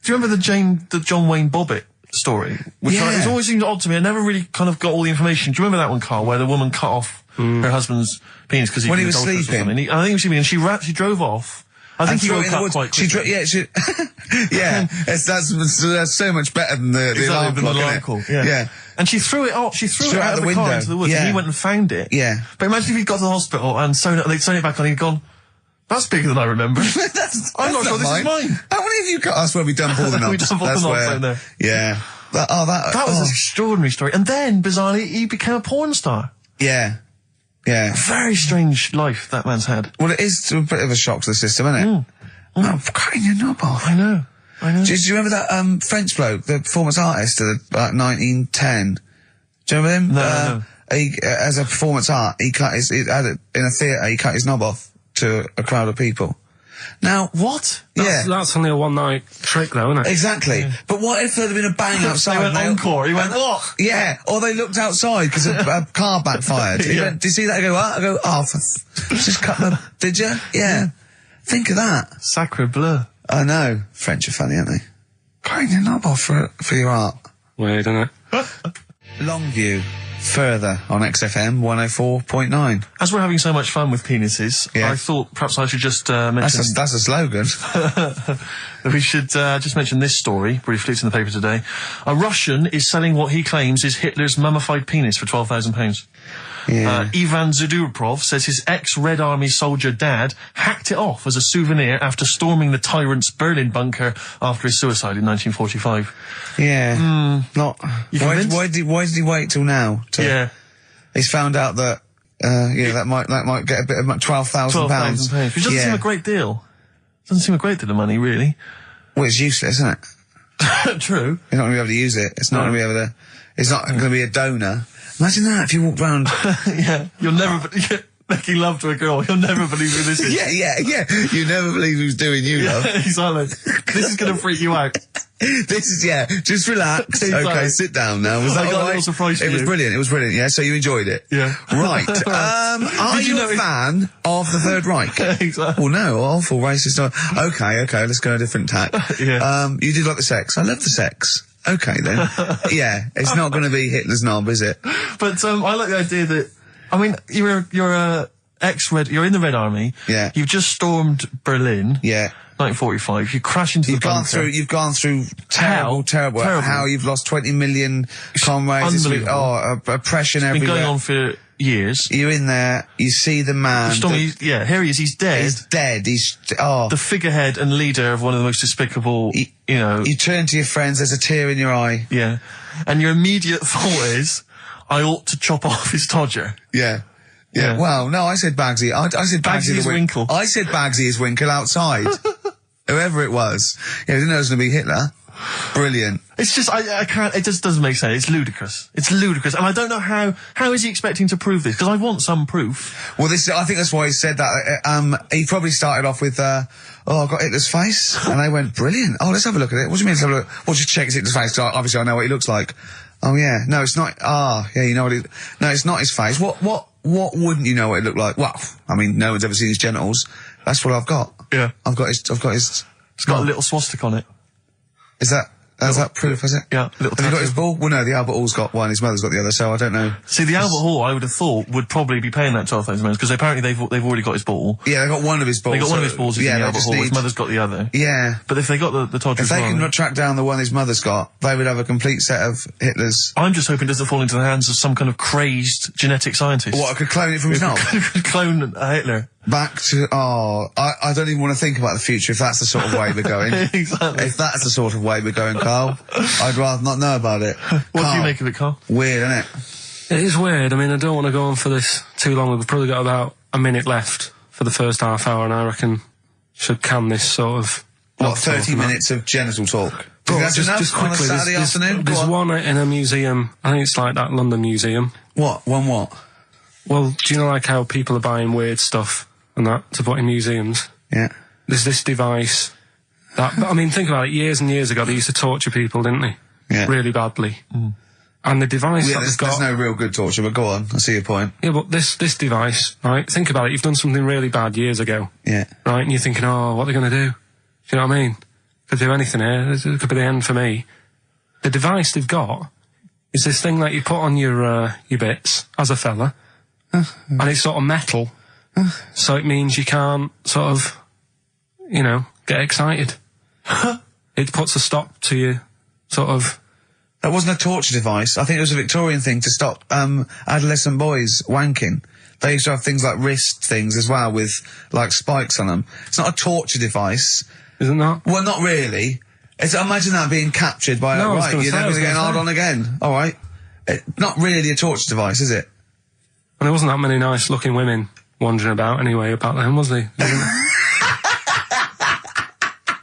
Do you remember the John Wayne Bobbitt story? Which it always seemed odd to me. I never really kind of got all the information. Do you remember that one, Carl, where the woman cut off her husband's penis because he was sleeping? I think he was sleeping, and she drove off. I think he woke up quite quickly. That's so much better than the alarm clock. Yeah. And she threw it off. She threw it out of the car into the woods, and he went and found it. Yeah. But imagine if he'd got to the hospital and they'd sewn it back on, and he'd gone, that's bigger than I remember. I'm not sure this is mine. How many of you got us where we dump all the knobs? We dump all the knobs out there. Yeah. That was an extraordinary story. And then, bizarrely, he became a porn star. Yeah. Yeah. Very strange life that man's had. Well, it is a bit of a shock to the system, isn't it? Oh, cutting your knob off. I know. Do you remember that French bloke, the performance artist of about 1910? Do you remember him? No. He, as a performance art, in a theatre, he cut his knob off to a crowd of people. Now, what? That's only a one-night trick, though, isn't it? Exactly. Yeah. But what if there had been a bang outside? They went encore. He went, what? Yeah. Or they looked outside because a car backfired. He went, did you see that? I go, what? I go, just cut the... Did you? Yeah. Think of that. Sacre bleu. I know. French are funny, aren't they? Cutting your knob off for your art. Weird, isn't it? Longview. Further on XFM 104.9. As we're having so much fun with penises, I thought perhaps I should just mention... That's a slogan. We should just mention this story, briefly. It's in the paper today. A Russian is selling what he claims is Hitler's mummified penis for £12,000. Yeah. Ivan Zadurprov says his ex-Red Army soldier dad hacked it off as a souvenir after storming the tyrant's Berlin bunker after his suicide in 1945. Yeah. Why did he wait till now? He's found out that that might get a bit of £12,000. £12,000. Which doesn't seem a great deal. Doesn't seem a great deal of money, really. Well, it's useless, isn't it? True. You're not going to be able to use it. It's not going to be able to... It's not going to be a donor. Imagine that if you walked round... You'll never... making love to a girl, you'll never believe who this is. Yeah. You never believe who's doing you, love. Exactly. This is going to freak you out. This is, just relax. Exactly. Okay, sit down now. Was that I got a little surprise for you. It was brilliant, yeah? So you enjoyed it? Yeah. Right. Are you a fan of the Third Reich? Exactly. Well, no, awful racist. Okay, let's go a different tack. You did like the sex. I love the sex. Okay, then. It's not going to be Hitler's knob, is it? But, I like the idea that, I mean, you're you're in the Red Army. Yeah. You've just stormed Berlin. Yeah. 1945. You crash into the bunker. You've gone through terrible. How you've lost 20 million comrades. Unbelievable. Oppression everywhere. It's been going on for years. You're in there, you see the man. Here he is, he's dead. He's dead, the figurehead and leader of one of the most despicable, You turn to your friends, there's a tear in your eye. Yeah. And your immediate thought is, I ought to chop off his todger. Yeah. Well, no, I said Bagsy. I said Bagsy's Winkle. I said Bagsy's Winkle outside. Whoever it was. I didn't know it was going to be Hitler. Brilliant. It's just, I can't, it just doesn't make sense. It's ludicrous. It's ludicrous. And I don't know how is he expecting to prove this? Because I want some proof. Well, I think that's why he said that. He probably started off with, I've got Hitler's face. And they went, brilliant. Oh, let's have a look at it. What do you mean let's have a look? Well, just check Hitler's face, because obviously I know what he looks like. Oh, yeah. No, it's not. You know what no, it's not his face. What wouldn't you know what it looked like? Well, I mean, no one's ever seen his genitals. That's what I've got. Yeah. I've got his. It's got a little swastika on it. Is that proof, is it? Yeah, little Have you got his ball? Well, no, the Albert Hall's got one, his mother's got the other, so I don't know. See, the Albert Hall, I would have thought, would probably be paying that £12,000, because apparently they've already got his ball. Yeah, they got one of his balls. They got one of his balls in the Albert Hall, his mother's got the other. Yeah. But if they got the Todger as well... If they can track down the one his mother's got, they would have a complete set of Hitler's... I'm just hoping it doesn't fall into the hands of some kind of crazed genetic scientist. What, I could clone it from his knob? Could clone Hitler. Back to, I don't even want to think about the future if that's the sort of way we're going. Exactly. If that's the sort of way we're going, Carl, I'd rather not know about it. What do you make of it, Carl? Weird, isn't it? It is weird. I mean, I don't want to go on for this too long. We've probably got about a minute left for the first half hour, and I reckon should can this sort of... What, 30 minutes of genital talk? Just quickly, on a Saturday afternoon? There's one in a museum, I think it's like that London Museum. What? One what? Well, do you know like how people are buying weird stuff and that to put in museums? Yeah. There's this device that, I mean, think about it, years and years ago they used to torture people, didn't they? Yeah. Really badly. Mm. And the device that they've got... There's no real good torture, but go on, I see your point. Yeah, but this device, right, think about it, you've done something really bad years ago. Yeah. Right, and you're thinking, what are they going to do? Do you know what I mean? could do anything here. It could be the end for me. The device they've got is this thing that you put on your bits as a fella, and it's sort of metal, so it means you can't sort of, you know, get excited. It puts a stop to you, sort of. That wasn't a torture device. I think it was a Victorian thing to stop adolescent boys wanking. They used to have things like wrist things as well with, like, spikes on them. It's not a torture device. Is it not? Well, not really. Imagine that being captured by, No, right, you're never going to get hard on again. All right. Not really a torture device, is it? And there wasn't that many nice-looking women wandering about anyway about them, was there?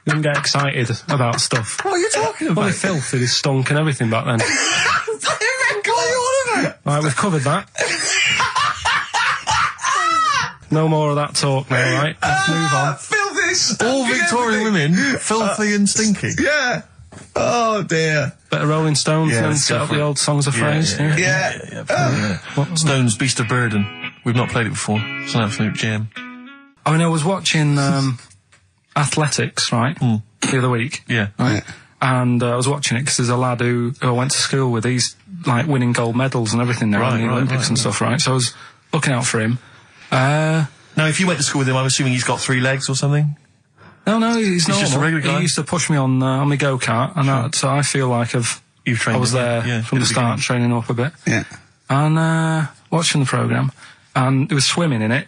You didn't get excited about stuff. What are you talking about? Well, they filthy, they stunk and everything back then. What are you on about? Right, we've covered that. No more of that talk now, right? Let's move on. Filthy, All Victorian women, filthy and stinky. Yeah. Oh, dear. Better Rolling Stones Yeah, than let's get go up for the it. old songs of phrase. Yeah. Stones, Beast of Burden. We've not played it before. It's an absolute gem. I mean, I was watching athletics, right, the other week. Yeah. Right? And I was watching it because there's a lad who I went to school with. He's, like, winning gold medals and everything now in the Olympics and stuff, right? So I was looking out for him. Now, if you went to school with him, I'm assuming he's got 3 legs or something? No, he's normal. just a regular guy? He used to push me on my go-kart, and so I feel like You've trained I was him, there yeah, from in the start, training up a bit. Yeah. And watching the programme, and there was swimming in it,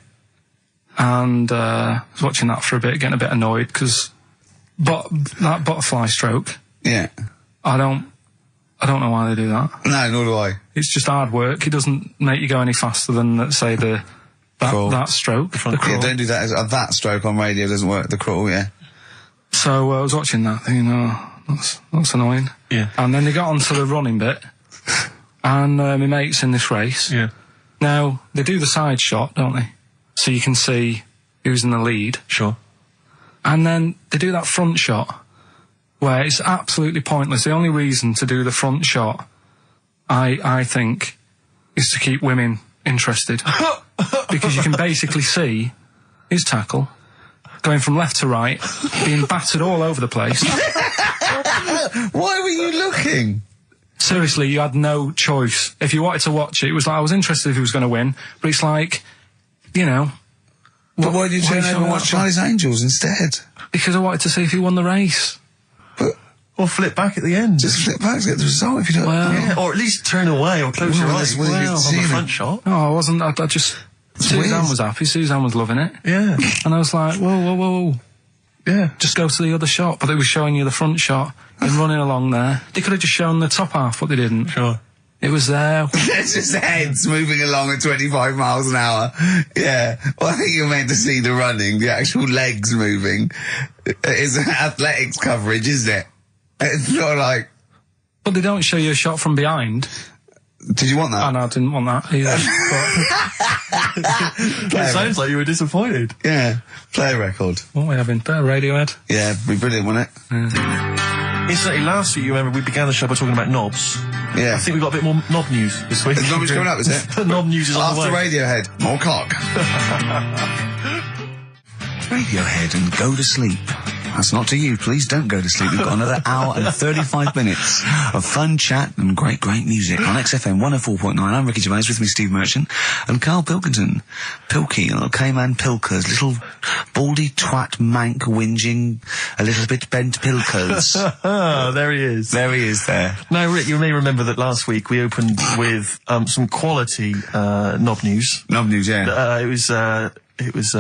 and I was watching that for a bit, getting a bit annoyed, because that butterfly stroke, Yeah. I don't know why they do that. No, nor do I. It's just hard work. It doesn't make you go any faster than, let's say, that stroke. The Yeah, crawl. don't do that. That stroke on radio doesn't work. The crawl, yeah. So I was watching that, thinking, that's annoying. Yeah. And then they got onto the running bit, and my mate's in this race. Yeah. Now, they do the side shot, don't they? So you can see who's in the lead. Sure. And then they do that front shot, where it's absolutely pointless. The only reason to do the front shot, I think, is to keep women interested. Because you can basically see his tackle going from left to right, being battered all over the place. Why were you looking? Seriously, you had no choice. If you wanted to watch it, it was like, I was interested if he was going to win, but it's like, you know... But why did you turn showing over and that watch for? Charlie's Angels instead? Because I wanted to see if he won the race. But Or flip back at the end. just flip back to get the result if you don't... Well- Yeah, or at least turn away or close your Well, eyes that's what you've on seen the it. front shot. No, I wasn't. I just... Suzanne weird. was happy. Suzanne was loving it. Yeah. And I was like, whoa. Yeah. Just go to the other shot. But they were showing you the front shot and running along there. They could have just shown the top half, but they didn't. Sure. It was there. It's just heads moving along at 25 miles an hour. Yeah. Well, I think you're meant to see the running, the actual legs moving. It's athletics coverage, isn't it? It's not like... But they don't show you a shot from behind. Did you want that? And I didn't want that either. It sounds like you were disappointed. Yeah. Play a record. What are we having? Better Radiohead? Yeah, it'd be brilliant, wouldn't it? Incidentally, last week, you remember, we began the show by talking about knobs. Yeah. I think we've got a bit more knob news this week. Is knobs coming up, is it? Knob news is on the After way. Radiohead, more cock. Radiohead and go to sleep. That's not to you. Please don't go to sleep. We've got another hour and 35 minutes of fun chat and great music on XFM 104.9. I'm Ricky Gervais, with me Steve Merchant and Karl Pilkington. Pilky, little K-man Pilkers, little baldy twat mank whinging, a little bit bent Pilkers. There he is. There he is there. Now, Rick, you may remember that last week we opened with some quality knob news. Knob news, yeah. It was Hitler's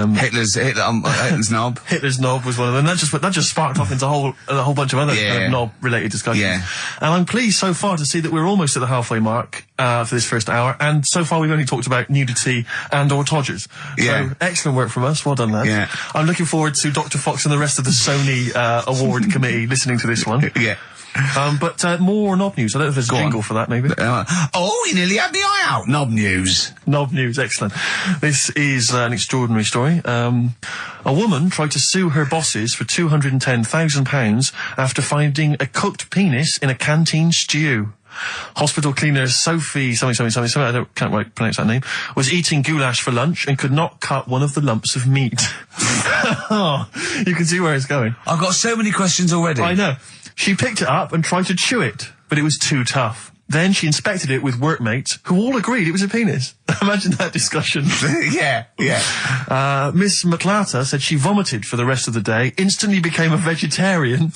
knob. Hitler's knob was one of them. That just sparked off into a whole bunch of other kind of knob-related discussions. Yeah. And I'm pleased so far to see that we're almost at the halfway mark for this first hour, and so far we've only talked about nudity and/or todgers. Yeah. So excellent work from us. Well done, lads. Yeah. I'm looking forward to Dr. Fox and the rest of the Sony award committee listening to this one. Yeah. But more knob news. I don't know if there's a jingle for that, maybe. Oh, you nearly had the eye out. Knob news. Knob news, excellent. This is an extraordinary story. A woman tried to sue her bosses for £210,000 after finding a cooked penis in a canteen stew. Hospital cleaner Sophie something, I can't quite pronounce that name, was eating goulash for lunch and could not cut one of the lumps of meat. Oh, you can see where it's going. I've got so many questions already. I know. She picked it up and tried to chew it, but it was too tough. Then she inspected it with workmates, who all agreed it was a penis. Imagine that discussion. Yeah. Miss McClarta said she vomited for the rest of the day, instantly became a vegetarian,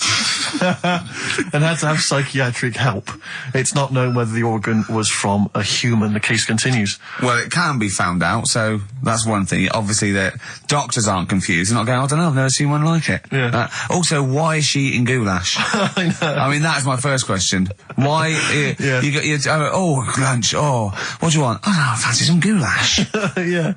and had to have psychiatric help. It's not known whether the organ was from a human. The case continues. Well, it can be found out, so that's one thing. Obviously, that doctors aren't confused. They're not going, I don't know, I've never seen one like it. Yeah. Also, why is she eating goulash? I know. I mean, that's my first question. Why? Yeah. You got lunch. Oh, what do you want? Oh, no, I fancy some goulash. Yeah.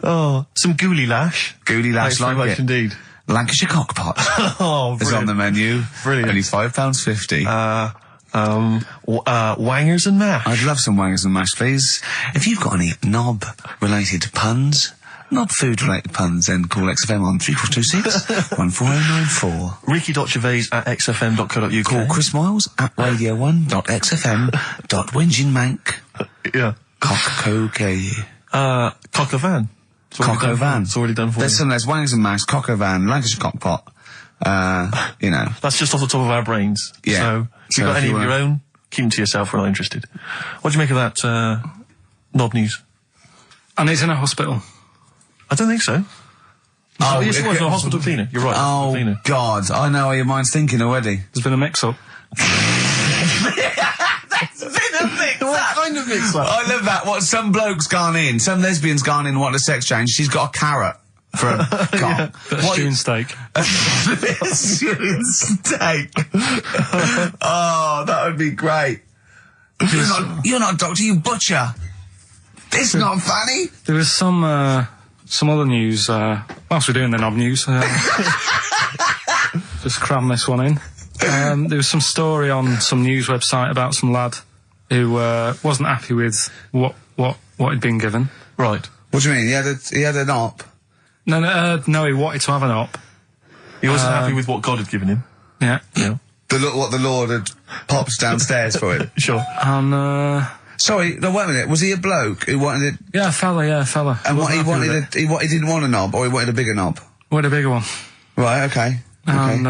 Oh, some gooly lash. Gooly lash, Thanks very like much it. indeed. Lancashire cockpot Oh, is on the brilliant. menu. Brilliant. Only £5.50. Wangers and mash. I'd love some wangers and mash, please. If you've got any knob-related puns, knob-food-related puns, then call XFM on 3426 14094. Ricky.gervais@xfm.co.uk. Call Chris Miles at radio1.xfm.winginmank. Yeah. Cock-co-gay. Cock o' van. Cock-o-van. It's already done for There's you. wangers and mash, cock-o-van, Lancashire cockpot. You know. That's just off the top of our brains. Yeah. So, if you've got if any you of your wanna- own, keep them to yourself. We're not interested. What do you make of that, knob news? And he's in a hospital. I don't think so. Oh, Yes, it was it- a hospital cleaner. You're right. hospital Oh, cleaner. God. I know how your mind's thinking already. There's been a mix-up. What kind of mix-up? I love that. What some bloke's gone in, some lesbian's gone in, wanted a sex change. She's got a carrot for a cock. Bit of stewing steak. Stewing steak. Oh, that would be great. You're not a doctor, you butcher. It's not funny. There was some other news, whilst we're doing the knob news, just cram this one in. There was some story on some news website about some lad who wasn't happy with what he'd been given. Right. What do you mean? He had an op? No, he wanted to have an op. He wasn't happy with what God had given him. Yeah. Yeah. What the Lord had popped downstairs for him. Sure. And, Sorry, no, wait a minute. Was he a bloke who wanted it? yeah, fella. And what he Wasn't happy with wanted, he didn't want a knob, or he wanted a bigger knob? Wanted a bigger one. Right, okay. And,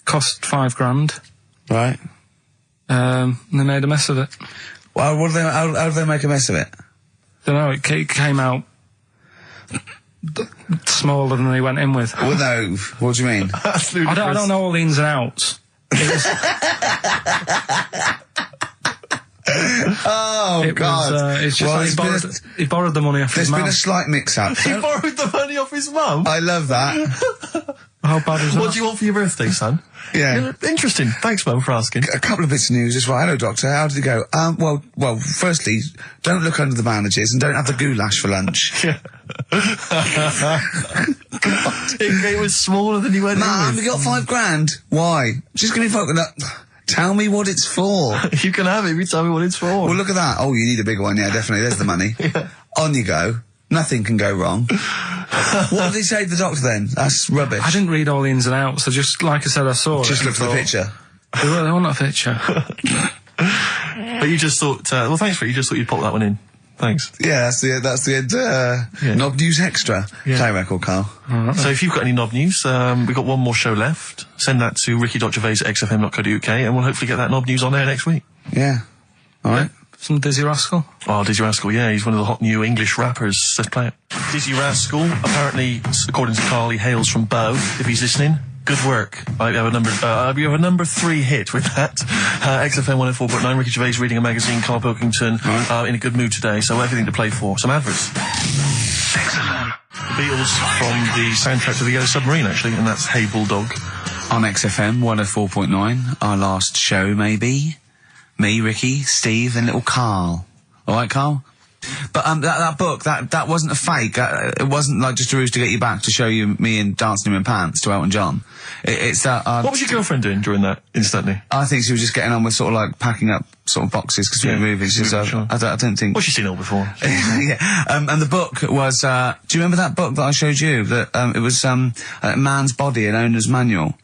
cost £5,000. Right. And they made a mess of it. Well, how did they make a mess of it? Don't know, it came out smaller than they went in with. Well, no, what do you mean? That's I don't know all the ins and outs. Oh, God. It's just Well, like he borrowed the money off his There's been mum. a slight mix-up. He borrowed the money off his mum. I love that. How bad is that? What do you want for your birthday, son? Yeah. Interesting. Thanks, Mum, for asking. A couple of bits of news as well. Hello, Doctor. How did it go? Well, firstly, don't look under the bandages and don't have the goulash for lunch. It was smaller than you went Mum, in we got $5,000. Why? Just give me tell me what it's for. with. You can have it if you tell me what it's for. Well, look at that. Oh, you need a bigger one. Yeah, definitely. There's the money. On you go. Nothing can go wrong. What did he say to the doctor then? That's rubbish. I didn't read all the ins and outs. I just, like I said, I saw Just it. look for the picture. They weren't a picture. But you just thought, well, thanks for it. You just thought you'd pop that one in. Thanks. Yeah, that's the end. Yeah. Knob News Extra. Yeah. Play record, Carl. So if you've got any knob news, we've got one more show left. Send that to ricky.gervais@xfm.co.uk and we'll hopefully get that knob news on there next week. Yeah. All right. Some Dizzy Rascal. Oh, Dizzy Rascal, yeah, he's one of the hot new English rappers. Let's play it. Dizzy Rascal, apparently, according to Carl, he hails from Bow, if he's listening. Good work. You have a number 3 hit with that. XFM 104.9, Ricky Gervais reading a magazine, Karl Pilkington, in a good mood today, so everything to play for. Some adverts. Excellent. The Beatles from the soundtrack to The Yellow Submarine, actually, and that's Hey Bulldog. On XFM 104.9, our last show, maybe. Me, Ricky, Steve, and little Carl. All right, Carl? But that book, that wasn't a fake. It wasn't like just a ruse to get you back to show you me and dancing him in pants to Elton John. It's that. What was your girlfriend doing during that instantly? I think she was just getting on with sort of like packing up sort of boxes because we were moving. So sure. I don't think. Well, she's seen it all before. Yeah. And the book was. Do you remember that book that I showed you? That it was A Man's Body, an Owner's Manual.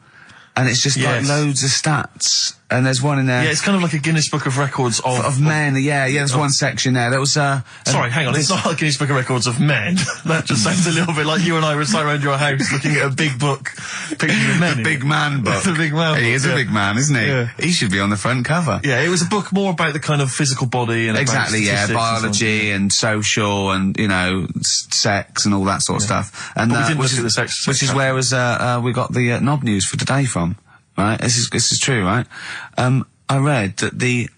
And it's just like Yes. loads of stats and there's one in there. Yeah, it's kind of like a Guinness Book of Records of men, yeah, there's one section there. There was, Sorry, hang on, it's not a Guinness Book of Records of men. That just sounds a little bit like you and I were sat around your house looking at a big book, picking of men. The big man book. The big man book. He is a big man, isn't he? Yeah. He should be on the front cover. Yeah, it was a book more about the kind of physical body and Exactly, about statistics biology and social and, you know, sex and all that sort of stuff. And But we didn't which look at is, the sex which is chapter. where we got the knob news for today from, right? This is true, right? I read that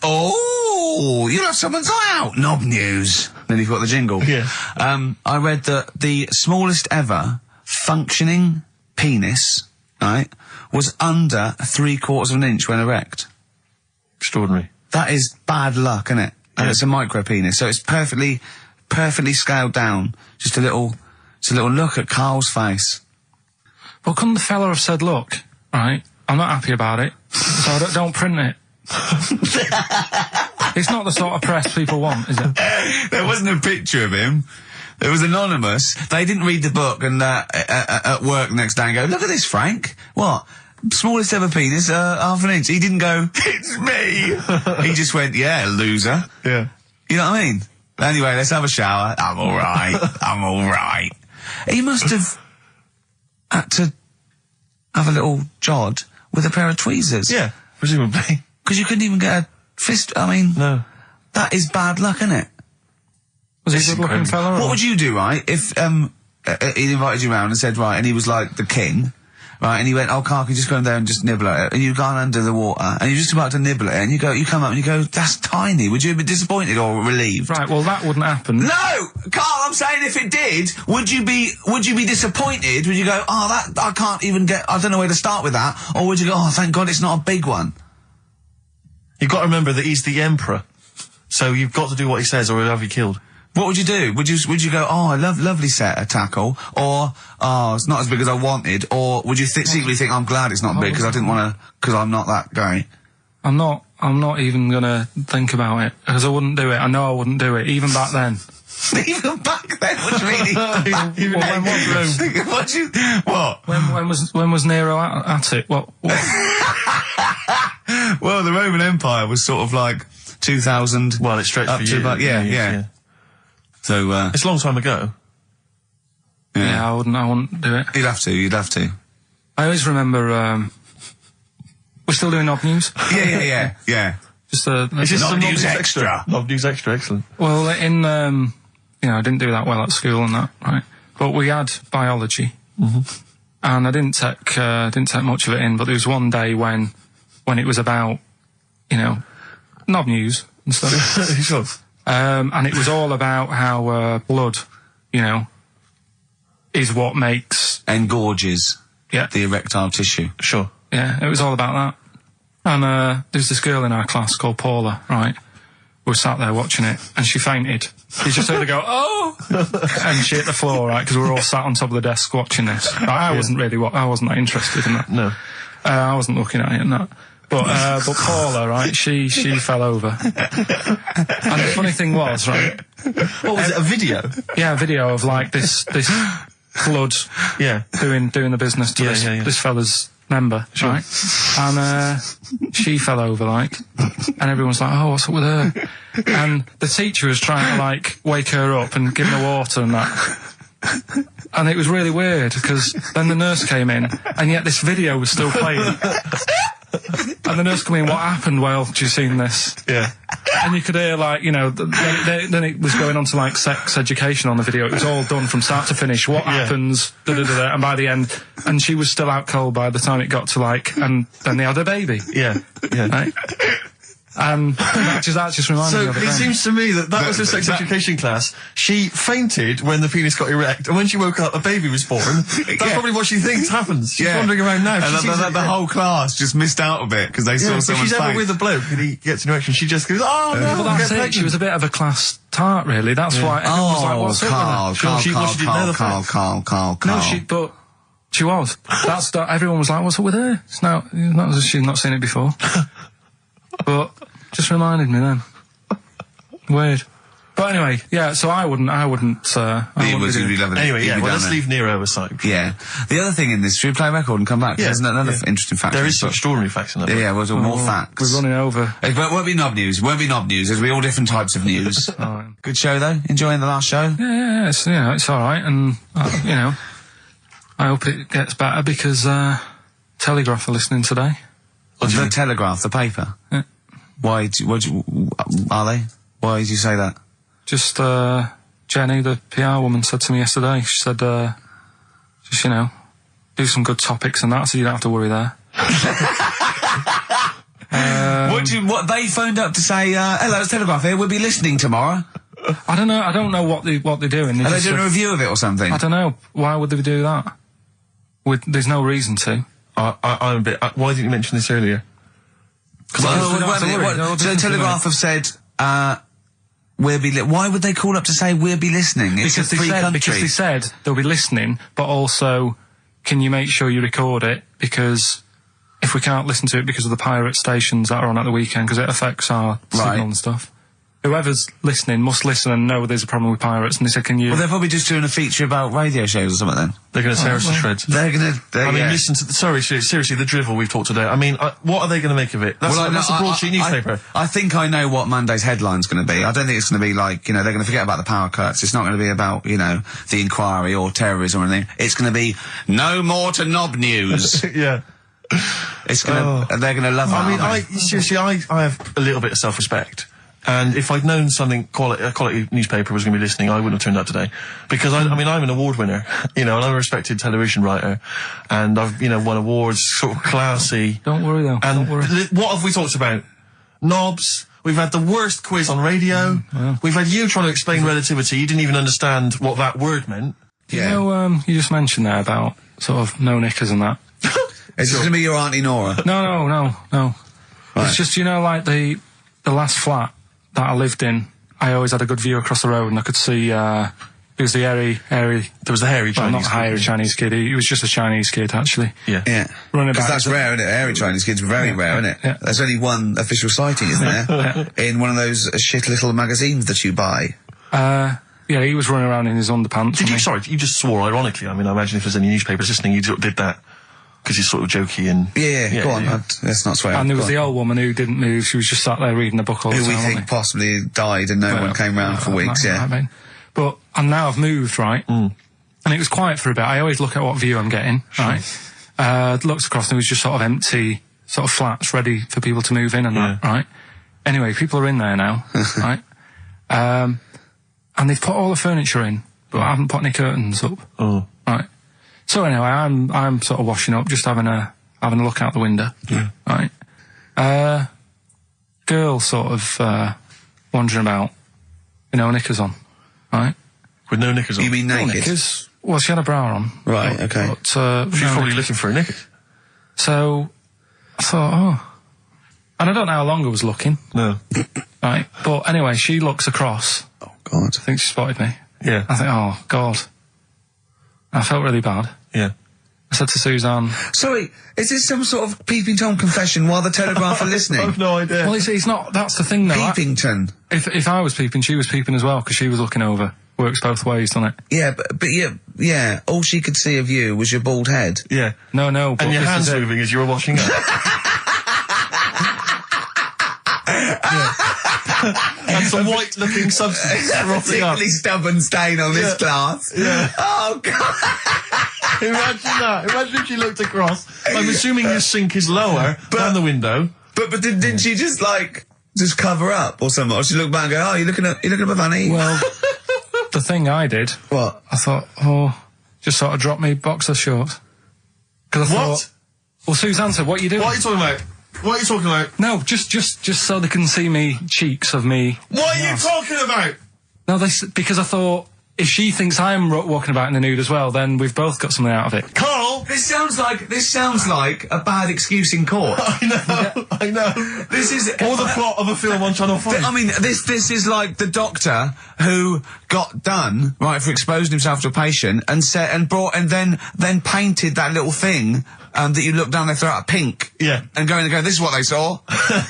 oh, you'll have someone's eye out. Knob news. Then you've got the jingle. Yeah. I read that the smallest ever functioning penis, right, was under 3/4 of an inch when erect. Extraordinary. That is bad luck, isn't it? And Yeah. it's a micro penis, so it's perfectly scaled down. Just a little look at Carl's face. Well, couldn't the fella have said, look, right, I'm not happy about it, so don't print it. It's not the sort of press people want, is it? There wasn't a picture of him. It was anonymous. They didn't read the book and at work the next day and go, look at this, Frank. What? Smallest ever penis, half an inch. He didn't go, it's me. He just went, yeah, loser. Yeah. You know what I mean? Anyway, let's have a shower. I'm alright. I'm alright. He must have had to have a little jod with a pair of tweezers. Yeah, presumably. Because you couldn't even get a fist. I mean, No. that is bad luck, isn't it? Was he a good-looking fella? What would you do, right, if he invited you round and said, right, and he was like the king, right, and he went, oh, Carl, can you just go in there and just nibble at it? And you've gone under the water, and you're just about to nibble at it, and you come up and you go, that's tiny. Would you be disappointed or relieved? Right, well, that wouldn't happen. No! Carl, I'm saying if it did, would you be disappointed? Would you go, oh, that, I can't even get, I don't know where to start with that? Or would you go, oh, thank God it's not a big one? You've got to remember that he's the emperor. So you've got to do what he says or he'll have you killed. What would you do? Would you go, oh, I lovely set of tackle, or, oh, it's not as big as I wanted, or would you secretly think, I'm glad it's not big because I didn't want to, because I'm not that guy? I'm not even gonna think about it, because I wouldn't do it. I know I wouldn't do it, even back then. Even back then, what do you mean? Even Well, when was Nero at it? What? Well, the Roman Empire was sort of like 2000. Well, it stretched up for to years. about, yeah. So, It's a long time ago. Yeah, I wouldn't do it. You'd have to. I always remember, we're still doing knob news? Yeah. Just It's just Knob some News Extra. Knob News Extra, excellent. well, I didn't do that well at school and that, right? But we had biology. Mm-hmm. And I didn't take much of it in, but there was one day when it was about, knob news and stuff. Sure. And it was all about how, blood, is what makes... Engorges Yeah. the erectile tissue. Sure. Yeah, it was all about that. And there's this girl in our class called Paula, right? We were sat there watching it, and she fainted. You just heard her go, oh! And she hit the floor, right? Because we were all sat on top of the desk watching this. Right, I wasn't that interested in that. No. I wasn't looking at it and that. But Paula, right? She fell over. And the funny thing was, right? What was it, a video? Yeah, a video of like this blood Yeah. doing the business to this fella's member, right? And she fell over, like, and everyone's like, oh, what's up with her? And the teacher was trying to, like, wake her up and give her water and that. And it was really weird, because then the nurse came in, and yet this video was still playing. And the nurse came in, what happened? Well, do you seen this? Yeah. And you could hear, like, then it was going on to, like, sex education on the video. It was all done from start to finish. What happens? Da-da-da-da. And by the end, and she was still out cold by the time it got to, like, and then they had a baby. Yeah. Yeah. Right? And that just reminded me of it. It then. seems to me that was her sex education class. She fainted when the penis got erect, and when she woke up, a baby was born. That's probably what she thinks happens. She's wandering around now. And the whole class just missed out a bit because they saw if someone's she's ever face. with a bloke and he gets an erection, she just goes, oh, no, Well, that's get it. She was a bit of a class tart, really. That's why everyone was like, what's up with her? Carl. No, but she was. Everyone was like, what's up with her? It's not as if she's not seen it before. But just reminded me then. Weird. But anyway, yeah, so I wouldn't He was going to be loving it. Anyway, He'd yeah, be well, down let's there. leave Nero aside. Yeah. The other thing in this, should we play a record and come back? Yeah, There's another yeah. interesting fact. There is some extraordinary facts in that. Yeah, well, more facts. We're running over. It won't be knob news. Won't be knob news. There'll be all different types of news. Alright. Good show, though? Enjoying the last show? Yeah, it's alright, and, I hope it gets better because, Telegraph are listening today. The Telegraph, the paper? Yeah. Why are they? Why did you say that? Just, Jenny, the PR woman, said to me yesterday, she said, just, do some good topics and that, so you don't have to worry there. What they phoned up to say, hello, it's Telegraph here, we'll be listening tomorrow. I don't know what they're doing. Are they doing a review of it or something? I don't know. Why would they do that? There's no reason to. I'm a bit... why didn't you mention this earlier? So the Telegraph have said, why would they call up to say we'll be listening? It's a free country. Because they said they'll be listening, but also, can you make sure you record it? Because if we can't listen to it because of the pirate stations that are on at the weekend, because it affects our signal and stuff. Whoever's listening must listen and know there's a problem with pirates, and they said, can you... Well, they're probably just doing a feature about radio shows or something then. They're going to tear us to shreds. They're going to... listen to... seriously, the drivel we've talked today. I mean, what are they going to make of it? That's a broadsheet newspaper. I think I know what Monday's headline's going to be. I don't think it's going to be like, they're going to forget about the power cuts. It's not going to be about, the inquiry or terrorism or anything. It's going to be, no more to knob news. Yeah. It's going to... They're going to love that. I mean, seriously, I have a little bit of self-respect. And if I'd known a quality newspaper was going to be listening, I wouldn't have turned up today. Because I'm an award winner, and I'm a respected television writer. And I've, won awards, sort of classy. Don't worry though, and don't worry. What have we talked about? Knobs. We've had the worst quiz on radio. Yeah. We've had you trying to explain relativity. You didn't even understand what that word meant. Yeah. You just mentioned there about sort of no knickers and that. Is this going to be your Auntie Nora? No. Right. It's just, like the last flat that I lived in, I always had a good view across the road, and I could see, it was the hairy... There was the hairy Chinese not kid. hairy Chinese kid, he was just a Chinese kid, actually. Yeah. Yeah. Running Because about. that's rare, isn't it? Hairy Chinese kids are very rare, isn't it? Yeah. There's only one official sighting, isn't there? In one of those shit little magazines that you buy. Yeah, he was running around in his underpants. You just swore ironically. I mean, I imagine if there's any newspapers listening, you sort of did that. Because he's sort of jokey and... Yeah, go on. Yeah. Let's not swear. And there was Go the on. old woman who didn't move, she was just sat there reading a book all the time. Who we think possibly died and no one came round for weeks, yeah. I mean, but, and now I've moved, right? And it was quiet for a bit. I always look at what view I'm getting, right? Looked across and it was just sort of empty, sort of flats ready for people to move in and that, right? Anyway, people are in there now, right? And they've put all the furniture in, but I haven't put any curtains up. Oh. Right. So anyway, I'm sort of washing up, just having a look out the window. Yeah. Right. Girl sort of wandering about, knickers on. Right. With no knickers on. You mean naked? Knickers. Well, she had a bra on. Right, okay. But, She's probably looking for a knickers. So I thought, and I don't know how long I was looking. No. Right. But anyway, she looks across. Oh, God. I think she spotted me. Yeah. I think, oh, God. I felt really bad. Yeah. I said to Suzanne... Sorry, is this some sort of Peeping Tom confession while the Telegraph are listening? I've no idea. Well, it's not... That's the thing, though. Peepington. If I was peeping, she was peeping as well, because she was looking over. Works both ways, doesn't it? Yeah, but yeah, all she could see of you was your bald head. Yeah. No, but And your this hands is it. moving as you were washing up. And some white-looking substance rotting up. Particularly stubborn stain on this glass. Yeah. Oh, God. Imagine that. Imagine if she looked across. I'm assuming your sink is lower than the window. But didn't she just cover up or something? Or she looked back and go, oh, you looking at my fanny? Well, the thing I did... What? I thought, just sort of drop me boxer shorts. Because I thought... Well, Suzanne said, what are you doing? What are you talking about? What are you talking about? No, just so they can see me cheeks of me. What are you talking about? No, because I thought, if she thinks I'm walking about in the nude as well, then we've both got something out of it. Carl! This sounds like a bad excuse in court. I know. This is Or the plot of a film on Channel 5. I mean, this is like the doctor who got done, right, for exposing himself to a patient and then painted that little thing that you look down their throat at pink. Yeah. And go in and go, this is what they saw.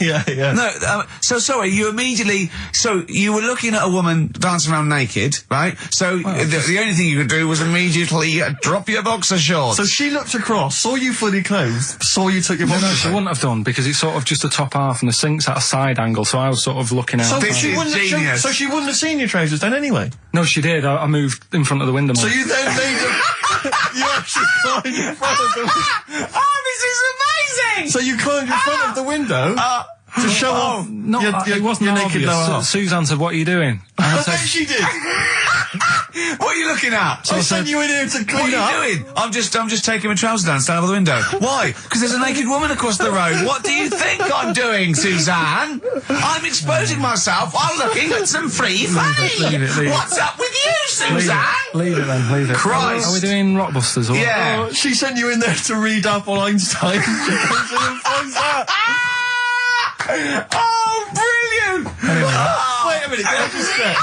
yeah. No, so sorry, you immediately, so you were looking at a woman dancing around naked, right? So the only thing you could do was immediately drop your boxer shorts. So she looked across, saw you fully clothed, saw you took your boxer No, she wouldn't have done, because it's sort of just the top half and the sink's at a side angle, so I was sort of looking out. This is genius. So she wouldn't have seen your trousers then anyway? No, she did. I moved in front of the window. So you then made you actually climbed in front of the window. Oh, this is amazing! So you climbed in front of the window to show off No, your it wasn't naked obvious. lower half. Suzanne said, "What are you doing?" And I I said, bet she did. What are you looking at? I sent you in here to clean What up. are you doing? I'm just taking my trousers down, stand by the window. Why? Because there's a naked woman across the road. What do you think I'm doing, Suzanne? I'm exposing myself while looking at some free fame. leave it. What's up with you, Suzanne? Leave it then, leave it. Christ. Are we doing Rockbusters or Yeah. Oh, she sent you in there to read up on Einstein. She comes in and finds that. Oh, brilliant! Wait a minute, can I just say?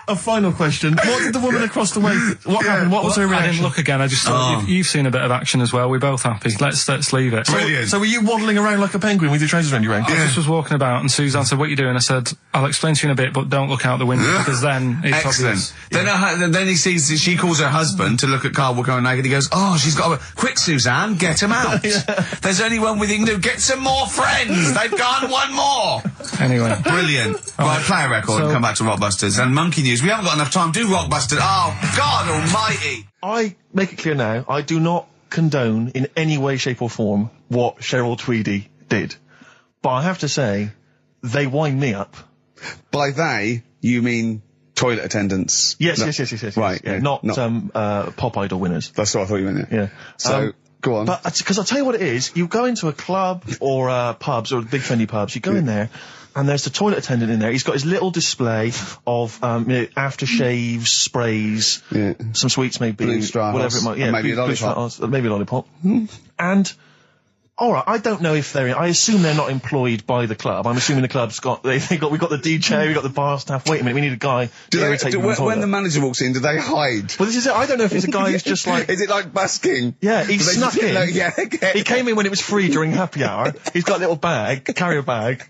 A final question. What did the woman across the way... What happened? What was her I reaction? didn't look again. I just thought you've seen a bit of action as well. We're both happy. Let's leave it. Brilliant. So were you waddling around like a penguin with your trousers around your ankles? I just was walking about, and Suzanne said, "What are you doing?" I said, "I'll explain to you in a bit, but don't look out the window because then it's Excellent. obvious." Then he sees, she calls her husband to look at Carl walking around naked. He goes, oh, she's got a... Quick, Suzanne, get him out. There's only one we can do. Get some more friends. They've gone one more. Anyway, Brilliant. Right, play a record and come back to Rockbusters. And Monkey News. We haven't got enough time. Do Rockbusters. Oh, God almighty. I make it clear now, I do not condone in any way, shape or form what Cheryl Tweedy did. But I have to say, they wind me up. By they, you mean toilet attendants? Yes, No. yes. Right, Yeah, yeah, not not- Pop Idol winners. That's what I thought you meant. Yeah. So, go on. But, because I'll tell you what it is, you go into a club or pubs or big trendy pubs, you go in there, and there's the toilet attendant in there. He's got his little display of aftershaves, sprays, some sweets maybe, Blue Stratos, whatever it might. Yeah, and maybe a Blue lollipop. Stratos, maybe a lollipop. And all right, I don't know if they're. I assume they're not employed by the club. I'm assuming the club's got. We've got the DJ, we've got the bar staff. Wait a minute, we need a guy to irritate them in the toilet. When the manager walks in, do they hide? Well, this is it. I don't know if it's a guy who's just like. Is it like busking? Yeah, he Do they snuck just- in. like, yeah, okay. He came in when it was free during happy hour. He's got a little bag, carrier bag.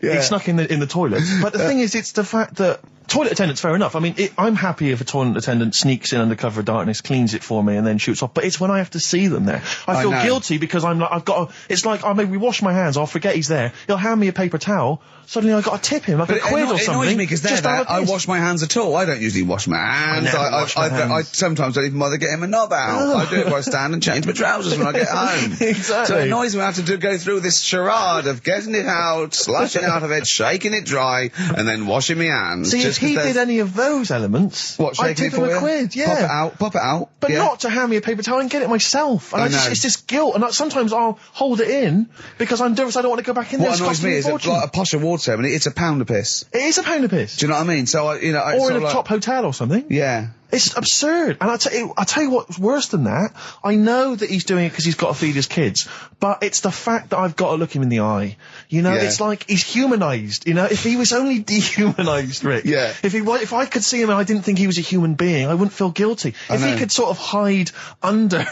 Yeah. He snuck in the toilet. But the thing is, it's the fact that toilet attendants, fair enough. I mean, I'm happy if a toilet attendant sneaks in under cover of darkness, cleans it for me, and then shoots off. But it's when I have to see them there. I feel know. guilty because I'm like, I've got. It's like I maybe wash my hands. I'll forget he's there. He'll hand me a paper towel. Suddenly I've got to tip him like a quid or It something. annoys me because just out of I piss. wash my hands at all. I don't usually wash my hands. never wash my hands. I sometimes don't even bother getting my knob out. I do it by stand and change my trousers when I get home. Exactly. So it annoys me I have to go through this charade of getting it out, slushing out of it, shaking it dry, and then washing my hands. See, if just he 'cause did there's- any of those elements, What, I'd shaking tip it him for a you? quid, yeah. Pop it out. But yeah. not to hand me a paper towel and get it myself. And I know. it's this guilt. And sometimes I'll hold it in because I'm nervous. I don't want to go back in there. What It's annoys costing me a is fortune. like a posh award ceremony, it's a pound of piss. It is a pound of piss. Do you know what I mean? So, or in a top hotel or something. Yeah. It's absurd. And I tell you what's worse than that. I know that he's doing it because he's got to feed his kids, but it's the fact that I've got to look him in the eye. You know, Yeah. it's like he's humanised. You know, if he was only dehumanised, Rick. Yeah. If I could see him and I didn't think he was a human being, I wouldn't feel guilty. If he know. could sort of hide under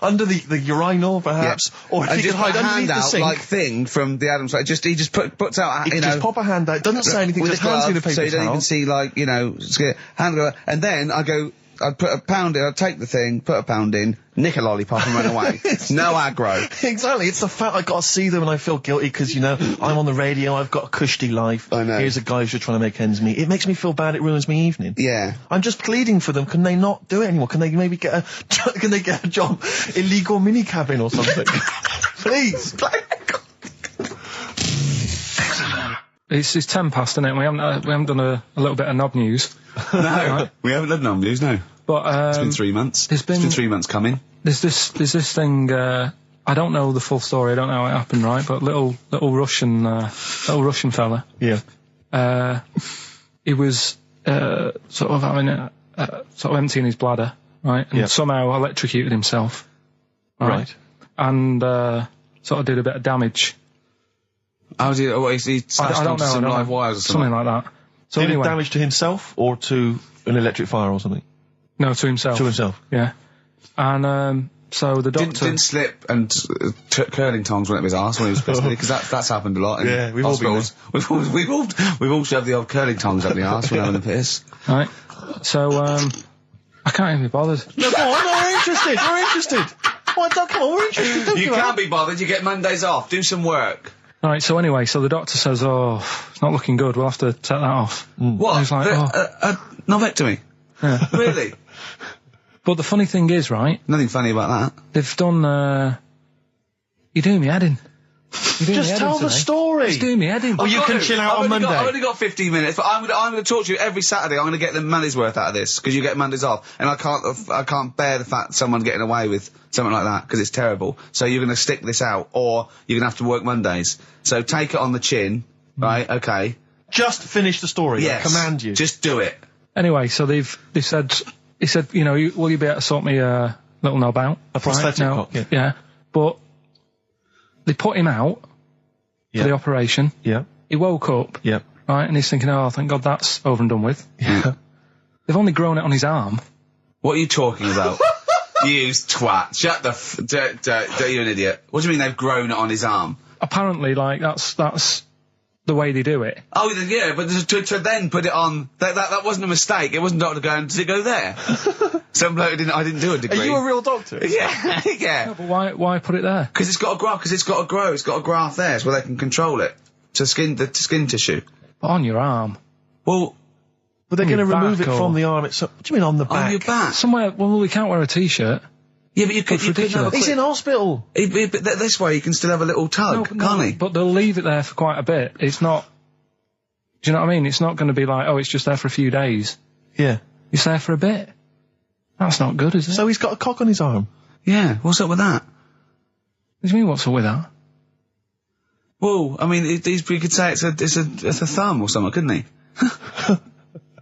under the urinal, perhaps, or if and he could just put hide a hand underneath the out sink. like thing from the Adams. Like he just puts out, He you can know, just pop a hand out. Doesn't say anything. with Just a hands glove, me the paper so you don't towel. even see like hand go, and then I'd put a pound in, I'd take the thing, put a pound in, nick a lollipop and run away. No aggro. Exactly. It's the fact I got to see them and I feel guilty because, you know, I'm on the radio, I've got a cushy life. I know. Here's a guy who's just trying to make ends meet. It makes me feel bad. It ruins my evening. Yeah. I'm just pleading for them. Can they not do it anymore? Can they maybe get a job, illegal mini cabin or something? Please. it's 10 past, isn't it? We haven't done a little bit of knob news. No, we haven't done no news, no. But It's been 3 months. It's been 3 months coming. There's this thing. I don't know the full story. I don't know how it happened, right? But little Russian fella. Yeah. He was sort of having sort of emptying his bladder, right? And Yeah. somehow electrocuted himself. Right. And sort of did a bit of damage. How did he slashed I don't onto know. some I don't live know. wires or something? Something like that. So Did anyway, it damage to himself or to an electric fire or something? no, to himself. To himself. Yeah. And So the doctor didn't slip and curling tongs went up his arse when he was pissing, because that's happened a lot. Yeah, we've all been hospitals. We've all shoved the old curling tongs up the arse when having a piss. right. So I can't even be bothered. No, go on, no, we're interested. We're interested. Come on, we're interested. Don't You give up. can't be bothered. You get Mondays off. Do some work. Right. So anyway, so the doctor says, "Oh, it's not looking good. We'll have to take that off." What? I was like, "Oh." Novectomy. Yeah. Really? But the funny thing is, right? Nothing funny about that. They've done. You're doing me head in. Just tell the story. It's doing me head in. Oh, you can chill out on Monday. I've only got 15 minutes, but I'm going to talk to you every Saturday. I'm going to get the money's worth out of this, because you get Mondays off, and I can't bear the fact someone getting away with something like that, because it's terrible. So you're going to stick this out, or you're going to have to work Mondays. So take it on the chin, right? Okay. Just finish the story. Yes. I command you. Just do it. Anyway, so they said, he said, you know, will you be able to sort me a little knob out? A prosthetic Right? cock, Yeah. But they put him out for the operation. Yeah. He woke up. Yeah. Right, and he's thinking, oh, thank God that's over and done with. Yeah. They've only grown it on his arm. What are you talking about? You twat. Shut the you're an idiot. What do you mean they've grown it on his arm? Apparently, like, that's the way they do it. Oh, yeah, but to then put it on, that wasn't a mistake. It wasn't doctor going, did it go there? Some bloke I didn't do a degree. Are you a real doctor? Yeah, yeah. But why put it there? Because it's got to grow, it's got a graft there, so where they can control it. To skin tissue. On your arm. Well, But they're going to your remove it back from or- the arm itself. What do you mean on the back? on your back. Somewhere, well, we can't wear a t-shirt. Yeah, but you could have a ridiculous. He's quick, in hospital. but this way you can still have a little tug, can't he? But they'll leave it there for quite a bit. It's not, do you know what I mean? It's not going to be like, oh, it's just there for a few days. Yeah. It's there for a bit. That's not good, is it? So he's got a cock on his arm. Yeah, what's up with that? What do you mean, what's up with that? Well, I mean, we could say it's a thumb or something, couldn't he?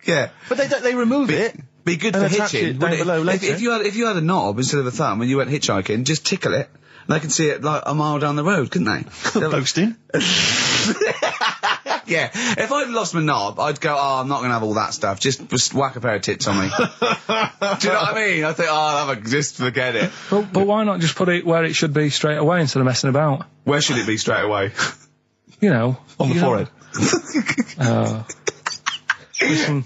Yeah. But they remove it. Be good And for attach hitching. it down wouldn't below If later. you had a knob instead of a thumb and you went hitchhiking, just tickle it, and they can see it like a mile down the road, couldn't they? Boasting. Yeah. If I'd lost my knob, I'd go, oh, I'm not going to have all that stuff. Just whack a pair of tits on me. Do you know what I mean? I think, oh, just forget it. But why not just put it where it should be straight away instead of messing about? Where should it be straight away? You know. On the you know- forehead. Listen,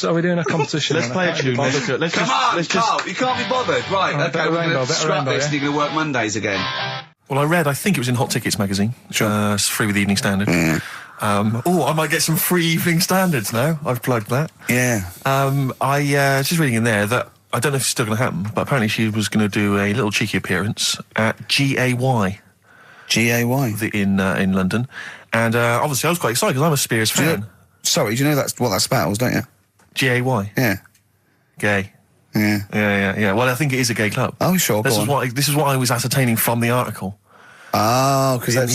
are we doing a competition? Let's then? play I a can't be tune. bothered. Let's Come on, let's just. Carl, you can't be bothered. Right, Alright, okay, bit of we're rainbow, going to bit of scrap rainbow, this yeah? and you're going to work Mondays again. Well, I read. I think it was in Hot Tickets magazine. Sure. It's free with the Evening Standard. I might get some free Evening Standards now. I've plugged that. Yeah. I just reading in there that I don't know if it's still going to happen, but apparently she was going to do a little cheeky appearance at GAY G-A-Y. in London, and obviously I was quite excited because I'm a Spears Do you fan. know, sorry, do you know that's what that spells, don't you? GAY, Yeah. gay. Yeah. Yeah. Well, I think it is a gay club. Oh, sure, This go is on. this is what I was ascertaining from the article. Oh, because Yeah,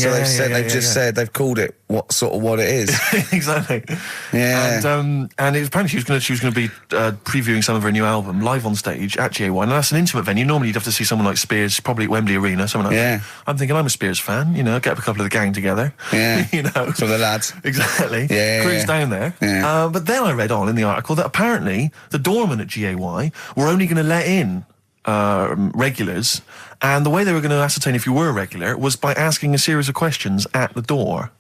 they've just said they've called it what it is. Exactly. Yeah. And it was apparently she was going to be previewing some of her new album live on stage at GA1. And that's an intimate venue. Normally you'd have to see someone like Spears, probably at Wembley Arena, something like Yeah. that. I'm thinking I'm a Spears fan. You know, get up a couple of the gang together. Yeah. You know, So the lads. exactly. Yeah, Cruise yeah. down there. Yeah. But then I read on in the article that apparently the doorman at GAY were only going to let in regulars, and the way they were going to ascertain if you were a regular was by asking a series of questions at the door.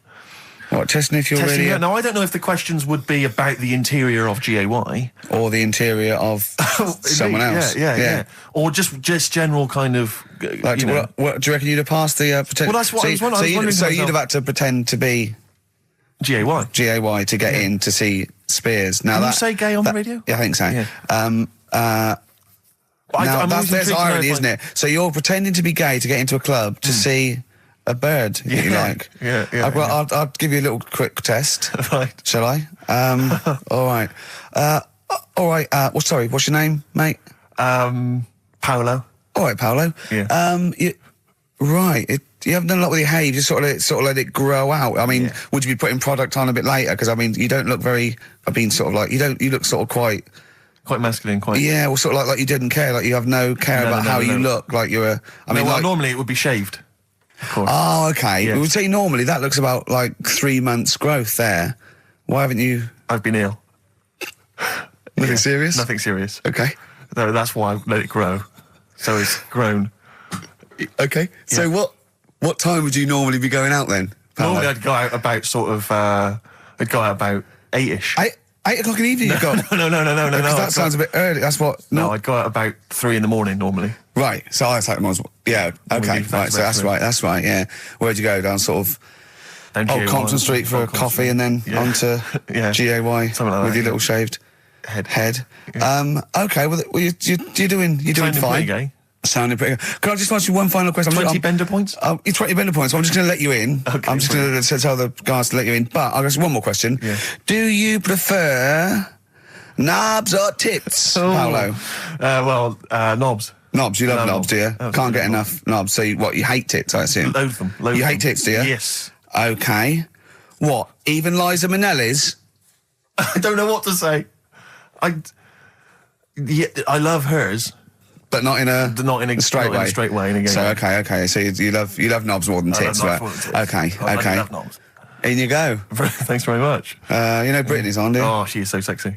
What, testing if you're Testing really... it out. Now, I don't know if the questions would be about the interior of GAY. Or the interior of someone else. Yeah. Or just general kind of, Like, you know. what do you reckon you'd have passed the pretend? Well, that's what I was wondering- I was wondering So myself. you'd have had to pretend to be GAY. GAY to get in to see Spears. Now Can you say gay on the radio? Yeah, I think so. Yeah. Now, I'm always there's intrigued to know irony, if isn't it? So you're pretending to be gay to get into a club to see a bird that you Yeah, like. yeah, I'll give you a little quick test. Right. Shall I? All right. All right. Sorry, what's your name, mate? Paolo. All right, Paolo. Yeah. You haven't done a lot with your hair. You just sort of let it grow out. I mean, Yeah. would you be putting product on a bit later? Because I mean, you don't look very. You look sort of quite. Quite masculine, quite. Yeah, well, sort of like you didn't care. Like you have no care No, about no, how no, you no. look. Like you're a. I mean, well, like. normally it would be shaved. Of course. Oh, okay. Yeah. We would say normally that looks about like 3 months growth there. Why haven't you? I've been ill. Nothing serious? Nothing serious. Okay. No, that's why I let it grow. So it's grown. Okay. So what time would you normally be going out then? Paolo? Normally I'd go out about sort of, I'd go out about 8-ish. 8 o'clock in the evening. You got No. because that sounds a bit early. That's what. No, I'd go out about 3 in the morning normally. Right. So I take them on. Yeah. Okay. leave Right. So that's right. That's right. Yeah. Where'd you go? Down sort of Down Old GAY, Compton Street for a Compton coffee, Street. and then Yeah. onto Yeah. GAY Something like with that, your yeah. little shaved Head. Okay. Well, you're doing Sounding fine. pretty gay. Sounding pretty. Can I just ask you one final question? 20 bender points? You're 20 bender points. So I'm just going to let you in. Okay, I'm just going to tell the guys to let you in. But I'll ask one more question. Yeah. Do you prefer knobs or tits, Paolo? Knobs. Knobs. You love Love knobs, do you? knobs. Can't get enough knobs. So you hate tits, I assume? Load them. You hate tits, do you? Yes. Okay. What? Even Liza Minnelli's? I don't know what to say. I love hers. But not in a Not in a straight way. straight way. In a gay So way. okay. So you love knobs more than I love tits, knobs right? more than tits. Okay. I love knobs. In you go. Thanks very much. You know Brittany's on, do you? Oh, she is so sexy.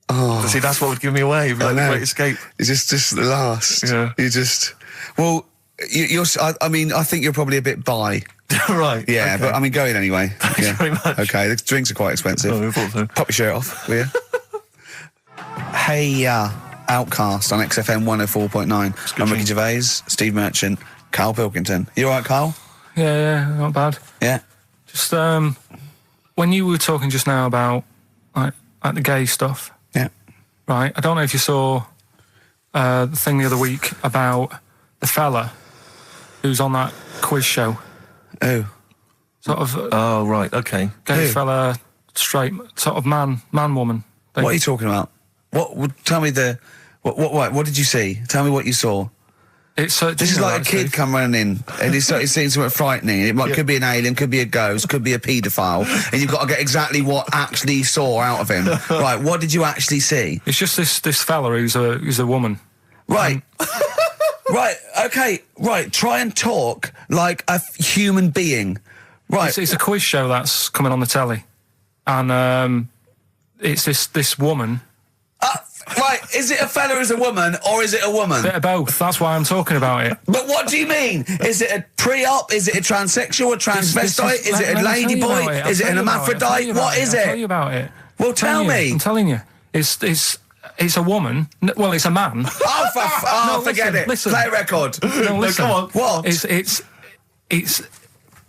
Oh. See, that's what would give me away. It'd be like I the know. great escape. It's just the last. Yeah. You just. Well, you're. I mean, I think you're probably a bit bi. Right. Yeah, okay. but I mean, go in anyway. Thanks very much. Okay, the drinks are quite expensive. Oh, I thought so. Pop your shirt off, will you? Hey, Outcast on XFM 104.9. I'm Ricky Gervais, Steve Merchant, Karl Pilkington. You all right, Karl? Yeah, not bad. Yeah. Just when you were talking just now about like the gay stuff, Yeah. right? I don't know if you saw the thing the other week about the fella who's on that quiz show. Oh. Sort of Oh, right. Okay. gay Who? fella, straight, sort of man, woman. thing. What are you talking about? Tell me what did you see? Tell me what you saw. It's This is like a kid come running in and he's seeing something frightening. It could be an alien, could be a ghost, could be a paedophile, and you've got to get exactly what actually you saw out of him. Right, what did you actually see? It's just this fella who's a woman. Right. Right, okay, right, try and talk like a human being. Right. It's a quiz show that's coming on the telly, and it's this woman. Right, is it a fella who's a woman, or is it a woman? Bit of both. That's why I'm talking about it. But what do you mean? Is it a pre-op? Is it a transsexual? A transvestite? Is it a lady boy? Is it an hermaphrodite? What is I'll tell it? you about it. Well, tell me. I'm telling you. It's a woman. Well, it's a man. Oh, No, forget listen, it. listen. Play a record. No, listen. come on. What? It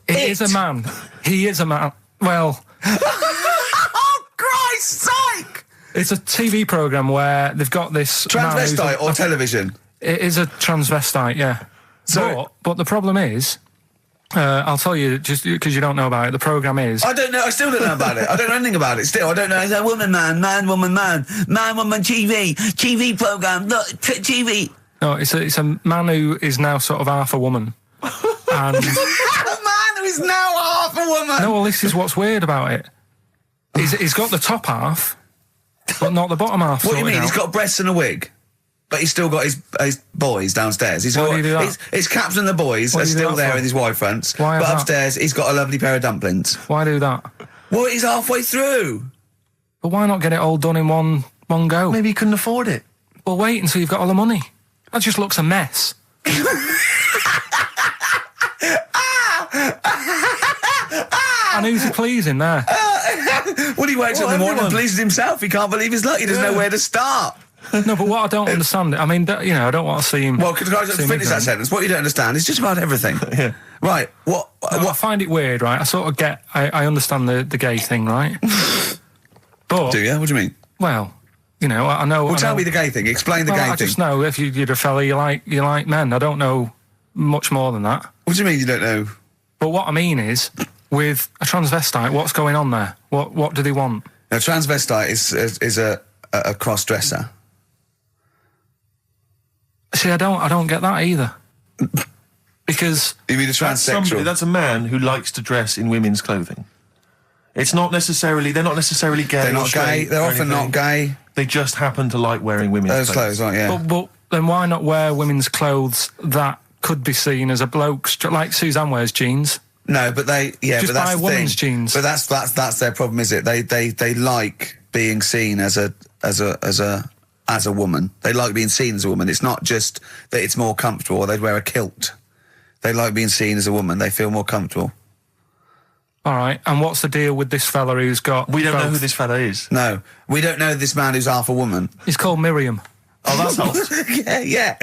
is a man. He is a man. Well, Oh, Christ's sake! it's a TV program where they've got this man who's Transvestite or television? It is a transvestite, yeah. So- but the problem is, I'll tell you just because you don't know about it. The program is I don't know. I still don't know about it. I don't know anything about it. Still, I don't know. It's a woman, man, woman, man, woman, TV program. Look, TV. no, it's a man who is now sort of half a woman. And A man who is now half a woman. no, well, this is what's weird about it. He's got the top half, but not the bottom half. What do you sorted mean? He's out. got breasts and a wig, but he's still got his boys downstairs. He's Why got do you do that? his caps and the boys What are do you do still that there for? with his Y fronts. Why But is that? upstairs, he's got a lovely pair of dumplings. Why do that? Well, he's halfway through. But why not get it all done in one go? Maybe he couldn't afford it. Well, wait until you've got all the money. That just looks a mess. And who's he pleasing there? When he wakes up in the morning and everyone. pleases himself, he can't believe his luck. He doesn't know where to start. No, but what I don't understand, I mean, I don't want to see him. Well, can I just see him finish that ignorant. sentence? What you don't understand is just about everything. Yeah. Right. No, I find it weird, right? I sort of get, I understand the gay thing, right? But, Do you? What do you mean? well, I know. Well, I tell know, me the gay thing. Explain the well, gay I thing. just know if you're a fella, you like men. I don't know much more than that. What do you mean you don't know? But what I mean is, with a transvestite, what's going on there? What do they want? A transvestite is a cross dresser. See, I don't get that either. Because You mean a transsexual? That's a man who likes to dress in women's clothing. It's not necessarily, they're not necessarily gay. They're or not gay. straight They're or often anything. not gay. They just happen to like wearing women's Those clothes, aren't you? but then why not wear women's clothes that could be seen as a bloke's, like Suzanne wears jeans? No, but Just but that's buy the women's thing. jeans. But that's their problem, is it? They like being seen as a as a woman. They like being seen as a woman. It's not just that it's more comfortable or they'd wear a kilt. They like being seen as a woman. They feel more comfortable. All right, and what's the deal with this fella who's got... We don't know both? who this fella is. No, we don't know this man who's half a woman. He's called Miriam. Oh, that's helps. yeah.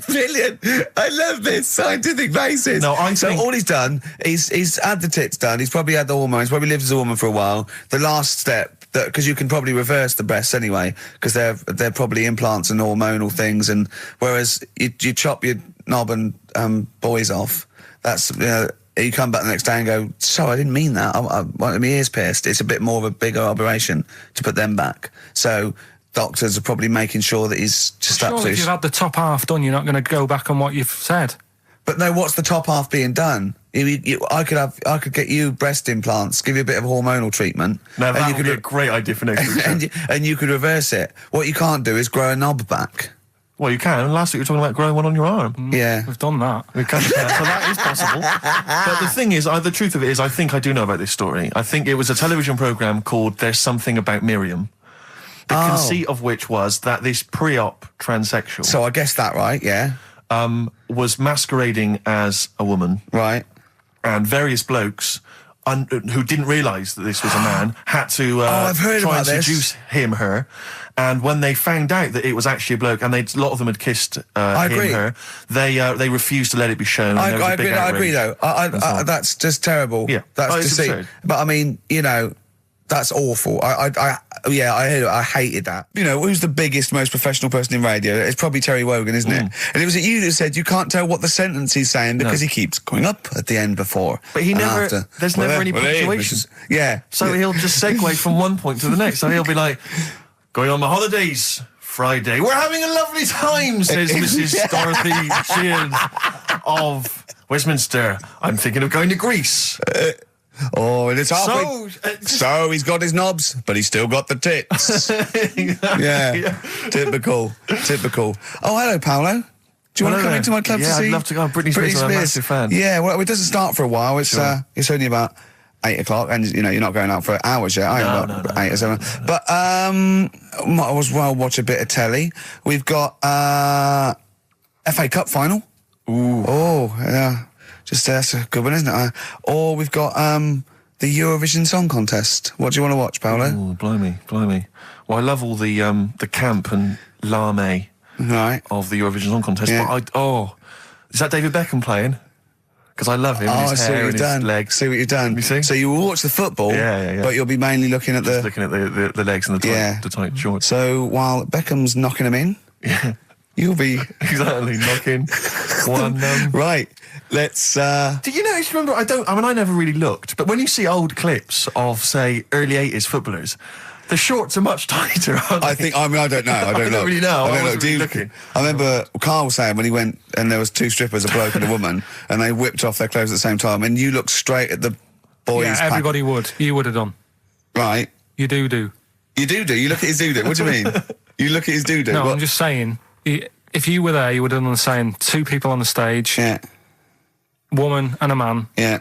Brilliant. I love this scientific basis. No, I so think- all he's done, he's had the tits done, he's probably had the hormones, probably lived as a woman for a while. The last step, because you can probably reverse the breasts anyway, because they're probably implants and hormonal things, and whereas you chop your knob and boys off, that's, you come back the next day and go, sorry, I didn't mean that. I wanted my ears pierced. It's a bit more of a bigger operation to put them back. So doctors are probably making sure that he's just Surely absolutely... if you've had the top half done, you're not going to go back on what you've said. But no, what's the top half being done? I could get you breast implants, give you a bit of hormonal treatment. Now, that you would be a great idea for next week. and you could reverse it. What you can't do is grow a knob back. Well, you can. Last week you were talking about growing one on your arm. Yeah. We've done that. We can, so that is possible. But the thing is, the truth of it is, I think I do know about this story. I think it was a television programme called There's Something About Miriam. The conceit of which was that this pre-op transsexual... So I guessed that right, yeah. was masquerading as a woman. Right. And various blokes who didn't realise that this was a man had to I've heard try about and this. seduce her. And when they found out that it was actually a bloke, and a lot of them had kissed agree. her, they refused to let it be shown. I and there was a big agree though. outrage. That's just terrible. Yeah. That's It's deceit. absurd. But I mean, that's awful. I hated that. Who's the biggest, most professional person in radio? It's probably Terry Wogan, isn't it? And it was you that said you can't tell what the sentence he's saying because he keeps going up at the end before. But he and never. after. There's never any punctuation. Yeah. So he'll just segue from one point to the next. So he'll be like, going on my holidays, Friday. We're having a lovely time, says Mrs. Dorothy Shears of Westminster. I'm thinking of going to Greece. And it's halfway. So he's got his knobs, but he's still got the tits. Yeah. Typical. Oh, hello, Paolo. Do you want to come into my club to see? Yeah, I'd love to go. Britney Spears, I'm a massive fan. Yeah, well, it doesn't start for a while. It's it's only about 8 o'clock, and you're not going out for hours yet. No. 8 or 7. But might as well watch a bit of telly. We've got FA Cup final. Ooh. Oh, yeah. That's a good one, isn't it? Or we've got the Eurovision Song Contest. What do you want to watch, Paolo? Oh, blimey. Well, I love all the camp and lame of the Eurovision Song Contest. Yeah. But is that David Beckham playing? Because I love him. And his hair and his legs. See what you've done. You see? So you will watch the football, Yeah. but you'll be mainly looking at Just looking at the legs and the tight shorts. So while Beckham's knocking them in, you'll be exactly knocking one. Right. Let's. Do you notice? Remember, I never really looked, but when you see old clips of, say, early '80s footballers, the shorts are much tighter, aren't they? I don't know. I don't don't really know. I wasn't really looking. I remember Carl was saying when he went and there was 2 strippers, a bloke and a woman, and they whipped off their clothes at the same time, and you looked straight at the boys. Yeah, everybody would. You would have done. Right. You do. You do. You look at his doo-doo. What do you mean? You look at his doo-doo. No, What? I'm just saying, if you were there, you would have done the same. 2 people on the stage. Yeah. Woman and a man. Yeah.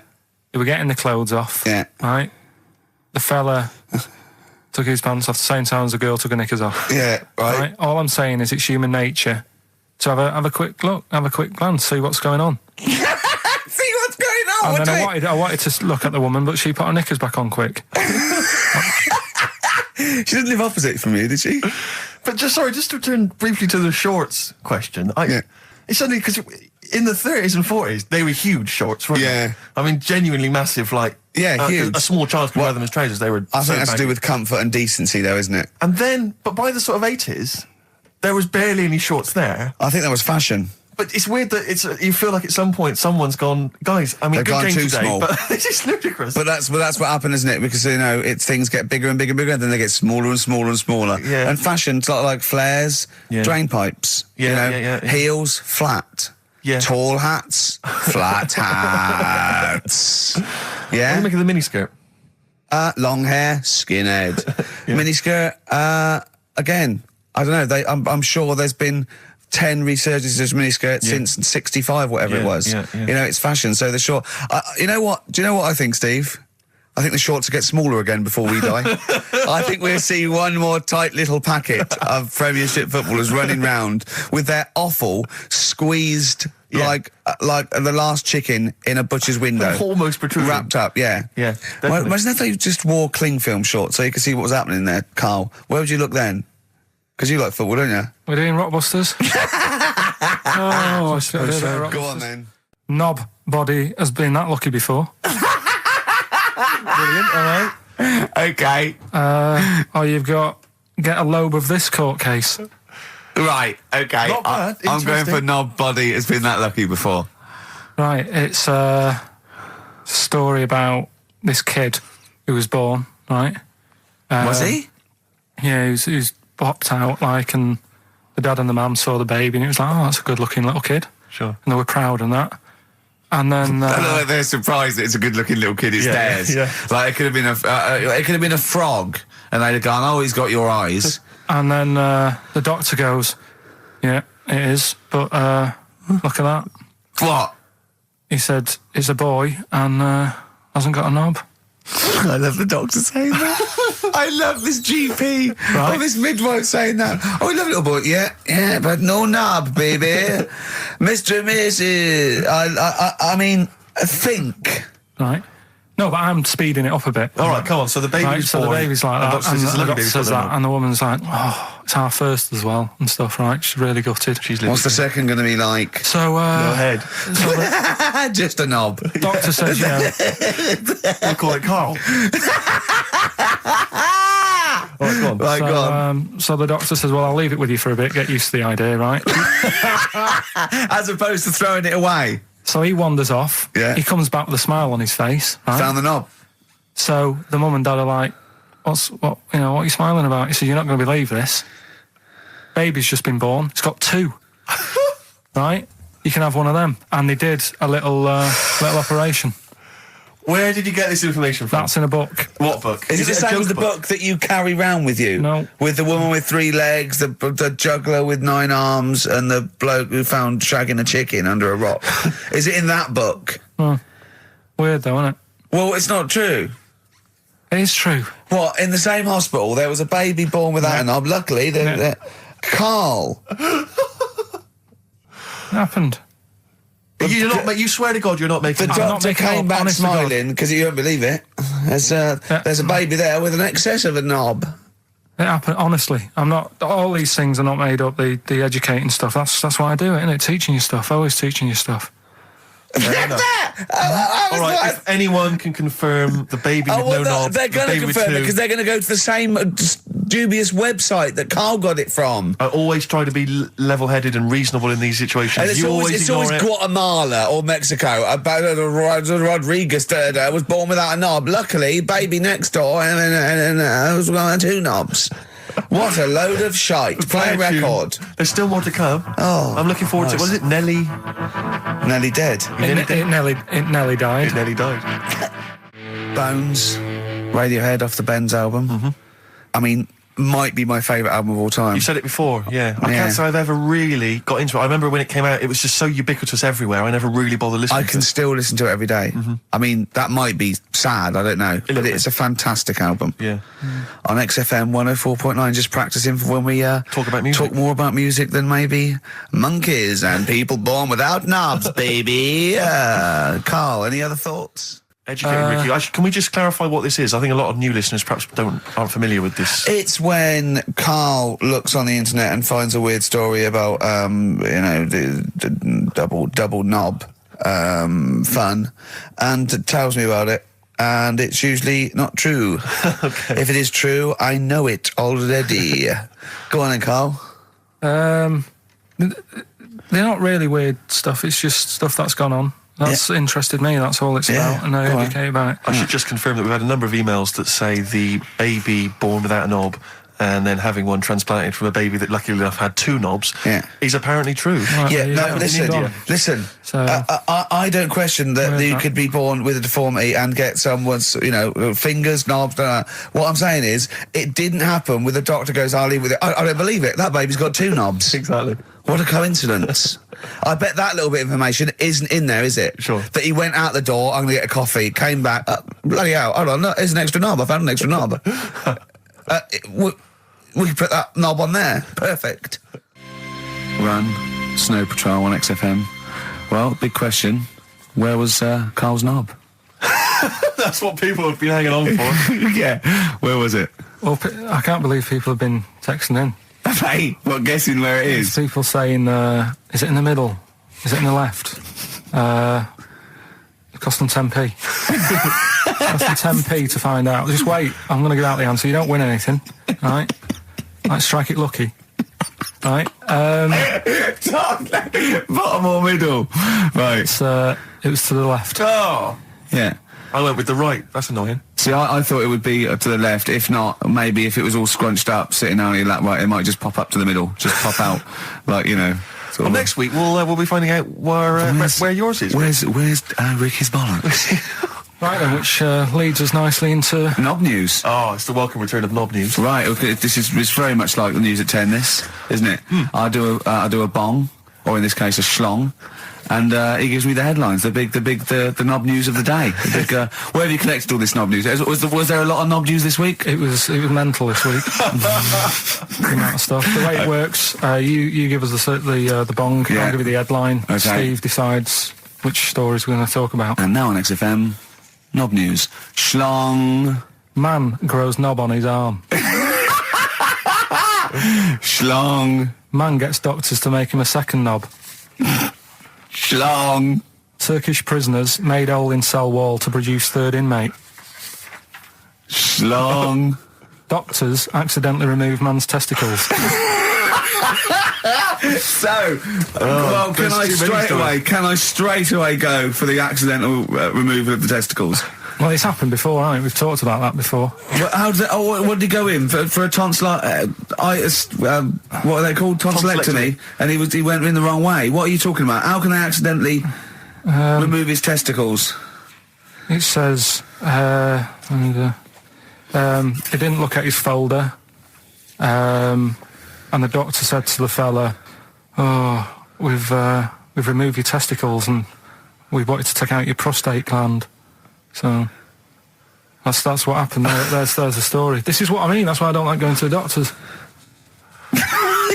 They were getting the clothes off. Yeah. Right? The fella took his pants off the same time as the girl took her knickers off. Yeah. Right. All I'm saying is it's human nature to have a quick look, have a quick glance, see what's going on. See what's going on. And then I wanted to look at the woman, but she put her knickers back on quick. She didn't live opposite from you, did she? But just to return briefly to the shorts question. It's only because in the 30s and 40s they were huge shorts, weren't they? I mean, genuinely massive. Huge. A small child could wear them as trousers. They were. I think that's to do with comfort and decency, though, isn't it? And then, but by the sort of 80s, there was barely any shorts there. I think that was fashion. But it's weird that you feel like at some point someone's gone, guys. I mean, They've good gone game too today, small. but this is ludicrous. But that's what happened, isn't it? Because things get bigger and bigger and bigger, and then they get smaller and smaller and smaller. Yeah. And fashion's like flares, drain pipes. Yeah. Heels flat. Yeah. Tall hats, flat hats. What do Yeah. you make of the miniskirt? Long hair, skinhead. Miniskirt. Again, I don't know. I'm sure there's been 10 resurgences of miniskirts since 65, whatever it was. Yeah. It's fashion, so they're short. You know what? Do you know what I think, Steve? I think the shorts will get smaller again before we die. I think we'll see one more tight little packet of Premiership footballers running round with their offal squeezed like the last chicken in a butcher's window. Almost protruding. Wrapped up, yeah. Yeah, Well, definitely. imagine if they just wore cling film shorts so you could see what was happening there, Carl. Where would you look then? Because you like football, don't you? We're doing Rockbusters. Oh, I should have did it, Go Rockbusters. on then. Knob body has been that lucky before. Brilliant, all right. Okay. Or you've got get a lobe of this court case. Right, okay. Not bad, I'm going interesting. for knob body. It's been that lucky before. Right, it's a story about this kid who was born, right? Was he? Yeah, he was popped out, like, and the dad and the mum saw the baby, and it was like, oh, that's a good-looking little kid. Sure. And they were proud and that. And then... I know they're surprised that it's a good-looking little kid. It's theirs. yeah. Like, it could have been a frog, and they'd have gone, oh, he's got your eyes. And then the doctor goes, yeah, it is, but look at that. What? He said, it's a boy and hasn't got a knob. I love the doctor saying that. I love this GP. Right. Oh, this midwife saying that. Oh, I love little boy. Yeah, but no knob, baby. Mr. and Mrs. I mean, think. Right. No, but I'm speeding it up a bit. All right, come on. So the baby's Right, so the born, baby's like and that, doctor and says it's a the lovely doctor baby, says but that, and the woman's like, oh, it's our first as well, and stuff, right? She's really gutted. she's What's the second going to be like? So, no head. so the Just a knob. doctor says, yeah, We'll call it Carl. All right, go on. Right, go on. so the doctor says, well, I'll leave it with you for a bit, get used to the idea, right? As opposed to throwing it away. So he wanders off. Yeah. He comes back with a smile on his face, right? Found the knob. So the mum and dad are like, what are you smiling about? He said, you're not going to believe this. Baby's just been born. It's got two. Right? You can have one of them. And they did a little operation. Where did you get this information from? That's in a book. What book? Is it the a same joke as the book that you carry round with you? No. With the woman with 3 legs, the juggler with 9 arms, and the bloke who found shagging a chicken under a rock. Is it in that book? Weird though, isn't it? Well, it's not true. It is true. What, in the same hospital, there was a baby born without a knob. Luckily, Carl. It happened. You're not, you swear to God you're not making The this I'm up. not doctor making came up, back honest to God. smiling because you won't believe it. There's a baby there with an excess of a knob. It happened, honestly. I'm not, all these things are not made up, the educating stuff. That's why I do it, innit? Teaching you stuff, always teaching you stuff. enough. All right, if anyone can confirm the baby with no knob, they're the going to baby with confirm it two, because they're going to go to the same dubious website that Carl got it from. I always try to be level-headed and reasonable in these situations. And it's You always ignore it. Guatemala or Mexico. Rodriguez was born without a knob. Luckily, baby next door and was got 2 knobs. What a load of shite. Play a Play a tune. record. There's still more to come. Oh, I'm looking forward to it. Was it Nelly? Nearly dead. It nearly died. Nelly died. Bones, Radiohead off the Benz album. I mean, might be my favourite album of all time. You said it before, yeah. I Yeah. can't say I've ever really got into it. I remember when it came out, it was just so ubiquitous everywhere. I never really bothered listening I to can it. still listen to it every day. I mean, that might be sad, I don't know. But bit. it's a fantastic album. Yeah. On XFM 104.9, just practicing for when we Talk about music. talk more about music than maybe monkeys and people born without knobs, baby. Carl, any other thoughts? Educating Ricky. Can we just clarify what this is? I think a lot of new listeners perhaps aren't familiar with this. It's when Carl looks on the internet and finds a weird story about, the double knob fun, and tells me about it. And it's usually not true. Okay. If it is true, I know it already. Go on then, Carl. They're not really weird stuff, it's just stuff that's gone on. That's interested me, that's all it's Yeah, about, and I go on. educate about it. I should just confirm that we've had a number of emails that say the baby born without a knob and then having one transplanted from a baby that luckily enough had 2 knobs is apparently true. Right, Yeah, there you no, go. listen. So- I don't question that Where's you that? could be born with a deformity and get someone's, fingers, knobs. What I'm saying is, it didn't happen with the doctor goes, I'll leave with it. I don't believe it. That baby's got 2 knobs. Exactly. What a coincidence. I bet that little bit of information isn't in there, is it? Sure. That he went out the door, I'm going to get a coffee, came back, bloody hell, hold on, no, there's an extra knob, I found an extra knob. We can put that knob on there. Perfect. Run, Snow Patrol on XFM. Well, big question. Where was Karl's knob? That's what people have been hanging on for. Yeah. Where was it? Well, I can't believe people have been texting in. Hey, what, guessing where it is? People saying, is it in the middle? Is it in the left? It cost them 10p. It cost them 10p to find out. Just wait, I'm going to give out the answer. You don't win anything, right? Like, strike it lucky. Right? Bottom or middle? Right. It was to the left. Oh! Yeah. I went with the right. That's annoying. See, I thought it would be to the left. If not, maybe if it was all scrunched up, sitting down on your lap, right, it might just pop up to the middle. Just pop out, like, you know. Well, next week we'll be finding out where yours is. Where's Ricky's bollocks? Right then, which leads us nicely into Knob news. Oh, it's the welcome return of Knob news. Right, okay, it's very much like the news at 10, this, isn't it? I do a bong, or in this case a schlong, and he gives me the headlines, the knob news of the day. The big, where have you collected all this knob news? Was there a lot of knob news this week? It was mental this week. The amount of stuff. The way it works, you give us the bong, Yeah. I'll give you the headline. Okay. Steve decides which stories we're going to talk about. And now on XFM, knob news. Schlong. Man grows knob on his arm. Schlong. Man gets doctors to make him a second knob. Schlong. Turkish prisoners made hole in cell wall to produce third inmate. Schlong. Doctors accidentally remove man's testicles. So, well, can I straight away go for the accidental removal of the testicles? Well, it's happened before, right? We've talked about that before. How did what did he go in for a tonsillitis? What are they called? Tonsillectomy. And he went in the wrong way. What are you talking about? How can they accidentally remove his testicles? It says, he didn't look at his folder, and the doctor said to the fella, "Oh, we've removed your testicles and we wanted to take out your prostate gland." So that's what happened. There's the story. This is what I mean. That's why I don't like going to the doctors.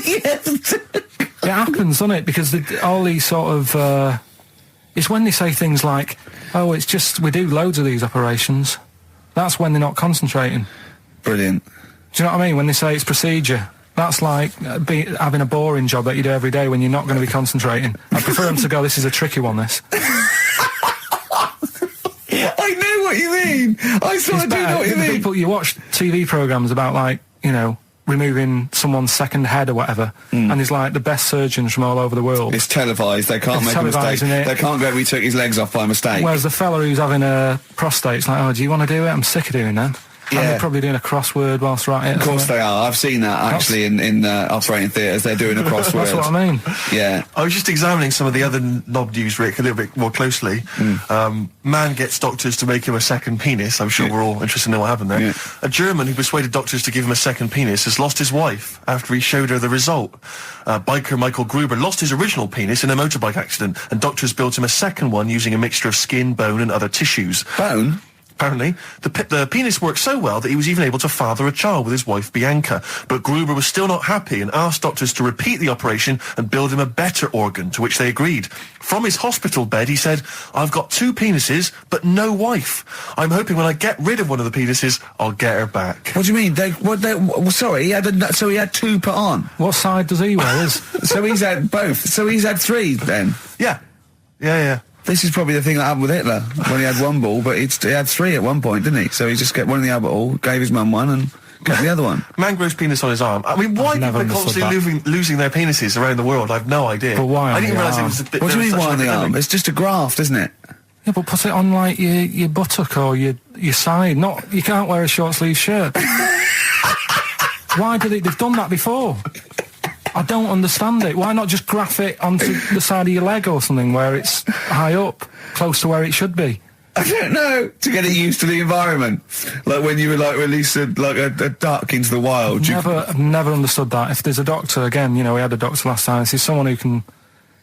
Yes. It happens, doesn't it? Because all these sort of it's when they say things like, "Oh, it's just we do loads of these operations." That's when they're not concentrating. Brilliant. Do you know what I mean? When they say it's procedure, that's like having a boring job that you do every day when you're not going to be concentrating. I prefer them to go, "This is a tricky one, this." I know what you mean. I sort of do know what you mean. You watch TV programmes about, like, you know, removing someone's second head or whatever, and there's like the best surgeons from all over the world. It's televised. They can't make a mistake. They can't go, "We took his legs off by mistake." Whereas the fella who's having a prostate's like, "Oh, do you want to do it? I'm sick of doing that." Yeah. And they're probably doing a crossword whilst right it. Of course they are. I've seen that actually in operating theatres. They're doing a crossword. That's what I mean. Yeah. I was just examining some of the other knob news, Rick, a little bit more closely. Man gets doctors to make him a second penis. I'm sure we're all interested to know what happened there. Yeah. A German who persuaded doctors to give him a second penis has lost his wife after he showed her the result. Biker Michael Gruber lost his original penis in a motorbike accident, and doctors built him a second one using a mixture of skin, bone and other tissues. Bone? Apparently, the penis worked so well that he was even able to father a child with his wife Bianca. But Gruber was still not happy and asked doctors to repeat the operation and build him a better organ, to which they agreed. From his hospital bed, he said, "I've got 2 penises, but no wife. I'm hoping when I get rid of one of the penises, I'll get her back." What do you mean? Sorry, he had 2 put on. What side does he wear? So he's had both. So he's had 3 then. Yeah. Yeah. This is probably the thing that happened with Hitler, when he had 1 ball, but he had 3 at one point, didn't he? So he just got one in the other ball, gave his mum one, and got the other one. Man grows penis on his arm. I mean, why people are constantly losing their penises around the world? I've no idea. But why on I didn't the realise it arm? was a bit. What do you mean why on the arm? It's just a graft, isn't it? Yeah, but put it on like your buttock or your side. You can't wear a short sleeve shirt. Why did they've done that before? I don't understand it. Why not just graph it onto the side of your leg or something where it's high up, close to where it should be? I don't know. To get it used to the environment, like when you would like release a duck into the wild. I've never understood that. If there's a doctor, again, we had a doctor last time. There's someone who can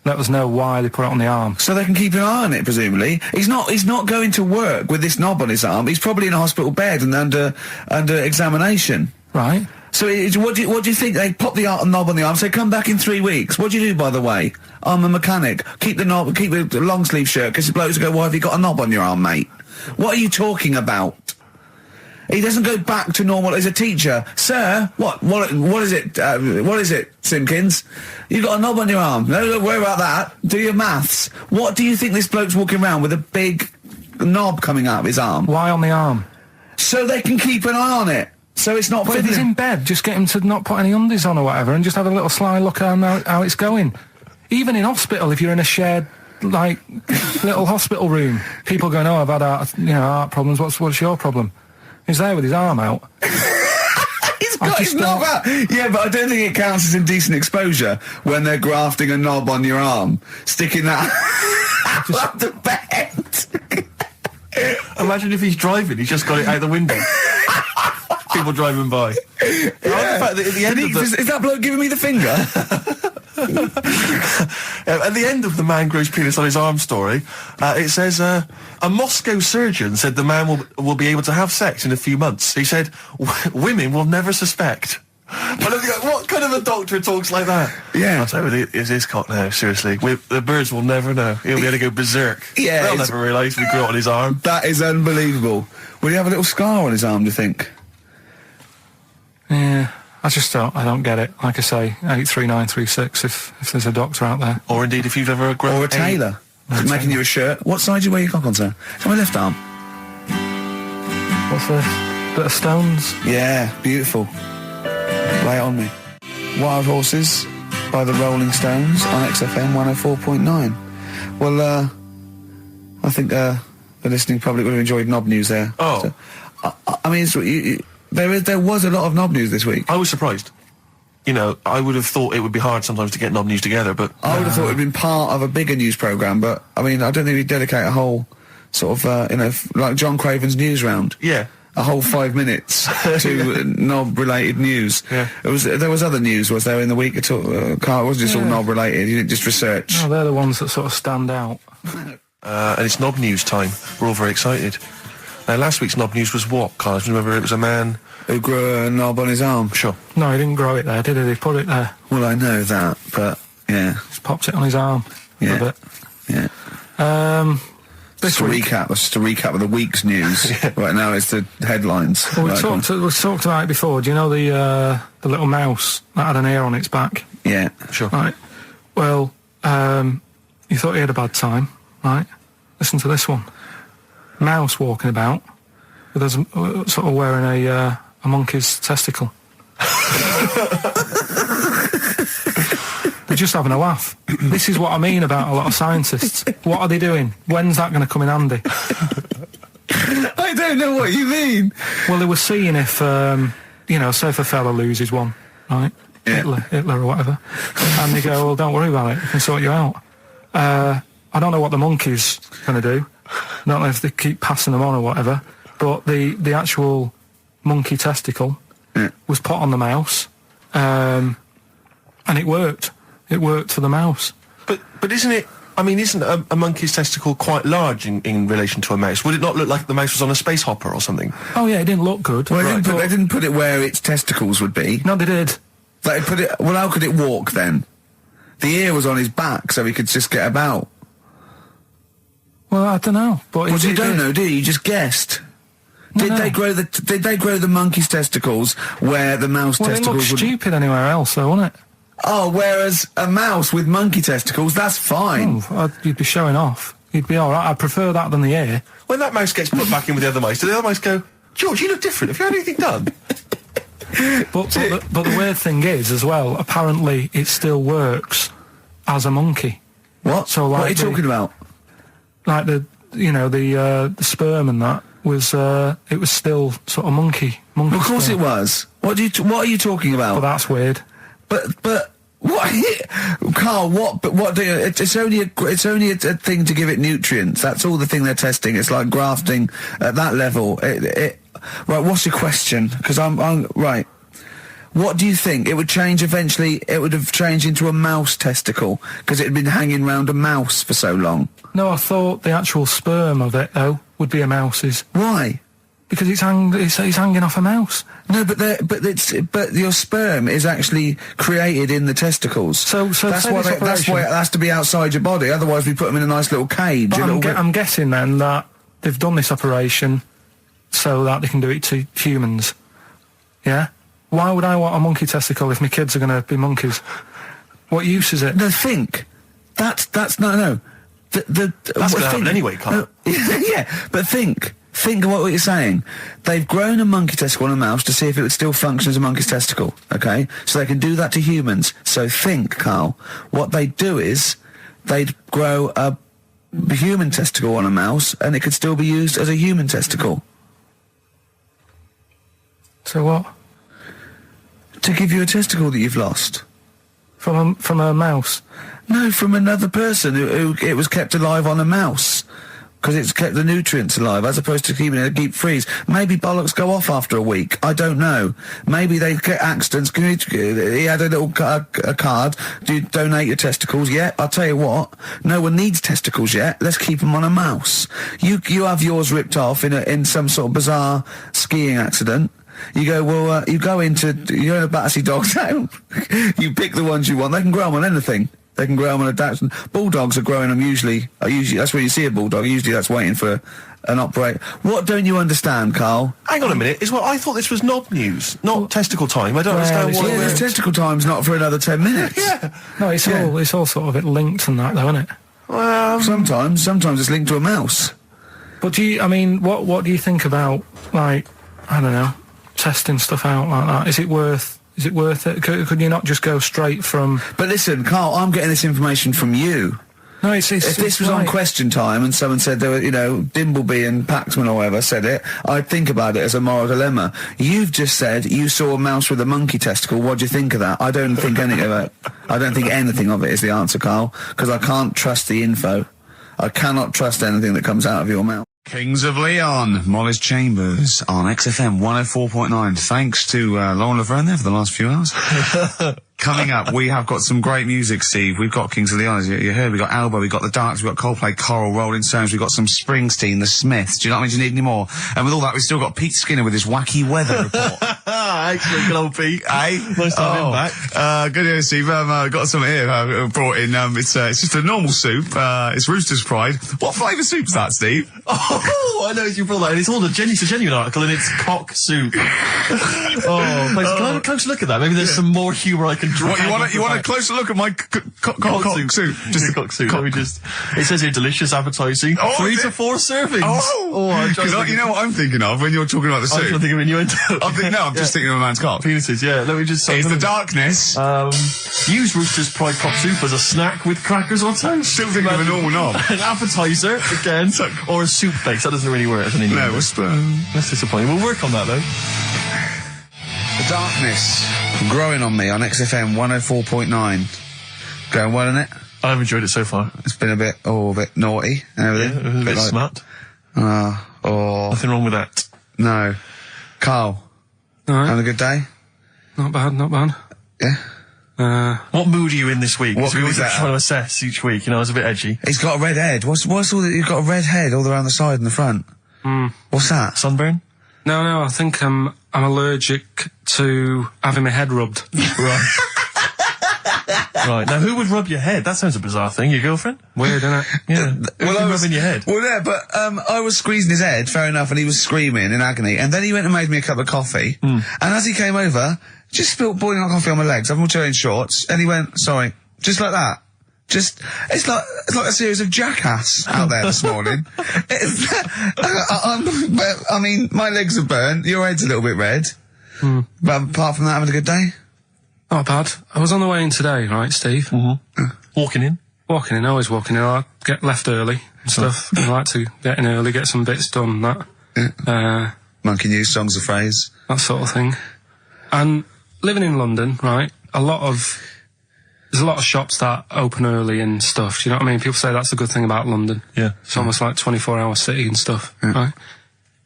let us know why they put it on the arm. So they can keep an eye on it, presumably. He's not going to work with this knob on his arm. He's probably in a hospital bed and under examination. Right. So what do you think? They pop the knob on the arm, say, come back in 3 weeks. What do you do, by the way? I'm a mechanic. Keep the long sleeve shirt, because the blokes go, why have you got a knob on your arm, mate? What are you talking about? He doesn't go back to normal as a teacher. Sir, what is it, Simpkins? You got a knob on your arm. No, don't worry about that. Do your maths. What do you think this bloke's walking around with a big knob coming out of his arm? Why on the arm? So they can keep an eye on it. So it's not... But if he's in bed, just get him to not put any undies on or whatever and just have a little sly look at how it's going. Even in hospital, if you're in a shared, little hospital room, people going, oh, I've had heart problems, what's your problem? He's there with his arm out. He's got his knob out! Yeah, but I don't think it counts as indecent exposure when they're grafting a knob on your arm, sticking that up the bed. Imagine if he's driving, he's just got it out the window. People driving by. Yeah. In fact, at the end is that bloke giving me the finger? At the end of the man grows penis on his arm story, it says, a Moscow surgeon said the man will be able to have sex in a few months. He said, women will never suspect. What kind of a doctor talks like that? Yeah. I'll tell you, it's his cock now, seriously. The birds will never know. He'll be able to go berserk. Yeah. They'll never realise we grew it on his arm. That is unbelievable. Will he have a little scar on his arm, do you think? Yeah, I don't get it. Like I say, 83936 if there's a doctor out there. Or indeed, if you've ever grown... Or a tailor. Making you a shirt. What side do you wear your cock on, sir? It's on my left arm. What's this? Bit of stones? Yeah, beautiful. Lay it on me. Wild Horses by the Rolling Stones on XFM 104.9. Well, I think the listening public would have enjoyed knob news there. Oh. So, I mean, there was a lot of knob news this week. I was surprised. I would have thought it would be hard sometimes to get knob news together, but... I would have thought it would have been part of a bigger news programme, but, I mean, I don't think we'd dedicate a whole sort of, like John Craven's news round. Yeah. A whole 5 minutes to knob-related news. Yeah. There was other news, was there, in the week at all? Carl, it wasn't just all knob-related, you didn't just research. No, they're the ones that sort of stand out. And it's knob news time. We're all very excited. Now, last week's knob news was what, Carl? Do you remember it was a man... Who grew a knob on his arm? Sure. No, he didn't grow it there, did he? He put it there. Well, I know that, but, yeah. Just popped it on his arm. Yeah. A bit. Yeah. This week. That's just a recap of the week's news. Yeah. Right now it's the headlines. Well, we talked about it before. Do you know the little mouse that had an ear on its back? Yeah. Sure. Right. Well, you thought he had a bad time, right? Listen to this one. Mouse walking about with us sort of wearing a monkey's testicle. They're just having a laugh. This is what I mean about a lot of scientists. What are they doing? When's that going to come in handy? I don't know what you mean. Well, they were seeing if, say if a fella loses one, right? Yeah. Hitler or whatever. And they go, well, don't worry about it. We can sort you out. I don't know what the monkey's going to do. I don't know if they keep passing them on or whatever. But the actual monkey testicle was put on the mouse. And it worked. It worked for the mouse. But isn't it... I mean, isn't a monkey's testicle quite large in relation to a mouse? Would it not look like the mouse was on a space hopper or something? Oh, yeah, it didn't look good. Well, they didn't put it where its testicles would be. No, they did. They put it... Well, how could it walk, then? The ear was on his back, so he could just get about. Well, I don't know. But well, you don't know, do you? You just guessed. Did they grow the monkey's testicles where the mouse testicles would... Well, it looked stupid anywhere else, though, wouldn't it? Oh, whereas a mouse with monkey testicles, that's fine. Oh, you'd be showing off. You'd be all right. I'd prefer that than the ear. When that mouse gets put back in with the other mice, do the other mice go, George, you look different. Have you had anything done? but the weird thing is, as well, apparently it still works as a monkey. What? So, like, what are you talking about? Like the sperm and that was it was still sort of monkey. Of course sperm. it was. What are you talking about? Well, that's weird. But What, Carl? What do you? It's only a thing to give it nutrients. That's all the thing they're testing. It's like grafting at that level. Right. What's your question? Because I'm right. What do you think? It would change eventually. It would have changed into a mouse testicle because it had been hanging round a mouse for so long. No, I thought the actual sperm of it though would be a mouse's. Why? Because it's hanging off a mouse. No, but your sperm is actually created in the testicles. So that's why it has to be outside your body. Otherwise, we put them in a nice little cage. But I'm guessing then that they've done this operation so that they can do it to humans. Yeah. Why would I want a monkey testicle if my kids are going to be monkeys? What use is it? No, think. That's no. That's going to happen anyway, Carl. Yeah, but think. Think of what you're saying. They've grown a monkey testicle on a mouse to see if it would still function as a monkey's testicle, okay? So they can do that to humans. So think, Carl, what they'd do is they'd grow a human testicle on a mouse and it could still be used as a human testicle. So what? To give you a testicle that you've lost. From a mouse? No, from another person who it was kept alive on a mouse. Because it's kept the nutrients alive, as opposed to keeping it in a deep freeze. Maybe bollocks go off after a week. I don't know. Maybe they get accidents. He had a little a card. Do you donate your testicles? Yeah, I'll tell you what. No one needs testicles yet. Let's keep them on a mouse. You have yours ripped off in some sort of bizarre skiing accident. You go, well, you go in a Battersea Dog Town. You pick the ones you want. They can grow them on anything. They can grow them on a Dachshund. Bulldogs are growing them usually, that's where you see a bulldog. Usually that's waiting for an operate. What don't you understand, Carl? Hang on a minute. I thought this was knob news, not testicle time. I don't understand why. Yeah, testicle time's not for another 10 minutes. Yeah. No, it's all sort of linked and that though, isn't it? Well, sometimes it's linked to a mouse. But what do you think about, like, I don't know, testing stuff out like that? Is it worth it? Could you not just go straight from... But listen, Carl, I'm getting this information from you. No, if this was on Question Time and someone said there were, Dimbleby and Paxman or whoever said it, I'd think about it as a moral dilemma. You've just said you saw a mouse with a monkey testicle. What do you think of that? I don't think anything of it. I don't think anything of it is the answer, Carl, because I can't trust the info. I cannot trust anything that comes out of your mouth. Kings of Leon, Mollis Chambers on XFM 104.9. Thanks to Lauren Laverne there for the last few hours. Coming up, we have got some great music, Steve. We've got Kings of Leon, as you heard. We've got Alba, we've got The Darks, we've got Coldplay, Coral, Rolling Stones, we've got some Springsteen, The Smiths. Do you know what I mean? Do you need any more? And with all that, we've still got Pete Skinner with his wacky weather report. Excellent, good old Pete. Nice to have him back. Good news, Steve. Got some here brought in. It's just a normal soup. It's Rooster's Pride. What flavour soup's that, Steve? Oh, I know you brought that in. It's a genuine article and it's cock soup. Can I have a closer look at that? Maybe there's some more humour I can draw. What, you want a closer look at my cock soup? Just a cock soup. It says here delicious, appetising. 3 to 4 servings. You know what I'm thinking of when you're talking about the soup? I'm trying to think of innuendo. I'm just thinking of a man's cock. Penises, yeah. Let me just... It's the darkness. Use Rooster's Pride cock soup as a snack with crackers or toast. Still thinking of a normal knob. An appetiser, again, or a soup base. That doesn't really work as an innuendo. No, a spoon. That's disappointing. We'll work on that, though. The darkness growing on me on XFM 104.9. Going well, isn't it? I've enjoyed it so far. It's been a bit naughty and everything. Yeah, a bit smart. Nothing wrong with that. No. Carl. All right. Having a good day? Not bad. Yeah. What mood are you in this week? What we mood is always that? try to assess each week. It's a bit edgy. He's got a red head. What's all that? You've got a red head all around the side and the front. What's that? Sunburn? No, I think I'm allergic to having my head rubbed. Right. Right. Now, who would rub your head? That sounds a bizarre thing. Your girlfriend? Weird, isn't it? Yeah. Well, rubbing your head. Well, yeah, but I was squeezing his head, fair enough, and he was screaming in agony. And then he went and made me a cup of coffee. And as he came over, just spilt boiling hot coffee on my legs. I'm all wearing shorts, and he went, "Sorry," just like that. It's like a series of Jackass out there this morning. I mean, my legs are burnt. Your head's a little bit red. But apart from that, having a good day? Not bad. I was on the way in today, right, Steve? Walking in? Walking in, always walking in. I get left early and stuff. I like to get in early, get some bits done, that. Monkey news, songs of phrase. That sort of thing. And living in London, right, a lot of there's a lot of shops that open early and stuff. Do you know what I mean? People say that's a good thing about London. Yeah. It's almost like 24-hour city and stuff, right?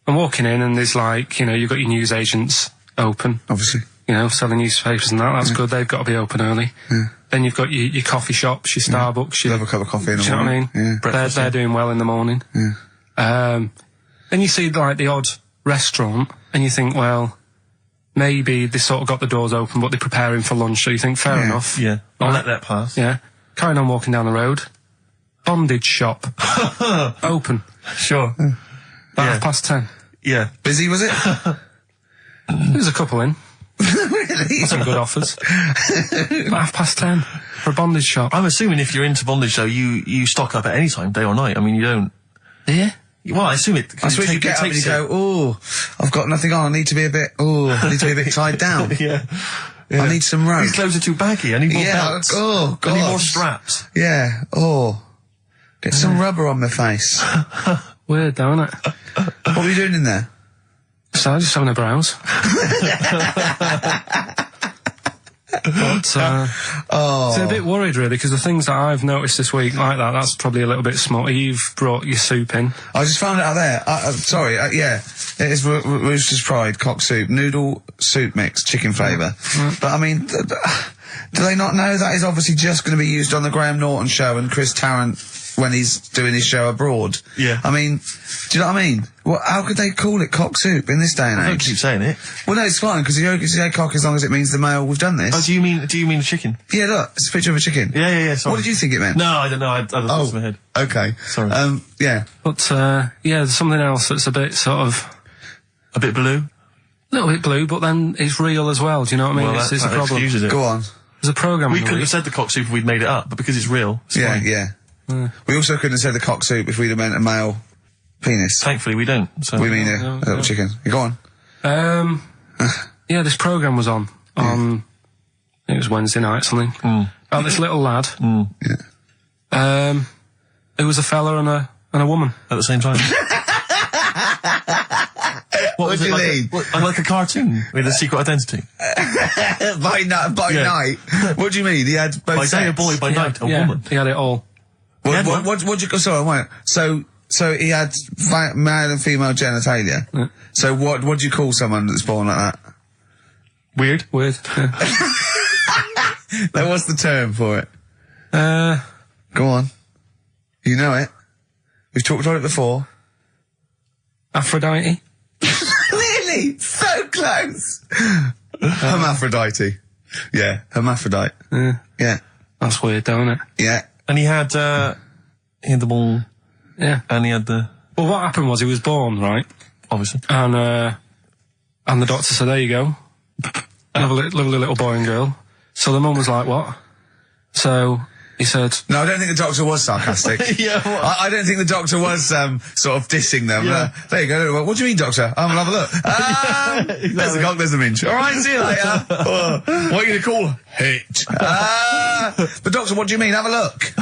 I'm walking in and there's like, you know, you've got your news agents open. Obviously. You know, selling newspapers and that. That's good. They've got to be open early. Yeah. Then you've got your coffee shops, your Starbucks. You'll Your, have a cup of coffee in the do you know what I morning. mean? Yeah. They're doing well in the morning. Yeah. Then you see like the odd restaurant and you think, well, maybe they sort of got the doors open but they're preparing for lunch, so you think, fair enough. Yeah. I'll let that pass. Yeah. Carrying on walking down the road. Bondage shop. Open. Sure. About 10:30. Yeah. Busy, was it? There's a couple in. Really? Some good offers. About 10:30 for a bondage shop. I'm assuming if you're into bondage, though, you stock up at any time, day or night. I mean, you don't... Yeah. Well, I assume it... I suppose you get up and you go, oh, I've got nothing on, I need to be a bit, I need to be a bit tied down. Yeah. I need some rope. These clothes are too baggy. I need more belts. Oh, God. I need more straps. Yeah, get some rubber on my face. Weird, though, isn't it? What were you doing in there? So, just having a browse. But, so a bit worried, really, because the things that I've noticed this week like that's probably a little bit small. You've brought your soup in. I just found it out there. Sorry, yeah. It is Rooster's Pride, cock soup, noodle soup mix, chicken flavour. But, I mean, do they not know that is obviously just going to be used on the Graham Norton show and Chris Tarrant when he's doing his show abroad? Yeah. I mean, do you know what I mean? How could they call it cock soup in this day and age? Don't keep saying it. Well, no, it's fine, because you can say cock as long as it means the male, we've done this. Oh, do you mean the chicken? Yeah, look, it's a picture of a chicken. Yeah, sorry. What did you think it meant? No, I don't know. I had it in my head. Okay. Sorry. Yeah. But, there's something else that's a bit sort of... A bit blue? A little bit blue, but then it's real as well. Do you know what I mean? Well, it's that a problem. excuses it. Go on. There's a programme. We couldn't have said the cock soup if we'd made it up, but because it's real, it's Yeah, fine. yeah. We also couldn't have said the cock soup if we'd have meant a male penis. Thankfully, we don't. So. We mean a little chicken. You go on. Yeah, this programme was on. It was Wednesday night, something. About this little lad. Yeah. It was a fella and a woman. At the same time. What was do it, you like mean? like a cartoon with a secret identity? By night. What do you mean? He had both By day a sets? boy, by night a woman. He had it all. What you... Sorry, wait. So he had male and female genitalia. Yeah. So what do you call someone that's born like that? Weird. Yeah. Now, what's the term for it? Go on. You know it. We've talked about it before. Aphrodite. Really? So close. Hermaphrodite. Yeah, hermaphrodite. Yeah. That's weird, though, isn't it? Yeah. And he had the ball, Yeah. and he had the... Well, what happened was he was born, right? Obviously. And the doctor said, there you go. Lovely little boy and girl. So the mum was like, what? So he said... No, I don't think the doctor was sarcastic. Yeah, what? I don't think the doctor was sort of dissing them. Yeah. There you go. What do you mean, doctor? I'll have a look. There's the cock, there's the minch. All right, see you later. What are you going to call her? Hit. But doctor, what do you mean? Have a look.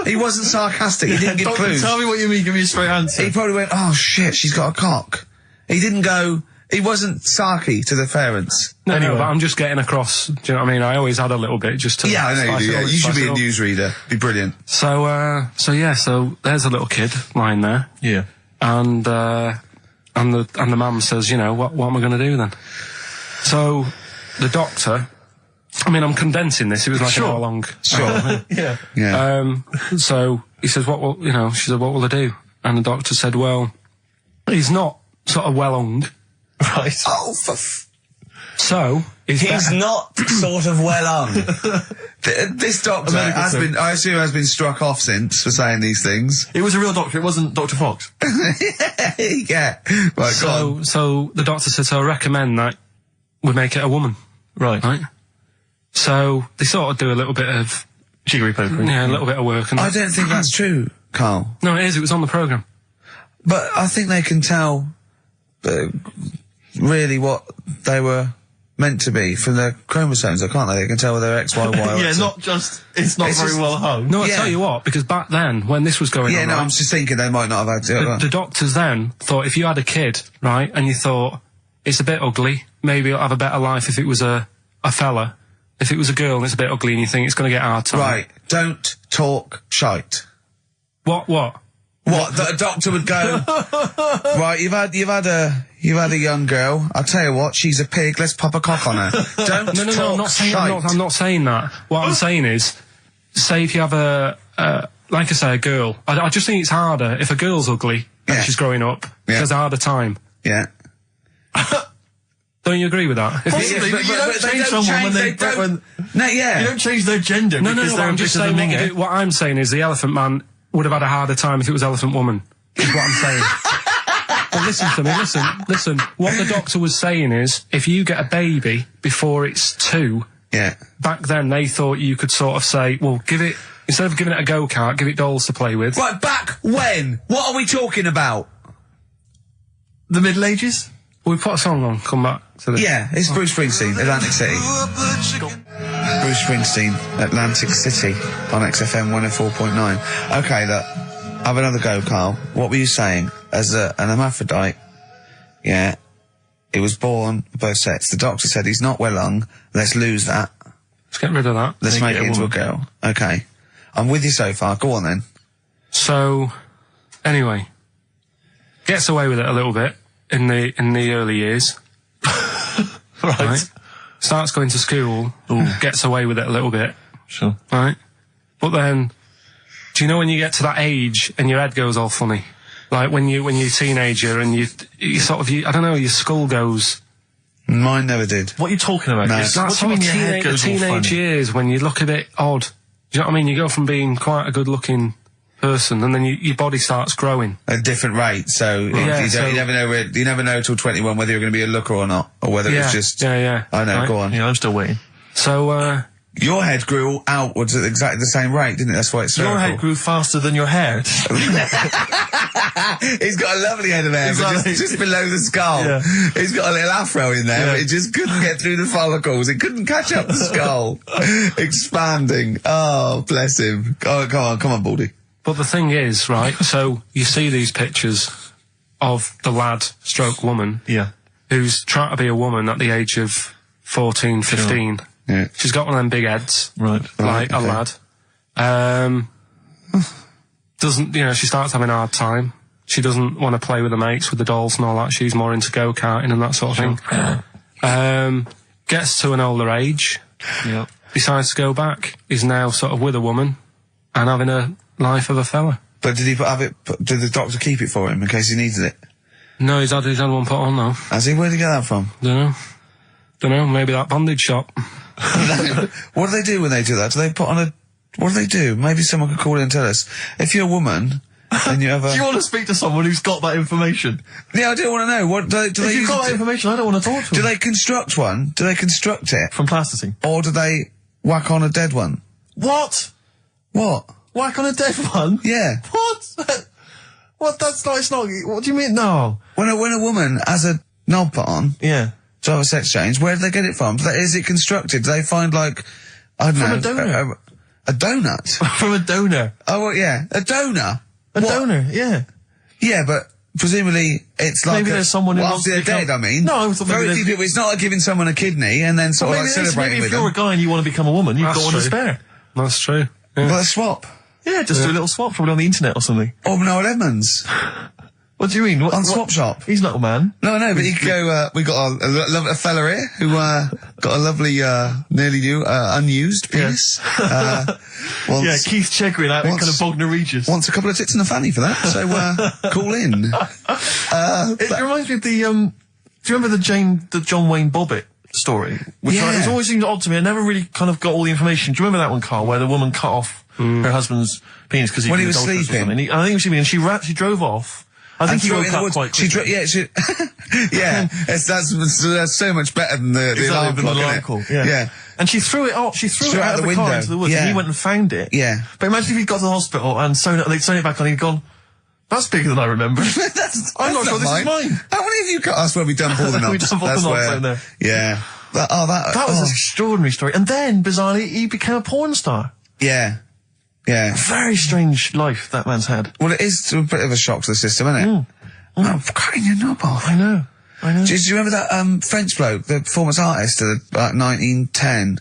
He wasn't sarcastic. He didn't give Doctor, clues. tell me what you mean. Give me a straight answer. He probably went, oh shit, she's got a cock. He didn't go... He wasn't sarky to the parents. No, Anyway. but I'm just getting across. Do you know what I mean? I always had a little bit just to... Yeah, I know you spice do. it Yeah. up, You should spice be it a up. newsreader. Be brilliant. So there's a little kid lying there. Yeah. And the mum says, you know, what am I going to do then? So the doctor, I mean, I'm condensing this. It was like an hour long. Sure. Yeah. Yeah. So he says, she said, what will I do? And the doctor said, well, he's not sort of well hung. Right. Oh, So he's not sort of well on. This doctor has term. been, I assume, has been struck off since for saying these things. It was a real doctor. It wasn't Dr. Fox. Yeah. Right, go on. So the doctor said, so I recommend that we make it a woman. Right. Right? So they sort of do a little bit of, Jiggery pokery. a little bit of work. And I don't think that's true, Carl. No, it is. It was on the programme. But I think they can tell really what they were meant to be from their chromosomes, can't they? They can tell whether they're X, Y, Y, or Yeah, X. not just... It's not It's very just- well hung. No, I Yeah. tell you what, because back then, when this was going Yeah, on, no, right, I'm just thinking they might not have had to. the doctors then thought if you had a kid, right, and you thought, it's a bit ugly, maybe it'll have a better life if it was a fella, If it was a girl and it's a bit ugly and you think it's going to get hard time. Right. Don't talk shite. What? What? That a doctor would go, right, you've had a young girl. I'll tell you what, she's a pig, let's pop a cock on her. Don't No, talk I'm not saying, shite. I'm not saying that. What I'm saying is, say if you have like I say, a girl. I just think it's harder if a girl's ugly and she's growing up. She has a harder time. Yeah. Don't you agree with that? Possibly, but you don't change someone when they don't. You don't change their gender because they're I'm just saying. What I'm saying is the Elephant Man would have had a harder time if it was Elephant Woman. Is what I'm saying. But listen to me. Listen. What the doctor was saying is, if you get a baby before it's 2, back then they thought you could sort of say, well, instead of giving it a go-kart, give it dolls to play with. Right, back when? What are we talking about? The Middle Ages? We put a song on. Come back to this. Yeah, it's Bruce Springsteen, Atlantic City. Bruce Springsteen, Atlantic City on XFM 104.9. Okay, look, have another go, Carl. What were you saying? As an hermaphrodite, he was born both sets. The doctor said he's not well lung. Let's lose that. Let's get rid of that. Let's make it into a girl. Okay. I'm with you so far. Go on then. So, anyway, gets away with it a little bit in the early years. Right. Starts going to school, gets away with it a little bit. Sure. Right? But then, do you know when you get to that age and your head goes all funny? Like when you're a teenager and you sort of, I don't know, your skull goes... Mine never did. What are you talking about? No. That's what do you mean your head goes all teenage funny? years when you look a bit odd. Do you know what I mean? You go from being quite a good-looking person and then your body starts growing. At a different rate, so, you never know till 21 whether you're going to be a looker or not, or whether it's just... Yeah. I know, Right. go on. Yeah, I'm still waiting. So, Your head grew outwards at exactly the same rate, didn't it? That's why it's Your head grew faster than your hair. He's got a lovely head of hair, but just below the skull. Yeah. He's got a little afro in there, but it just couldn't get through the follicles. It couldn't catch up the skull. Expanding. Oh, bless him. Oh, come on, Baldy. but the thing is, right, so you see these pictures of the lad stroke woman Yeah. who's trying to be a woman at the age of 14, 15. Sure. Yeah. She's got one of them big heads. Right. Like a okay. lad. Doesn't, she starts having a hard time. She doesn't want to play with the mates, with the dolls and all that. She's more into go-karting and that sort of thing. Gets to an older age. Yep. Decides to go back. He's now sort of with a woman and having a life of a fella. But did did the doctor keep it for him in case he needed it? No, he's had one put on though. Has he? Where'd he get that from? Dunno, maybe that bondage shop. What do they do when they do that? Do they put on what do they do? Maybe someone could call in and tell us. If you're a woman and you have a... Do you want to speak to someone who's got that information? Yeah, I do want to know. What do they If you've got that information, I don't want to talk to Do them. they construct one? Do they construct it? From plasticine. Or do they whack on a dead one? What? What? Whack on a dead one? Yeah. What? What? That's not, it's not, what do you mean? No. When a woman has a knob put on Yeah. to have a sex change, where do they get it from? Is it constructed? Do they find, like, I don't From know... a donor. A donut? From a donor. Oh, well, yeah. A donor? A donor, yeah. Yeah, but presumably it's like... Maybe there's someone who wants after to they're become- dead, I mean. No, I thought maybe Very there's- few people... It's not like giving someone a kidney and then sort of like celebrating maybe with if you're them. a guy and you want to become a woman, you've That's got one to true. spare. That's true. Yeah. Well, a swap. Yeah, just do a little swap, probably on the internet or something. Or Noel Edmonds. What do you mean? On Swap Shop. He's not a man. No, but you could go, we got a fella here who, got a lovely, nearly new, unused penis. Yeah, Keith Chegwin out in kind of Bognor Regis. Wants a couple of tits and a fanny for that, so, call in. It reminds me of the, do you remember the John Wayne Bobbitt story? Which Yeah. it's always seemed odd to me. I never really kind of got all the information. Do you remember that one, Carl, where the woman cut off her husband's penis because When he was sleeping. I think he was sleeping, and she drove off. I think he threw it woke in the up woods. quite She quickly. that's so much better than the alarm Exactly, clock, the isn't alarm it? call, Yeah. And she threw it out. She threw it out of the car window. into the woods, Yeah. and he went and found it. Yeah. But imagine if he'd got to the hospital and they'd sewn it back on, he'd gone, "That's bigger than I remember." I'm not sure this is mine. How many of you got us where we dump all the knobs? We dump all the That's knobs where- out there. Yeah. That That was an extraordinary story. And then, bizarrely, he became a porn star. Yeah. Yeah. Very strange life that man's had. Well, it is a bit of a shock to the system, isn't it? Oh, cutting your knob off. I know. Do you remember that French bloke, the performance artist of 1910,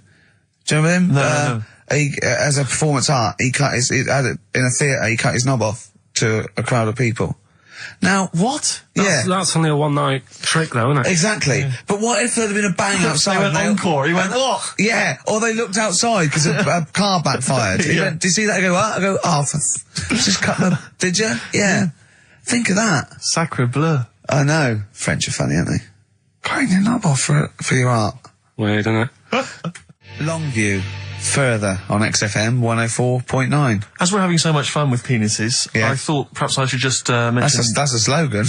Do you know him? No. He, as a performance art, in a theatre, he cut his knob off to a crowd of people. Now, What? That's only a one-night trick, though, isn't it? Exactly. But what if there had been a bang outside? They went encore. He went, what? Yeah, or they looked outside because a car backfired. He went, did you see that? I go, what? I go, just cut the... Did you? Yeah. Think of that. Sacre bleu. I know. French are funny, aren't they? Cutting your knob off for your art. Weird, isn't it? Longview. Further on XFM 104.9. As we're having so much fun with penises, Yeah. I thought perhaps I should just mention... That's a slogan.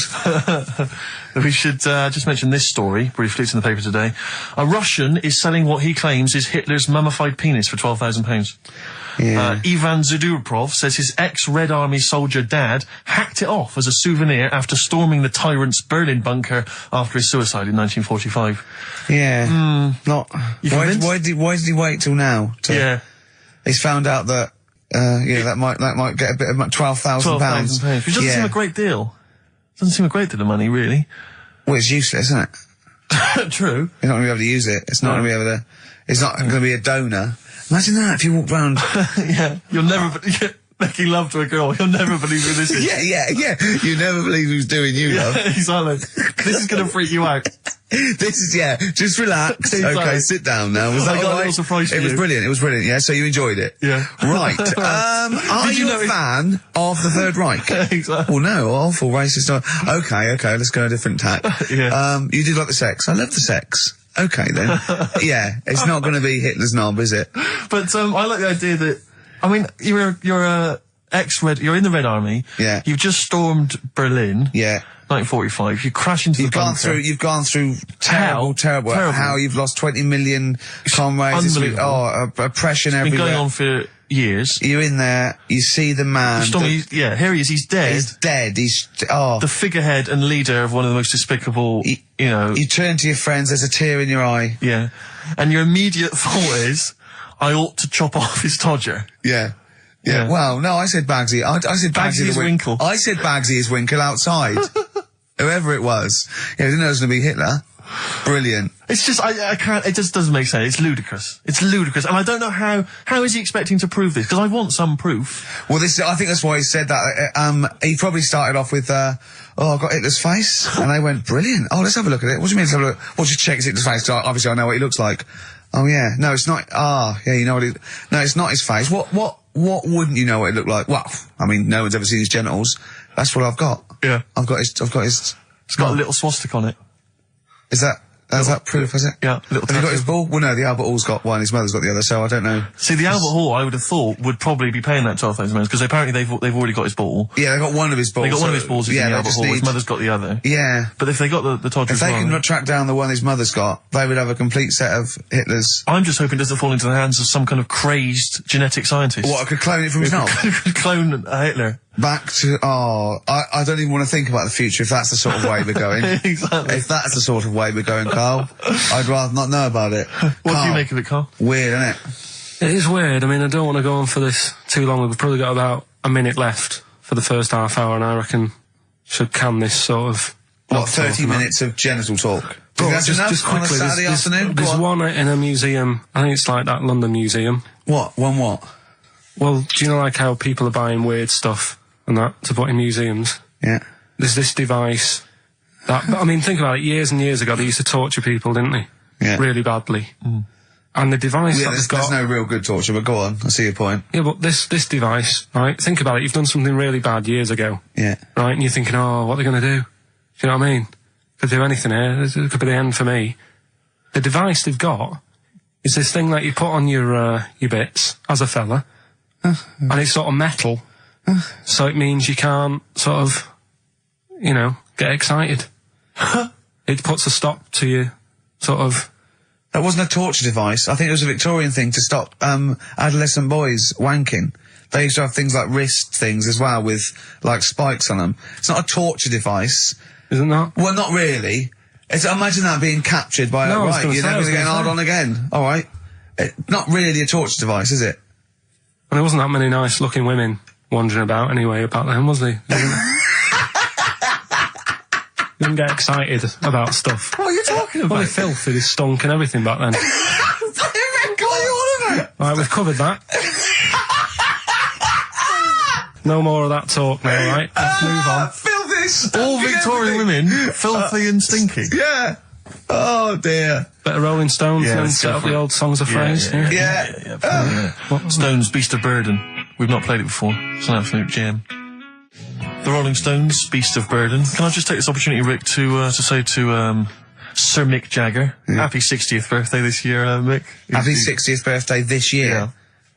We should just mention this story briefly. It's in the paper today. A Russian is selling what he claims is Hitler's mummified penis for £12,000. Yeah. Ivan Zadurprov says his ex-Red Army soldier dad hacked it off as a souvenir after storming the tyrant's Berlin bunker after his suicide in 1945. Yeah. Not. You Why convinced? did he wait till now? Yeah. He's found out that. That might get a bit of £12,000. £12,000. Which doesn't seem a great deal. Doesn't seem a great deal of money, really. Well, it's useless, isn't it? True. You're not going to be able to use it. It's not going to be able to. It's not going to be a donor. Imagine that if you walked round. Yeah. You'll never... making love to a girl. You'll never believe who this is. Yeah. You never believe who's doing you, love. Exactly. This is going to freak you out. This is, just relax. Exactly. Okay, sit down now. Was I that got a all right? little surprise for It was you. brilliant, yeah, so you enjoyed it? Yeah. Right, are Did you you know a fan of the Third Reich? Exactly. Well, no, awful racist. Okay, let's go a different tack. Yeah. You did like the sex. I love the sex. Okay, then. Yeah, it's not going to be Hitler's knob, is it? But I like the idea that, I mean, you're you're in the Red Army. Yeah. You've just stormed Berlin. Yeah. 1945. You crash into the bunker. You've gone through terrible. Terrible. How you've lost 20 million comrades. Unbelievable. Oppression Been everywhere. going on for years. You're in there, you see the man. Here he is, he's dead. He's dead, The figurehead and leader of one of the most despicable, You turn to your friends, there's a tear in your eye. Yeah. And your immediate thought is, I ought to chop off his todger. Yeah. Yeah. Well, no, I said Bagsy. I said Bagsy is Winkle. I said Bagsy is Winkle outside. Whoever it was. Yeah, I didn't know it was going to be Hitler. Brilliant. It's just, I can't, it just doesn't make sense. It's ludicrous. It's ludicrous. And I don't know how is he expecting to prove this? Because I want some proof. Well, I think that's why he said that. He probably started off with, I've got Hitler's face. And they went, brilliant. Oh, let's have a look at it. What do you mean let's have a look? Well, just check Hitler's face. Obviously I know what he looks like. Oh yeah. No, it's not. Yeah, you know what no, it's not his face. What wouldn't you know what it looked like? Well, I mean, no one's ever seen his genitals. That's what I've got. Yeah. I've got his. It's got a little swastika on it. Is that proof, is it? Yeah, little Have you got tattoo. his ball? Well, no, the Albert Hall's got one, his mother's got the other, so I don't know. See, the Albert Hall, I would have thought, would probably be paying that £12,000 because apparently they've already got his ball. Yeah, they got one of his balls. They got one of his balls in the Albert Hall. His mother's got the other. Yeah. But if they got the Todger If as they well, can track down the one his mother's got, they would have a complete set of Hitler's. I'm just hoping it doesn't fall into the hands of some kind of crazed genetic scientist. What, I could clone it from his knob? Could clone Hitler. Back to, I don't even want to think about the future if that's the sort of way we're going. Exactly. If that's the sort of way we're going, Carl, I'd rather not know about it. What do you make of it, Carl? Weird, isn't it? It is weird. I mean, I don't want to go on for this too long. We've probably got about a minute left for the first half hour, and I reckon should can this sort of... What, 30 minutes of genital talk? Do you But think that's enough just on a quickly, Saturday afternoon? Go there's on. one in a museum. I think it's like that London Museum. What? One what? Well, do you know like how people are buying weird stuff and that to put in museums? Yeah. There's this device that, I mean, think about it, years and years ago they used to torture people, didn't they? Yeah. Really badly. And the device Yeah, that there's, they've got... there's no real good torture, but go on, I see your point. Yeah, but this device, right, think about it, you've done something really bad years ago, Yeah. right, and you're thinking, oh, what are they going to do? Do you know what I mean? Could do anything here, it could be the end for me. The device they've got is this thing that you put on your bits, as a fella, and it's sort of metal, so it means you can't sort of, get excited. It puts a stop to you, sort of... That wasn't a torture device. I think it was a Victorian thing to stop adolescent boys wanking. They used to have things like wrist things as well with like spikes on them. It's not a torture device. Is it not? Well, not really. Imagine that being captured by No, I was right. gonna You're say, I never was going to get gonna hard say. on again. All right. Not really a torture device, is it? And there wasn't that many nice looking women wandering about anyway about them, was there? You didn't get excited about stuff. What are you talking about? Well, they filthy, they stunk and everything back then. What are you on about? Right, we've covered that. No more of that talk now, right? Let's move on. Filthy. All Victorian women, filthy and stinky. Yeah. Oh dear. Better Rolling Stones Yeah, and let's set go up for the it. old songs of phrase. Yeah. Stones, Beast of Burden. We've not played it before. It's an absolute gem. The Rolling Stones, Beast of Burden. Can I just take this opportunity, Rick, to say to Sir Mick Jagger, happy 60th birthday this year, Mick. Happy 60th birthday this year. Yeah.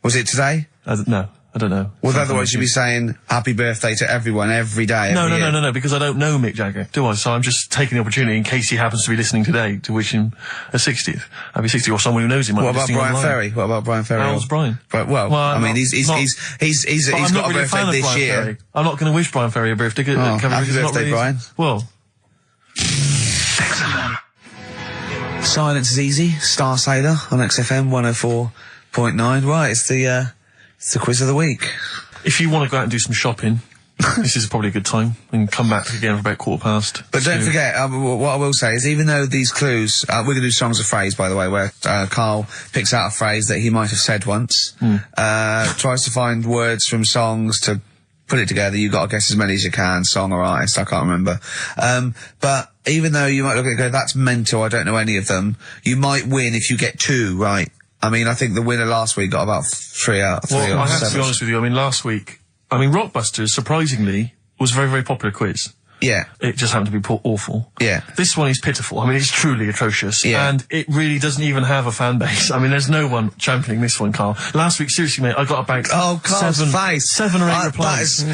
Was it today? No, I don't know. Well, otherwise you'd be saying happy birthday to everyone every day. No, every year. no, because I don't know Mick Jagger, do I? So I'm just taking the opportunity, in case he happens to be listening today, to wish him a 60th. Happy 60th, or someone who knows him. What about Brian Ferry? What about Brian Ferry? How's Brian? Well, I mean, he's got a birthday this year. Ferry. I'm not going to wish Brian Ferry a birthday. Happy birthday, Brian. Well, Silence is easy. Star Sailor on XFM 104.9. Right, it's the quiz of the week. if you want to go out and do some shopping, this is probably a good time, and come back again for about 2:15. But don't forget, what I will say is, even though these clues, we're going to do songs of phrase, by the way, where Karl picks out a phrase that he might have said once, tries to find words from songs to put it together. You've got to guess as many as you can, song or artist, I can't remember. But even though you might look at it and go, that's mental, I don't know any of them, you might win if you get 2 right. I mean, I think the winner last week got about 3 out of 3 Well, or I have 7. to be honest with you, I mean, last week, Rockbusters, surprisingly, was a very, very popular quiz. Yeah. It just happened to be awful. Yeah. This one is pitiful. I mean, it's truly atrocious. Yeah. And it really doesn't even have a fan base. I mean, there's no one championing this one, Karl. Last week, seriously, mate, I got about Karl's face. 7 or 8 replies.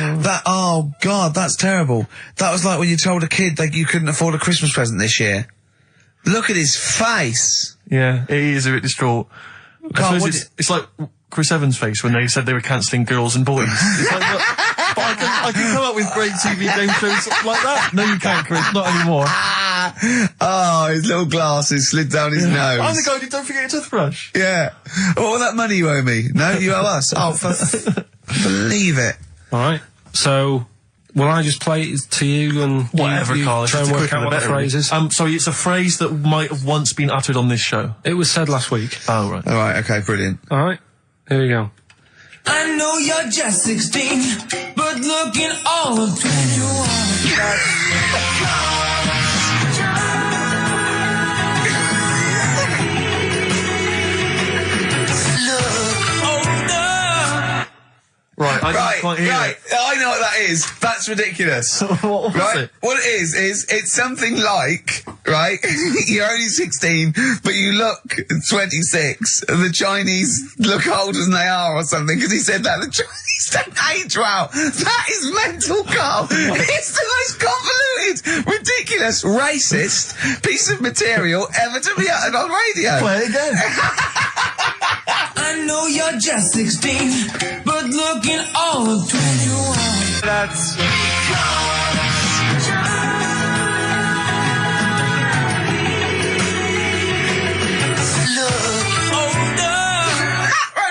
Oh God, that's terrible. That was like when you told a kid that you couldn't afford a Christmas present this year. Look at his face. Yeah, he is a bit distraught. Karl, I suppose it's like Chris Evans' face when they said they were cancelling Girls and Boys. It's like, but I can come up with great TV game shows like that. No, you can't, Chris. Not anymore. Oh, his little glasses slid down his nose. I'm the guy who don't forget your toothbrush. Yeah. All that money you owe me. No, you owe us. Oh, believe it. All right. So, will I just play it to you and Whatever, you Karl. try and work out what the phrase is? Sorry, it's a phrase that might have once been uttered on this show. It was said last week. Oh, right. All right. Okay. Brilliant. All right. Here we go. I know you're just 16, but looking all of 21. Right, I Right, didn't quite hear right. I know what that is. That's ridiculous. What was Right? it? What it is it's something like, right? You're only 16, but you look 26. And the Chinese look older than they are or something, because he said that. The Chinese don't age well. That is mental, Karl. It's the most convoluted, ridiculous, racist piece of material ever to be uttered on radio. Play it again. I know you're just 16, but looking all of 21. That's...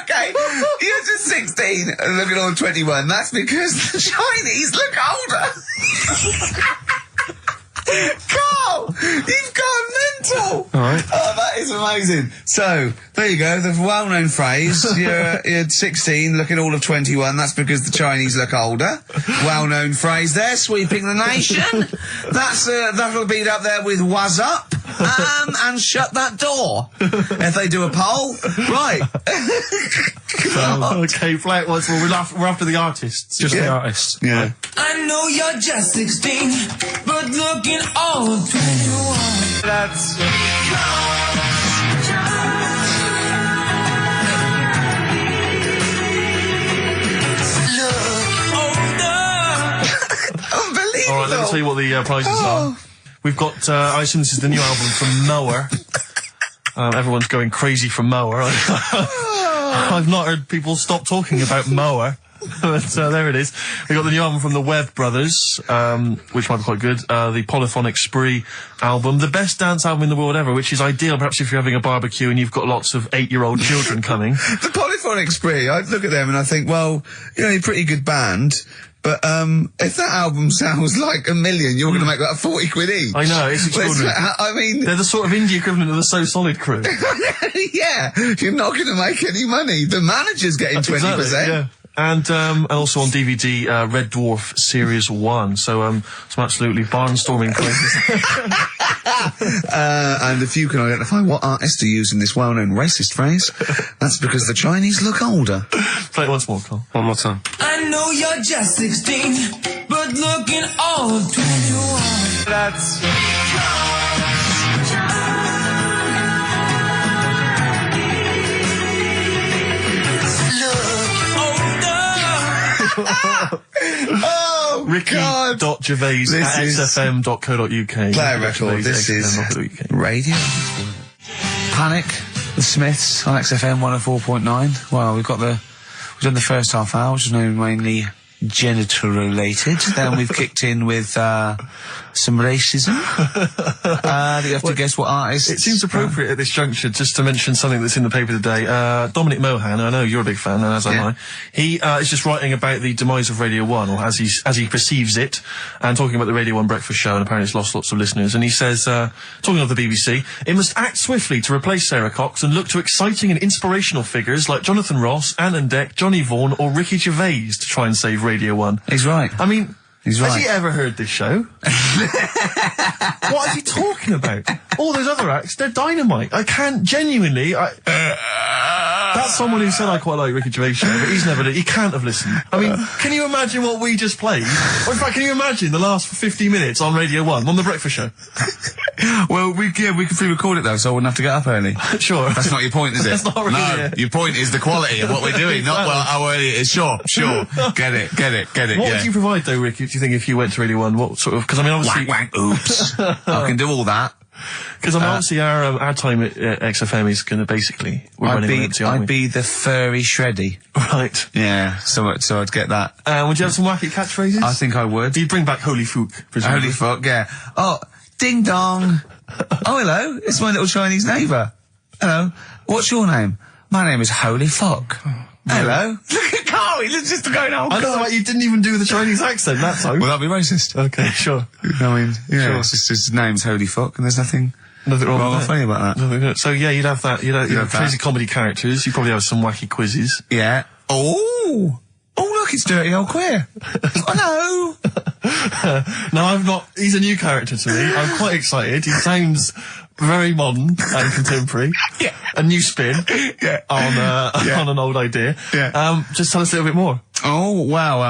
Okay, you're just 16 and looking all 21. That's because the Chinese look older. Karl, you've gone mental. All right. Oh, that is amazing. So, there you go, the well-known phrase, you're 16, looking all of 21, that's because the Chinese look older. Well-known phrase there, sweeping the nation. That'll be up there with "was up," and "shut that door." If they do a poll, right. Okay, play it once more. We're after the artists. Just the artists. Yeah. I know you're just 16, but looking all of 21. That's... Unbelievable. All right, let me tell you what the prizes are. We've got, I assume this is the new album from Mower. Everyone's going crazy for Mower. I've not heard people stop talking about Mower. But there it is. We got the new album from the Webb Brothers, which might be quite good. The Polyphonic Spree album, the best dance album in the world ever, which is ideal perhaps if you're having a barbecue and you've got lots of 8-year-old children coming. The Polyphonic Spree, I look at them and I think, well, you're a pretty good band, But if that album sounds like $1 million, you're going to make that 40 quid each. I know, it's extraordinary. I mean, They're the sort of indie equivalent of the So Solid crew. yeah, you're not going to make any money. The manager's getting 20%. Exactly, yeah. And also on DVD, Red Dwarf Series 1. So, some absolutely barnstorming places. And if you can identify what artist to use in this well-known racist phrase, that's because the Chinese look older. Play it once more, Carl. One more time. I know you're just 16, but looking all of 21. That's... Oh, God. Ricky.Gervais at xfm.co.uk. Play a record. This is radio. Panic, the Smiths on XFM 104.9. Well, we've done the first half hour, which is mainly genital related. Then we've kicked in with some racism. You have to guess what artist. It seems appropriate at this juncture just to mention something that's in the paper today. Dominic Mohan, I know you're a big fan, and as am I. He is just writing about the demise of Radio 1, or as he perceives it, and talking about the Radio 1 breakfast show, and apparently it's lost lots of listeners. And he says, talking of the BBC, it must act swiftly to replace Sarah Cox and look to exciting and inspirational figures like Jonathan Ross, Anne and Dec, Johnny Vaughan, or Ricky Gervais to try and save Radio 1. He's right. I mean, He's has right. he ever heard this show? What is he talking about? All those other acts, they're dynamite. I can't genuinely. That's someone who said I quite like Ricky Gervais show, but he can't have listened. I mean, can you imagine what we just played? Or in fact, can you imagine the last 50 minutes on Radio 1, on the breakfast show? Well, we can pre-record it though, so I wouldn't have to get up early. Sure. That's not your point, is it? That's not really No, it. your point is the quality of what we're doing, not how early it is. Sure. Get it. What would you provide though, Ricky, do you think, if you went to Radio 1? What sort of, because I mean, obviously... Wank, oops. I can do all that. Because I mean, obviously our time at XFM is going to basically... We're running on empty, aren't I'd be the furry shreddy. Right. Yeah, so I'd get that. Would you have some wacky catchphrases? I think I would. You'd bring back Holy Fook, presumably. Holy fuck, yeah. Oh, ding dong. Oh, hello, it's my little Chinese neighbour. Hello, what's your name? My name is Holy Fuck. Hello. Look at Carl, he looks just going, oh, I know, like, you didn't even do the Chinese accent that time. Well, that'd be racist. Okay, sure. I mean, yeah, Sure. it's just his name's Holy Fuck, and there's nothing Nothing wrong with that. funny about that. Nothing. So yeah, you'd have that. You'd have have crazy that. comedy characters. You'd probably have some wacky quizzes. Yeah. Oh, look, it's Dirty Old Queer. Hello. No, I'm not. He's a new character to me. I'm quite excited. He sounds very modern and contemporary. Yeah. A new spin. Yeah. On an old idea. Yeah. Just tell us a little bit more. Oh, wow,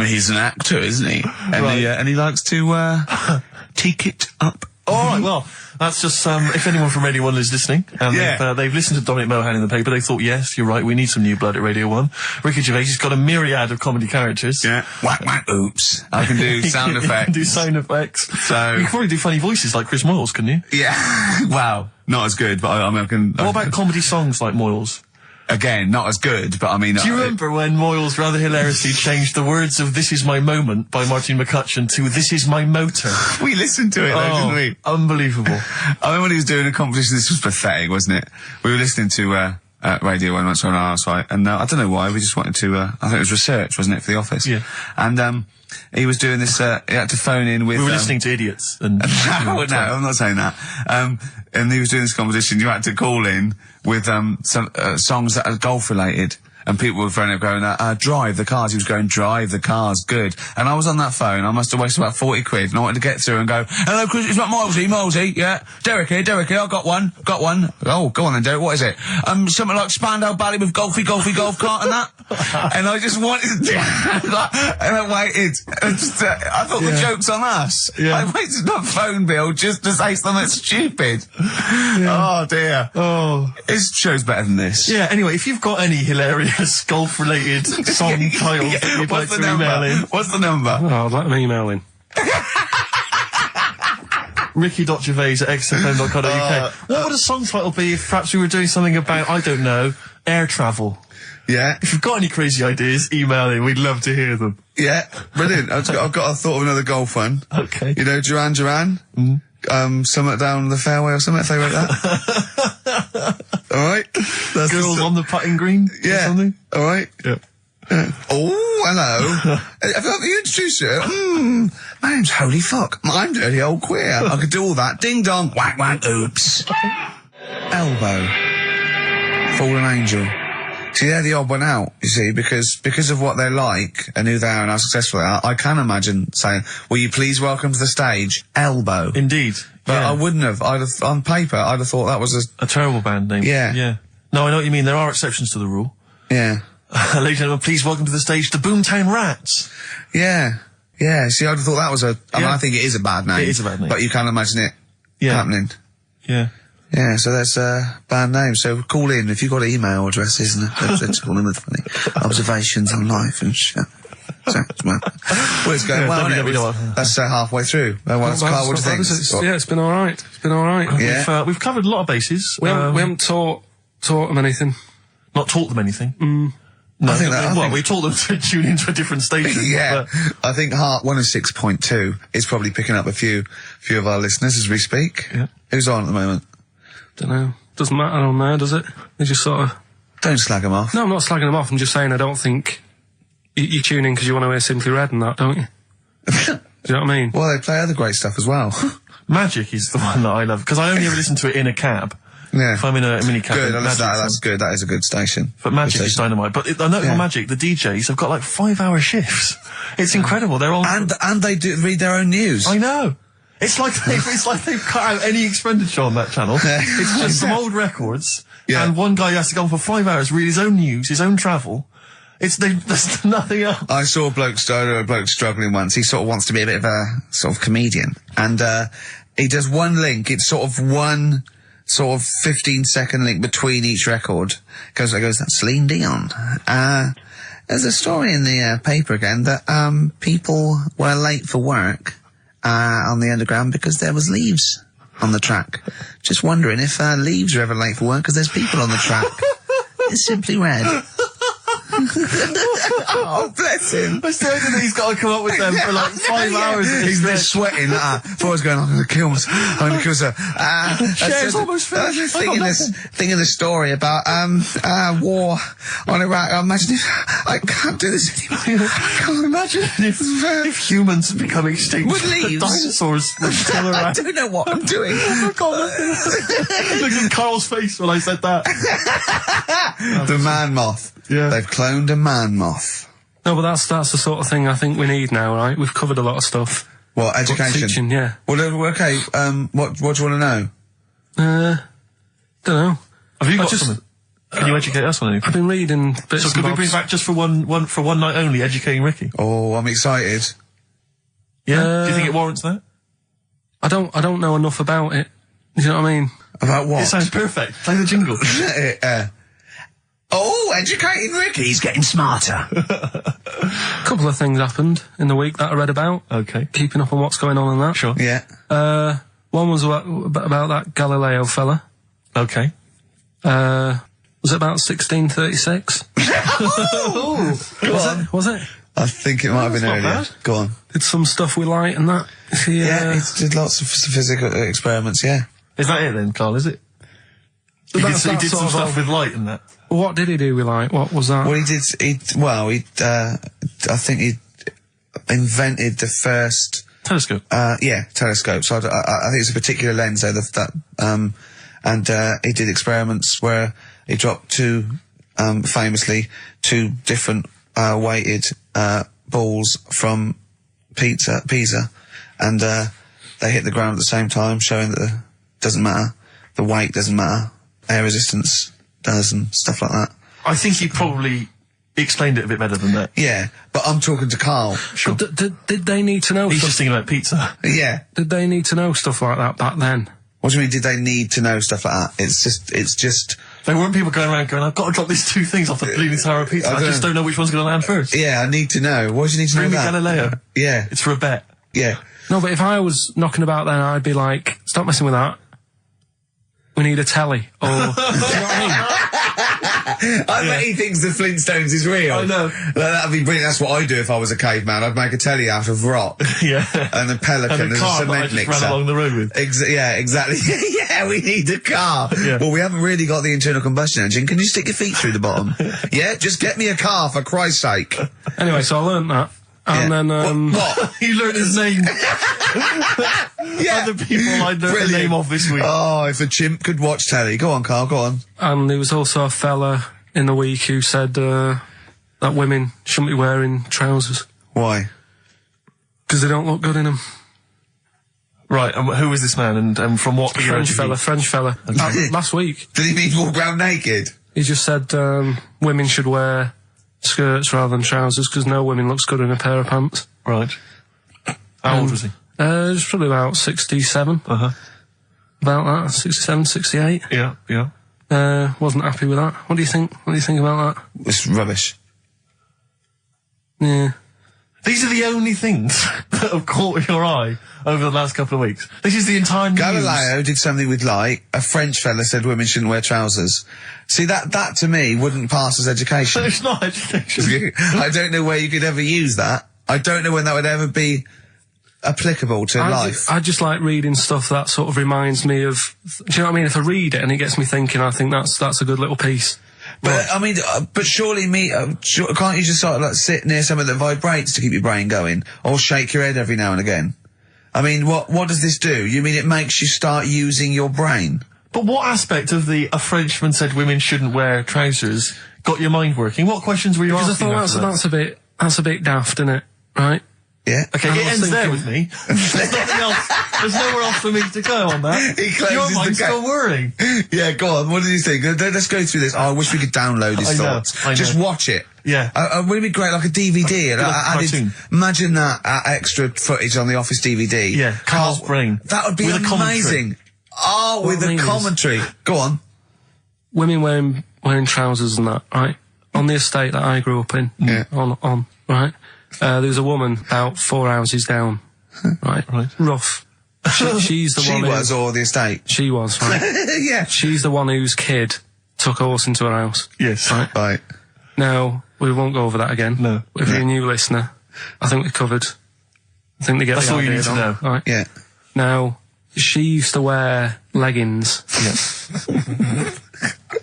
he's an actor, isn't he? And, Right. and he likes to, take it up. All right, well, that's just, if anyone from Radio 1 is listening, and Yeah. they've listened to Dominic Mohan in the paper, they thought, yes, you're right, we need some new blood at Radio 1. Ricky Gervais has got a myriad of comedy characters. Yeah. Whack, oops. I can do sound You effects. can do sound effects. So- you could probably do funny voices like Chris Moyles, couldn't you? Yeah. Wow. Not as good, but I mean, I can... What about comedy songs like Moyles? Again, not as good, but I mean... Do you remember when Moyles rather hilariously changed the words of This Is My Moment by Martin McCutcheon to This Is My Motor? We listened to it, though, didn't we? Unbelievable. I remember when he was doing a competition, this was pathetic, wasn't it? We were listening to Radio 1 once on our site, and I don't know why, we just wanted to, I think it was research, wasn't it, for The Office? Yeah. And he was doing this, he had to phone in with... We were listening to idiots. And No, I'm not saying that. And he was doing this competition, you had to call in with some songs that are golf related. And people were phoning up going, drive the cars. He was going, drive the cars, good. And I was on that phone, I must have wasted about 40 quid, and I wanted to get through and go, hello, Chris, it's not Milesy, yeah. Derek here, I got one. Oh, go on then, Derek, what is it? Something like Spandau Ballet with golf cart and that. And I just wanted to, and I waited. I thought the joke's on us. Yeah. I waited my phone bill just to say something stupid. Oh dear. Oh. His show's better than this. Yeah, anyway, if you've got any hilarious golf-related song titles that you'd like to email in, What's the number? Oh, let me email in. ricky.gervais@xfm.co.uk. What would a song title be if perhaps we were doing something about, I don't know, air travel? Yeah, If you've got any crazy ideas, email in. We'd love to hear them. yeah, brilliant. I've got a thought of another golf one. Okay. You know, Duran Duran? Somewhat down the fairway or something, if they wrote that. Alright? Girls on the putting green? Or Yeah. something? Alright? Yeah. Oh, hello. Have you introduced you? My name's Holy Fuck. I'm Dirty Old Queer. I could do all that. Ding dong, whack whack, oops. Elbow. Fallen Angel. See, they're the odd one out, you see, because of what they're like and who they are and how successful they are, I can imagine saying, will you please welcome to the stage, Elbow. Indeed. But yeah. I wouldn't have. On paper, I'd have thought that was a terrible band name. Yeah. Yeah. No, I know what you mean. There are exceptions to the rule. Yeah. Ladies and gentlemen, please welcome to the stage the Boomtown Rats. Yeah. Yeah. See, I'd have thought that was I mean, I think it is a bad name. It is a bad name. But you can't imagine it happening. Yeah. Yeah, so that's a bad name. So call in if you've got email addresses and let's call in with funny observations on life and shit. So, well, it's going well, isn't it? That's halfway through. Carl, what do you think? It's been alright. It's been alright. Yeah. We've covered a lot of bases. We haven't taught them anything. Not taught them anything. No, I think we taught them to tune into a different station. Yeah. I think Heart 106.2 is probably picking up a few of our listeners as we speak. Yeah. Who's on at the moment? Don't know. Doesn't matter on there, does it? They just sort of... Don't slag them off. No, I'm not slagging them off. I'm just saying I don't think... You tune in because you want to hear Simply Red and that, don't you? Do you know what I mean? Well, they play other great stuff as well. Magic is the one that I love, because I only ever listen to it in a cab. Yeah. If I'm in a mini cab. Good, that's good. That is a good station. But Magic is dynamite. But I know on Magic, the DJs have got like 5-hour shifts. It's incredible. They're all... And they do read their own news. I know. It's like they've cut out any expenditure on that channel. It's just some old records, and one guy has to go on for 5 hours, read his own news, his own travel. There's nothing else. I saw a bloke struggling once. He sort of wants to be a bit of a sort of comedian, and he does one link. It's sort of one sort of 15-second link between each record. Goes, that's Celine Dion. There's a story in the paper again that people were late for work. On the Underground because there was leaves on the track. Just wondering if leaves are ever late for work because there's people on the track. It's Simply Red. Oh, bless him. I still think that he's got to come up with them for like 5 hours. He's been sweating. Before I was going, I'm going to kill myself. I'm going to kill myself. Chair's almost finished. Thinking the story about war on Iraq. I imagine if I can't do this anymore. I can't imagine if humans become extinct. With leaves. Dinosaurs would still around. I don't know what I'm doing. Oh, God. Look at Carl's face when I said that. The man moth. Yeah. They've cloned a man moth. No, but that's the sort of thing I think we need now, right? We've covered a lot of stuff. What, education? Teaching, yeah. Well, okay, what do you want to know? Don't know. Have you got something? Can you educate us on anything? I've been reading bits So and could we bobs. bring back just for one night only, educating Ricky? Oh, I'm excited. Yeah? Do you think it warrants that? I don't know enough about it. Do you know what I mean? About what? It sounds perfect. Play the jingle. Educating Ricky. He's getting smarter. A couple of things happened in the week that I read about. Okay. Keeping up on what's going on in that. Sure. Yeah. One was about that Galileo fella. Okay. Was it about 1636? Was it? I think it might have been not earlier. bad. Go on. Did some stuff with light and that. Yeah, he did lots of physical experiments, yeah. Is that it then, Carl, is it? He did some stuff with light and that. What did he do with light? What was that? Well, I think he invented the first... Telescope. Telescope. So I think it's a particular lens though, and he did experiments where he dropped famously two different weighted balls from Pisa, and they hit the ground at the same time, showing that it doesn't matter, the weight doesn't matter, air resistance does, and stuff like that. I think he probably explained it a bit better than that. Yeah, but I'm talking to Carl. Sure. Did they need to know He's stuff? just thinking about pizza. Yeah. Did they need to know stuff like that back then? What do you mean, did they need to know stuff like that? It's just... There weren't people going around going, I've got to drop these two things off the bleeding tower of pizza. I just don't know which one's going to land first. Yeah, I need to know. What do you need to know Bring me about? Galileo. Yeah. It's for a bet. Yeah. No, but if I was knocking about then, I'd be like, stop messing with that. We need a telly. Or, do you know what I mean? I bet he thinks the Flintstones is real. I know. That'd be brilliant. That's what I'd do if I was a caveman. I'd make a telly out of rock. Yeah. And a pelican And a as car a that I cement just mixer. ran along the road with. Yeah, exactly. Yeah, we need a car. Yeah. Well, we haven't really got the internal combustion engine. Can you stick your feet through the bottom? Yeah, just get me a car, for Christ's sake. Anyway, so I learnt that. And then, What? You learned his name. Yeah. Other people I learned the Brilliant. name of this week. Oh, if a chimp could watch telly. Go on, Carl, go on. and there was also a fella in the week who said, that women shouldn't be wearing trousers. Why? Because they don't look good in them. Right, and who was this man, and from what era French did fella, he- French fella. Last week, Did he mean walk around naked? he just said, women should wear skirts rather than trousers because no woman looks good in a pair of pants. Right. How old was he? He was probably about 67. Uh-huh. About that, 67, 68. Yeah, yeah. Wasn't happy with that. What do you think? What do you think about that? It's rubbish. Yeah. These are the only things that have caught your eye over the last couple of weeks. This is the entire news. Galileo did something with light. A French fella said women shouldn't wear trousers. See, that to me wouldn't pass as education. It's not education. I don't know where you could ever use that. I don't know when that would ever be applicable to life. I just like reading stuff that sort of reminds me of. Do you know what I mean? If I read it and it gets me thinking, I think that's a good little piece. But I mean, but surely can't you just sort of like sit near something that vibrates to keep your brain going, or shake your head every now and again? I mean, what does this do? You mean it makes you start using your brain? But what aspect of a Frenchman said women shouldn't wear trousers got your mind working? What questions were you Because I asking? thought after that? that's a bit daft, isn't it? Right? Yeah. Okay, And it I was ends there thinking- with me. There's nothing else. There's nowhere else for me to go on that. He closes Your the mind's gate. still whirring. Yeah, go on. What did you think? Let's go through this. Oh, I wish we could download his I know, thoughts. I know. Just watch it. Yeah. Wouldn't it be great, like a DVD? And Like a cartoon. imagine that extra footage on the Office DVD. Yeah, Carl's brain. That would be With a commentary. amazing. Oh, with I a mean is- commentary. Go on. Women wearing trousers and that, right? On the estate that I grew up in, Yeah. on right? There was a woman about 4 houses down, right? Right. Rough. She's the She one. was, or the estate. She was, right? Yeah. She's the one whose kid took a horse into her house. Yes. Right. Right. Now, we won't go over that again. No. If you're a new listener, I think we covered. I think they get That's the all you idea need to now. know. Right. Yeah. Now, she used to wear leggings. Yeah.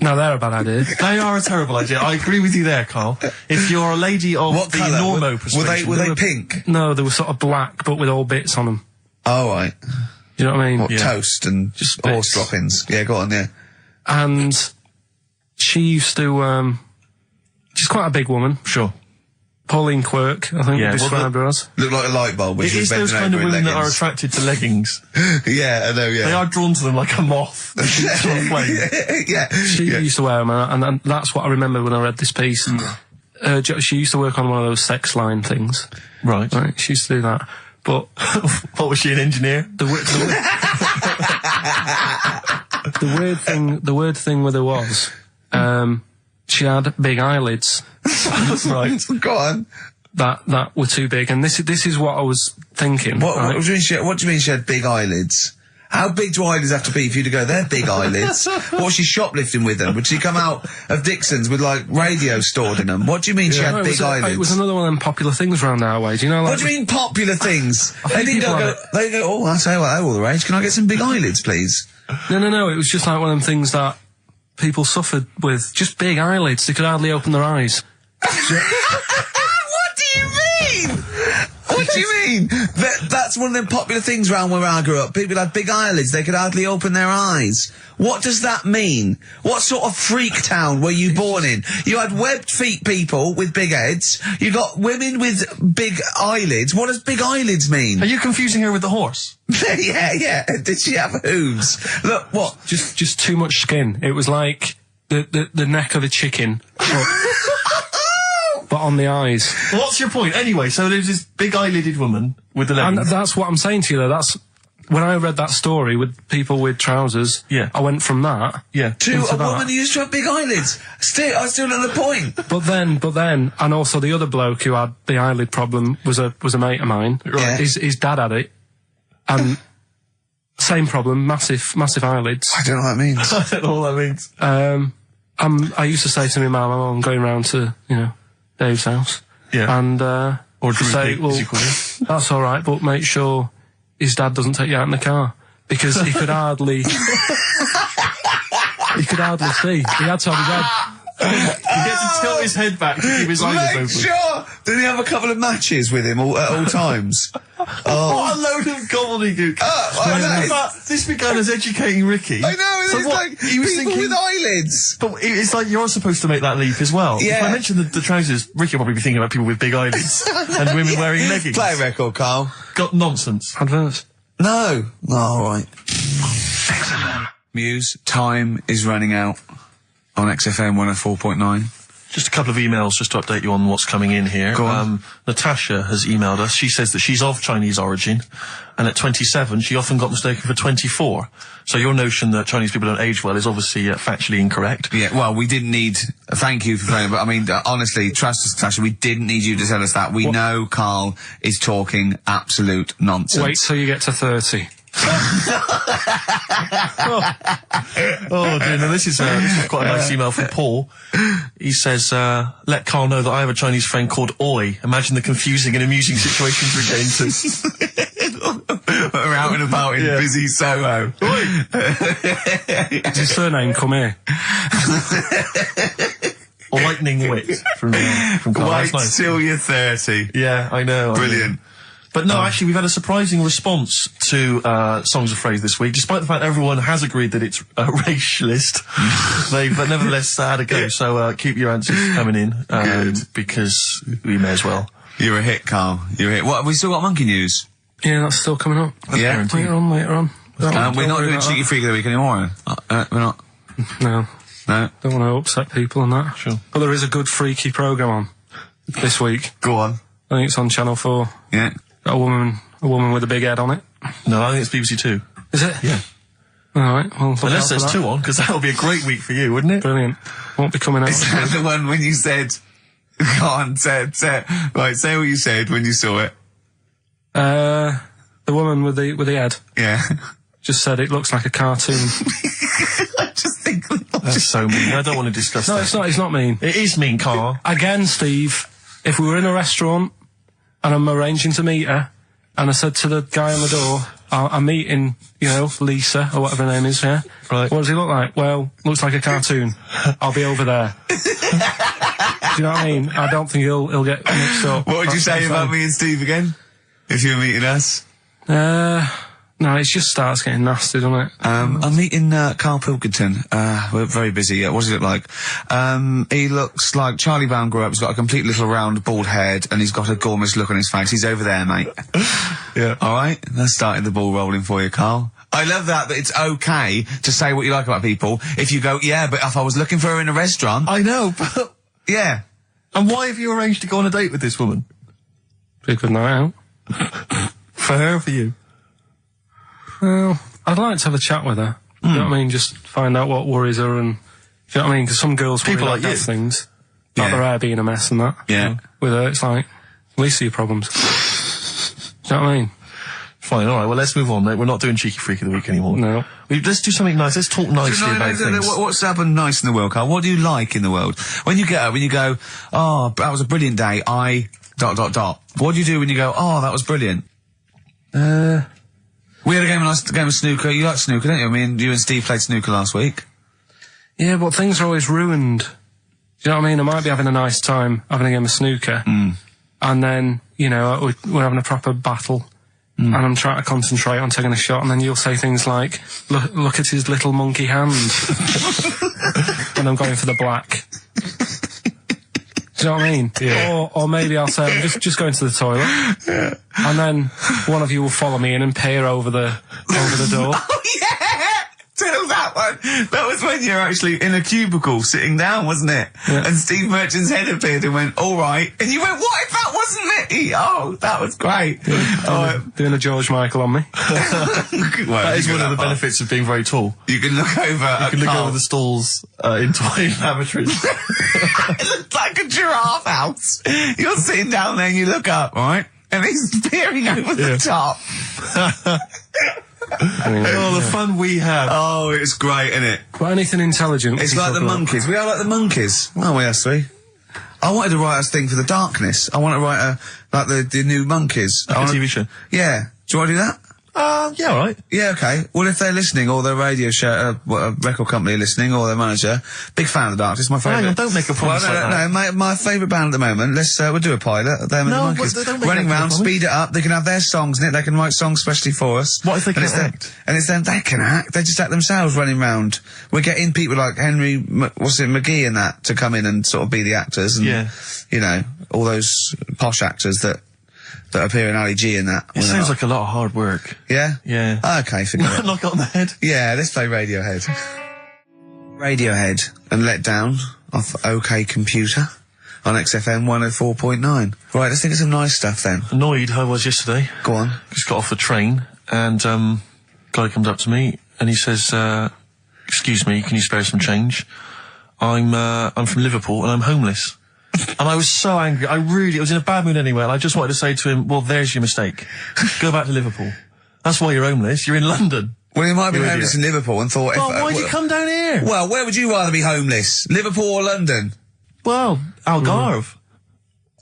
Now, they're a bad idea. They are a terrible idea. I agree with you there, Carl. If you're a lady of What the colour? normo Were persuasion... they pink? No, they were sort of black, but with all bits on them. Oh, right. You know what I mean? What, Yeah. toast and Just horse bits. droppings. Yeah, go on, yeah. And she used to, she's quite a big woman. Sure. Pauline Quirk, I think Yeah, we well, described her as. Look like a light bulb when It she was is those bending kind of over in women that are leggings. attracted to leggings. Yeah, I know, yeah. They are drawn to them like a moth to a flame. Yeah. She yeah. used to wear them, and that's what I remember when I read this piece. She used to work on one of those sex line things. Right. Right, she used to do that. But What, was she, an engineer? the weird thing with her was, she had big eyelids Right. Go on. that were too big, and this is what I was thinking. What right? do you mean she had big eyelids? How big do eyelids have to be for you to go, they're big eyelids? What was she shoplifting with them? Would she come out of Dixon's with, like, radio stored in them? What do you mean she No, had it big was eyelids? It was another one of them popular things around our way. Do you know? Like, What do you mean popular things? They didn't people go, have they go, oh, I say, well, they're all the rage. Can I get some big eyelids, please? No. It was just like one of them things that people suffered with. Just big eyelids. They could hardly open their eyes. What do you mean? What do you mean? That's one of them popular things around where I grew up. People had big eyelids. They could hardly open their eyes. What does that mean? What sort of freak town were you born in? You had webbed feet people with big heads. You got women with big eyelids. What does big eyelids mean? Are you confusing her with the horse? Yeah. Did she have hooves? Look, what? Just too much skin. It was like the neck of a chicken, but on the eyes. Well, what's your point? Anyway, so there's this big eyelided woman with the And leggings. that's what I'm saying to you though. That's when I read that story with people with trousers. Yeah. I went from that. Yeah. To Into a that. woman who used to have big eyelids. I still know the point. But then, and also the other bloke who had the eyelid problem was a mate of mine. Right. His dad had it, and same problem, massive eyelids. I don't know what that means. I don't know what that means. I used to say to my mum, I'm going round to, Dave's house. Yeah. And, Or to say, Drew, as you call him. that's alright, but make sure his dad doesn't take you out in the car. Because he could hardly... he could hardly see. He had to have his head... He had to tilt his head back to keep his eyes Make open. sure! Did he have a couple of matches with him at all times? What a load of gobbledygook. But this began as educating Ricky. I know, So it's what, like he was people thinking, with eyelids. but it's like you're supposed to make that leap as well. Yeah. If I mentioned the trousers, Ricky will probably be thinking about people with big eyelids and women wearing leggings. Play a record, Carl. Got nonsense. Adverts. No. Alright. Muse, time is running out on XFM 104.9. Just a couple of emails just to update you on what's coming in here. Go on. Natasha has emailed us. She says that she's of Chinese origin, and at 27, she often got mistaken for 24. So your notion that Chinese people don't age well is obviously factually incorrect. Yeah, well, we didn't need... thank you for playing, but I mean, honestly, trust us, Natasha, we didn't need you to tell us that. We know Carl is talking absolute nonsense. Wait till you get to 30. Oh dear, now this is quite a nice email from Paul. He says, let Carl know that I have a Chinese friend called Oi. Imagine the confusing and amusing situations we get into. We're out and about in Yeah. busy Soho. Is his surname come here? Or lightning wit from Carl. Wait That's nice. till you're 30. Yeah, I know. Brilliant. But no, actually, we've had a surprising response to Songs of Phrase this week, despite the fact everyone has agreed that it's racialist. They've nevertheless had a go. So keep your answers coming in, because we may as well. You're a hit, Carl. You're a hit. What, have we still got monkey news? Yeah, that's still coming up. Yeah. Later on. We're not Don't worry doing about Cheeky Freak of the Week anymore. We're not. that. No. No. Don't want to upset people on that. Sure. But there is a good freaky programme on this week. Go on. I think it's on Channel 4. Yeah. Got a woman with a big head on it. No, I think it's BBC Two. Is it? Yeah. Alright, well, look Unless out there's for that. two on, because that'll be a great week for you, wouldn't it? Brilliant. Won't be coming out. Is that the one when you said... Go on, say right, say what you said when you saw it. The woman with the head Yeah. just said it looks like a cartoon. I just think... That's so mean. I don't want to discuss No, that. it's not mean. It is mean, Carl. Again, Steve, if we were in a restaurant and I'm arranging to meet her, and I said to the guy on the door, I'm meeting, Lisa, or whatever her name is, yeah? Right. What does he look like? Well, looks like a cartoon. I'll be over there. Do you know what I mean? I don't think he'll get mixed up. What would you say That's about fine. me and Steve again? If you were meeting us? No, it just starts getting nasty, doesn't it? I'm meeting Karl Pilkington. We're very busy. What does he look like? He looks like Charlie Brown grew up. He's got a complete little round bald head, and he's got a gormless look on his face. He's over there, mate. Yeah. All right, that's started the ball rolling for you, Carl. I love that it's okay to say what you like about people. If you go, yeah, but if I was looking for her in a restaurant, I know, but... yeah. And why have you arranged to go on a date with this woman? Be a good night out. For her or for you? Well, I'd like to have a chat with her. You know what I mean? Just find out what worries her and... Do you know what I mean? Because some girls People worry like about you. death things. Like Yeah. their hair being a mess and that. Yeah. With her, it's like, at least your problems. Do you know what I mean? Fine, alright, well let's move on, mate. We're not doing Cheeky Freak of the Week anymore. No. Let's do something nice. Let's talk nicely about things. What's happened nice in the world, Carl? What do you like in the world? When you get up, when you go, oh, that was a brilliant day, What do you do when you go, oh, that was brilliant? We had a nice game of snooker. You like snooker, don't you? I mean, you and Steve played snooker last week. Yeah, but things are always ruined. Do you know what I mean? I might be having a nice time having a game of snooker. And then, we're having a proper battle. And I'm trying to concentrate on taking a shot, and then you'll say things like, look at his little monkey hand. And I'm going for the black. Do you know what I mean? Yeah. Or maybe I'll say, I'm just going to the toilet. Yeah. And then one of you will follow me in and peer over the door. Oh, yeah! Tell that one. That was when you were actually in a cubicle sitting down, wasn't it? Yeah. And Steve Merchant's head appeared and went, all right. And you went, what if that wasn't me? Oh, that was great. Doing a George Michael on me. That is one of the benefits of being very tall. You can look over You can look over the stalls in toy lavatories. It looks like a giraffe house. You're sitting down there and you look up, right? And he's peering over the top. Oh, the fun we have. Oh, it's great, isn't it? But anything intelligent. It's like the monkeys. We are like the monkeys. Oh, we us three. I wanted to write a thing for the darkness. I want to write like the new monkeys. Like a TV show. Yeah. Do you want to do that? Yeah, all right. Yeah, okay. Well, if they're listening, or their radio show, record company listening, or their manager, big fan of the Darkness, my favourite. Hang on, don't make a promise like that. No, my favourite band at the moment. We'll do a pilot. Them and the Monkeys. Don't make Running that round, promise. speed it up. They can have their songs in it. They can write songs especially for us. What if they And can't act? And it's them. They can act. They just act themselves running round. We're getting people like McGee and that to come in and sort of be the actors. And, Yeah. you know, all those posh actors that appear in Ali G and that. It sounds like a lot of hard work. Yeah? Yeah. Okay, forget it. Knock it on the head. Yeah, let's play Radiohead. Radiohead and Let Down off OK Computer on XFM 104.9. Right, let's think of some nice stuff then. Annoyed I was yesterday. Go on. Just got off the train and guy comes up to me and he says, excuse me, can you spare some change? I'm from Liverpool and I'm homeless. And I was so angry. I was in a bad mood anyway, and I just wanted to say to him, well, there's your mistake. Go back to Liverpool. That's why you're homeless. You're in London. Well, you might be You homeless idiot. in Liverpool and thought... Oh, why'd you come down here? Well, where would you rather be homeless? Liverpool or London? Well, Algarve.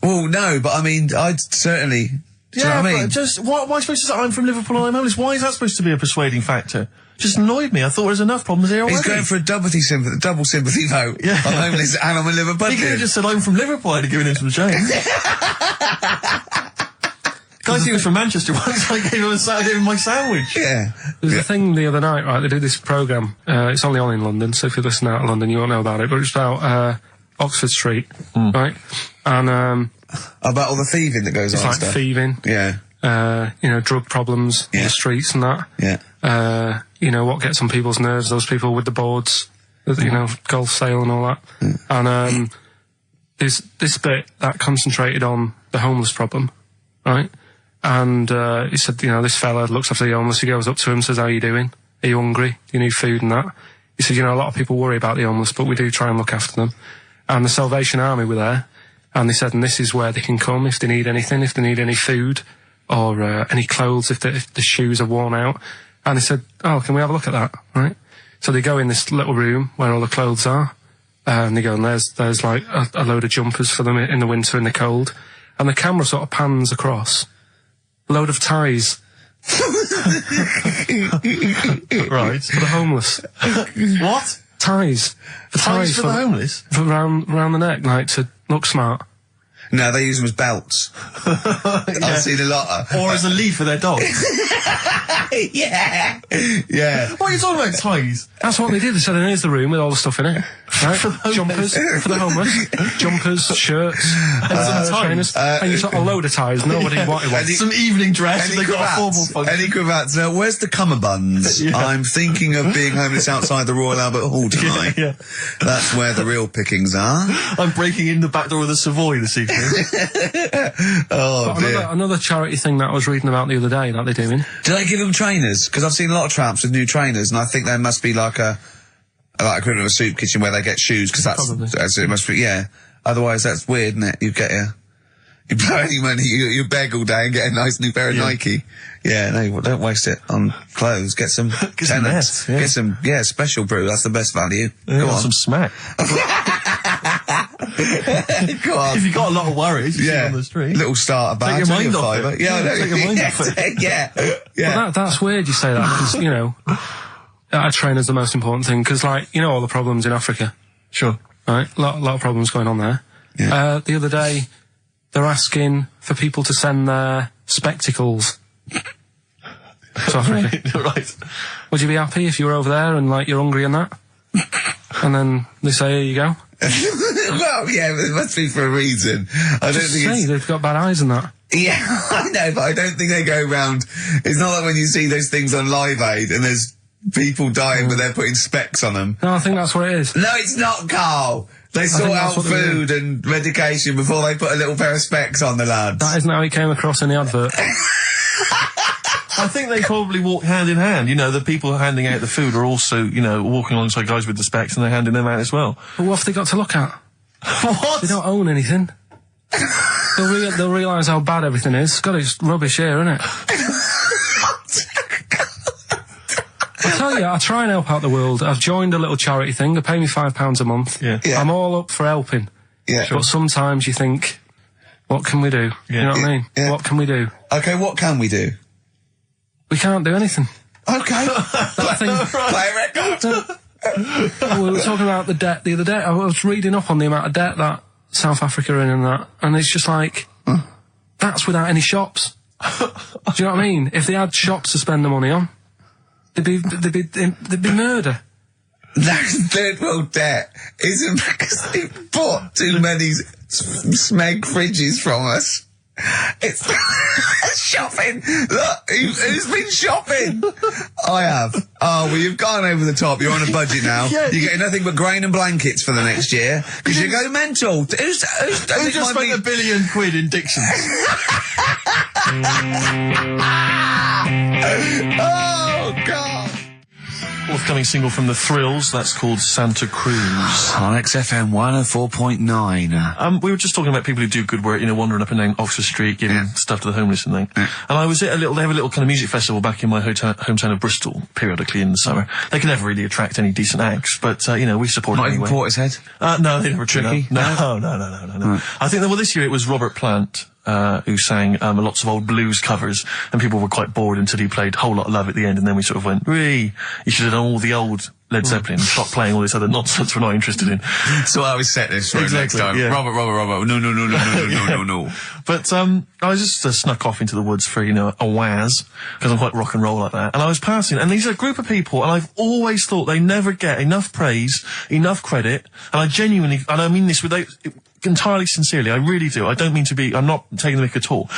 Well, no, but I mean, I'd certainly... Do you know what I mean? But just, why am I supposed to say I'm from Liverpool and I'm homeless? Why is that supposed to be a persuading factor? Just annoyed me. I thought there's enough problems here already. He's going for a double sympathy vote. Yeah. I'm homeless and I'm a Liverpool. He could have just said I'm from Liverpool. I'd have given him some change. Guy he was from Manchester once. I gave him my sandwich. Yeah. There's a thing the other night, right? They do this programme. It's only on in London, so if you listen out of London, you won't know about it. But it's about Oxford Street, right? And About all the thieving that goes it's on like and stuff. thieving, Yeah. you know, drug problems on Yeah. the streets and that. Yeah. You know, what gets on people's nerves, those people with the boards, you know, golf sale and all that. And there's this bit that concentrated on the homeless problem, right? And he said, you know, this fella looks after the homeless. He goes up to him, says, how are you doing? Are you hungry? Do you need food and that? He said, you know, a lot of people worry about the homeless, but we do try and look after them. And the Salvation Army were there, and they said, and this is where they can come if they need anything, if they need any food or any clothes, if the shoes are worn out. And they said, oh, can we have a look at that, right? So they go in this little room where all the clothes are, and they go, and there's like a load of jumpers for them in the winter in the cold. And the camera sort of pans across. A load of ties. Right. For the homeless. What? Ties. Ties for the homeless? For round the neck, like, to look smart. No, they use them as belts. I've seen a lot of... Or as a lead for their dog. Yeah. Yeah. What are you talking about, ties? That's what they did. They said, and here's the room with all the stuff in it. Right? For the homeless. Jumpers for the homeless. Jumpers, shirts, some trainers. And you saw a load of ties. Nobody wanted one. Some evening dress and they got a formal function. Any cravats? Where's the cummerbunds? Yeah. I'm thinking of being homeless outside the Royal Albert Hall tonight. Yeah. That's where the real pickings are. I'm breaking in the back door of the Savoy this evening. Oh, dear. Another charity thing that I was reading about the other day that they're doing. Do they give them trainers? Because I've seen a lot of tramps with new trainers, and I think there must be like a equivalent of a soup kitchen where they get shoes, because Probably. that's it must be, yeah. Otherwise, that's weird, isn't it? You blow any money, you beg all day and get a nice new pair of Nike. Yeah, no, don't waste it on clothes. Get some some tenants. nets, yeah. Get some, special brew. That's the best value. Yeah, Go on. some smack. Go on. If you've got a lot of worries, you see on the street. Little starter bag. Take your mind only a off fiver. it. Yeah, I know. Take your mind off it. Yeah. But that's weird you say that, because, you know, a trainer's the most important thing, because, like, you know all the problems in Africa, Sure. right? A lot of problems going on there. Yeah. The other day, they're asking for people to send their spectacles to Africa. Right. Would you be happy if you were over there and, like, you're hungry and that? And then they say, here you go. Well, yeah, but it must be for a reason. I don't Just think say it's... they've got bad eyes and that. Yeah, I know, but I don't think they go round... It's not like when you see those things on Live Aid and there's people dying but they're putting specs on them. No, I think that's what it is. No, it's not, Carl! They sort think out that's what they do. food and medication before they put a little pair of specs on the lads. That isn't how he came across in the advert. I think they probably walk hand in hand. You know, the people handing out the food are also, you know, walking alongside guys with the specs and they're handing them out as well. But what have they got to look at? What? They don't own anything. They'll realise how bad everything is. God, it's rubbish here, isn't it? tell you, I try and help out the world. I've joined a little charity thing. They pay me £5 a month. Yeah. Yeah. I'm all up for helping. Yeah. But sometimes you think, what can we do? You know what I mean? Yeah. What can we do? Okay, what can we do? We can't do anything. Okay. That thing. Play a record. We were talking about the debt the other day. I was reading up on the amount of debt that South Africa are in and that, and it's just like, that's without any shops. Do you know what I mean? If they had shops to spend the money on, there'd be murder. That's third world debt isn't because they bought too many smeg fridges from us. It's shopping. Look, who's been shopping? I have. Oh, well, you've gone over the top. You're on a budget now. Yeah, you're getting nothing but grain and blankets for the next year because you go mental. Who just spent £1 billion in Dixon's? Oh, God. Forthcoming single from The Thrills, that's called Santa Cruz. On XFM 104.9. We were just talking about people who do good work, wandering up and down Oxford Street, giving stuff to the homeless and thing. And I was at they have a little kind of music festival back in my hometown of Bristol, periodically in the summer. They can never really attract any decent acts, but, we support it Not even anyway. Portishead? No, they never turn up. Tricky? No. Right. I think that, this year it was Robert Plant, who sang lots of old blues covers, and people were quite bored until he played Whole Lot of Love at the end, and then we sort of went, you should have done all the old Led Zeppelin, stop playing all this other nonsense we're not interested in. So I always set this for next time. Yeah. Robert. No. But I was just snuck off into the woods for, a whiz, because I'm quite rock and roll like that. And I was passing, and these are a group of people, and I've always thought they never get enough praise, enough credit, and I genuinely, and I mean this entirely sincerely, I really do. I don't mean to be, I'm not taking the mick at all.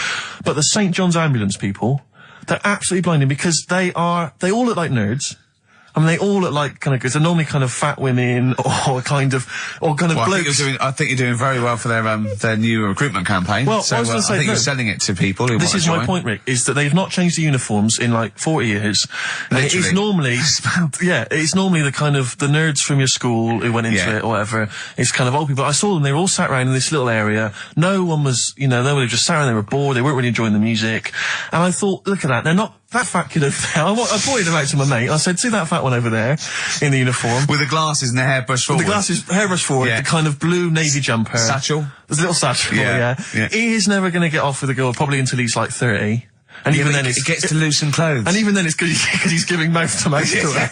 But the St. John's Ambulance people, they're absolutely blinding because they all look like nerds. I mean, they all look like kind of goods. They're normally kind of fat women or kind of blokes. I think you're doing very well for their new recruitment campaign. Well, so I was going to say, I think you're selling it to people who want to join. This is my point, Rick, is that they've not changed the uniforms in like 40 years. And it's normally, it's normally the kind of the nerds from your school who went into it or whatever. It's kind of old people. I saw them, they were all sat around in this little area. No one was, nobody just sat around, they were bored, they weren't really enjoying the music. And I thought, look at that, they're not that fat kid over there. I pointed them out to my mate. I said, see that fat one over there in the uniform? With the glasses and the hairbrush forward. The glasses, hairbrush forward, the kind of blue navy jumper. Satchel. There's a little satchel, yeah. He is never going to get off with a girl probably until he's like 30. And even then it gets to loosen clothes. And even then it's because he's giving mouth to mouth to her.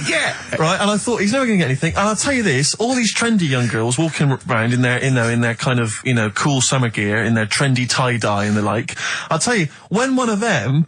Yeah. Right, and I thought, he's never going to get anything. And I'll tell you this, all these trendy young girls walking around in their kind of, cool summer gear, in their trendy tie-dye and the like, I'll tell you, when one of them,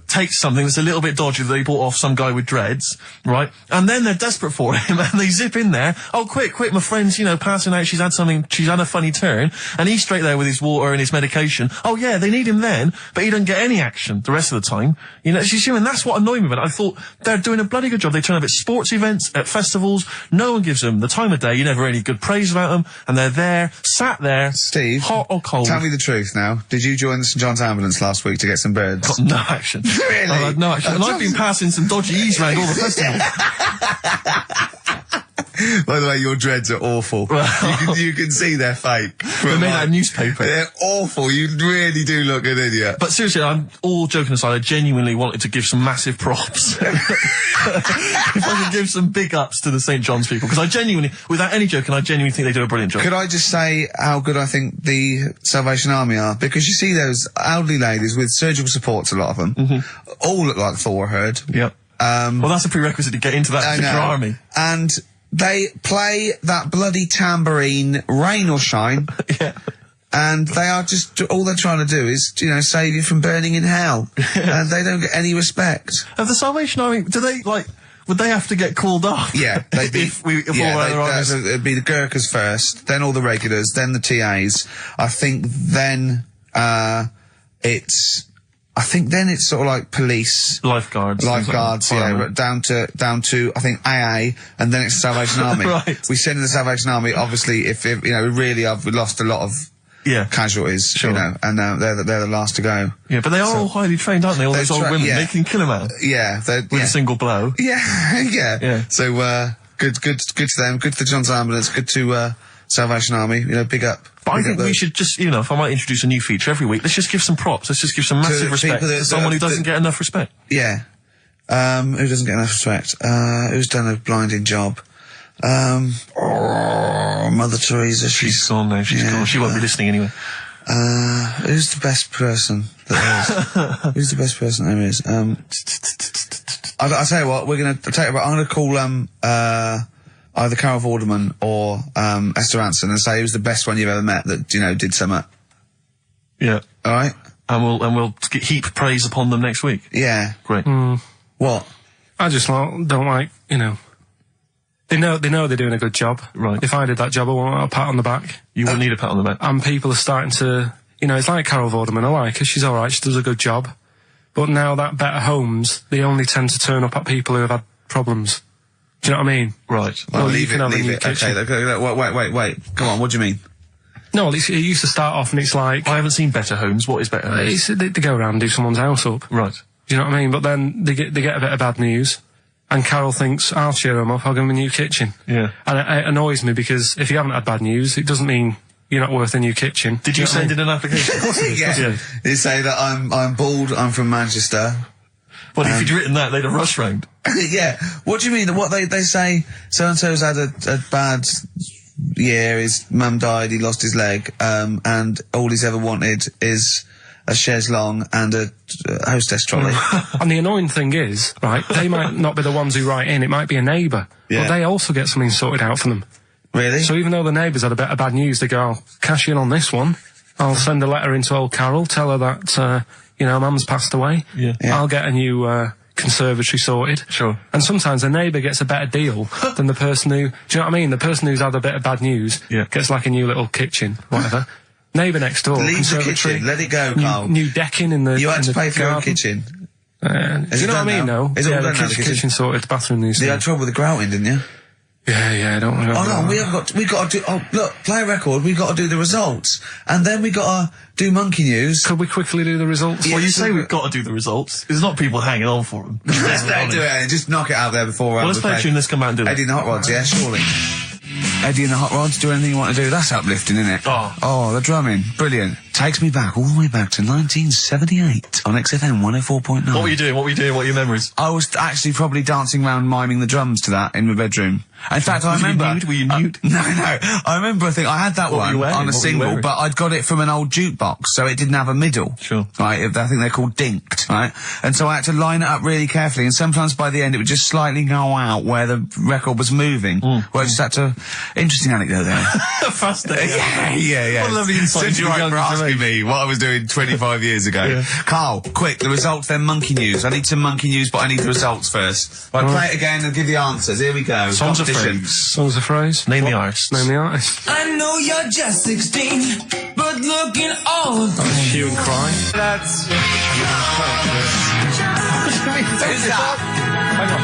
takes something that's a little bit dodgy that they bought off some guy with dreads, right? And then they're desperate for him and they zip in there. Oh, quick, my friend's, passing out. She's had a funny turn. And he's straight there with his water and his medication. Oh yeah, they need him then, but he doesn't get any action the rest of the time. And that's what annoyed me about it. I thought they're doing a bloody good job. They turn up at sports events, at festivals. No one gives them the time of day. You never hear any good praise about them. And they're there, sat there. Steve. Hot or cold. Tell me the truth now. Did you join the St. John's Ambulance last week to get some birds? Got no action. Really? I had no action. And I've been passing some dodgy E's around all the festivals. By the way, your dreads are awful. You can see they're fake. They're made out of newspaper. They're awful. You really do look an idiot. But seriously, I'm all joking aside, I genuinely wanted to give some massive props. If I could give some big ups to the St. John's people, because I genuinely, without any joking, I genuinely think they do a brilliant job. Could I just say how good I think the Salvation Army are? Because you see those elderly ladies with surgical supports, a lot of them, all look like Thor Herd. Yep. Well, that's a prerequisite to get into that particular army. And they play that bloody tambourine, rain or shine. Yeah. And they are just, all they're trying to do is, save you from burning in hell. And they don't get any respect. Of the Salvation Army, would they have to get called off? Yeah, they'd be. It'd be the Gurkhas first, then all the regulars, then the TAs. I think then it's sort of like police, lifeguards, yeah, down to I think AA, and then it's Salvation Army. Right. We send in the Salvation Army. Obviously, if we really have lost a lot of casualties, sure. and they're the last to go. Yeah, but they are all highly trained, aren't they? All those old women, they can kill a man. Yeah, with a single blow. Yeah. So good to them. Good to the John's Ambulance. Good to Salvation Army. Big up. But I think we should just, if I might introduce a new feature every week, let's just give some props. Let's just give some massive respect to someone who doesn't get enough respect. Yeah. Who doesn't get enough respect? Who's done a blinding job? Mother Teresa. She's gone now. She's gone. She won't be listening anyway. Who's the best person there is? Who's the best person there is? I'll tell you what, I'm gonna call, either Carol Vorderman or, Esther Ranson and say who's the best one you've ever met that, did something. Yeah. Alright? And we'll heap praise upon them next week. Yeah. Great. What? I just don't like, They know they're doing a good job. Right. If I did that job, I want a pat on the back. You wouldn't need a pat on the back. And people are starting to, it's like Carol Vorderman. I like her. She's alright. She does a good job. But now that Better Homes, they only tend to turn up at people who have had problems. Do you know what I mean? Right. Well, you leave can have a it. new Okay, kitchen. wait. Come on, what do you mean? No, it used to start off and it's like... I haven't seen Better Homes. What is Better Homes? They go around and do someone's house up. Right. Do you know what I mean? But then they get a bit of bad news. And Carol thinks, I'll cheer them up, I'll give them a new kitchen. Yeah. And it annoys me because if you haven't had bad news, it doesn't mean you're not worth a new kitchen. Did you send in an application? Of course you did. Yeah. You say that I'm bald, I'm from Manchester. Well, if you'd written that, they'd have rushed round. Yeah. What do you mean? What they say, so-and-so's had a bad year, his mum died, he lost his leg, and all he's ever wanted is a chaise longue and a hostess trolley. And the annoying thing is, right, they might not be the ones who write in, it might be a neighbour. Yeah. But they also get something sorted out for them. Really? So even though the neighbours had a bit of bad news, they go, I'll cash in on this one. I'll send a letter into old Carol, tell her that, Mum's passed away. Yeah. I'll get a new, conservatory sorted. Sure. And sometimes the neighbour gets a better deal than the person who, do you know what I mean? The person who's had a bit of bad news gets like a new little kitchen, whatever. Neighbour next door, Leave the conservatory. kitchen, let it go, Carl. New decking in the You had to pay for your own garden. kitchen. Do you know what I mean, now? though? Is it all the done now, the kitchen? kitchen sorted, the bathroom needs You had trouble with the grouting, didn't you? Yeah, don't worry. Oh no, we got to do, look, play a record, we got to do the results. And then we got to do Monkey News. Could we quickly do the results? Well, you Yes, say we- we've got to do the results. There's not people hanging on for them. Let's do it, just knock it out there before Well, let's play a tune, let's come out and do it. Eddie and the Hot Rods, yeah, surely. Eddie and the Hot Rods, do anything you want to do. That's uplifting, isn't it? Oh. The drumming. Brilliant. Takes me back, all the way back to 1978 on XFM 104.9. What were you doing? What are your memories? I was actually probably dancing around miming the drums to that in my bedroom. In fact, I remember... Were you nude? No. I remember, I think I had that What were one you wearing? on a What were you single, wearing? but I'd got it from an old jukebox, so it didn't have a middle. Sure. Right, I think they're called dinked, right? And so I had to line it up really carefully, and sometimes by the end it would just slightly go out where the record was moving. Where I just had to... Interesting anecdote there. Fascinating. Yeah. What a lovely insight Since into you the right for young asking me what I was doing 25 years ago. Yeah. Carl, quick, the results, then Monkey News. I need some Monkey News, but I need the results first. Right, play it again and give the answers. Here we go. Songs of Competition. phrase. Songs of phrase? Name the artists. Name the artist. I know you're just 16, but looking all Hue and Cry. That's Who's that? Hang on.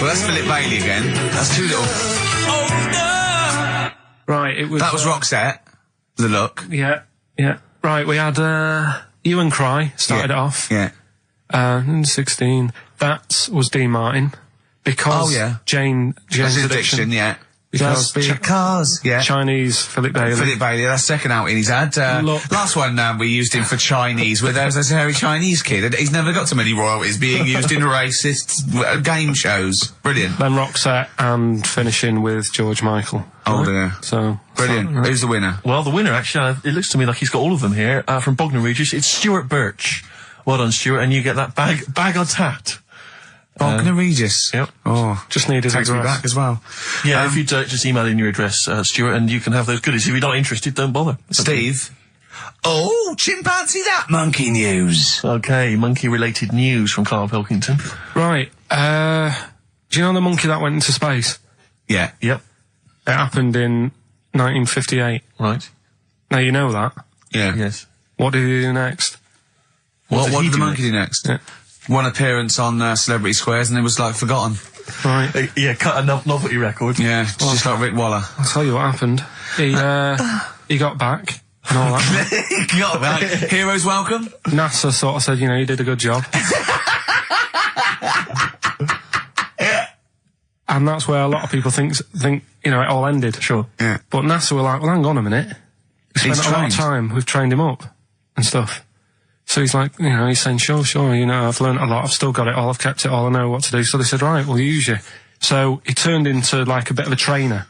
Well, that's Philip Bailey again. That's too little. older. Right, it was... That was Roxette. The look. Yeah. Right, we had, Hue and Cry started it off. Yeah. 16. That was Dean Martin. Because Oh, yeah. Jane's That's his Addiction. addiction, yeah. Because Cars, yeah. Chinese Philip Bailey. Philip Bailey, that's second outing he's had. Look. Last one, we used him for Chinese, where there was a very Chinese kid. He's never got so many royalties being used in racist game shows. Brilliant. Then Roxette and finishing with George Michael. Oh, dear. So... Brilliant. Who's the winner? Well, the winner, actually, it looks to me like he's got all of them here, from Bognor Regis. It's Stuart Birch. Well done, Stuart, and you get that bag of tat. Bognor Regis. Yep. Oh, Just need his takes me address. back as well. Yeah, if you just email in your address, Stuart, and you can have those goodies. If you're not interested, don't bother. Steve. Oh, chimpanzee that Monkey News. Okay, monkey-related news from Karl Pilkington. Right, do you know the monkey that went into space? Yeah. Yep. It happened in 1958. Right. Now you know that. Yeah. Yes. What did he do next? What he did the do monkey do next? Yeah. One appearance on Celebrity Squares and it was like forgotten. Right, Yeah, cut a novelty record. Yeah, just like Rick Waller. I'll tell you what happened. He got back and all that. Got that. Heroes welcome. NASA sort of said, you did a good job. And that's where a lot of people think, it all ended. Sure. Yeah. But NASA were like, well, hang on a minute. We spent He's a lot of trained. time, we've trained him up and stuff. So he's like, he's saying, sure, I've learnt a lot, I've still got it all, I've kept it all, I know what to do. So they said, right, we'll use you. So he turned into like a bit of a trainer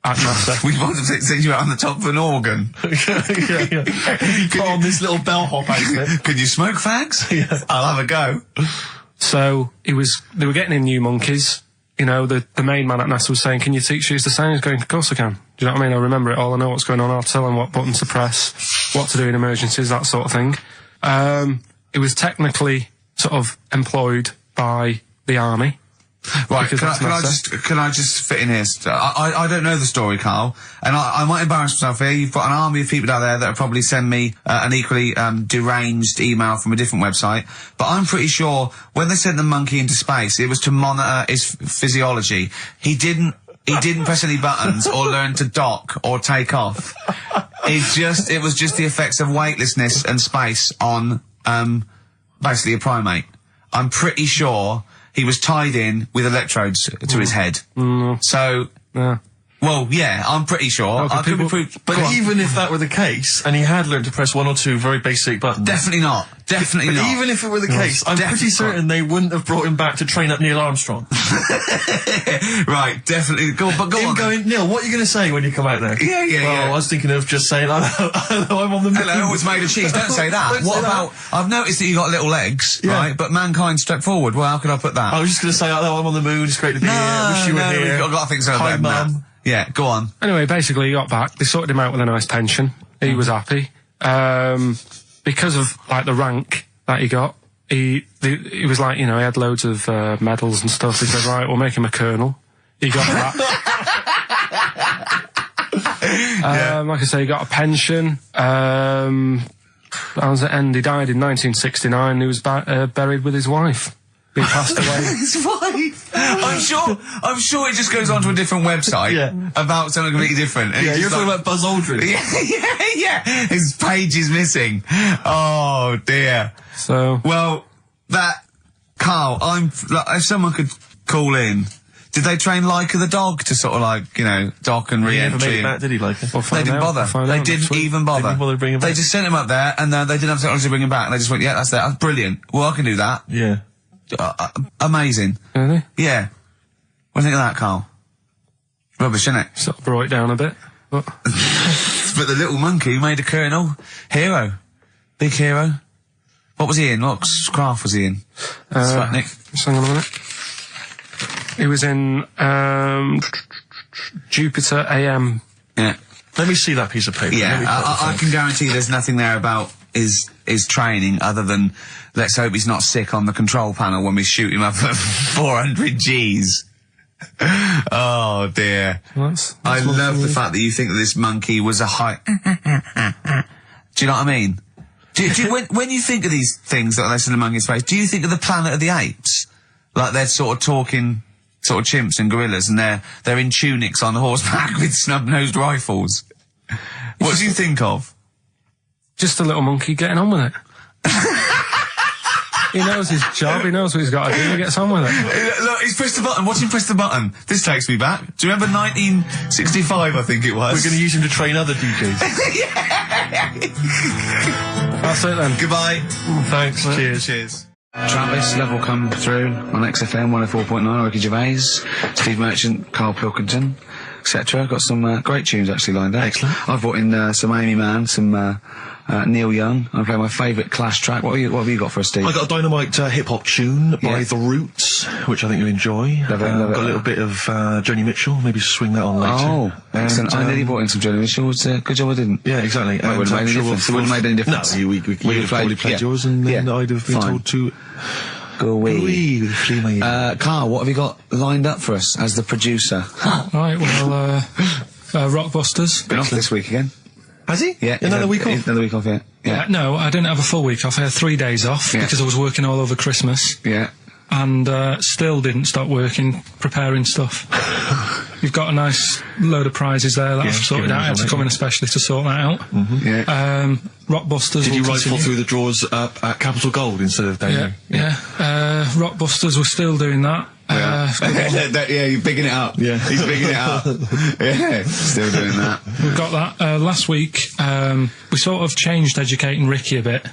at NASA. We wanted to send you out on the top of an organ. You put on this little bellhop outfit. Can you smoke fags? Yeah. I'll have a go. So they were getting in new monkeys. The main man at NASA was saying, can you teach us the sound? He's going, of course I can. Do you know what I mean? I remember it all, I know what's going on, I'll tell them what buttons to press, what to do in emergencies, that sort of thing. It was technically sort of employed by the army. Right, can I just fit in here? I don't know the story, Carl, and I might embarrass myself here. You've got an army of people out there that will probably send me an equally deranged email from a different website, but I'm pretty sure when they sent the monkey into space, it was to monitor his physiology. He didn't press any buttons or learn to dock or take off. It was just the effects of weightlessness and space on basically a primate. I'm pretty sure he was tied in with electrodes to his head. So, well, yeah, I'm pretty sure. I could be proved. But even if that were the case, and he had learned to press one or two very basic buttons. Definitely not. Definitely But not. even if it were the case, I'm pretty certain they wouldn't have brought him back to train up Neil Armstrong. Right, definitely. Go on. Neil, what are you going to say when you come out there? Yeah. I was thinking of just saying, hello, I'm on the moon. Hello, it's made of cheese. Don't say that. Don't What say about, I've noticed that you got little legs, right? But mankind stepped forward. Well, how could I put that? I was just going to say, hello, I'm on the moon, it's great to be here, I wish you were here. I've got to think so Hi, better than that. Mum. Yeah, go on. Anyway, basically he got back, they sorted him out with a nice pension, he was happy. Because of, like, the rank that he got, he was like, he had loads of medals and stuff. He said, right, we'll make him a colonel. He got that. Like I say, he got a pension. That was the end. He died in 1969. He was buried with his wife. He passed away. His wife. I'm sure it just goes on to a different website about something completely different. And You're talking about Buzz Aldrin. Yeah. His page is missing. Oh dear. So, well, Carl, if someone could call in, did they train Leica the dog to sort of like, dock and He re-entry? never made it back, did he, like? They didn't bother. They didn't even bother. They didn't bother to bring him back. They just sent him up there, and they didn't have technology to bring him back. And they just went, yeah, that's that. That's brilliant. Well, I can do that. Yeah. Amazing. really? Yeah. What do you think of that, Carl? Rubbish, isn't it? Sort of brought it down a bit. But But the little monkey made a colonel. Hero. Big hero. What was he in? What craft was he in? Sputnik. just hang on a minute. He was in Jupiter AM. Yeah. Let me see that piece of paper. Yeah, I can guarantee there's nothing there about his training other than let's hope he's not sick on the control panel when we shoot him up at 400 Gs. Oh dear. I love the fact that you think that this monkey was a high... Do you know what I mean? When you think of these things that they send a monkey in space, do you think of the Planet of the Apes? Like they're sort of talking sort of chimps and gorillas and they're in tunics on horseback with snub-nosed rifles. What do you think of? Just a little monkey getting on with it. He knows his job, he knows what he's got to do, he gets on with it. Look, he's pressed the button. Watch him press the button. This takes me back. Do you remember 1965, I think it was? We're going to use him to train other DJs. That's it then. Goodbye. Thanks, cheers. Cheers. Travis, Level come through on XFM 104.9, Ricky Gervais, Steve Merchant, Karl Pilkington, etc. Got some great tunes actually lined up. Excellent. I've brought in some Amy Mann, some Neil Young. I'm playing my favourite Clash track. What have you got for us, Steve? I got a dynamite hip-hop tune by Yeah. The Roots, which I think you'll enjoy. Love it. Got a little bit of Joni Mitchell, maybe swing that on later. Oh, excellent. I nearly brought in some Joni Mitchell. Good job I didn't. Yeah, exactly. Well, it wouldn't have made any difference. It wouldn't have made any difference. No, we would have probably played yours and then I'd have been told to go away. with free my ear. Carl, what have you got lined up for us as the producer? Right, well, Rockbusters. Been off this week again. Has he? Yeah. Another week off? Another week off, yeah. Yeah. No, I didn't have a full week off. I had 3 days off Yeah. because I was working all over Christmas. Yeah. And still didn't stop working, preparing stuff. You've got a nice load of prizes there that I've sorted out. I had to come in especially to sort that out. Yeah. Rockbusters. Did you will rifle continue. through the drawers up at Capital Gold instead of down Yeah, here? yeah. Rockbusters, we're still doing that. Yeah, you're bigging it up. Yeah. He's bigging it up. Yeah, still doing that. We've got that. Last week, we sort of changed Educating Ricky a bit.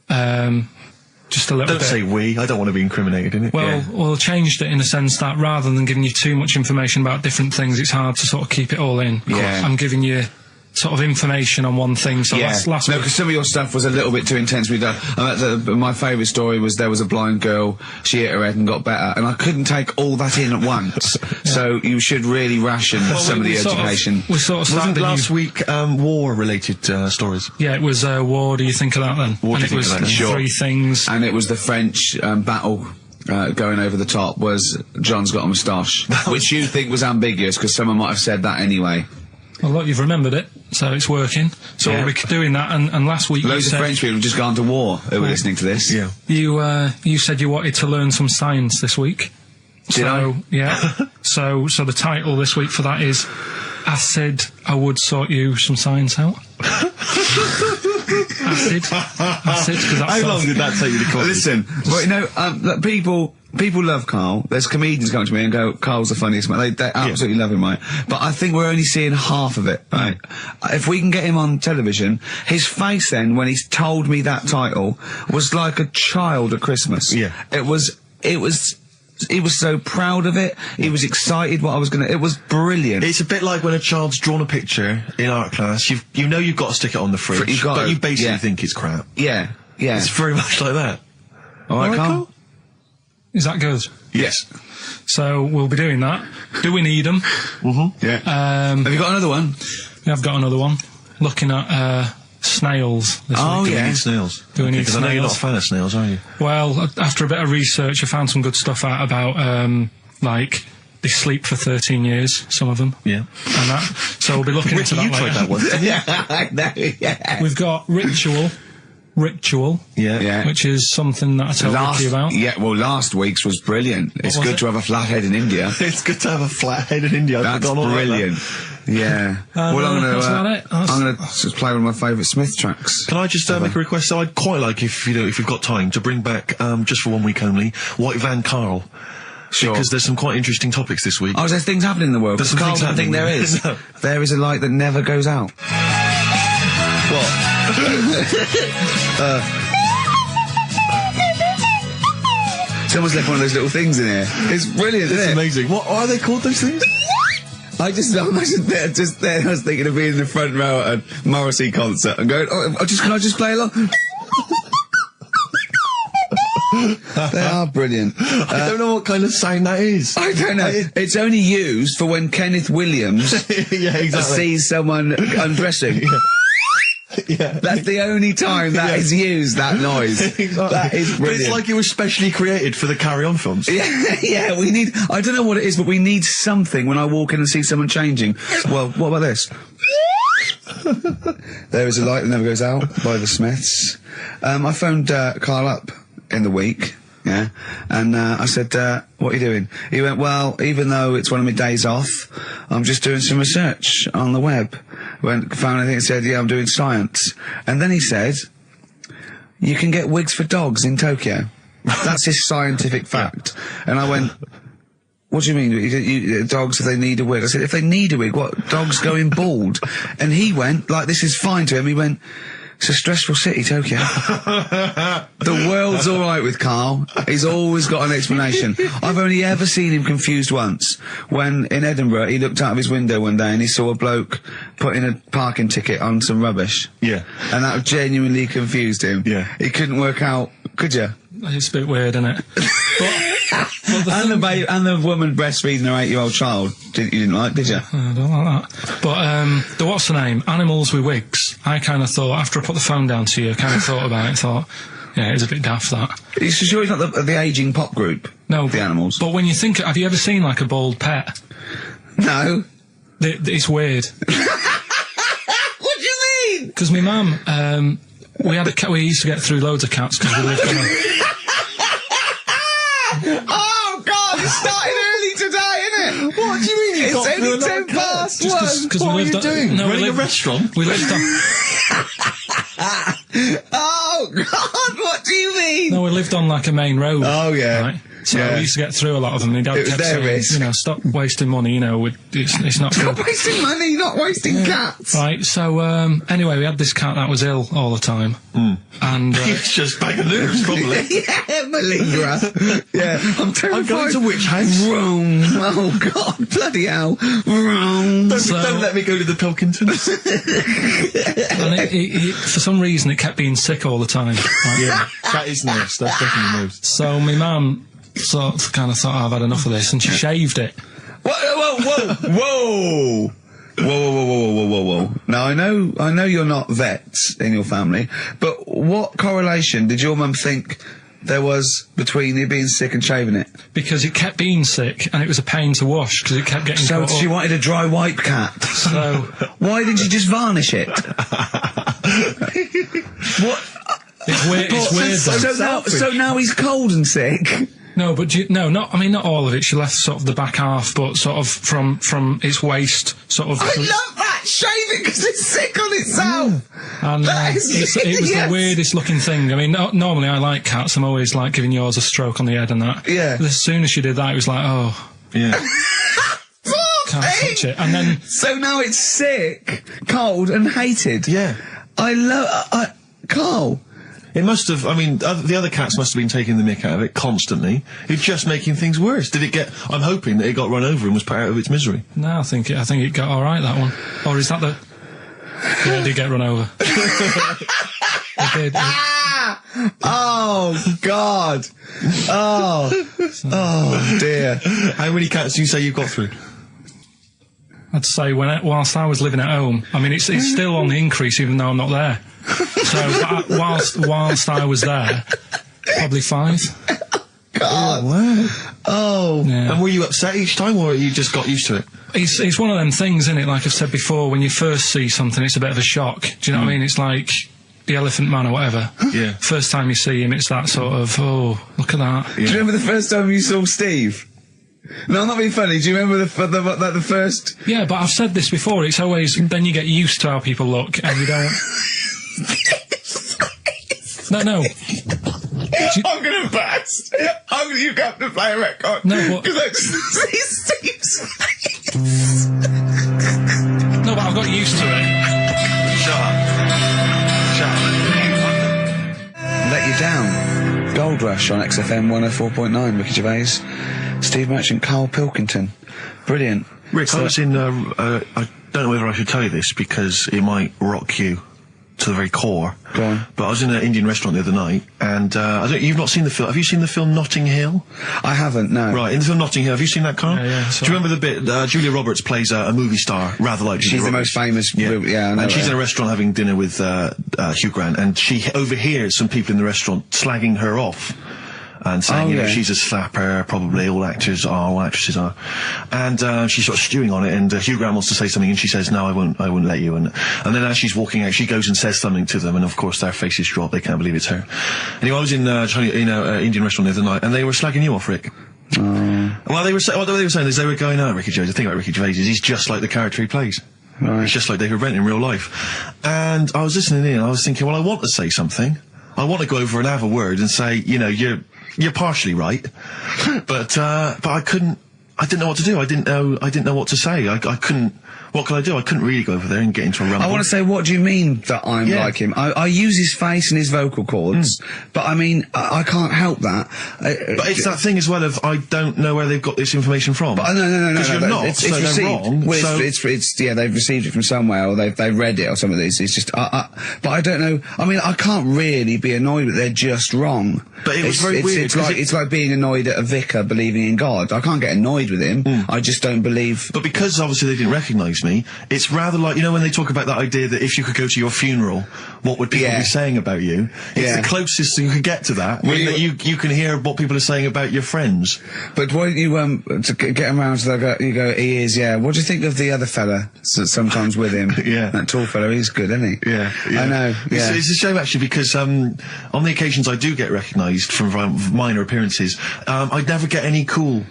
Just a little Don't bit. say we. I don't want to be incriminated in it. Well, changed it in a sense that rather than giving you too much information about different things, it's hard to sort of keep it all in. Yeah. I'm giving you sort of information on one thing. So last no, week, because some of your stuff was a little bit too intense. My favourite story was there was a blind girl, she hit her head and got better, and I couldn't take all that in at once. So you should really ration some of the education. We sort of Wasn't started last week war-related stories? Yeah, it was War. Do you think of that then? What do you think of that? Sure. 3 things. And it was the French battle. Going over the top was John's got a moustache, which you think was ambiguous because someone might have said that anyway. Well, look, you've remembered it, so it's working. So we're doing that, and last week Loads you of said French people have just gone to war who were listening to this. Yeah. you said you wanted to learn some science this week. Did I? Yeah. so the title this week for that is I said I would sort you some science out. Acid, because that's How long did that take you to come? Listen, but you know, look, people love Carl. There's comedians come to me and go, "Carl's the funniest man." They absolutely love him, right? But I think we're only seeing half of it, right? If we can get him on television, his face then when he's told me that title was like a child at Christmas. Yeah. He was so proud of it. He was excited what I was gonna. It was brilliant. It's a bit like when a child's drawn a picture in art class. You know you've got to stick it on the fridge, You've got but to, you basically yeah. think it's crap. Yeah. It's very much like that. All right, Carl. Is that good? Yes. So we'll be doing that. Do we need them? Yeah. Have you got another one? We have got another one. Looking at snails this Oh, week. Do we yeah. need snails? Do we need Because I know you're not a snails? fan of snails, are you? Well, after a bit of research, I found some good stuff out about like they sleep for 13 years. Some of them. Yeah. And that. So we'll be looking into that You later. tried that one. Yeah, I know, yeah. We've got ritual, Yeah. Yeah. which is something that I told Ricky about. Yeah, well, last week's was brilliant. It's was good it? to have a flathead in India. It's good to have a flat head in India. I've That's forgotten all about that. brilliant. Yeah. Well, I'm that's about gonna. it. That's- I'm gonna just play one of my favourite Smith tracks. Can I just make a request? So I'd quite like, if we've got time, to bring back, just for 1 week only, White Van Carl. Sure. Because there's some quite interesting topics this week. Oh, there's things happening in the world. There's some Carl things doesn't think there happening. is. No. There is a light that never goes out. What? Someone's left one of those little things in here. It's brilliant, It's isn't it? amazing. What are they called, those things? I was thinking of being in the front row at a Morrissey concert and going, can I just play along? They are brilliant. I don't know what kind of sound that is. I don't know. It's only used for when Kenneth Williams Yeah, exactly. sees someone undressing. Yeah. That's the only time that is used, that noise. Exactly. That is But brilliant. it's like it was specially created for the Carry On films. Yeah, we need, I don't know what it is, but we need something when I walk in and see someone changing. Well, what about this? There is a light that never goes out by the Smiths. I phoned Carl up in the week, yeah, and I said, what are you doing? He went, well, even though it's one of my days off, I'm just doing some research on the web. Found anything and said, yeah, I'm doing science. And then he said, you can get wigs for dogs in Tokyo. That's his scientific fact. And I went, what do you mean? Dogs, if they need a wig? I said, if they need a wig, what? Dogs going bald? And he went, like, this is fine to him. He went, it's a stressful city, Tokyo. The world's alright with Carl. He's always got an explanation. I've only ever seen him confused once. When, in Edinburgh, he looked out of his window one day and he saw a bloke putting a parking ticket on some rubbish. Yeah. And that genuinely confused him. Yeah. He couldn't work out, could you? It's a bit weird, isn't it? And the woman breastfeeding her 8-year-old child, you didn't like, did you? I don't like that. But what's the name? Animals with wigs. I kind of thought, after I put the phone down to you, I kind of thought about it, thought, yeah, it's a bit daft, that. Are you sure he's not the ageing pop group? No. The Animals? But when you think, have you ever seen, like, a bald pet? No. It's weird. What do you mean? Because my mum, we had a cat, we used to get through loads of cats because we lived on a... Oh, God, it started early today, isn't it? What do you mean? It's only 10 past Just one. because What we are lived you on... doing? No, we Running a lived, restaurant? we lived on... Oh, God, what do you mean? No, we lived on, like, a main road. Oh, yeah. Right? So we used to get through a lot of them. And Dad It was kept their saying, risk. you know, stop wasting money. You know, it's not Stop good. wasting money, not wasting cats. Right. So anyway, we had this cat that was ill all the time, and It's just bag of nerves, probably. Yeah, malingerer. Yeah, I'm terrified. I'm going to which house? Rome. Oh, God, bloody hell. Rome. Don't let me go to the Pilkingtons. and it, for some reason, it kept being sick all the time. Right? Yeah, that is nerves. That's definitely nerves. So my mum kind of thought, I've had enough of this, and she shaved it. Whoa. Whoa. Now, I know you're not vets in your family, but what correlation did your mum think there was between you being sick and shaving it? Because it kept being sick, and it was a pain to wash, because it kept getting So caught she up. wanted a dry wipe cat. So, Why didn't you just varnish it? What? it's weird, though. So now he's cold and sick. No, but not all of it. She left sort of the back half, but sort of from its waist, sort of. I love that! Shave it because it's sick on itself! And That is it was yes. the weirdest looking thing. I mean, normally I like cats. I'm always like giving yours a stroke on the head and that. Yeah. As soon as she did that, it was like, oh, Yeah. can't touch it. And then So now it's sick, cold, and hated. Yeah. I love. Carl. It must have, I mean, the other cats must have been taking the mick out of it constantly. It's just making things worse. Did it get, I'm hoping that it got run over and was put out of its misery. no, I think it got all right, that one. Or is that the? Yeah, it did get run over. It did. Oh God. Oh dear. How many cats do you say you've got through? I'd say whilst I was living at home, I mean, it's still on the increase even though I'm not there. So whilst I was there, probably 5. God. Wow. Oh. Yeah. And were you upset each time, or you just got used to it? It's one of them things, isn't it? Like I've said before, when you first see something, it's a bit of a shock. Do you know what I mean? It's like the Elephant Man or whatever. Yeah. First time you see him, it's that sort of, oh, look at that. Do you remember the first time you saw Steve? No, I'm not being funny. Do you remember the first? Yeah, but I've said this before. It's always then you get used to how people look, and you don't. No. I'm gonna burst. You have to play a record. No, what? Because I just see Steve's face. No, but I've got used to it. Shut up. Let You Down. Gold Rush on XFM 104.9. Ricky Gervais, Steve Merchant, Karl Pilkington. Brilliant. Rick, I was in, I don't know whether I should tell you this because it might rock you to the very core. Go on. But I was in an Indian restaurant the other night, and you've not seen the film. Have you seen the film Notting Hill? I haven't, no. Right, in the film Notting Hill, have you seen that, Carl? Yeah, Do you remember the bit, Julia Roberts plays a movie star, rather like Julia She's the Roberts. most famous. Yeah, I know and she's her. in a restaurant having dinner with Hugh Grant, and she overhears some people in the restaurant slagging her off. And saying, Oh, you know, yeah. she's a slapper, probably all actors are, all actresses are. And, she's sort of stewing on it, and Hugh Grant wants to say something, and she says, no, I won't let you. And then as she's walking out, she goes and says something to them, and of course their faces drop, they can't believe it's her. Anyway, I was in, Indian restaurant the other night, and they were slagging you off, Rick. Well, they were saying is they were going, oh, Ricky Gervais, the thing about Ricky Gervais is he's just like the character he plays. Right. He's just like David Brent in real life. And I was listening in, and I was thinking, well, I want to say something. I want to go over and have a word and say, you know, you're partially right, but I couldn't. I didn't know what to do. I didn't know what to say. I couldn't. What could I do? I couldn't really go over there and get into a rumble. I want to say, what do you mean that I'm Yeah. like him? I use his face and his vocal cords, but I mean, I can't help that. But it's that thing as well of I don't know where they've got this information from. No. Because you're not. It's so they're received. wrong. Well, so it's yeah, they've received it from somewhere, or they've read it, or something. It's just, but I don't know. I mean, I can't really be annoyed that they're just wrong. But it was very weird, 'cause It's like being annoyed at a vicar believing in God. I can't get annoyed with him. I just don't believe. But because obviously they didn't recognise me, it's rather like, you know, when they talk about that idea that if you could go to your funeral, what would people Yeah. be saying about you? It's Yeah. the closest you could get to that, when Well, that you can hear what people are saying about your friends. But why don't you to get him around to that? You go, he is, yeah. What do you think of the other fella? Sometimes with him, Yeah. that tall fella, he's good, isn't he? Yeah. I know. Yeah. It's a shame actually because on the occasions I do get recognised from minor appearances, I never get any cool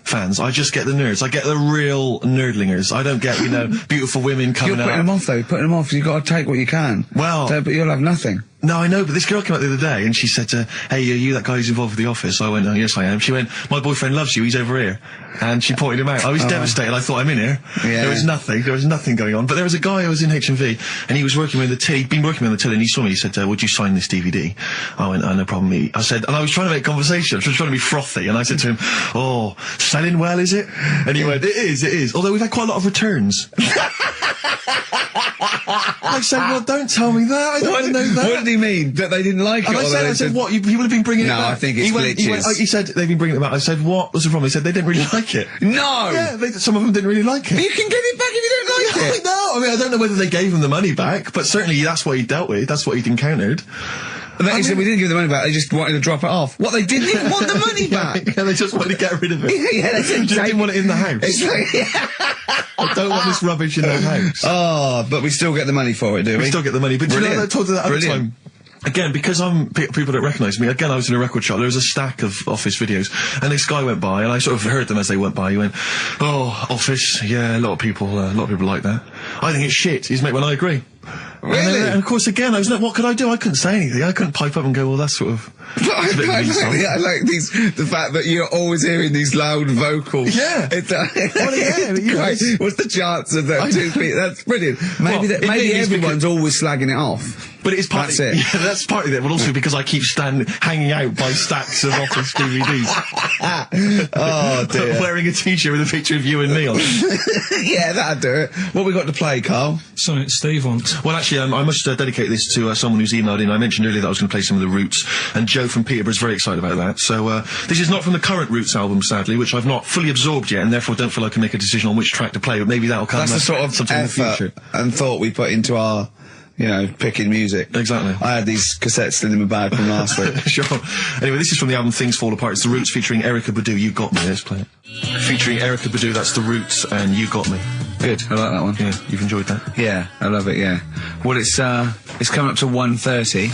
fans. I just get the nerds. I get the real nerdlingers. I don't get, you know, beautiful women You're coming putting out. them off, though. You're putting them off. You've got to take what you can. Well- but you'll have nothing. No, I know, but this girl came up the other day and she said, hey, are you that guy who's involved with The Office? I went, oh, yes, I am. She went, my boyfriend loves you, he's over here. And she pointed him out. I was devastated. I thought, I'm in here. Yeah. There was nothing going on. But there was a guy who was in HMV and he was working with the till. He'd been working with the till and he saw me. He said, would you sign this DVD? I went, oh, no problem. I said, and I was trying to make conversation. I was trying to be frothy. And I said to him, oh, selling well, is it? And he went, it is. Although we've had quite a lot of returns. I said, well, don't tell me that. I don't want to know that. What did he mean? That they didn't like it? And I said, what? People have been bringing it back. No, I think it's glitches. He said, they've been bringing it back. I said, what was the problem? He said, they didn't really like it. No! Yeah, some of them didn't really like it. You can get it back if you don't like it. No, I mean, I don't know whether they gave him the money back, but certainly that's what he dealt with. That's what he'd encountered. He said we didn't give the money back, they just wanted to drop it off. What, they didn't want the money back? Yeah, they just wanted to get rid of it. Yeah, they just didn't want it in the house. It's like, I don't want this rubbish in the house. Oh, but we still get the money for it, do we? We still get the money. But do you know, I told you that at the time. Again, because people don't recognise me, again, I was in a record shop, there was a stack of Office videos, and this guy went by, and I sort of heard them as they went by, he went, oh, Office, yeah, a lot of people like that. I think it's shit, when I agree. Really? And of course, again, I was like, what could I do? I couldn't say anything. I couldn't pipe up and go, well, that's sort of... I like the fact that you're always hearing these loud vocals. Yeah. Christ, what's the chance of that 2 feet? That's brilliant. Maybe everyone's always slagging it off. But it's partly, that's it. Yeah, that's partly it, but also because I keep hanging out by stacks of Office DVDs. Oh, dear. Wearing a t-shirt with a picture of you and me on it. Yeah, that'd do it. What we got to play, Carl? Something Steve wants. Well, actually, I must dedicate this to someone who's emailed in. I mentioned earlier that I was going to play some of the Roots, and Joe from Peterborough is very excited about that. So, this is not from the current Roots album, sadly, which I've not fully absorbed yet, and therefore don't feel I can make a decision on which track to play, but maybe that'll come That's the sort of sometime in the future. And thought we put into our... picking music. Exactly. I had these cassettes still in my bag from last week. Sure. Anyway, this is from the album Things Fall Apart. It's The Roots featuring Erykah Badu. You Got Me. Let's play it. Featuring Erykah Badu, that's The Roots and You Got Me. Good. I like that one. Yeah, you've enjoyed that? Yeah, I love it, yeah. Well, it's coming up to 1:30.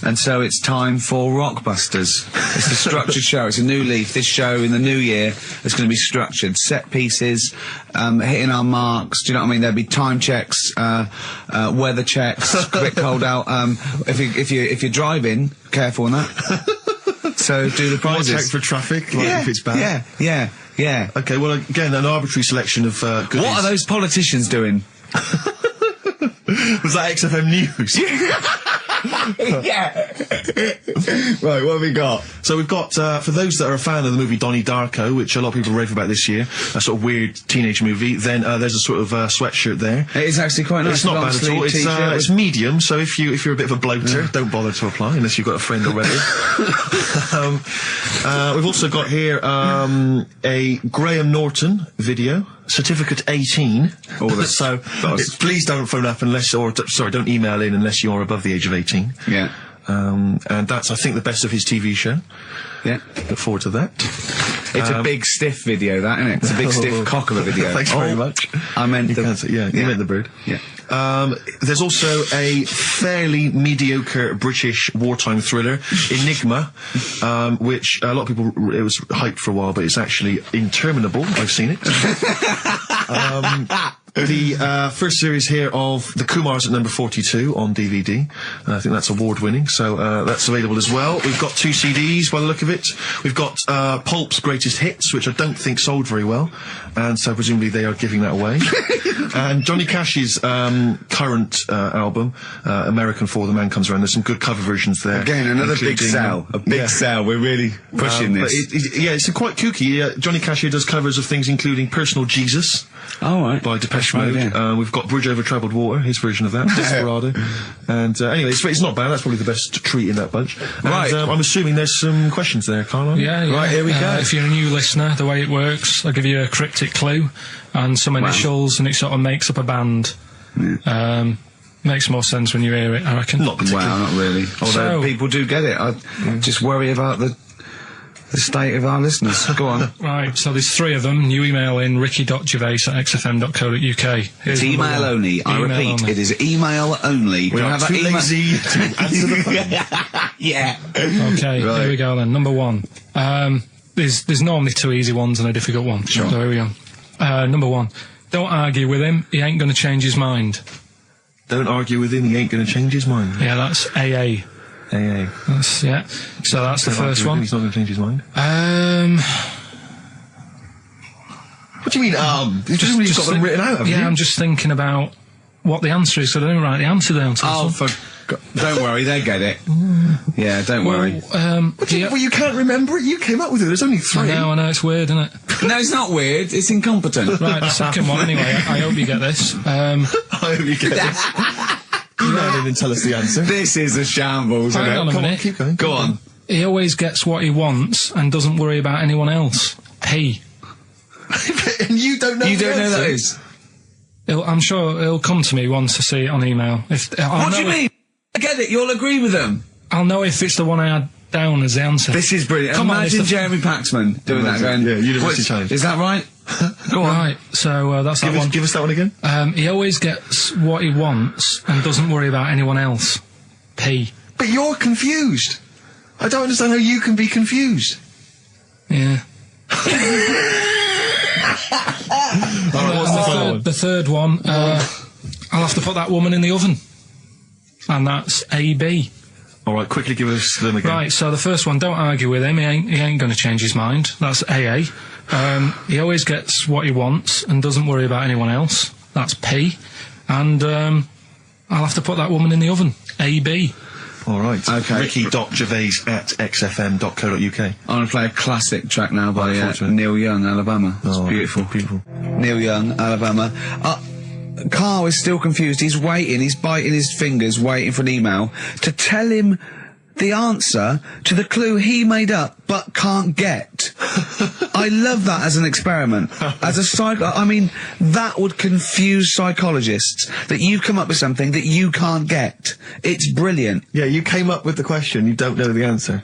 And so it's time for Rockbusters. It's a structured show. It's a new leaf. This show in the new year is going to be structured. Set pieces, hitting our marks. Do you know what I mean? There'll be time checks, weather checks, a bit cold out. If you're driving, careful on that. So do the prizes. Check for traffic, if it's bad. Yeah. Okay, well, again, an arbitrary selection of goodies. What are those politicians doing? Was that XFM News? Yeah. Right, what have we got? So we've got, for those that are a fan of the movie Donnie Darko, which a lot of people rave about this year, a sort of weird teenage movie, then there's a sort of sweatshirt there. It is actually quite nice. It's not bad at all. It's medium, so if you're a bit of a bloater, don't bother to apply unless you've got a friend already. We've also got here a Graham Norton video. Certificate 18. Oh, that's so please don't phone up don't email in unless you're above the age of 18. Yeah. And that's, I think, the best of his TV show. Yeah. Look forward to that. It's a big stiff video, that, isn't it? It's a big stiff cock of a video. Thanks very much. I meant you meant the bird. Yeah. There's also a fairly mediocre British wartime thriller, Enigma, which a lot of people, it was hyped for a while, but it's actually interminable. I've seen it. The first series here of The Kumars at number 42 on DVD. I think that's award-winning, so that's available as well. We've got 2 CDs by the look of it. We've got Pulp's Greatest Hits, which I don't think sold very well, and so presumably they are giving that away. And Johnny Cash's current album, American For the Man Comes Around. There's some good cover versions there. Again, another big sell. A big sell. We're really pushing this. It's quite kooky. Johnny Cash here does covers of things including Personal Jesus. Oh, right. By Depeche Mode. Yeah. We've got Bridge Over Troubled Water, his version of that, Desperado. And anyway, it's not bad. That's probably the best treat in that bunch. And, right. I'm assuming there's some questions there, Carl. Yeah. Right, here we go. If you're a new listener, the way it works, I'll give you a cryptic clue and some initials, and it sort of makes up a band. Yeah. Makes more sense when you hear it, I reckon. Not particularly. Wow, not really. Although people do get it. I just worry about the state of our listeners. Go on. Right, so there's 3 of them. You email in ricky.gervais@xfm.co.uk. It's email only. I repeat, it is email only. We are too lazy to answer the phone. Yeah. Okay, right. Here we go then. Number 1. There's normally 2 easy ones and a difficult one. Sure. So here we go. Number 1. Don't argue with him. He ain't going to change his mind. Don't argue with him, he ain't going to change his mind. Yeah, that's AA. AA. That's, yeah. So that's the Don't first argue with him, one. He's not going to change his mind. What do you mean, You've just got them written out, haven't you? I'm just thinking about what the answer is, so I didn't write the answer down. Don't worry, they get it. Yeah, don't worry. Well, you can't remember it. You came up with it. There's only 3. I know, it's weird, isn't it? No, it's not weird. It's incompetent. Right, the second one, anyway. I hope you get this. I hope you get this. You don't even tell us the answer. This is a shambles. Hang isn't it? on a Come on, minute. keep going. Go on. He always gets what he wants and doesn't worry about anyone else. P. And you don't know You the don't know answer. that is. I'm sure he'll come to me once I see it on email. What do you mean? I get it. You'll agree with them. I'll know if it's the one I had down as the answer. This is brilliant. Come on, Imagine it's the- Jeremy Paxman doing that. Going, Yeah, University "What's- Challenge." Is that right? Go on. Right, so that's that one. Give us that one again. He always gets what he wants and doesn't worry about anyone else. P. But you're confused. I don't understand how you can be confused. Yeah. Alright, what's the final one? The third one, I'll have to put that woman in the oven. And that's AB. Alright, quickly give us them again. Right, so the first one, don't argue with him, he ain't going to change his mind. That's AA. He always gets what he wants and doesn't worry about anyone else. That's P. And I'll have to put that woman in the oven. AB. Alright. Okay. Ricky.gervais@xfm.co.uk. I'm going to play a classic track now by Unfortunate. Neil Young, Alabama. It's beautiful. Beautiful. Neil Young, Alabama. Carl is still confused. He's waiting. He's biting his fingers, waiting for an email to tell him the answer to the clue he made up but can't get. I love that as an experiment. As a I mean, that would confuse psychologists, that you come up with something that you can't get. It's brilliant. Yeah, you came up with the question, you don't know the answer.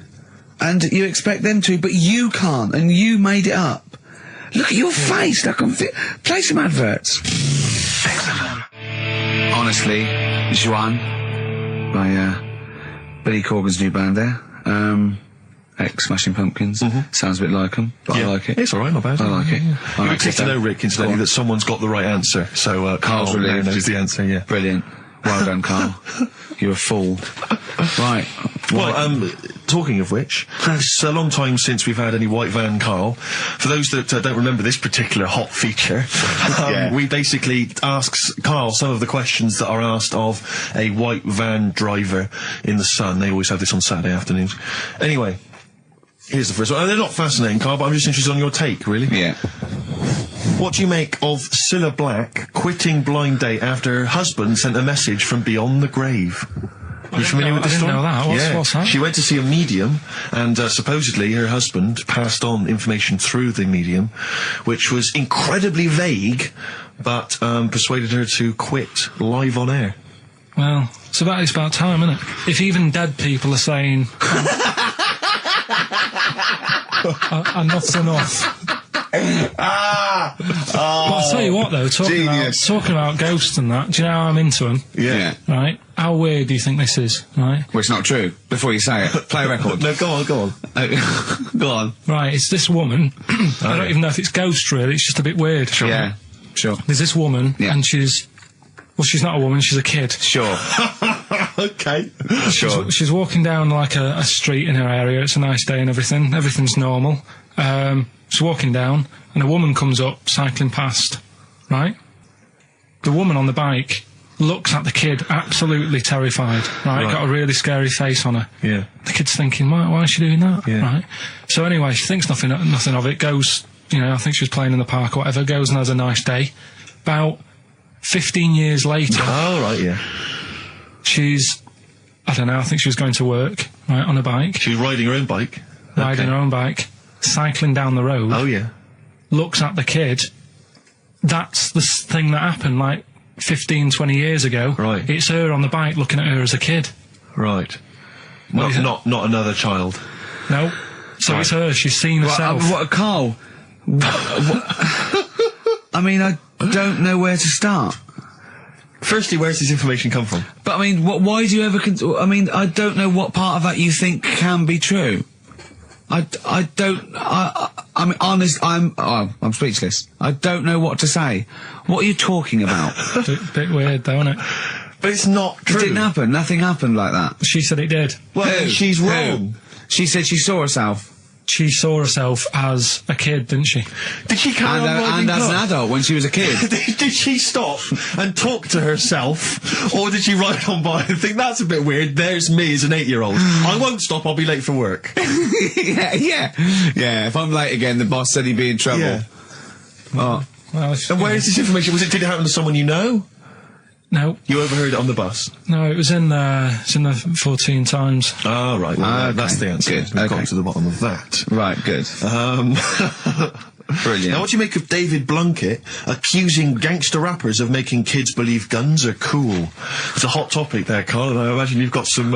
And you expect them to, but you can't, and you made it up. Look at your face. Play some adverts. Honestly, Juan by Billy Corgan's new band there. Ex-Smashing Pumpkins. Sounds a bit like them, but I like it. It's alright, not bad. I like it. You get to know, Rick, incidentally, that someone's got the right answer. So, Carl now relieved. knows the answer, yeah. Brilliant. Well done, Carl. You're a fool. Right. Well, talking of which, it's a long time since we've had any White Van Carl. For those that don't remember this particular hot feature, we basically ask Carl some of the questions that are asked of a white van driver in the sun. They always have this on Saturday afternoons. Anyway, here's the first one. They're not fascinating, Carl, but I'm just interested on your take, really. Yeah. What do you make of Cilla Black quitting Blind Date after her husband sent a message from beyond the grave? Are you familiar with this story? I didn't know that. What's that? She went to see a medium, and supposedly her husband passed on information through the medium, which was incredibly vague, but persuaded her to quit live on air. Well, it's about time, isn't it? If even dead people are saying, enough's enough. But I'll tell you what, though, talking about ghosts and that, do you know how I'm into them? Yeah. Right? How weird do you think this is, right? Well, it's not true. Before you say it, play a record. No, go on. Go on. Right, it's this woman. I don't even know if it's ghost, really. It's just a bit weird. Sure. Yeah. Sure. There's this woman, Yeah. and she's not a woman, she's a kid. Sure. Okay. Sure. She's walking down, like, a street in her area. It's a nice day and everything. Everything's normal. She's walking down, and a woman comes up, cycling past, right? The woman on the bike looks at the kid, absolutely terrified, right? Got a really scary face on her. Yeah. The kid's thinking, why is she doing that? Yeah. Right? So anyway, she thinks nothing of it, goes, I think she was playing in the park or whatever, goes and has a nice day. About 15 years later... Oh, right, yeah. She's, I don't know, I think she was going to work, right, on a bike. She was riding her own bike. Riding her own bike, cycling down the road. Oh, yeah. Looks at the kid. That's the thing that happened, like, 15, 20 years ago. Right. It's her on the bike looking at her as a kid. Right. Not another child. No. So it's her, she's seen herself. Carl? I mean, I don't know where to start. Firstly, where's this information come from? But I mean, why do you ever? I mean, I don't know what part of that you think can be true. I mean, honest. I'm speechless. I don't know what to say. What are you talking about? Bit weird, though, isn't it? But it's not It true. didn't happen. Nothing happened like that. She said it did. Well, Who? she's Who? wrong. She said she saw herself. She saw herself as a kid, didn't she? Did she carry on riding And as an cars? adult when she was a kid. Did she stop and talk to herself, or did she ride on by and think, that's a bit weird, there's me as an 8-year-old. I won't stop, I'll be late for work. Yeah. If I'm late again, the boss said he'd be in trouble. Yeah. Oh. Well, And where is this information? Did it happen to someone you know? No, You overheard it on the bus? no, it was in the 14 Times. Oh, right. Well, Okay. that's the answer. Good. We've Okay. got to the bottom of that. Right, good. Brilliant. Now, what do you make of David Blunkett accusing gangster rappers of making kids believe guns are cool? It's a hot topic there, Carl, and I imagine you've got some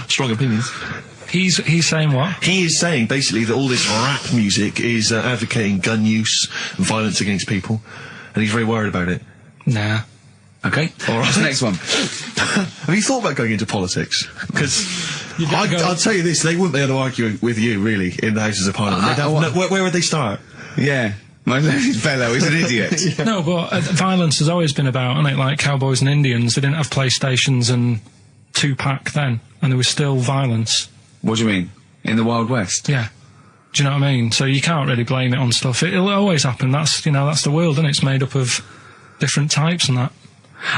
strong opinions. He's saying what? He is saying, basically, that all this rap music is advocating gun use and violence against people, and he's very worried about it. Nah. Okay. All right. What's the next one? Have you thought about going into politics? Because gotta go- I'll tell you this, they wouldn't be able to argue with you, really, in the Houses of Parliament. They'd have where would they start? Yeah. My learned fellow is an idiot. No, but violence has always been about, hasn't it? Like cowboys and Indians, they didn't have PlayStations and Tupac then, and there was still violence. What do you mean? In the Wild West? Yeah. Do you know what I mean? So you can't really blame it on stuff. It'll always happen. That's the world, and it's made up of different types and that.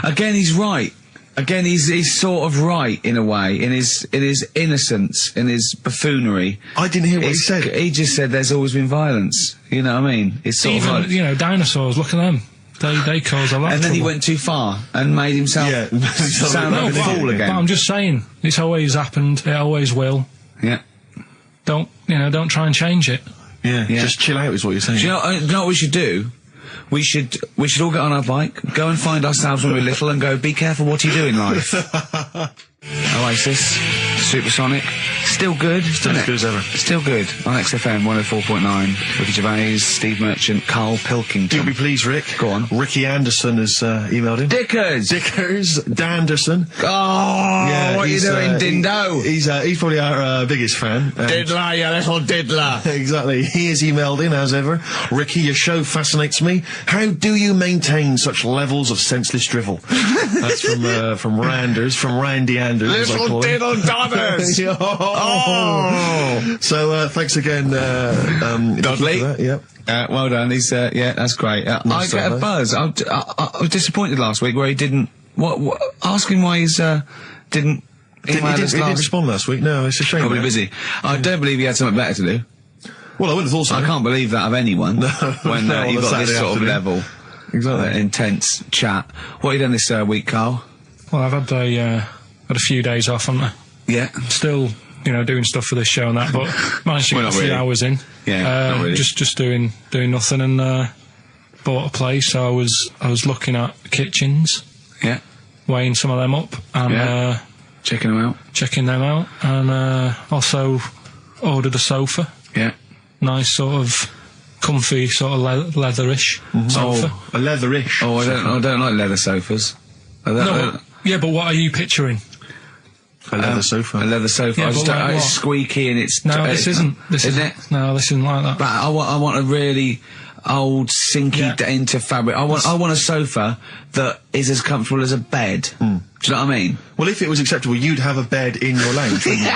Again, he's right. Again, he's sort of right in a way, in his innocence, in his buffoonery. I didn't hear what he said. He just said there's always been violence. You know what I mean? It's sort Even, of like, dinosaurs, look at them. They cause a lot and of then he trouble. went too far and made himself Yeah. sound like a but, fool but again. I'm just saying, it's always happened, it always will. Yeah. Don't try and change it. Yeah, Yeah. just chill out is what you're saying. Do you know what we should do? We should all get on our bike, go and find ourselves when we're little, and go. Be careful what you do in life. Oasis, Supersonic, still good, Still as good as ever. Still good on XFM 104.9. Ricky Gervais, Steve Merchant, Karl Pilkington. You'll be pleased, Rick. Go on. Ricky Anderson has emailed him. Dickers. Dickers, Danderson. Oh, what are you he's, doing, Dindo? He's probably our biggest fan. Diddler, you little diddler. Exactly. He has emailed in, as ever. Ricky, your show fascinates me. How do you maintain such levels of senseless drivel? That's from Randers, from Randy Anders. as I Little call him. diddle dodders. Oh. So, thanks again, Dudley. for that, Yep. Well done. He's yeah, that's great. I Nice get stuff, a eh? buzz. I was disappointed last week where he didn't. What? Ask him why he's didn't. He didn't respond last week. No, it's a shame. Probably man. busy. I don't believe he had something better to do. Well, I would have thought so. I can't believe that of anyone when No, on you've a got this Saturday sort of afternoon. level, Exactly. intense chat. What have you done this week, Carl? Well, I've had a few days off, haven't I? Yeah. Still, doing stuff for this show and that, but managed to Well, get a not few really. hours in. Yeah, not really. Just doing nothing, and bought a place. So I was looking at kitchens, Yeah. weighing some of them up, and Yeah. Checking him out. checking them out, and also ordered a sofa. Yeah. Nice sort of comfy, sort of leatherish sofa. A leatherish. Oh, I don't like leather sofas. No, yeah, but what are you picturing? A leather sofa. A leather sofa. Yeah, I just but don't, like it's what? squeaky and it's. No, this isn't. This isn't isn't. it? No, this isn't like that. But I want a really old, sinky Yeah. into fabric. I want a sofa that is as comfortable as a bed. Do you know what I mean? Well, if it was acceptable, you'd have a bed in your lounge, wouldn't you?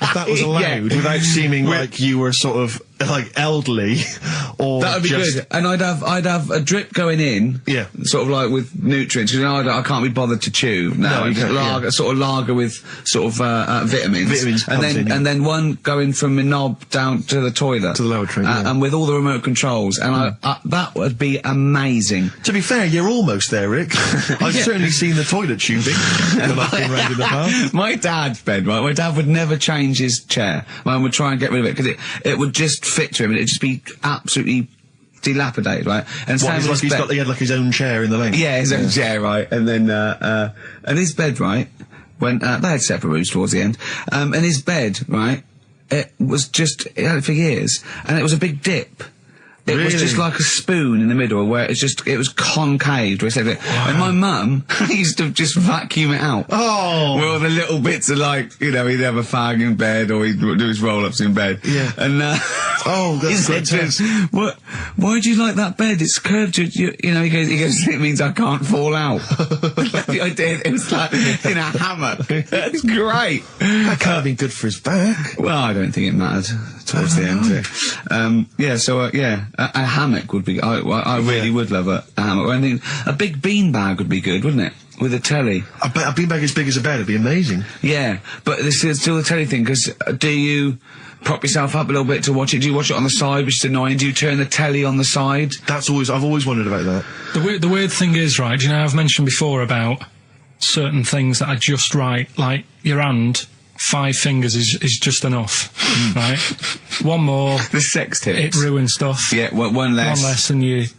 If that was allowed, Yeah. without seeming like you were sort of like elderly, or That would be just, good. And I'd have a drip going in. Yeah. Sort of like with nutrients. I can't be bothered to chew. No, you just can't, lager, yeah. sort of lager with sort of vitamins. Vitamins and pumped then in, yeah. and then one going from my knob down to the toilet. To the lavatory, yeah. And with all the remote controls. And that would be amazing. To be fair, you're almost there, Rick. I've certainly seen the toilet tubing when I've been round in the past. My dad's bed, right? My dad would never change his chair. Mine would try and get rid of it because it would just fit to him and it'd just be absolutely dilapidated, right? And What, same with his bed. he had like his own chair in the lane. Yeah, his own chair, right? And then, and his bed, right? When, they had separate rooms towards the end. And his bed, right? It was just, it had it for years. And it was a big dip. It was Really? just like a spoon in the middle where it was concave. And my mum used to just vacuum it out. Oh. With all the little bits of like, he'd have a fag in bed or he'd do his roll-ups in bed. Yeah. And, Oh, that's he said to grotesque. him, why do you like that bed? It's curved. He goes, it means I can't fall out. I did. It was like in a hammock. It's great. That can't have been good for his back. Well, I don't think it mattered towards the end. A hammock would be. I really would love a hammock. I think a big beanbag would be good, wouldn't it? With a telly. I bet a beanbag as big as a bed would be amazing. Yeah, but this is still the telly thing, because do you prop yourself up a little bit to watch it? Do you watch it on the side, which is annoying? Do you turn the telly on the side? I've always wondered about that. The weird thing is, right, do you know, I've mentioned before about certain things that are just right, like your hand, 5 fingers is just enough, right? One more, The sex tips. it ruins stuff. Yeah, one less. One less, and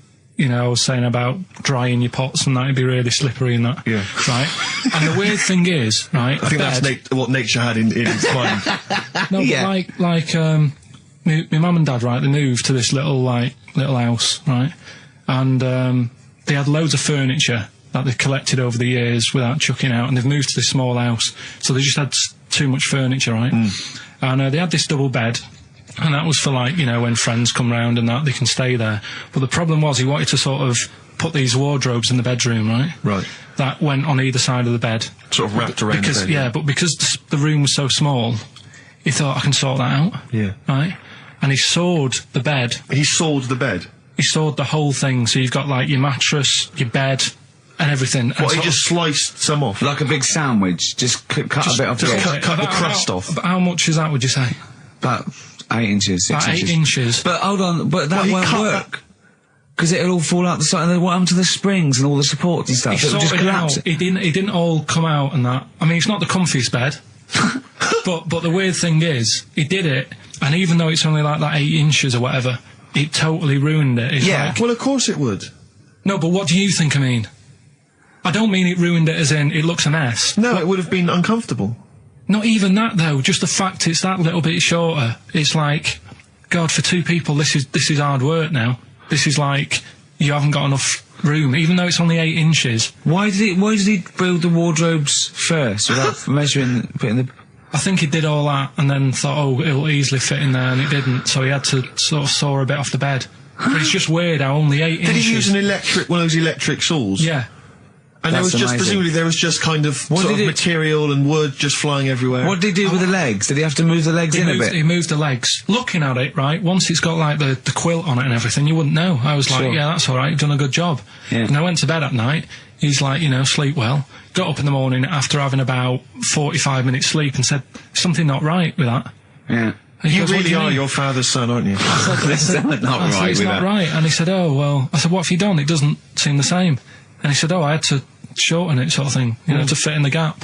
I was saying about drying your pots and that, it'd be really slippery and that. Yeah. Right? And the weird thing is, right, I think that's what nature had in its mind. no, Yeah. but my mum and dad, right, they moved to this little house, right? And they had loads of furniture that they collected over the years without chucking out, and they've moved to this small house, so they just had too much furniture, right? And they had this double bed, and that was for when friends come round and that, they can stay there. But the problem was he wanted to sort of put these wardrobes in the bedroom, right? Right. That went on either side of the bed. Sort of wrapped around Because, the bed. yeah, but because the room was so small, he thought, I can sort that out. Yeah. Right? And he sawed the bed. He sawed the bed. He sawed the whole thing, so you've got your mattress, your bed, and everything. And What, he sort of- just sliced some off? Like a big sandwich. Just cut a bit off just the cut- edge. the crust off. About how much is that, would you say? About 8 inches, 6 About 8 inches. inches. But hold on, but that Well, he won't cut work. Because it'll all fall out the side, and then what happened to the springs and all the supports and stuff? He It'll just sorted it collapse. out. He didn't all come out and that. I mean, it's not the comfiest bed. but the weird thing is, he did it, and even though it's only like that 8 inches or whatever, it totally ruined it. It's Yeah. like- Well, of course it would. no, but what do you think I mean? I don't mean it ruined it as in it looks a mess. No, it would have been uncomfortable. Not even that though. Just the fact it's that little bit shorter. It's like, God, for 2 people, this is hard work now. This is like you haven't got enough room, even though it's only 8 inches. Why did he build the wardrobes first without measuring, putting the... I think he did all that and then thought, oh, it'll easily fit in there, and it didn't. So he had to sort of saw a bit off the bed. But it's just weird how only 8 inches. Did he use one of those electric saws? Yeah. And there That's was just, amazing. presumably there was just kind of sort of did it- material and wood just flying everywhere. What did he do with the legs? Did he have to move the legs in a bit? He moved the legs. Looking at it, right, once it's got like the quilt on it and everything, you wouldn't know. I was like, Sure. yeah, that's all right, you've done a good job. Yeah. And I went to bed at night. He's like, sleep well. Got up in the morning after having about 45 minutes sleep and said, something not right with that. Yeah. And he You goes, "What do really are mean?" your father's son, aren't you? That's not I said, right it's with not that. right. And he said, oh, well, I said, what have you done? It doesn't seem the same. And he said, oh, I had to shorten it, sort of thing, to fit in the gap.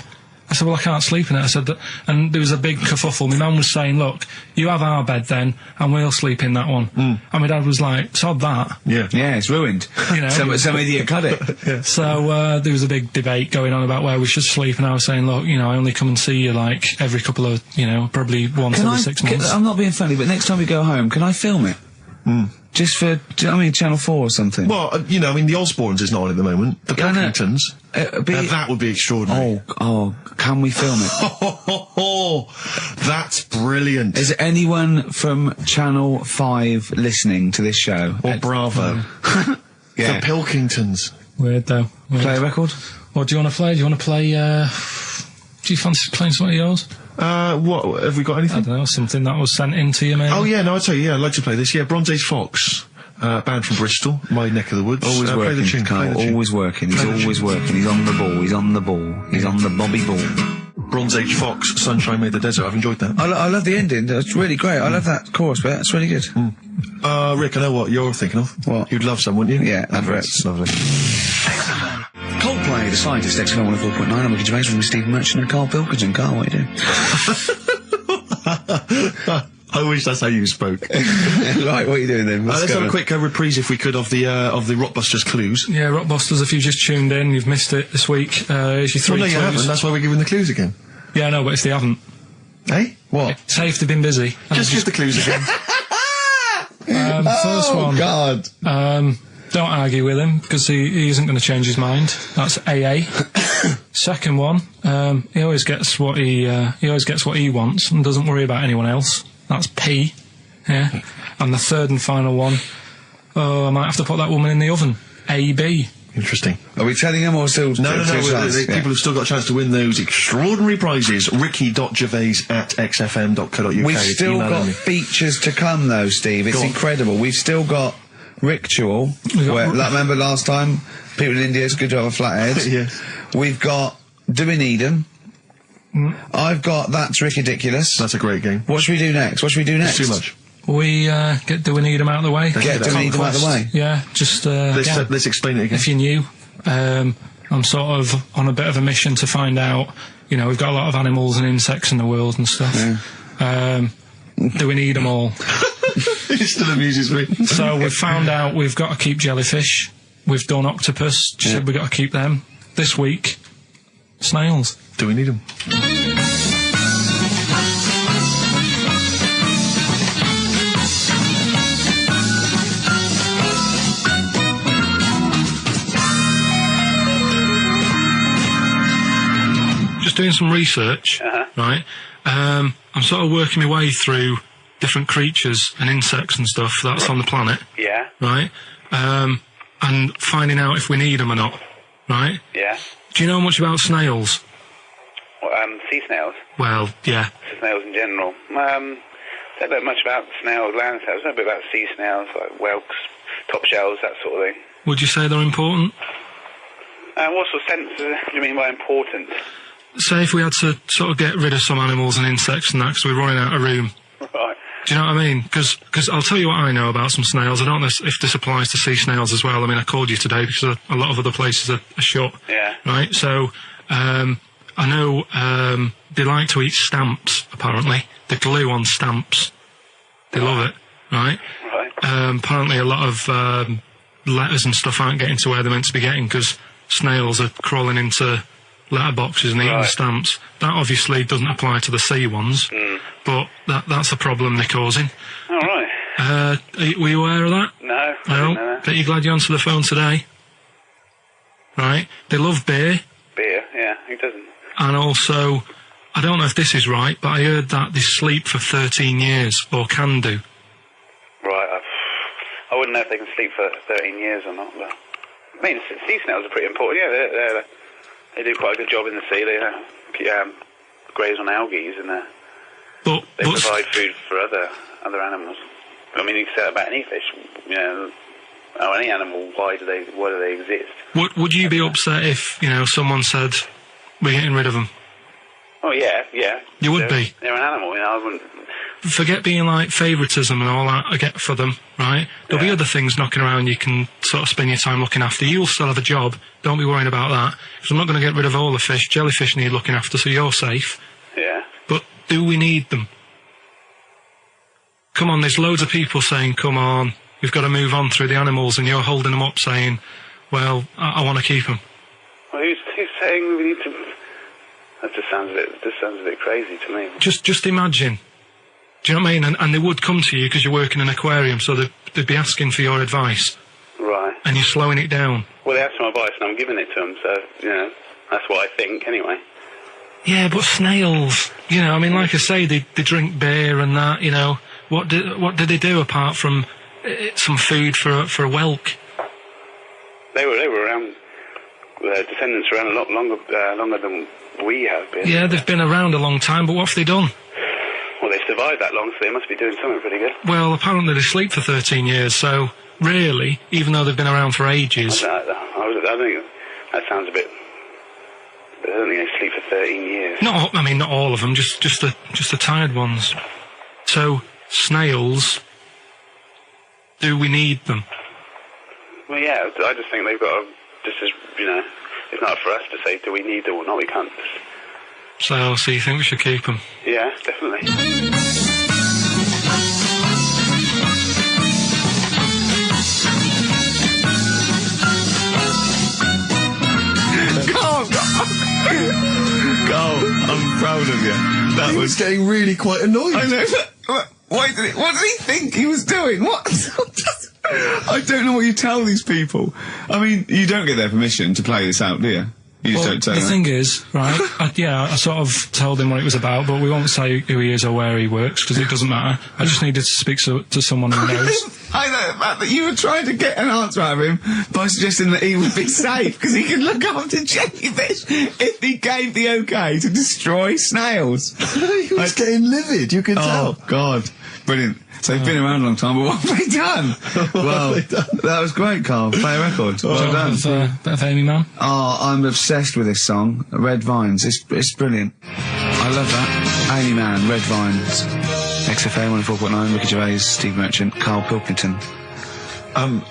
I said, well, I can't sleep in it. I said that, and there was a big kerfuffle. My mum was saying, look, you have our bed then, and we'll sleep in that one. And my dad was like, sod that. Yeah. Yeah, it's ruined. Some idiot cut it. So there was a big debate going on about where we should sleep, and I was saying, look, I only come and see you like every couple of, probably once every 6 months. I'm not being funny, but next time we go home, can I film it? Just for, Channel 4 or something? Well, the Osbournes is not on at the moment. The Yeah, I know. Pilkingtons. That would be extraordinary. Oh, can we film it? That's brilliant. Is anyone from Channel 5 listening to this show? Or Bravo. Yeah. The Pilkingtons. Weird though. Weird. Play a record? What do you want to play? Do you want to play, do you fancy playing some of yours? What, have we got I anything? don't know, something that was sent in to you maybe? Oh yeah, no, I'll tell you, yeah, I'd like to play this. Yeah, Bronze Age Fox, band from Bristol, my neck of the woods. Always play working, the tune, Carl, play the tune. always working. He's Play the always tune. working. He's on the ball. He's on the ball. He's on the Bobby ball. Bronze Age Fox, Sunshine Made the Desert, I've enjoyed that. I love the ending. That's really great. I love that chorus bit. That's really good. Rick, I know what you're thinking of. What? You'd love some, wouldn't you? Yeah, adverts. Lovely. Coldplay, The Scientist, XFM 104.9. I'm Ricky Gervais from Stephen Merchant and Karl Pilkington. Carl, what are you doing? I wish that's how you spoke. Right, what are you doing then? Let's have a quick reprise, if we could, of the Rockbusters clues. Yeah, Rockbusters, if you've just tuned in, you've missed it this week. Here's your 3 Well, no, you clues. haven't. That's why we're giving the clues again. Yeah, no, but if they haven't. Eh? What? Say if they've been busy. Just give the clues again. First one. God. Don't argue with him because he isn't going to change his mind. That's AA. Second one, he always gets what he wants and doesn't worry about anyone else. That's P. Yeah. And the third and final one, I might have to put that woman in the oven. AB. Interesting. Are we telling him or still? No. Yeah. People have still got a chance to win those extraordinary prizes. ricky.gervais@xfm.co.uk. We've still Email got me. features to come, though, Steve. It's Go on. incredible. We've still got Ritual. Remember last time? People in India, it's good to have a flathead. Yes. We've got Do We Need 'Em? I've got That's Ridiculous. That's a great game. What should we do next? It's too much. Do we need them out of the way? Get Do We Need 'Em out of the way? Yeah, just again, Let's explain it again. if you're new, I'm sort of on a bit of a mission to find out. You know, we've got a lot of animals and insects in the world and stuff. Yeah. Do we need them all? It still amuses me. So we've found out we've got to keep jellyfish. We've done octopus. She said we've got to keep them. This week, snails. Do we need them? Just doing some research, right? I'm sort of working my way through different creatures and insects and stuff that's on the planet. Yeah, Right? And finding out if we need them or not. Right? yeah. Do you know much about snails? Well, sea snails, Well, yeah. snails in general. Don't know much about snails, land snails. I know a bit about sea snails, like whelks, top shells, that sort of thing. Would you say they're important? What sort of sense do you mean by important? Say if we had to sort of get rid of some animals and insects and that because we're running out of room. Right. Do you know what I mean? Because I'll tell you what I know about some snails. I don't know if this applies to sea snails as well. I mean, I called you today because a lot of other places are shut. Yeah. Right? So, I know they like to eat stamps, apparently. The glue on stamps. They love it. Right? Right. Apparently a lot of letters and stuff aren't getting to where they're meant to be getting because snails are crawling into letterboxes and eating the Right. stamps. That obviously doesn't apply to the sea ones, but that's a problem they're causing. All right. Were you aware of that? No, I didn't No? know that. Bet you're glad you answered the phone today. Right? They love beer, Beer, yeah, who doesn't? and also, I don't know if this is right, but I heard that they sleep for 13 years, or can do. Right, I wouldn't know if they can sleep for 13 years or not, but... I mean, sea snails are pretty important, yeah, they do quite a good job in the sea, they graze on algae and they But provide food for other animals. I mean, you can say that about any fish, you know, or any animal, why do they exist? would you be upset if, you know, someone said, we're getting rid of them? Oh, yeah. You would be. They're an animal, you know, I wouldn't... Forget being like favouritism and all that I get for them, right? There'll be other things knocking around you can sort of spend your time looking after. You'll still have a job. Don't be worrying about that. Because I'm not going to get rid of all the fish. Jellyfish need looking after, so you're safe. Yeah. But do we need them? Come on, there's loads of people saying, come on, we've got to move on through the animals, and you're holding them up saying, well, I want to keep them. Well, who's saying we need to... That just sounds a bit crazy to me. Just imagine. Do you know what I mean? And they would come to you because you work in an aquarium, so they'd be asking for your advice. Right. And you're slowing it down. Well, they asked for my advice and I'm giving it to them, so, you know, that's what I think anyway. Yeah, but snails, you know, I mean, like I say, they drink beer and that, you know. What did they do apart from some food for a whelk? They were around, descendants around a lot longer than we have been. Yeah, they've been around a long time, but what have they done? Well, they've survived that long, so they must be doing something pretty good. Well, apparently they sleep for 13 years, so really, even though they've been around for ages... I think that sounds a bit... I don't think they sleep for 13 years. Not all of them, just the tired ones. So, snails, do we need them? Well, yeah, I just think they've got to... Just as, you know, it's not for us to say, do we need them or not, we can't... So you think we should keep them? Yeah, definitely. Go! I'm proud of you. That was getting really quite annoyed. I know. What did he think he was doing? What? I don't know what you tell these people. I mean, you don't get their permission to play this out, do you? You just don't tell the them. thing is, right, I sort of told him what it was about, but we won't say who he is or where he works, because it doesn't matter. I just needed to speak to someone who knows. I know the fact that you were trying to get an answer out of him by suggesting that he would be safe, because he could look after jellyfish if he gave the okay to destroy snails. He was getting livid, you could tell. Oh, God. Brilliant. So he's been around a long time, but what have they done? Well, that was great, Carl. Play a record. Well done. Bit of Amy Man. Oh, I'm obsessed with this song, Red Vines. It's brilliant. I love that. Amy Man, Red Vines. XFM 104.9, Ricky Gervais, Steve Merchant, Karl Pilkington.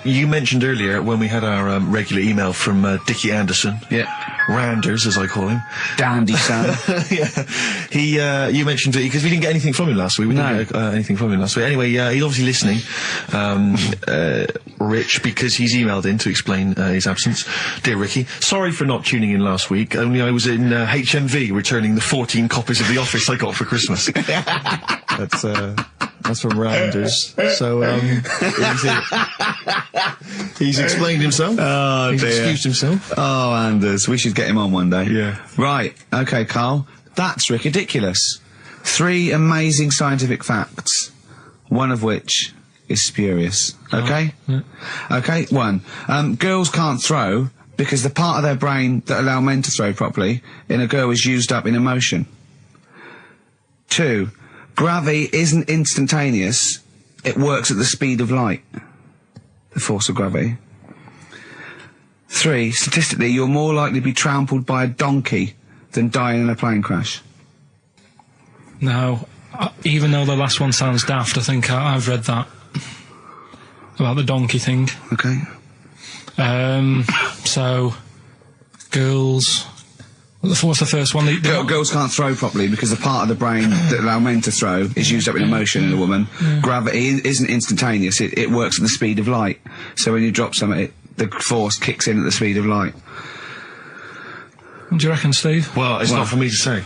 You mentioned earlier when we had our regular email from Dickie Anderson. Yeah. Randers, as I call him. Dandy son. Yeah. You mentioned it because we didn't get anything from him last week. We didn't get anything from him last week. Anyway, he's obviously listening, Rich, because he's emailed in to explain his absence. Dear Ricky, sorry for not tuning in last week. Only I was in HMV returning the 14 copies of The Office I got for Christmas. That's from Randers. So, he's explained himself. Oh, he's dear. excused himself. Oh, Anders, we should get him on one day. Yeah. Right, okay, Carl. That's ridiculous. 3 amazing scientific facts, one of which is spurious. Okay? Yeah. Okay, 1. Girls can't throw because the part of their brain that allow men to throw properly in a girl is used up in emotion. 2. Gravity isn't instantaneous. It works at the speed of light. The force of gravity. 3. Statistically, you're more likely to be trampled by a donkey than dying in a plane crash. Now, even though the last one sounds daft, I think I've read that. About the donkey thing. Okay. So, girls... What's the first one? Girls can't throw properly because the part of the brain that allow men to throw is used up in emotion in a woman. Yeah. Gravity isn't instantaneous. It works at the speed of light. So when you drop something, the force kicks in at the speed of light. What do you reckon, Steve? Well, it's not for me to say.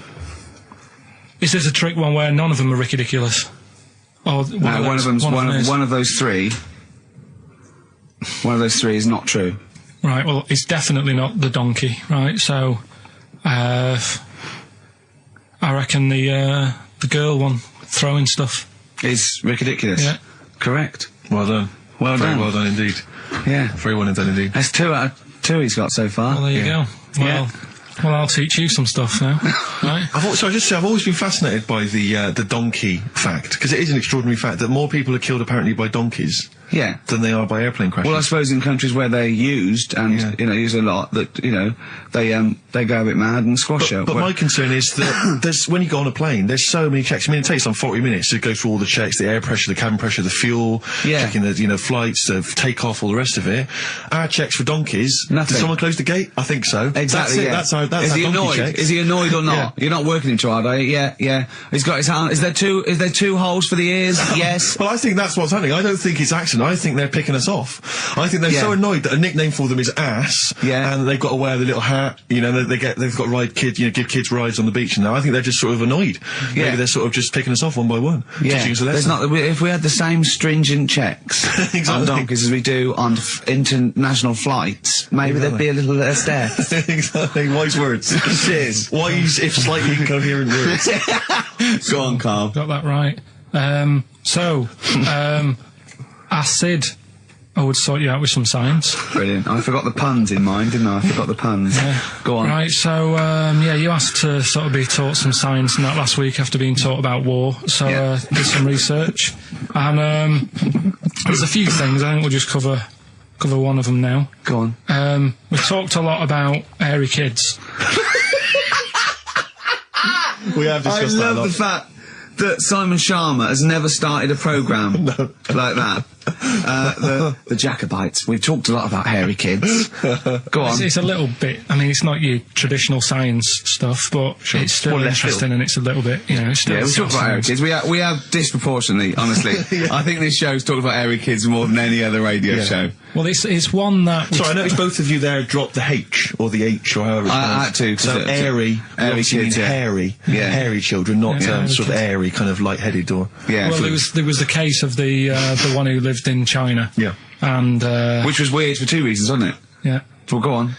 Is this a trick one where none of them are ridiculous? Or One of those three. One of those three is not true. Right, well, it's definitely not the donkey, right? So, I reckon the girl one, throwing stuff. Is ridiculous. Yeah. Correct. Well done. Well Very done. well done indeed. Yeah. Very well done indeed. That's 2 out of 2 he's got so far. Well, there you go. Yeah. Well, I'll teach you some stuff now, right? I've always been fascinated by the donkey fact, because it is an extraordinary fact that more people are killed apparently by donkeys Yeah. than they are by airplane crashes. Well, I suppose in countries where they're used and used a lot, that they go a bit mad and squash it. But my concern is that there's when you go on a plane, there's so many checks. I mean, it takes on 40 minutes to go through all the checks: the air pressure, the cabin pressure, the fuel, checking the flights, the takeoff, all the rest of it. Our checks for donkeys. Nothing. Did someone close the gate? I think so. Exactly. That's it. That's is our he donkey annoyed? checks. Is he annoyed or not? Yeah. You're not working him too hard, are you? Yeah. He's got his hand. Is there two holes for the ears? Yes. Well, I think that's what's happening. I don't think it's accident. I think they're picking us off. I think they're so annoyed that a nickname for them is ass. Yeah. And they've got to wear the little hat. They've got to ride kids. Give kids rides on the beach. And now I think they're just sort of annoyed. Yeah. Maybe they're sort of just picking us off one by one. Yeah. Teaching us a There's lesson. not. If we had the same stringent checks on donkeys as we do on international flights, maybe there'd be a little less death. Exactly. Wise words. Cheers. Wise, if slightly incoherent words. Go on, Carl. Got that right. Acid. I would sort you out with some science. Brilliant. I forgot the puns in mine, didn't I? I forgot the puns. Go on. Right, so, you asked to sort of be taught some science and that last week after being taught about war, so, did some research. And, there's a few things, I think we'll just cover one of them now. Go on. We talked a lot about hairy kids. We have discussed that a I love lot. the fact that Simon Sharma has never started a programme like that. The Jacobites. We've talked a lot about hairy kids. Go on. It's a little bit. I mean, it's not your traditional science stuff, but it's still Well, left interesting, field. and it's a little bit. You know, it's still. Yeah, we talked about hairy kids. We have disproportionately, honestly. I think this show's talked about hairy kids more than any other radio show. Well, it's one that. Sorry, I noticed both of you there dropped the H, or the H, or however it's I had to, 'cause So it's- airy, airy obviously kids, mean yeah. hairy. Yeah. Hairy children, not Yeah, sort of kids. airy, kind of light-headed or... Yeah. Well, there was the case of the one who lived in China. Yeah. And Which was weird for two reasons, wasn't it? yeah, Well, go on.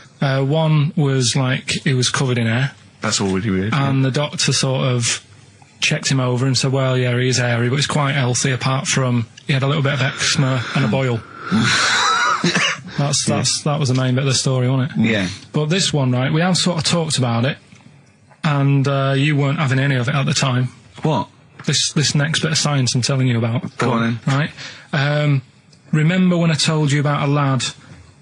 one was like he was covered in hair, That's already weird. and the doctor sort of checked him over and said, "Well, yeah, he is hairy, but he's quite healthy. Apart from he had a little bit of eczema and a boil." That was the main bit of the story, wasn't it? Yeah. But this one, right? We have sort of talked about it, and you weren't having any of it at the time. What? This next bit of science I'm telling you about. Go on then. Right? Remember when I told you about a lad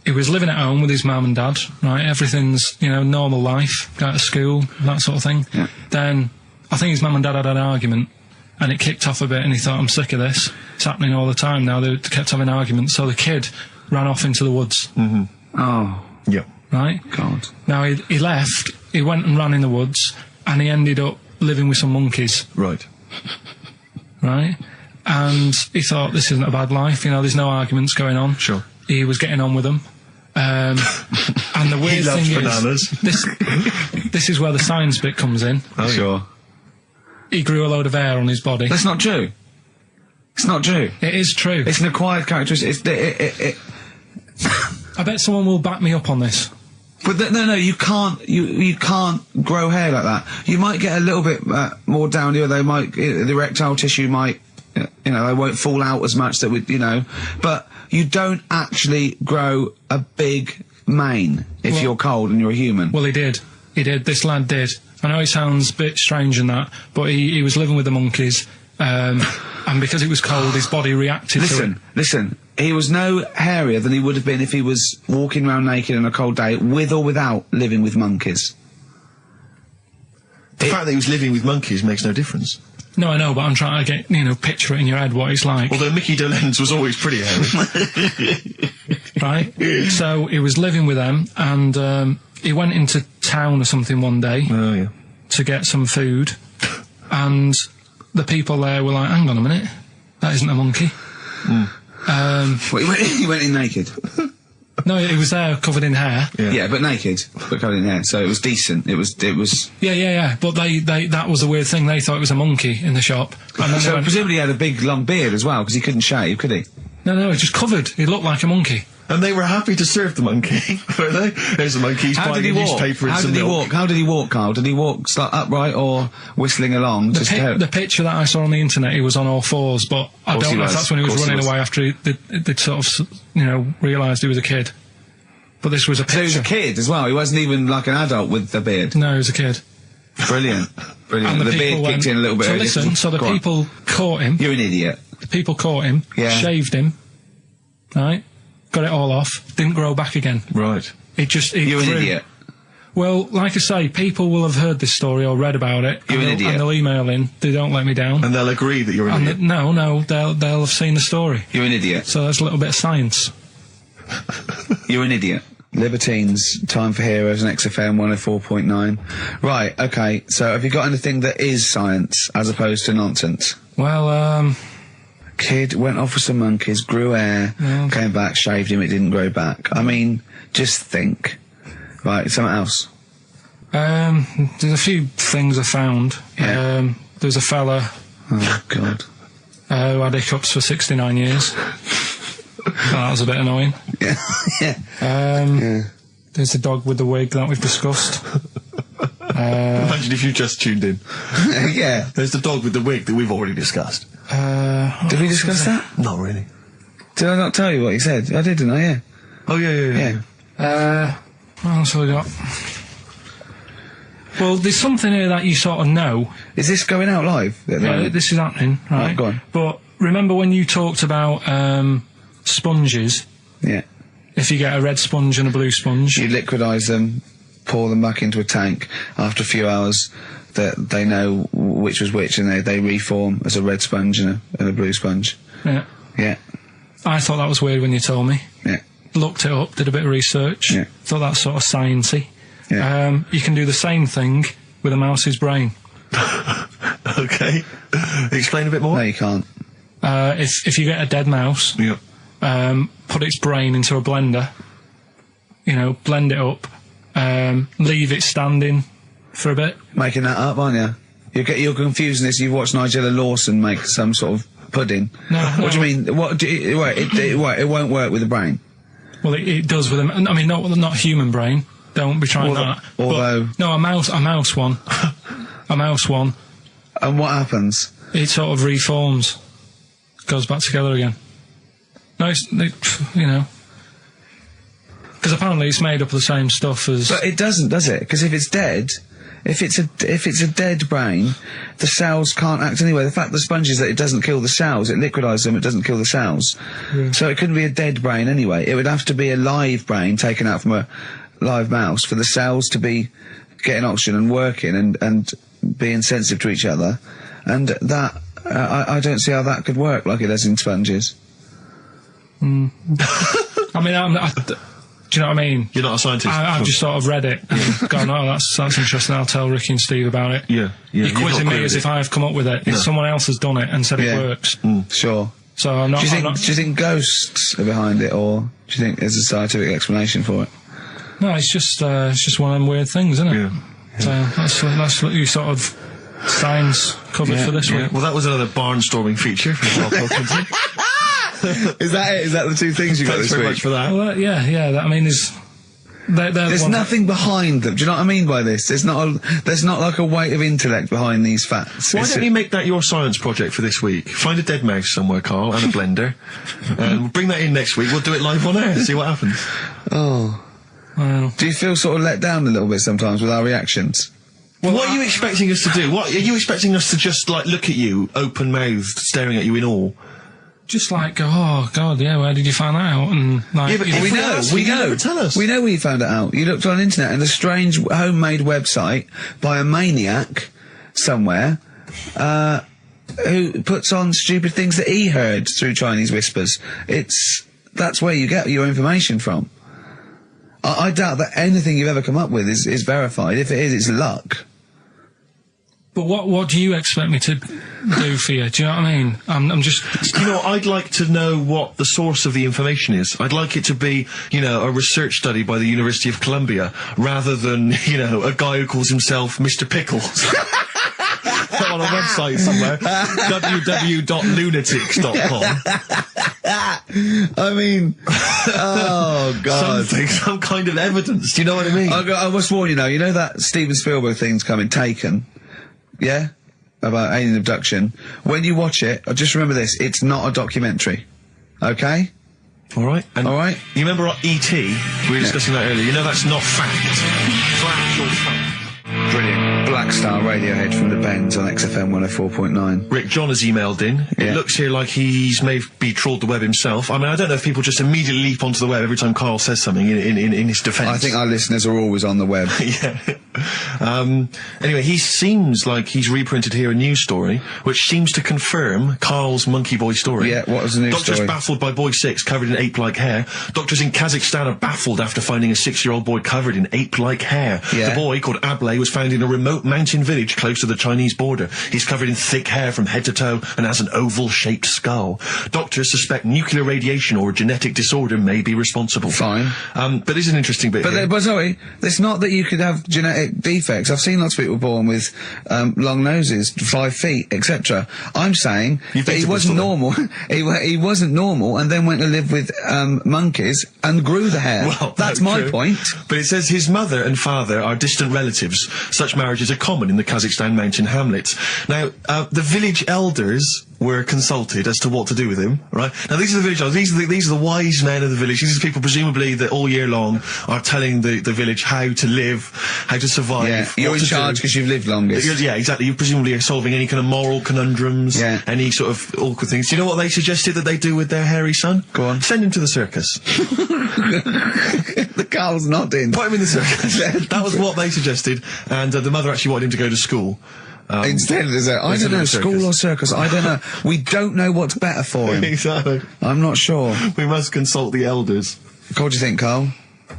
who was living at home with his mum and dad, right? Everything's, normal life, go to school, that sort of thing. Yeah. Then, I think his mum and dad had an argument, and it kicked off a bit, and he thought, I'm sick of this. It's happening all the time now. They kept having arguments, so the kid ran off into the woods, Oh, Yeah. right? God. Now, he left, he went and ran in the woods, and he ended up living with some monkeys. Right. Right? And he thought, this isn't a bad life, there's no arguments going on. Sure. He was getting on with them. And the weird loves thing bananas. is, this is where the science bit comes in. Oh, Sure. He grew a load of hair on his body. That's not true. It's not true. It is true. It's an acquired characteristic. I bet someone will back me up on this. But no, you can't. You can't grow hair like that. You might get a little bit more down here. They might the erectile tissue might, they won't fall out as much. That would, but you don't actually grow a big mane if you're cold and you're a human. Well, he did. This lad did. I know it sounds a bit strange in that, but he was living with the monkeys, and because it was cold, his body reacted to it. Listen. He was no hairier than he would have been if he was walking around naked on a cold day, with or without living with monkeys. The fact that he was living with monkeys makes no difference. No, I know, but I'm trying to get, picture it in your head what it's like. Although Mickey Dolenz was always pretty hairy. Right? So he was living with them, and he went into town or something one day Oh, yeah. to get some food, and the people there were like, hang on a minute, that isn't a monkey. Well, he went in naked. No, he was there covered in hair. Yeah, but naked, but covered in hair. So it was decent. It was. Yeah. But they that was the weird thing. They thought it was a monkey in the shop. And then they So went, presumably he had a big long beard as well, because he couldn't shave, could he? no, he was just covered. He looked like a monkey. And they were happy to serve the monkey, were they? There's the monkey, he's How buying did he a walk? newspaper and How some did he milk. walk? How did he walk, Carl? Did he walk upright or whistling along? The picture that I saw on the internet, he was on all fours, but I Course don't he know if was. that's when he was Course he running was. away after they'd sort of, realised he was a kid. But this was a So he was picture. a kid as well. He wasn't even like an adult with the beard. No, he was a kid. Brilliant. And The people beard went, kicked in a little bit. So earlier. listen, so the Go on. people caught him. You're an idiot. The people caught him. Yeah. Shaved him. Right. Got it all off. Didn't grow back again. Right. It You're an grew. idiot. Well, like I say, people will have heard this story or read about it. You're an idiot. And they'll email in. They don't let me down. And they'll agree that you're an And idiot. no, they'll have seen the story. You're an idiot. So that's a little bit of science. You're an idiot. Libertines, Time for Heroes, and XFM 104.9. Right, okay, so have you got anything that is science as opposed to nonsense? Well, Kid went off with some monkeys, grew hair, came back, shaved him, it didn't grow back. I mean, just think. Right, something else. there's a few things I found. Yeah. There's a fella Oh, God. who had hiccups for 69 years. That was a bit annoying. Yeah. yeah. There's the dog with the wig that we've discussed. Imagine if you just tuned in. Yeah. There's the dog with the wig that we've already discussed. Did we discuss that? Not really. Did I not tell you what he said? I did, didn't I? Yeah. Oh, yeah. Yeah. What else have we got? Well, there's something here that you sort of know. Is this going out live? At the moment? This is happening, right? Right, go on. But remember when you talked about sponges? Yeah. If you get a red sponge and a blue sponge, You liquidise them, pour them back into a tank. After a few hours, that they know which was which, and they reform as a red sponge and a blue sponge. yeah. Yeah. I thought that was weird when you told me. Yeah. Looked it up, did a bit of research. Yeah. Thought that's sort of sciencey. Yeah. You can do the same thing with a mouse's brain. Okay. Explain a bit more. No, you can't. If you get a dead mouse, Yeah. put its brain into a blender, blend it up, leave it standing for a bit. Making that up, aren't you? You're confusing this. You've watched Nigella Lawson make some sort of pudding. No. What do you mean? It won't work with the brain. Well, it does with I mean, not human brain. Don't be trying that. Although, no, a mouse one, a mouse one. And what happens? It sort of reforms, goes back together again. No, because apparently it's made up of the same stuff as. But it doesn't, does it? Because if it's dead, if it's a dead brain, the cells can't act anyway. The fact the sponge is that it doesn't kill the cells, it liquidises them, it doesn't kill the cells. Yeah. So it couldn't be a dead brain anyway. It would have to be a live brain taken out from a live mouse for the cells to be getting oxygen and working and being sensitive to each other. And that, I don't see how that could work like it does in sponges. I mean, do you know what I mean? You're not a scientist. I've just sort of read it and gone, oh, that's interesting, I'll tell Ricky and Steve about it. Yeah. You're quizzing me as if I've come up with it. If someone else has done it and said it works. Sure. So I'm not... Do you think ghosts are behind it, or do you think there's a scientific explanation for it? No, it's just one of them weird things, isn't it? Yeah. So that's what you sort of science covered for this week. Well, that was another barnstorming feature from Karl Pilkington. Is that it? Is that the two things you got Thanks this very week? much for that. Well, I mean, There's nothing behind them. Do you know what I mean by this? There's not like a weight of intellect behind these facts. Why don't you make that your science project for this week? Find a dead mouse somewhere, Carl, and a blender. We'll bring that in next week. We'll do it live on air. See what happens. Oh. Well, Do you feel sort of let down a little bit sometimes with our reactions? Well, what are you expecting us to do? What are you expecting us to just look at you, open-mouthed, staring at you in awe? just like go, oh God, yeah, where did you find that out? And like, Yeah, but if we know, ask, you never tell us. We know where you found it out. You looked on the internet and a strange homemade website by a maniac somewhere, who puts on stupid things that he heard through Chinese whispers. That's where you get your information from. I doubt that anything you've ever come up with is verified. If it is, it's luck. But what do you expect me to do for you? Do you know what I mean? I'm just... You know, I'd like to know what the source of the information is. I'd like it to be, you know, a research study by the University of Columbia, rather than, you know, a guy who calls himself Mr. Pickles. On a website somewhere, www.lunatics.com. I mean, oh God. Some kind of evidence, do you know what I mean? I must warn you now, you know that Steven Spielberg thing's coming, Taken? Yeah? About alien abduction. When you watch it, just remember this, it's not a documentary. Okay? Alright. Alright? You remember E.T.? We were discussing that earlier. You know that's not fact. It's actual fact. Brilliant. Black Star Radiohead from the Bends on XFM 104.9. Rick John has emailed in. Yeah. It looks here like he's maybe trawled the web himself. I mean, I don't know if people just immediately leap onto the web every time Carl says something in his defence. I think our listeners are always on the web. Yeah. Anyway, he seems like he's reprinted here a news story, which seems to confirm Carl's Monkey Boy story. Yeah, what was the news Doctors story? baffled by boy 6 covered in ape-like hair. Doctors in Kazakhstan are baffled after finding a 6-year-old boy covered in ape-like hair. Yeah. The boy, called Ablay, was found in a remote mountain village close to the Chinese border. He's covered in thick hair from head to toe and has an oval-shaped skull. Doctors suspect nuclear radiation or a genetic disorder may be responsible. Fine. But there's an interesting bit here. But sorry, it's not that you could have genetic defects. I've seen lots of people born with long noses, 5 feet, etc. I'm saying You've that been he to wasn't Bristol, normal. he wasn't normal, and then went to live with monkeys and grew the hair. Well, that's no, my true. point. But it says his mother and father are distant relatives. Such marriages are common in the Kazakhstan mountain hamlets. Now, the village elders were consulted as to what to do with him, right? Now, these are the village elders. These are the wise men of the village. These are people, presumably, that all year long are telling the village how to live, how to survive. Yeah, you're what in to charge do. because you've lived longest. Yeah, exactly. You presumably are solving any kind of moral conundrums, Yeah. any sort of awkward things. Do you know what they suggested that they do with their hairy son? Go on. Send him to the circus. The Carl's nodding. Put him in the circus. That was what they suggested, and the mother actually wanted him to go to school. Instead of dessert. I don't know, school or circus, I don't know. We don't know what's better for him. Exactly. I'm not sure. We must consult the elders. What do you think, Carl?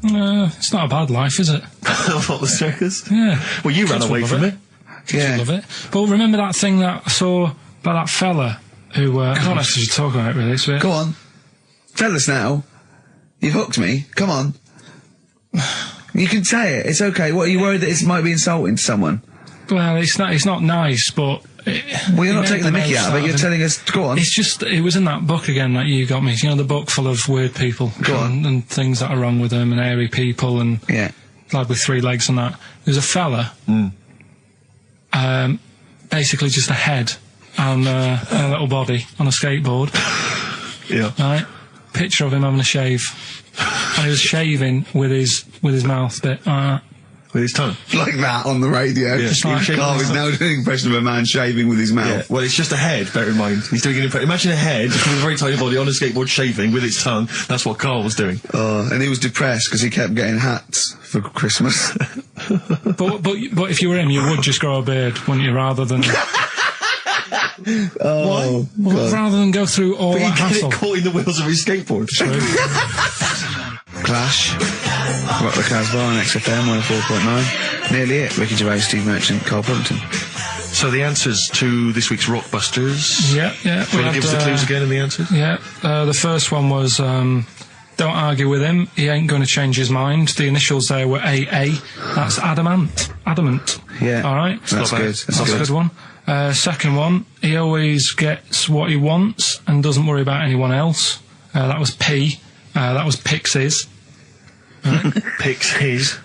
It's not a bad life, is it? What, the circus? Yeah. Well, you ran Kids away will from love it. Kids will love it. But remember that thing that I saw about that fella who, I don't know if you should talk about it really, it's a bit... Go on. Tell us now. You hooked me. Come on. You can say it. It's okay. What, are you worried that it might be insulting to someone? Well, it's not nice, but... Well, you're not taking the mickey out of it. You're telling us... Go on. It's just, it was in that book again that you got me. You know, the book full of weird people. Go on. And things that are wrong with them, and airy people, and... Yeah. Lad with 3 legs and that. There's a fella... basically just a head and a little body on a skateboard. Yeah. Right? Picture of him having a shave. And he was shaving with his mouth bit. With his tongue. Like that on the radio. Yeah. Just like- Carl is now doing an impression of a man shaving with his mouth. Yeah. Well, it's just a head, bear in mind. He's doing an impression. Imagine a head with a very tiny body on a skateboard shaving with its tongue. That's what Carl was doing. And he was depressed because he kept getting hats for Christmas. But if you were him, you would just grow a beard, wouldn't you, rather than... Oh, Well, rather than go through all But that you get hassle. it caught in the wheels of his skateboard. Clash. Rock the Casbah on XFM 104.9. Nearly it. Ricky Gervais, Steve Merchant, Karl Pilkington. So the answers to this week's Rockbusters. Yeah. Do you want to give us the clues again in the answers? Yeah. The first one was, don't argue with him. He ain't going to change his mind. The initials there were AA. That's adamant. Yeah. All right. That's good. That's a good one. Second one, he always gets what he wants and doesn't worry about anyone else. That was P. That was Pixies. Picks his.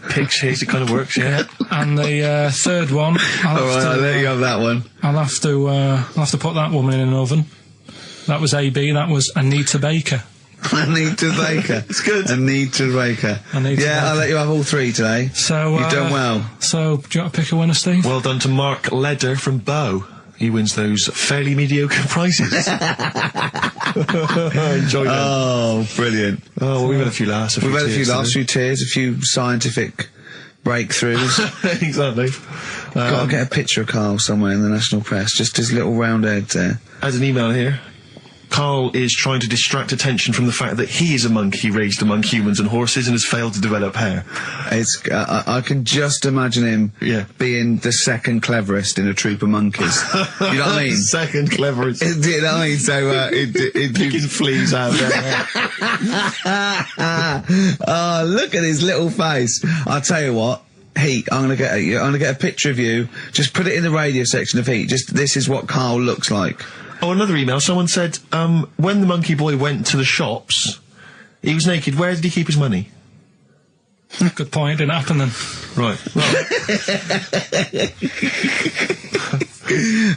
It kind of works, yeah. And the third one, I'll let you have that one. I'll have to put that woman in an oven. That was AB. That was Anita Baker. Anita Baker. It's good. Anita Baker. Anita Baker. I'll let you have all 3 today. So You've done well. So do you want to pick a winner, Steve? Well done to Mark Leder from Bow. He wins those fairly mediocre prizes. Enjoy them. Oh, brilliant. Oh, well, we've had a few laughs. We've had a few laughs, a today. few tears, a few scientific breakthroughs. Exactly. Got to get a picture of Carl somewhere in the national press. Just his little round head there. As an email here, Carl is trying to distract attention from the fact that he is a monkey raised among humans and horses and has failed to develop hair. It's I can just imagine him being the second cleverest in a troop of monkeys. You know what I mean? Second cleverest. You know what I mean? So Picking fleas out of their hair. oh, look at his little face. I'll tell you what. Heat, I'm gonna get a picture of you. Just put it in the radio section of Heat. Just this is what Carl looks like. Oh, another email. Someone said, when the monkey boy went to the shops, he was naked. Where did he keep his money? Good point. Didn't happen then. Right.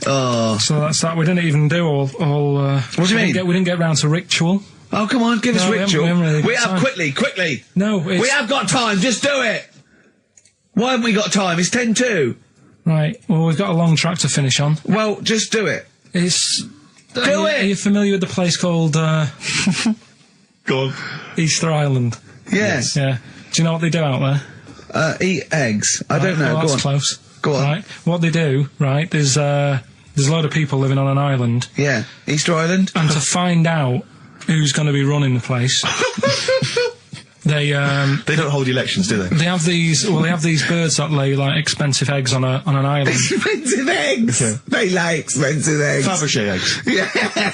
Oh. So that's that. We didn't even do all. What do you mean? We didn't get round to ritual. Oh, come on, give us No, we ritual. haven't really We got have time. quickly. No, it's, We have got time. Just do it. Why haven't we got time? It's 10:02. right. Well, we've got a long track to finish on. Well, just do it. It's. Do Are it. you familiar with the place called Go on. Easter Island? Yes. Yeah. Do you know what they do out there? Eat eggs. I don't know. Well, Go that's on. close. Go on. Right. What they do, right? There's a load of people living on an island, Yeah. Easter Island. and to find out who's going to be running the place, they don't hold elections, do they? they have these birds that lay like expensive eggs on an island. Expensive eggs. Yeah. They like expensive eggs. Fabergé eggs.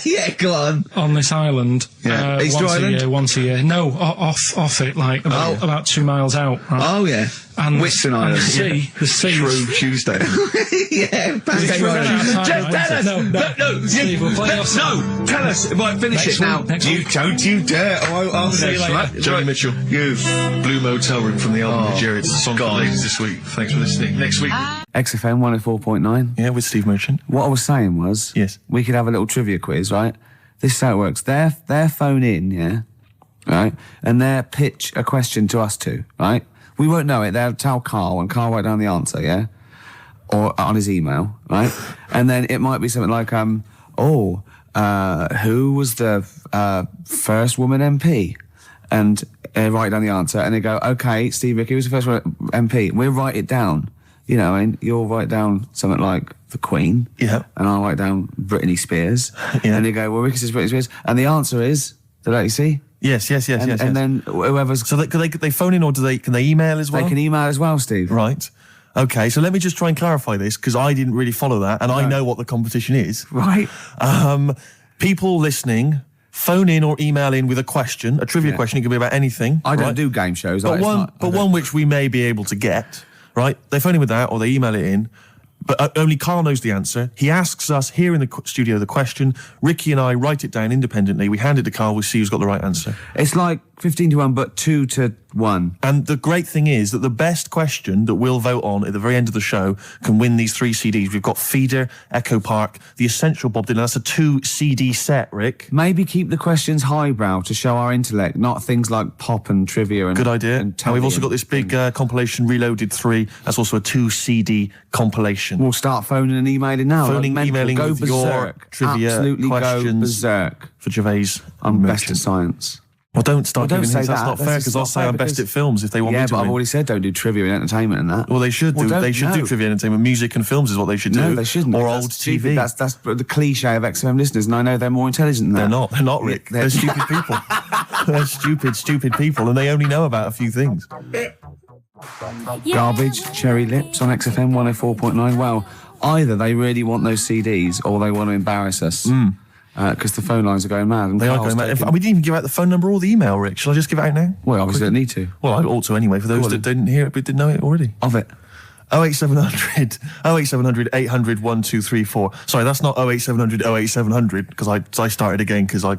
Yeah, go on. On this island, Yeah. Easter Island? once a year. No, off it, like about 2 miles out. Right? Oh yeah. And Whitsun and Island. the sea. True Tuesday. Yeah. Pancake We've run out of time, Just right? tell us. No, Steve, Steve, we'll play off no. Tell us. Right, finish Next it now. one, next You one. don't you dare. I'll See you later. Joni Mitchell. You. Blue Motel Room from the album Nigeria. It's the song for the ladies this week. Thanks for listening. Next week. XFM 104.9. Yeah, with Steve Merchant. What I was saying was, Yes. we could have a little trivia quiz, right? This is how it works. Their phone in, yeah, right, and they'll pitch a question to us two, right? We won't know it. They'll tell Carl, and Carl write down the answer, yeah, or on his email, right? And then it might be something like, who was the first woman MP? And write down the answer, and they go, okay, Steve Ricky was the first one MP. We'll write it down. You know, and you'll write down something like the Queen. Yeah. And I write down Britney Spears. Yeah. And they go, well, Ricky says Britney Spears. And the answer is, did you see? Yes. And then whoever's... So they phone in, or can they email as well? They can email as well, Steve. Right. Okay, so let me just try and clarify this, because I didn't really follow that, and I know what the competition is. Right. People listening, phone in or email in with a question, a trivia question. It can be about anything. I don't right? do game shows. But one which we may be able to get, right? They phone in with that, or they email it in. But only Karl knows the answer. He asks us here in the studio the question. Ricky and I write it down independently. We hand it to Karl. We see who's got the right answer. It's like 15-1, but 2-1. And the great thing is that the best question that we'll vote on at the very end of the show can win these 3 CDs. We've got Feeder, Echo Park, The Essential Bob Dylan. That's a 2 CD set, Rick. Maybe keep the questions highbrow to show our intellect, not things like pop and trivia. And good idea. And we've also got this big compilation, Reloaded 3. That's also a 2 CD compilation. We'll start phoning and emailing now. Phoning, emailing go with berserk. your trivia Absolutely questions go berserk. For Gervais. I'm best at science. Well, don't start Well, giving don't hints. say That's that. not fair, That's because just I'll not say fair I'm best because- at films if they want me Yeah, to but I've win. already said don't do trivia and entertainment and that. Well, they should do. Well, They should do no. trivia entertainment. Music and films is what they should do. No, they shouldn't. Or That's old stupid. TV. That's the cliche of XFM listeners, and I know they're more intelligent than that. They're not. They're not, Rick. They're- They're stupid people. They're stupid people, and they only know about a few things. Garbage, Cherry Lips on XFM 104.9. Well, either they really want those CDs or they want to embarrass us. Because the phone lines are going mad. And They are Carl's going mad. taking- We didn't even give out the phone number or the email, Rick. Shall I just give it out now? Well, obviously don't need to. Well, I ought to anyway, for those that didn't hear it but didn't know it already. Of it. 08700 800 1234. Sorry, that's not 08700 08700, because I started again because I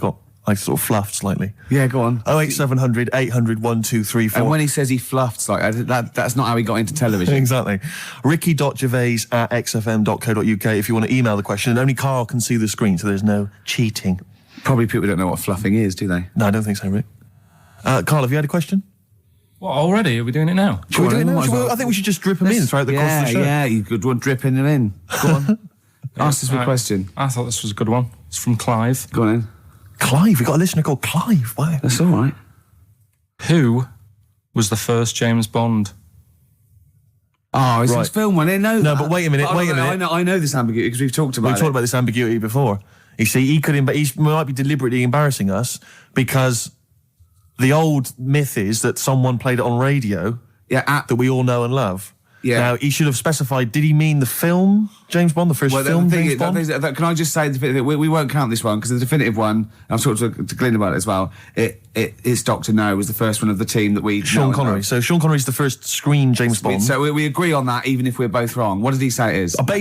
sort of fluffed slightly. Yeah, go on. 08700 800 1234. And when he says he fluffed, like that's not how he got into television. Exactly. Ricky.gervais@xfm.co.uk if you want to email the question, and only Karl can see the screen, so there's no cheating. Probably people don't know what fluffing is, do they? No, I don't think so, Rick. Karl, have you had a question? What, already? Are we doing it now? Should we do it now? might as well. I think we should just drip them in throughout the course of the show. Yeah, you could one dripping them in. Go on. Ask us a question. I thought this was a good one. It's from Clive. Go on in. Clive, we've got a listener called Clive. Wow. That's all right. Who was the first James Bond? Oh, it's Right. this film one. I know. No, that. but wait a minute, wait a minute. I know this ambiguity because we've talked about We've it. talked about this ambiguity before. You see, he might be deliberately embarrassing us because the old myth is that someone played it on radio that we all know and love. Yeah. Now, he should have specified, did he mean the film James Bond, the first film thing James is, Bond? can I just say, we won't count this one because the definitive one, and I've talked to Glyn about it as well, it's Dr. No was the first one of the team that we... Sean know and Connery. love. So Sean Connery's the first screen James Bond. So we agree on that even if we're both wrong. What did he say it is? I bet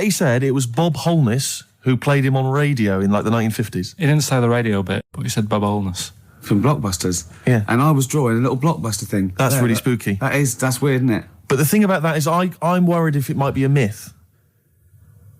he said it was Bob Holness who played him on radio in like the 1950s. He didn't say the radio bit, but he said Bob Holness. From Blockbusters. Yeah. And I was drawing a little Blockbuster thing. That's really spooky. That's weird, isn't it? But the thing about that is I'm worried if it might be a myth.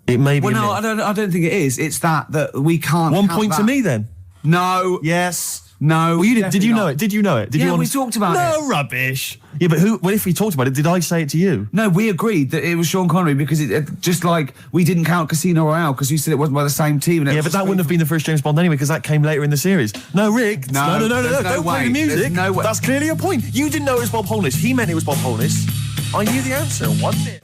It may be Well, a no, myth. I don't think it is. It's that we can't. One count point that. to me then. No. Yes. No. Well, you did. Did you know not. it? Did you know it? Did Yeah, you we talked about it. No rubbish. Yeah, but well, if we talked about it, did I say it to you? No, we agreed that it was Sean Connery because it just like we didn't count Casino Royale because you said it wasn't by the same team. And it Yeah, was but that wouldn't have been the first James Bond anyway, because that came later in the series. No, Rick. No, No. there's no Don't play way. the music. There's no way. That's clearly a point. You didn't know it was Bob Holness. He meant it was Bob Holness. I knew the answer, wasn't it?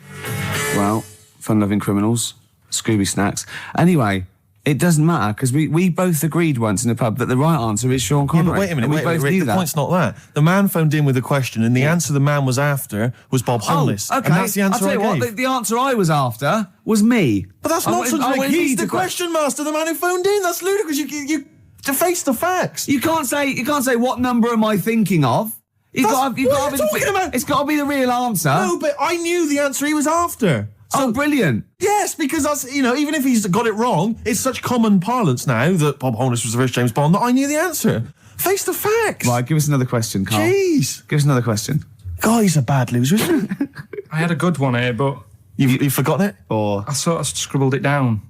Well, fun-loving criminals, Scooby snacks. Anyway, it doesn't matter because we both agreed once in a pub that the right answer is Sean Yeah, Connery. but wait a minute, And we both Rick, knew the that. point's not that. The man phoned in with a question, and the answer the man was after was Bob Holness. Oh, okay. And that's the answer I'll tell you I what, gave. the answer I was after was me. But that's I nonsense, went- I Rick. went He's into the question master, the man who phoned in. That's ludicrous. You to face the facts. You can't say what number am I thinking of. You've That's got to, you've what got to I'm be, talking about. It's got to be the real answer. No, but I knew the answer he was after. Oh, brilliant. Yes, because that's, even if he's got it wrong, it's such common parlance now that Bob Holness was the first James Bond that I knew the answer. Face the facts. Right, give us another question, Carl. Jeez. Give us another question. God, he's a bad loser, isn't he? I had a good one here, but You've forgotten it? Or I sort of scribbled it down.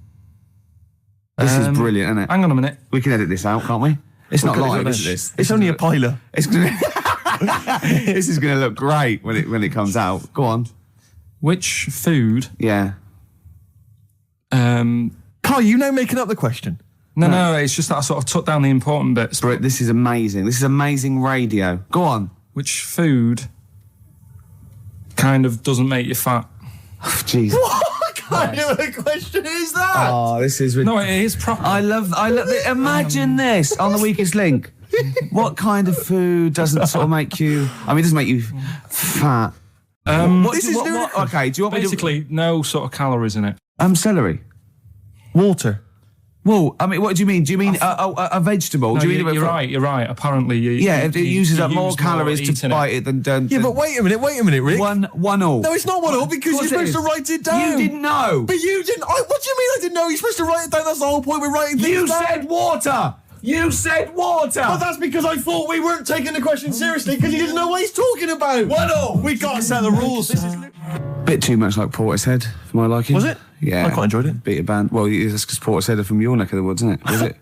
this is brilliant, isn't it? Hang on a minute. We can edit this out, can't we? It's not live, is it? It's only a piler. It's gonna this is going to look great when it comes out. Go on. Which food... Yeah. Carl, you know making up the question. No, it's just that I sort of took down the important bits. But this is amazing. This is amazing radio. Go on. Which food kind of doesn't make you fat? Jeez. What? kind of a question is that? Oh, this is No, it is proper. I love imagine this on the weakest link. What kind of food doesn't sort of make you, I mean, it doesn't make you fat? This is ludicrous. Okay, do you want me to... Basically, no sort of calories in it. Celery. Water. Well, I mean, what do you mean? Do you mean a vegetable? No, do you mean you're right. Apparently, it uses up more use calories to eating bite it than... Yeah, but wait a minute, Rick. One all. No, it's not 1 all because you're Of course it supposed to is. write it down. You didn't know. But you didn't. What do you mean I didn't know? You're supposed to write it down. That's the whole point. We're writing things You down. said water! You said water! Well, that's because I thought we weren't taking the question seriously because you didn't know what he's talking about. 1 all! We got to set the rules. Bit too much like Portishead for my liking. Was it? Yeah. I quite enjoyed it. Beat a band. Well, it's because Portishead are from your neck of the woods, isn't it? Was it?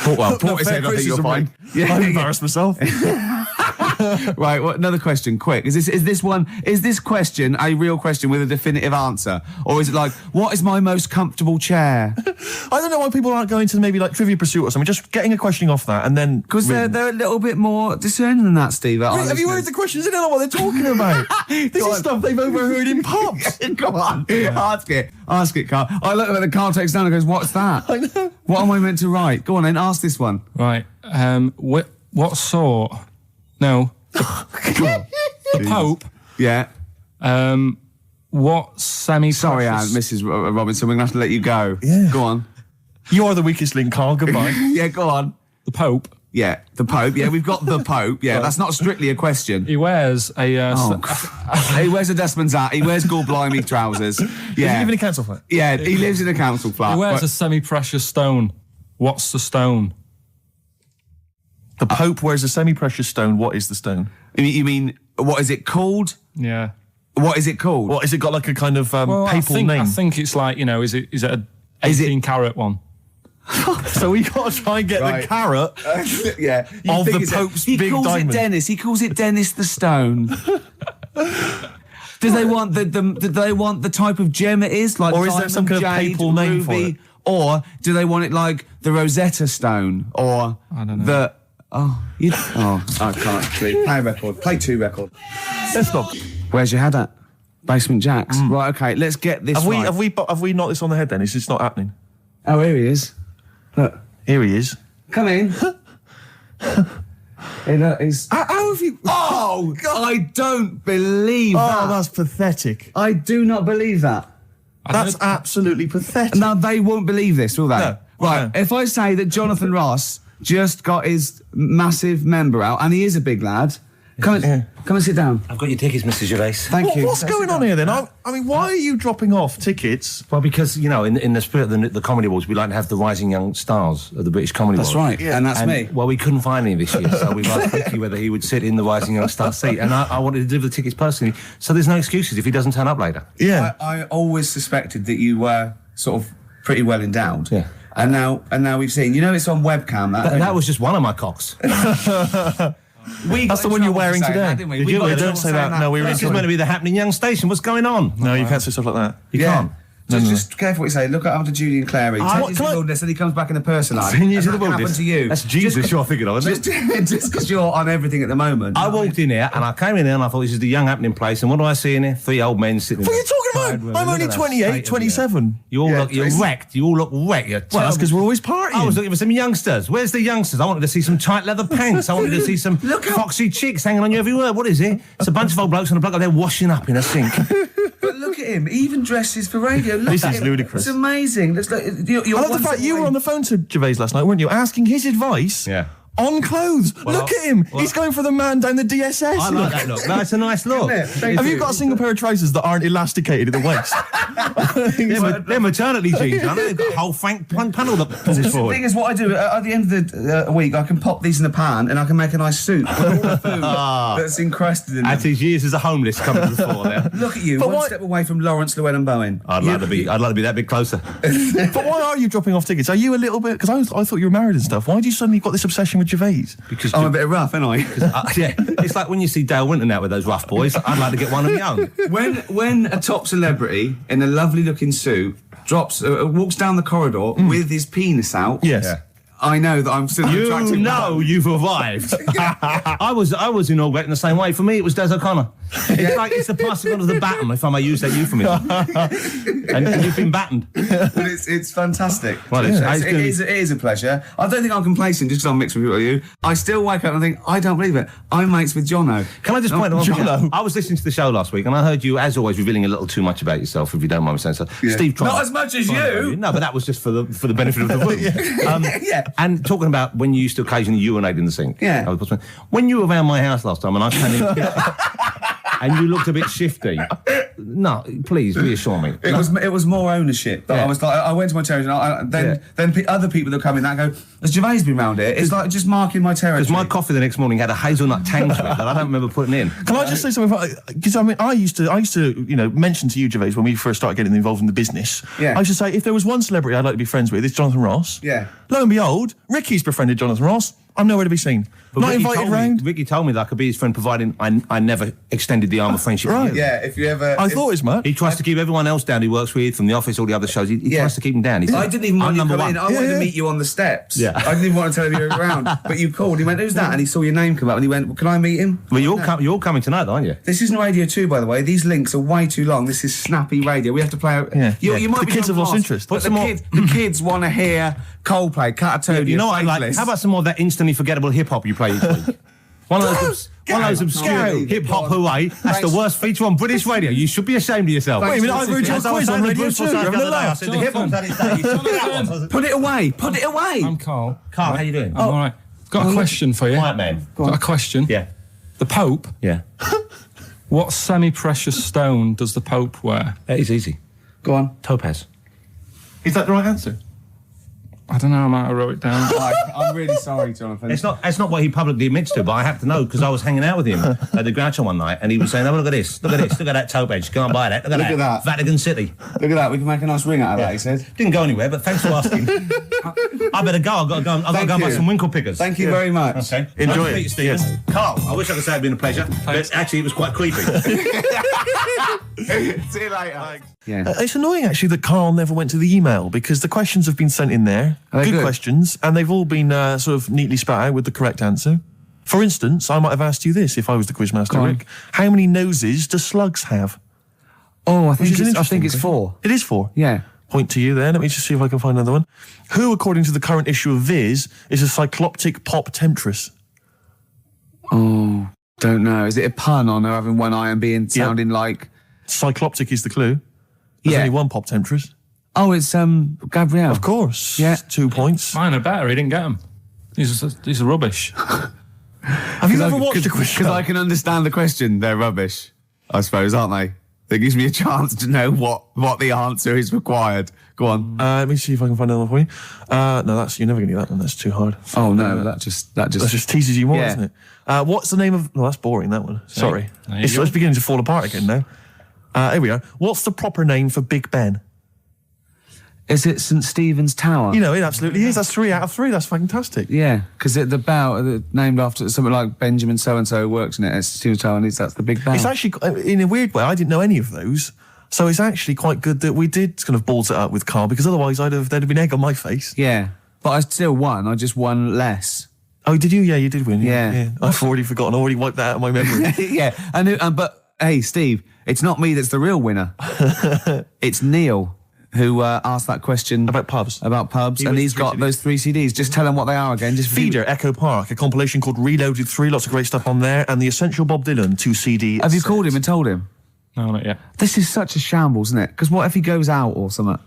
Well, Portishead, I think you're fine. Yeah, I'm embarrassed myself. Right, well, another question, quick. Is this question a real question with a definitive answer? Or is it like, what is my most comfortable chair? I don't know why people aren't going to maybe like Trivia Pursuit or something, just getting a questioning off that and then... Because they're a little bit more discerning than that, Steve. Have you heard the questions? They don't know what they're talking about. This is stuff they've overheard in pubs. Come on, ask it, Carl. I look at the Carl takes down and goes, what's that? I know. What am I meant to write? Go on then, ask this one. Right. What sort? No. The Pope. Yeah. What semi-precious... Sorry, Anne, Mrs. Robinson, we're going to have to let you go. Yeah. Go on. You are the weakest link, Carl. Goodbye. Yeah, go on. The Pope. Yeah, the Pope. Yeah, we've got the Pope. Yeah, that's not strictly a question. He wears a... He wears a dustman's hat. He wears gaurblimey trousers. Does he Yeah. live in a council flat? Yeah, he lives in a council flat. He wears but- a semi-precious stone. What's the stone? The Pope wears a semi-precious stone. What is the stone? You mean, what is it called? Yeah. What is it called? What, has it got like a kind of Well, papal I name? think it's like, is it a Is it- 18-carat one? So we got to try and get Right. the carrot Yeah. of think the it's Pope's he big calls diamond. it Dennis. He calls it Dennis the Stone. Do they want do they want the type of gem it is, like Or is there diamond, some kind of jade, papal name for ruby, it? or do they want it like the Rosetta Stone, or I don't know. the I can't play a record. Play 2 record. Let's not. Where's your head at? Basement Jacks. Right. Okay. Let's get this. right. Have we knocked this on the head then? It's just not happening. Oh, here he is. Look. Here he is. Come in. Hey, look, he's... How have you... Oh, I don't believe Oh, that. that's pathetic. I do not believe that. That's absolutely pathetic. Now, they won't believe this, will they? No. Right, No. if I say that Jonathan Ross just got his massive member out, and he is a big lad, come and sit down. I've got your tickets, Mr. Gervais. Thank you. What's going on here then? I mean, why are you dropping off tickets? Well, because, in the spirit of the Comedy Awards, we like to have the rising young stars of the British Comedy That's Awards. right, and that's me. Well, we couldn't find any this year, so we've asked Ricky whether he would sit in the rising young star seat, and I wanted to deliver the tickets personally, so there's no excuses if he doesn't turn up later. Yeah. I always suspected that you were sort of pretty well endowed. Yeah. And now we've seen. It's on webcam. That was just one of my cocks. That's the one you're wearing today. Did Did you? got in Don't trouble say saying that. No, we were This is meant to be the happening young station. What's going on? No, you can't say stuff like that. You can't. Just careful what you say. Look after Judy and Clary. What, 10 years can I- in the wilderness, and he comes back in a person life. 10 years And in the that wilderness. happened to you. That's Jesus you're thinking of, isn't it? Just because you're on everything at the moment. I walked in here and I came in here and I thought this is the young happening place, and what do I see in here? 3 old men sitting. What are you in a talking tired about? room. I'm Look only at that 28, state of 27. You all Yeah, look, you're it's- wrecked. You all look wrecked. You're Well, that's because we're always partying. I was looking for some youngsters. Where's the youngsters? I wanted to see some tight leather pants. I wanted to see some foxy chicks hanging on you every word. What is it? It's a bunch of old blokes on a block up there washing up in a sink. But look at him. He even dresses for radio. Look This at is him. ludicrous. It's amazing. Looks like you're I love the one fact step you were away. on the phone to Gervais last night, weren't you? Asking his advice Yeah. on clothes. Well, look at him. well- He's going for the man down the DSS. I like that look. No, it's a nice look. Isn't it? Thank Have you got a single pair of trousers that aren't elasticated at the waist? They're maternity jeans, aren't they? They've got a whole panel that pulls The forward. thing is, what I do at the end of the week, I can pop these in the pan and I can make a nice soup with all the food that's encrusted in At them. his years as a homeless coming to the fore there. Look at you, But one why- step away from Lawrence Llewellyn Bowen. I'd like to be that bit closer. But why are you dropping off tickets? Are you a little bit... Because I thought you were married and stuff. Why do you suddenly got this obsession with Gervais? Because I'm a bit rough, ain't I? yeah, it's like when you see Dale Winton out with those rough boys. I'd like to get one of my own. when a top celebrity in a lovely looking suit walks down the corridor with his penis out, Yes. Yeah. I know that I'm still an attractive You know man. you've arrived. I was inaugurating the same way. For me, it was Des O'Connor. It's like it's the passing on of the baton, if I may use that euphemism. and you've been battened. But it's fantastic. Well, it is a pleasure. I don't think I'm complacent just because I'm mixed with people like you. I still wake up and think, I don't believe it. I'm mates with Jono. Can I just point out? Jono. I was listening to the show last week, and I heard you, as always, revealing a little too much about yourself, if you don't mind me saying so. Yeah. Steve, Not as much as you. No, but that was just for the benefit of the room. Yeah. And talking about when you used to occasionally urinate in the sink. Yeah. When you were around my house last time, and I came in, and you looked a bit shifty. No, please reassure me. It was more ownership. But Yeah. I was like, I went to my territory, and then other people that come in that go, has Gervais been round here? It's like just marking my territory. Because my coffee the next morning had a hazelnut tang to it that I don't remember putting in. Can I just say something? Because I mean, I used to, mention to you, Gervais, when we first started getting involved in the business. Yeah. I used to say, if there was one celebrity I'd like to be friends with, it's Jonathan Ross. Yeah. Lo and behold, Ricky's befriended Jonathan Ross. I'm nowhere to be seen. But Not Ricky invited told me- round. Ricky told me that I could be his friend, providing I never extended the arm of friendship. to Right. you. Yeah, if you ever... I thought it was mad. He tries to keep everyone else down he works with, from the office, all the other shows. He tries to keep them down. He said, I didn't even want I'm you to number come one. in. I wanted Yeah. to meet you on the steps. Yeah. I didn't even want to tell him you were around. But you called. He went, who's that? And he saw your name come up and he went, well, can I meet him? Well, you're all coming tonight, aren't you? This isn't Radio 2, by the way. These links are way too long. This is snappy radio. We have to play out... Yeah. You might The be kids have John lost Ross, interest. But the kids want to hear Coldplay, Catatonia, You know what I like? Faithless. How about some more of that instantly forgettable hip hop you play each week? One of those obscure hip hop hooey. That's the worst feature on British radio. You should be ashamed of yourself. Wait a minute, I wrote your quiz on Radio 2. You're having a laugh. The hip hop's had its day. You should be that one. Put it away. Put it away. I'm Carl. Carl, how you doing? I'm all right. Got a question for you. Quiet man. Got a question. Yeah. The Pope. Yeah. What semi-precious stone does the Pope wear? That is easy. Go on. Topaz. Is that the right answer? I don't know. I might have wrote it down. I'm really sorry, Jonathan. It's not what he publicly admits to, but I have to know because I was hanging out with him at the Groucho one night, and he was saying, "Oh, look at this, look at this, look at that topaz. Go and buy that. Look at that. Vatican City." Look at that. We can make a nice ring out of that, he said. Didn't go anywhere, but thanks for asking. I better go. I've got to go. I've got to Thank go and buy you. some winkle pickers. Thank you very much. Okay. Enjoy Nice to it. meet you, Stephen. Yes. Carl, I wish I could say it'd been a pleasure, but actually it was quite creepy. See you later. Yeah. It's annoying, actually, that Carl never went to the email because the questions have been sent in there. Are they good? Questions, and they've all been sort of neatly spat out with the correct answer. For instance, I might have asked you this if I was the quizmaster, Rick. How many noses do slugs have? Oh, I Which think is an it's interesting 4. It is 4. Yeah. Point to you there. Let me just see if I can find another one. Who, according to the current issue of Viz, is a cycloptic pop temptress? Oh, don't know. Is it a pun on her having one eye and being sounding like... Cycloptic is the clue. There's Yeah. only one pop temptress. Oh, it's Gabrielle. Of course. Yeah. 2 points. Mine are better. He didn't get them. These are rubbish. Have you ever watched a quiz show? Because I can understand the question. They're rubbish, I suppose, aren't they? That gives me a chance to know what the answer is required. Go on. Let me see if I can find another one for you. No, you're never going to get that one. That's too hard. Oh no, that just That just teases you more, Yeah. doesn't it? What's the name of... No, that's boring, that one. Sorry. There you It's go. beginning to fall apart again now. Here we are. What's the proper name for Big Ben? Is it St Stephen's Tower? You know, it absolutely is. That's 3 out of 3. That's fantastic. Yeah, because the bell named after something like Benjamin so and so works in it. It's St Stephen's Tower, and that's the big bell. It's actually, in a weird way, I didn't know any of those. So it's actually quite good that we did kind of balls it up with Carl, because otherwise there'd have been egg on my face. Yeah, but I still won. I just won less. Oh, did you? Yeah, you did win. Yeah. I've already forgotten. I already wiped that out of my memory. Yeah, but hey, Steve, it's not me that's the real winner. It's Neil who asked that question About pubs. and was he's 3 got CDs. those 3 CDs. Just tell them what they are again. Just Feeder, Echo Park, a compilation called Reloaded 3, lots of great stuff on there, and the Essential Bob Dylan 2 CD. Have you set. called him and told him? No, not yet. This is such a shambles, isn't it? Because what if he goes out or something?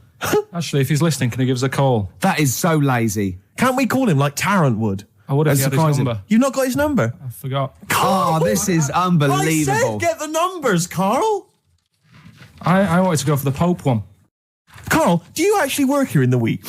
Actually, if he's listening, can he give us a call? That is so lazy. Can't we call him like Tarrant would? I would have That's had his surprising. number. You've not got his number? I forgot. Oh, this is unbelievable. I said get the numbers, Carl. I wanted to go for the Pope one. Carl, do you actually work here in the week?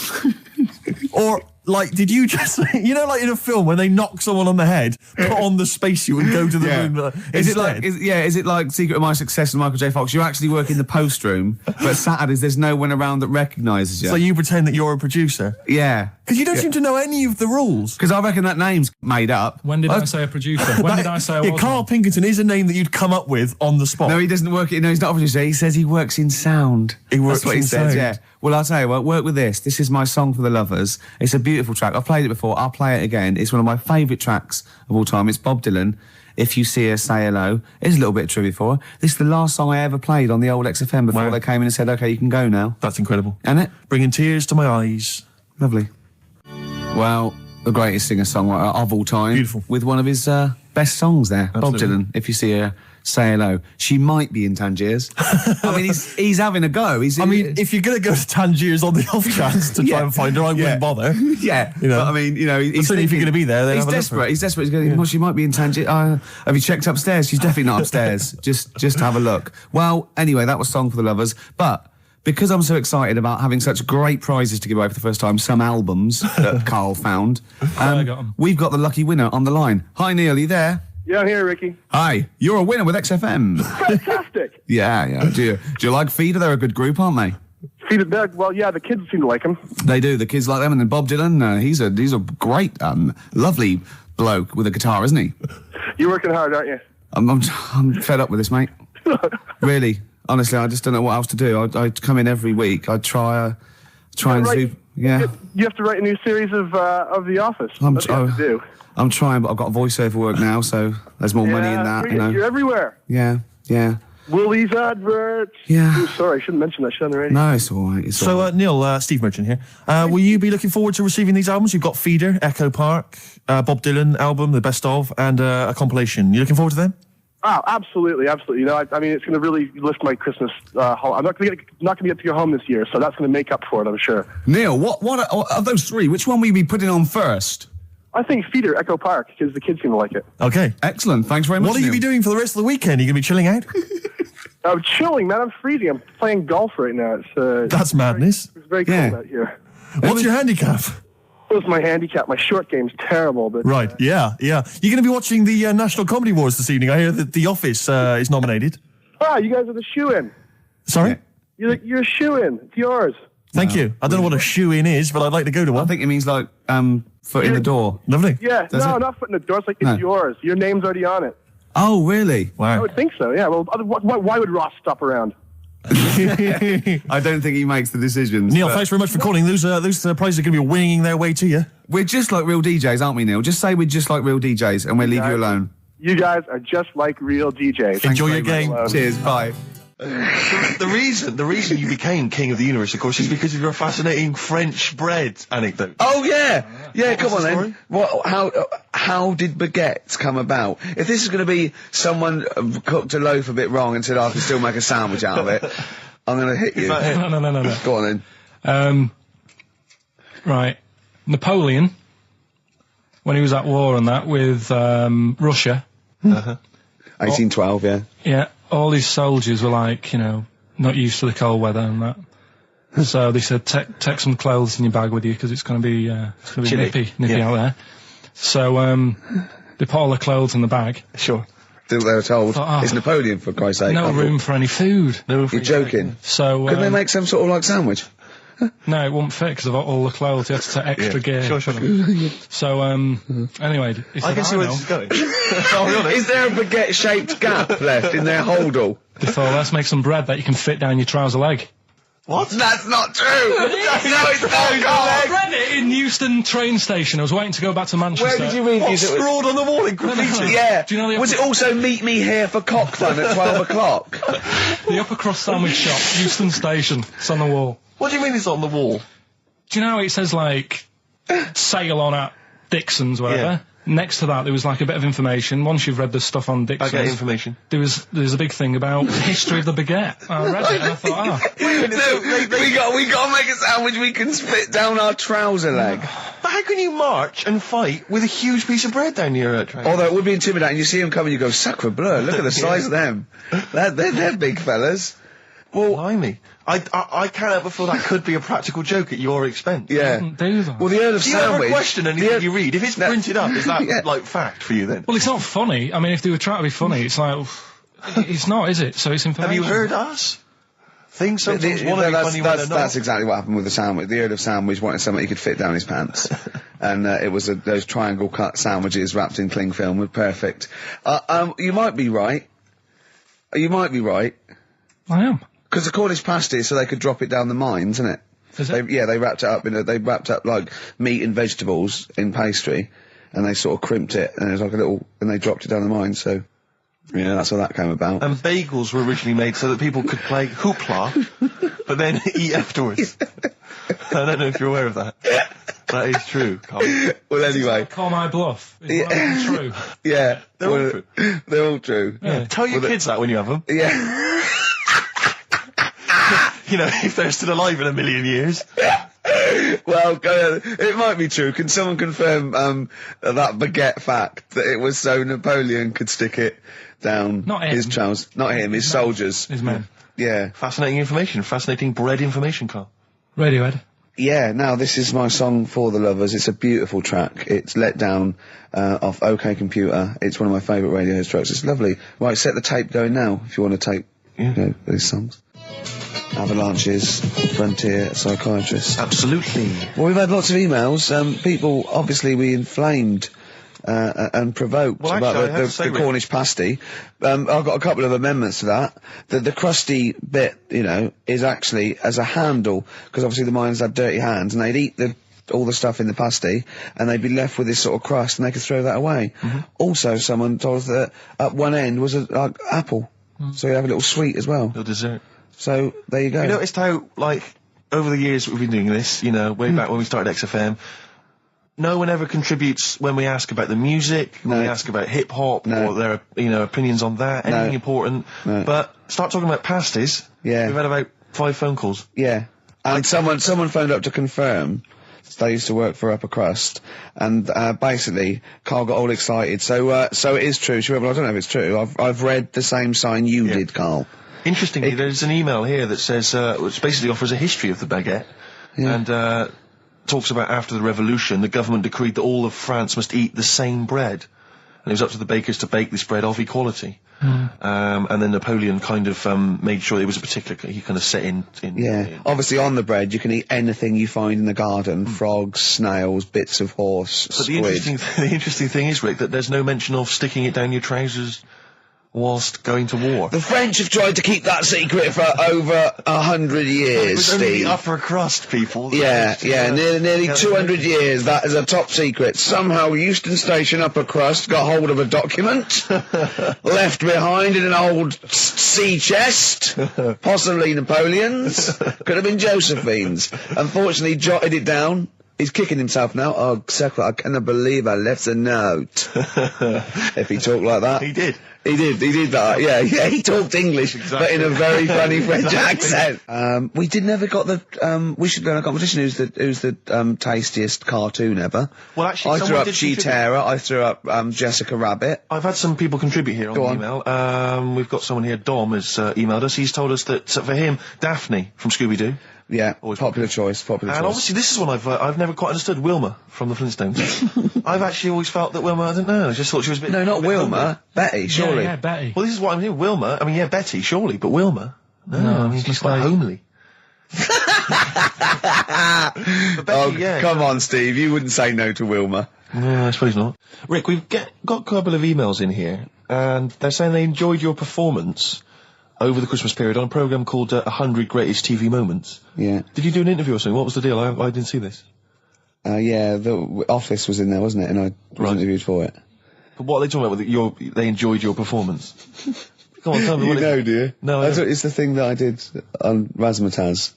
Or, like, did you just, you know, like in a film when they knock someone on the head, put on the spacesuit and go to the moon? Is it like Secret of My Success and Michael J. Fox? You actually work in the post room, but Saturdays there's no one around that recognises you. So you pretend that you're a producer? Yeah. Because you don't seem to know any of the rules. Because I reckon that name's made up. When did I say a producer? When did I say I was? Carl Pilkington is a name that you'd come up with on the spot. No, he doesn't work. No, he's not a producer. He says he works in sound. He works That's what he in says. sound. Yeah. Well, I'll tell you what. Work with this. This is my song for the lovers. It's a beautiful track. I've played it before. I'll play it again. It's one of my favourite tracks of all time. It's Bob Dylan. If you see her, say hello. Here's a little bit of trivia for her. This is the last song I ever played on the old XFM before Wow. they came in and said, OK, you can go now. That's incredible. Isn't it? Bringing tears to my eyes. Lovely. Well, the greatest singer-songwriter of all time. Beautiful. With one of his best songs there. Absolutely. Bob Dylan, if you see her, say hello. She might be in Tangiers. I mean, he's having a go. I mean, if you're going to go to Tangiers on the off chance to try and find her, I wouldn't bother. Yeah, You know. but I mean, you know, he's certainly if you're thinking- going to be there, then he's have a look for desperate. her. He's desperate. He's going, well, she might be in Tangiers. Have you checked upstairs? She's definitely not upstairs. Just have a look. Well, anyway, that was Song for the Lovers. But because I'm so excited about having such great prizes to give away for the first time, some albums that Carl found, I got 'em. we've got the lucky winner on the line. Hi, Neil, are you there? Yeah, I'm here, Ricky. Hi, you're a winner with XFM. Fantastic. yeah. Do you like Feeder? They're a good group, aren't they? See the bed. Well, yeah, the kids seem to like him. They do. The kids like them, and then Bob Dylan. He's a great, lovely bloke with a guitar, isn't he? You're working hard, aren't you? I'm fed up with this, mate. Really, honestly, I just don't know what else to do. I come in every week. I try and Right. do. Yeah, You have to write a new series of The Office. That's what you have to do. I'm trying, but I've got voiceover work now, so there's more money in that. You know. You're everywhere. Yeah. Woolies adverts. Yeah. Ooh, sorry, I shouldn't mention that shit on the radio. No, it's all right. It's all So, right. Neil, Steve Merchant here. Will you be looking forward to receiving these albums? You've got Feeder, Echo Park, Bob Dylan album, the best of, and a compilation. You looking forward to them? Oh, absolutely. You know, I mean, it's going to really lift my Christmas. I'm not going to get to your home this year, so that's going to make up for it, I'm sure. Neil, what of those three? Which one will you be putting on first? I think Feeder, Echo Park, because the kids seem to like it. Okay. Excellent. Thanks very much. What will you be Neil. doing for the rest of the weekend? Are you going to be chilling out? I'm chilling, man. I'm freezing. I'm playing golf right now. That's madness. It's very cold Yeah. out here. What's your handicap? What's my handicap? My short game's terrible, but Right, yeah. You're going to be watching the National Comedy Awards this evening. I hear that The Office is nominated. you guys are the shoe-in. Sorry? You're a shoe-in. It's yours. Thank you. I don't know what a shoe-in is, but I'd like to go to I one. think it means like foot in the door. Lovely. Yeah, Does no, it? not foot in the door. It's like No. it's yours. Your name's already on it. Oh, really? I Wow. would think so. Yeah. Well, why would Ross stop around? I don't think he makes the decisions. Neil, but thanks very much for calling. Those prizes are going to be winging their way to you. We're just like real DJs, aren't we, Neil? Just say we're just like real DJs, and we'll leave you alone. You guys are just like real DJs. Enjoy your very game. much. Cheers. Bye. The reason you became king of the universe, of course, is because of your fascinating French bread anecdote. Oh yeah, come on the story? then. How did baguettes come about? If this is going to be someone cooked a loaf a bit wrong and said I can still make a sandwich out of it, I'm going to hit you. No. Go on then. Right. Napoleon, when he was at war and that with Russia, 1812, yeah. yeah, all his soldiers were like, you know, not used to the cold weather and that. So they said, take some clothes in your bag with you because it's going to be Chilly. nippy out there. So they put all the clothes in the bag. Sure. They were told. Oh. It's Napoleon, for Christ's sake. No room for any food. No, You're joking. So Couldn't they make some sort of like sandwich? no, it wouldn't fit because of all the clothes. You had to take extra gear. Sure. So anyway, he I said, can see where know. this is going. I'll be honest. Is there a baguette-shaped gap left in their holdall? They thought, let's make some bread that you can fit down your trouser leg. What? That's not true! No, it's not, I Carl! read it in Euston train station. I was waiting to go back to Manchester. Where did you read What, these? scrawled on the wall in graffiti? Yeah. Do you know the Was it also meet me here for cock fun at 12 o'clock? The upper crust sandwich shop, Euston station. It's on the wall. What do you mean it's on the wall? Do you know how it says like sail on at Dixon's, whatever? Yeah. Next to that, there was like a bit of information. Once you've read the stuff on I Dixon's, get information. there's a big thing about the history of the baguette. I read it and I thought, We got to make a sandwich we can spit down our trouser leg. But how can you march and fight with a huge piece of bread down your train? Although it would be intimidating. You see them coming, you go, sacre bleu, look at the size of them. They're big fellas. Well, Blimey. I can't help but feel that could be a practical joke at your expense. yeah. do that. Well, the Earl of Do you ever Sandwich... question anything you read? If it's No. printed up, is that Yeah. like fact for you then? Well, it's not funny. I mean, if they were trying to be funny, it's like, it's not, is it? So it's information. Have you heard us? Things sometimes want to be funny when they're not. That's exactly what happened with the sandwich. The Earl of Sandwich wanted something he could fit down his pants. And it was those triangle cut sandwiches wrapped in cling film were perfect. You might be right. You might be right. I am. Because the Cornish pasty, so they could drop it down the mines, isn't it? Is it? They wrapped it up they wrapped up like meat and vegetables in pastry, and they sort of crimped it, and it was like a little, and they dropped it down the mine. So, yeah, that's how that came about. And bagels were originally made so that people could play hoopla, but then eat afterwards. I don't know if you're aware of that. That is true, Carl. Well, anyway. Call my bluff. Is that true? Yeah. They're all true. They're all true. Yeah. Tell your kids that when you have them. Yeah. You know, if they're still alive in a million years. Well, go ahead. It might be true. Can someone confirm that baguette fact that it was so Napoleon could stick it down Not him. his trousers? Not him, his soldiers. His men. Yeah. Fascinating information. Fascinating bread information, Carl. Radiohead. Yeah, now this is my song for the lovers. It's a beautiful track. It's Let Down off OK Computer. It's one of my favourite Radiohead tracks. It's lovely. Right, set the tape going now if you want to tape these songs. Avalanches, Frontier, Psychiatrist. Absolutely. Well, we've had lots of emails. People, obviously, we inflamed and provoked Well, about actually, I have to the say, Rick- Cornish pasty. I've got a couple of amendments to that. The crusty bit, you know, is actually as a handle, because obviously the miners had dirty hands, and they'd eat all the stuff in the pasty, and they'd be left with this sort of crust, and they could throw that away. Also, someone told us that at one end was a apple, so you have a little sweet as well. Little dessert. So there you go. You noticed how, like, over the years we've been doing this, you know, way back when we started XFM, no one ever contributes when we ask about the music, when we ask about hip-hop, or their, you know, opinions on that, anything important. But start talking about pasties. Yeah. We've had about 5 phone calls. Yeah. And someone phoned up to confirm. They used to work for Upper Crust, and basically Carl got all excited. So it is true. She went, well, I don't know if it's true. I've read the same sign you did, Carl. Interestingly, there's an email here that says, which basically offers a history of the baguette, and talks about after the revolution, the government decreed that all of France must eat the same bread, and it was up to the bakers to bake this bread of equality. And then Napoleon kind of made sure it was a particular, he kind of set in Obviously on the bread you can eat anything you find in the garden, frogs, snails, bits of horse, But squid. the interesting thing is, Rick, that there's no mention of sticking it down your trousers whilst going to war. The French have tried to keep that secret for over 100 years, It was only Steve. the upper crust people. Yeah, nearly 200 years, that is a top secret. Somehow Euston Station Upper Crust got hold of a document, left behind in an old sea chest, possibly Napoleon's, could have been Josephine's. Unfortunately, jotted it down. He's kicking himself now. Oh, Secretary, I cannot believe I left a note. If he talked like that. He did. He did that, yeah, he talked English, but in a very funny French accent. We never got the, we should go in a competition who's the tastiest cartoon ever. Well, actually, I threw someone up did Cheetara, I threw up, Jessica Rabbit. I've had some people contribute here on the email. We've got someone here, Dom, has emailed us. He's told us that, for him, Daphne from Scooby-Doo. Yeah, Always popular choice. And obviously this is one I've never quite understood, Wilma from the Flintstones. I've actually always felt that Wilma, I don't know, I just thought she was a bit... No, not a bit Wilma, hungry. Betty, surely. Yeah, Betty. Well, this is what I'm saying, Wilma, I mean, yeah, Betty, surely, but Wilma? No, I mean, she's quite homely. But Betty, yeah. Come on, Steve, you wouldn't say no to Wilma. No, I suppose not. Rick, we've got a couple of emails in here, and they're saying they enjoyed your performance over the Christmas period on a programme called 100 Greatest TV Moments. Yeah. Did you do an interview or something? What was the deal? I didn't see this. Yeah, the Office was in there, wasn't it? And I was interviewed for it. But what are they talking about with they enjoyed your performance? Come on, tell me You what know, do you? No, I don't. It's the thing that I did on Razzmatazz.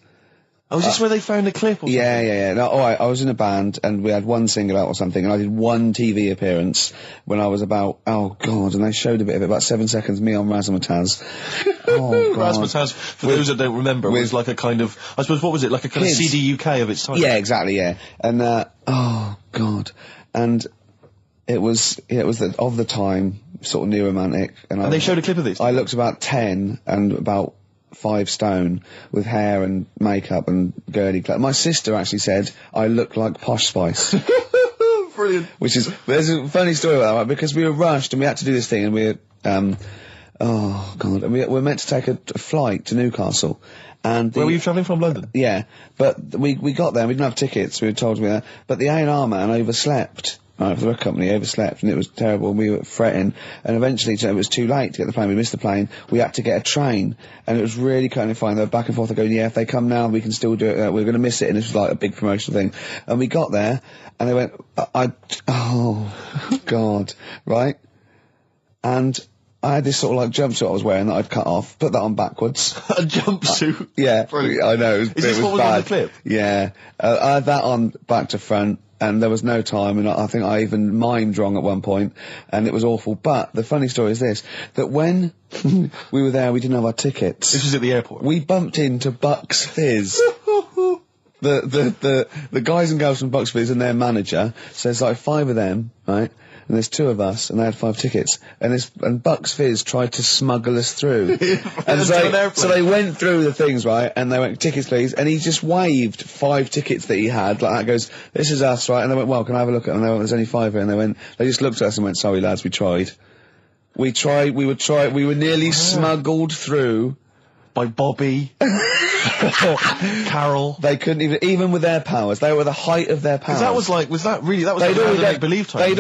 Oh, is this where they found a clip or something? Yeah. No, I was in a band and we had one single out or something, and I did one TV appearance when I was about, oh god, and they showed a bit of it, about 7 seconds, me on Razzmatazz. Oh god. Razzmatazz, for those that don't remember, was like a kind of, I suppose, what was it, like a kind of CD UK of its time? Yeah, exactly, yeah. And, oh god. And it was of the time, sort of new romantic. And they showed a clip of this? I looked about 10 and about 5 stone with hair and makeup and girly clothes. My sister actually said I look like Posh Spice. Brilliant. There's a funny story about that, right? Because we were rushed and we had to do this thing, and we oh god, and we were meant to take a flight to Newcastle. And where were you travelling from? London? Yeah, but we got there, we didn't have tickets, we were told to be there, but the A&R man overslept. right, for the company, overslept, and it was terrible, and we were fretting, and eventually, so it was too late to get the plane, we missed the plane, we had to get a train, and it was really kind of fine, they were back and forth, they're going, yeah, if they come now, we can still do it, we're going to miss it, and this was like a big promotional thing, and we got there, and they went, oh, God, right, and I had this sort of like jumpsuit I was wearing that I'd cut off, put that on backwards. A jumpsuit? Yeah, Brilliant. I know, Is this what was bad. on the clip? Yeah, I had that on back to front, and there was no time, and I think I even mimed wrong at one point, and it was awful. But the funny story is this, that when we were there, we didn't have our tickets. This was at the airport? We bumped into Bucks Fizz. The guys and girls from Bucks Fizz and their manager, so there's like 5 of them, right? And there's 2 of us, and they had 5 tickets, and Bucks Fizz tried to smuggle us through. And so they went through the things, right, and they went, tickets please, and he just waved 5 tickets that he had, like that, goes, this is us, right, and they went, well, can I have a look at them? And they went, there's only 5 here, and they just looked at us and went, sorry lads, we tried. We were nearly smuggled through. By Bobby. Carol. They couldn't even with their powers, they were the height of their powers. That was like make-believe time.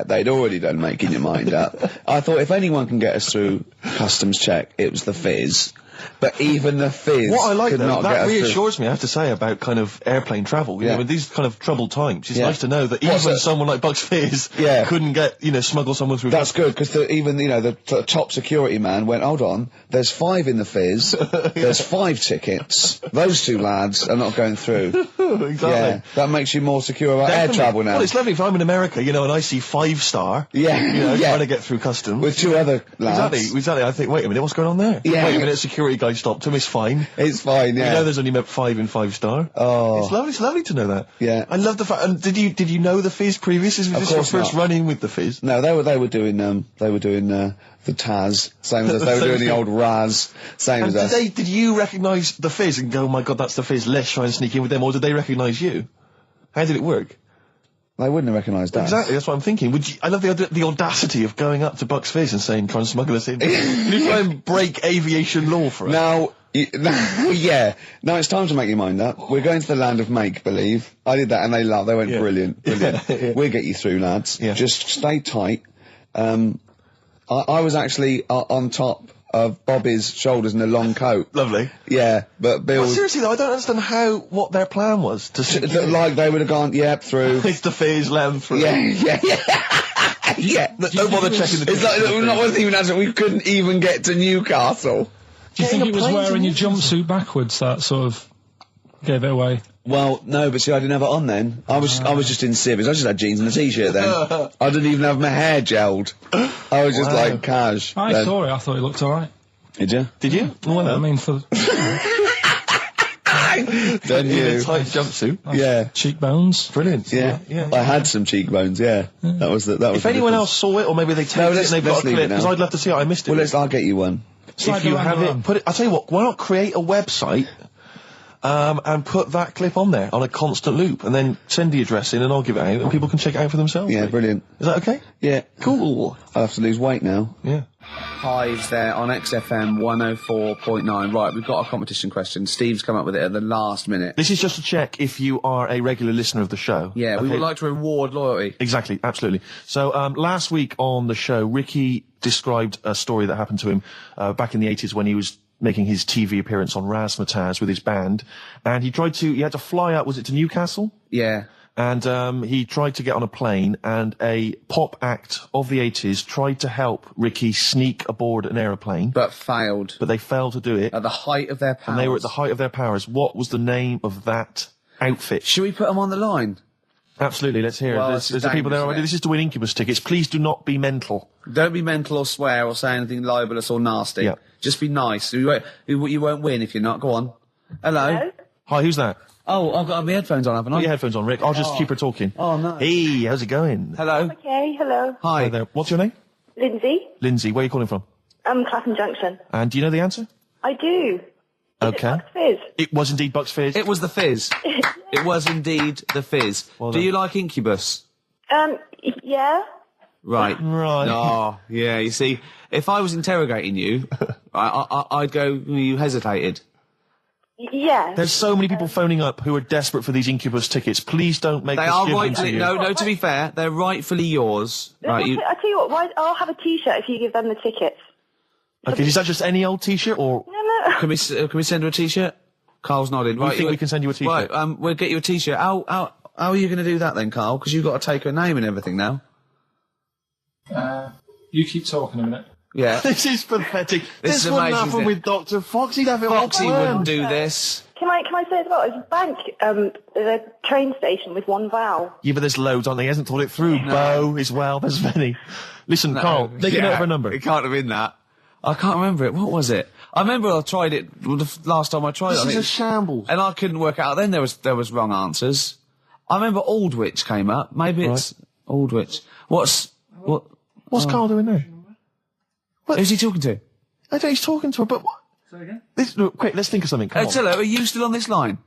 They'd already done making your mind up. I thought if anyone can get us through customs check, it was the Fizz. But even the Fizz what I like could though, not get that us reassures me, I have to say, about kind of airplane travel. You know, in these kind of troubled times, it's nice to know that even someone like Bucks Fizz couldn't get, smuggle someone through. That's good, because the top security man went, hold on, there's 5 in the Fizz, there's 5 tickets, those 2 lads are not going through. Exactly. Yeah, that makes you more secure about air travel now. Well, it's lovely if I'm in America, and I see 5-star, trying to get through customs. With 2 other lads. Exactly. I think, wait a minute, what's going on there? Yeah. Wait a minute, security guy stopped him, it's fine. It's fine, yeah. We know there's only 5 in 5-star. Oh. It's lovely to know that. Yeah. I love the fact, and did you know the Fizz previously? Was this your first run-in with the Fizz? No, they were doing the Taz, same as us. They were doing the old Raz, same as us. Did you recognise the Fizz and go, oh my god, that's the Fizz, let's try and sneak in with them, or did they recognise you? How did it work? They wouldn't have recognised us. Exactly, that's what I'm thinking. I love the audacity of going up to Bucks Fizz and saying, try and smuggle us in. Can you try and break aviation law for us? Now, it's time to make your mind up. We're going to the land of make-believe. I did that and they laughed. They went, brilliant. We'll get you through, lads. Yeah. Just stay tight. I was actually on top of Bobby's shoulders in a long coat. Lovely. Yeah, but Bill... Well, seriously though, I don't understand what their plan was. Like, they would have gone, through. It's the Fizz, let them through. Yeah. Don't bother checking the... It's like, not wasn't even answering, we couldn't even get to Newcastle. Do you think it was wearing your jumpsuit backwards that sort of gave it away? Well, no, but see, I didn't have it on then. I was just in civvies. I just had jeans and a t-shirt then. I didn't even have my hair gelled. I was just like cash. I saw it. I thought it looked all right. Did you? Did you? Well, I mean, for then you tight jumpsuit. Yeah, cheekbones. Brilliant. Yeah. I had some cheekbones. Yeah, that was. If anyone else saw it, or maybe they taped it and they've got a clip, because I'd love to see it. I missed it. Well, I'll get you one. If you have it, put it. I'll tell you what. Why not create a website? And put that clip on there on a constant loop, and then send the address in, and I'll give it out, and people can check it out for themselves. Yeah, brilliant. Is that okay? Yeah. Cool. I'll have to lose weight now. Yeah. Hives there on XFM 104.9. Right, we've got a competition question. Steve's come up with it at the last minute. This is just to check if you are a regular listener of the show. Yeah, we would like to reward loyalty. Exactly, absolutely. So, last week on the show, Ricky described a story that happened to him back in the 80s when he was making his TV appearance on Razzmatazz with his band, and he had to fly out, was it to Newcastle? Yeah. And he tried to get on a plane, and a pop act of the 80s tried to help Ricky sneak aboard an aeroplane. But failed. But they failed to do it. At the height of their powers. And they were at the height of their powers. What was the name of that outfit? Should we put them on the line? Absolutely, let's hear it. There's the people there already. This is to win Incubus tickets. Please do not be mental. Don't be mental or swear or say anything libelous or nasty. Yeah. Just be nice. You won't win if you're not. Go on. Hello? Hi, who's that? Oh, I've got my headphones on, haven't I? Put your headphones on, Rick. I'll just keep her talking. Oh, no. Hey, how's it going? Hello? Okay, hello. Hi there. What's your name? Lindsay. Lindsay, where are you calling from? Clapham Junction. And do you know the answer? I do. Okay. Bucks Fizz? It was indeed Bucks Fizz. It was the Fizz. It was indeed the Fizz. Well do you like Incubus? Yeah. Right. Oh, yeah, you see, if I was interrogating you, I'd go, you hesitated. Yeah. There's so many people phoning up who are desperate for these Incubus tickets. Please don't make They us are give them to rightfully, you. no, to be fair, they're rightfully yours. Right, I tell you what, I'll have a T-shirt if you give them the tickets. Okay, is that just any old T-shirt, or No. can we send her a T-shirt? Carl's nodding. we think we can send you a T-shirt? Right, we'll get you a T-shirt. How are you going to do that then, Carl? Because you've got to take her name and everything now. You keep talking a minute. Yeah. This is pathetic. This This is wouldn't amazing, happen isn't it? with Dr. Fox. He'd have it Foxy all wouldn't planned. do this. Can I say as well? There's a bank, there's a train station with one vowel. Yeah, but there's loads on there. He hasn't thought it through. Bo as well. There's many. Listen, Carl, make a note of her number. It can't have been that. I can't remember it. What was it? I remember I tried it the last time I tried This it. is a shambles. And I couldn't work out. Then there was wrong answers. I remember Aldwych came up. Maybe it's Aldwych. What's Carl doing there? Who's he talking to? I don't know, he's talking to her, but what? Say again? Look, quick, let's think of something. Come on. Tell her, are you still on this line?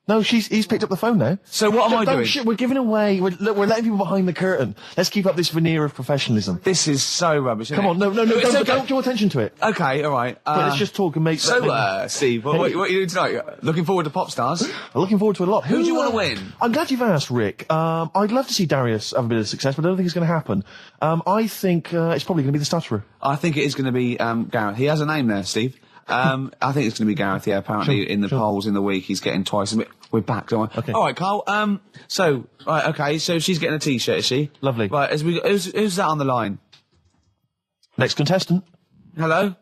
No, he's picked up the phone now. So what am I Don't doing? shit, we're giving away. We're letting people behind the curtain. Let's keep up this veneer of professionalism. This is so rubbish. Isn't Come on, no, It's okay. don't draw attention to it. Okay, all right. But let's just talk and make. So, Steve, what are you doing tonight? Looking forward to Pop Stars? I'm looking forward to a lot. Who do you want to win? I'm glad you've asked, Rick. I'd love to see Darius have a bit of success, but I don't think it's going to happen. I think it's probably going to be the stutterer. I think it is going to be Gareth. He has a name there, Steve. I think it's going to be Gareth. Yeah, apparently in the polls in the week he's getting twice. We're back, don't we? Okay. All right, Carl. Okay. So she's getting a T-shirt, is she? Lovely. Right. Who's that on the line? Next contestant. Hello.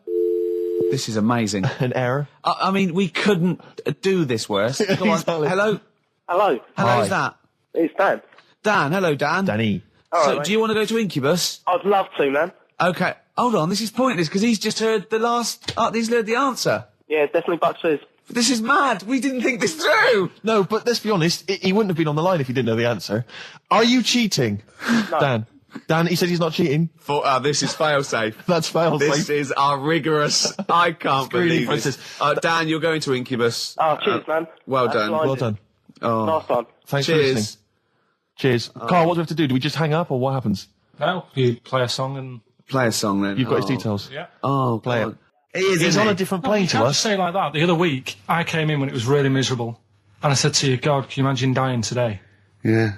This is amazing. An error. I mean, we couldn't do this worse. Come on. Exactly. Hello. Hello. Who's that? It's Dan. Dan. Hello, Dan. Danny. So, mate. do you want to go to Incubus? I'd love to, man. Okay. Hold on. This is pointless because he's just heard the last. He's heard the answer. Yeah, definitely Bucks Fizz. This is mad. We didn't think this through. No, but let's be honest. He wouldn't have been on the line if he didn't know the answer. Are you cheating, Dan? Dan, he said he's not cheating. This is fail-safe. That's fail. This is our rigorous. I can't believe this. Dan, you're going to Incubus. Oh, cheers, man. Well That's done. blinding. Well done. Oh, Nice one. Thanks for cheers. listening. Cheers. Carl, what do we have to do? Do we just hang up or what happens? No, you play a song and... Play a song then. You've got his details. Yeah. Oh, Play God. it. He is, He's isn't on he? a different You plane to can't us. say it like that. The other week, I came in when it was really miserable. And I said to you, God, can you imagine dying today? Yeah.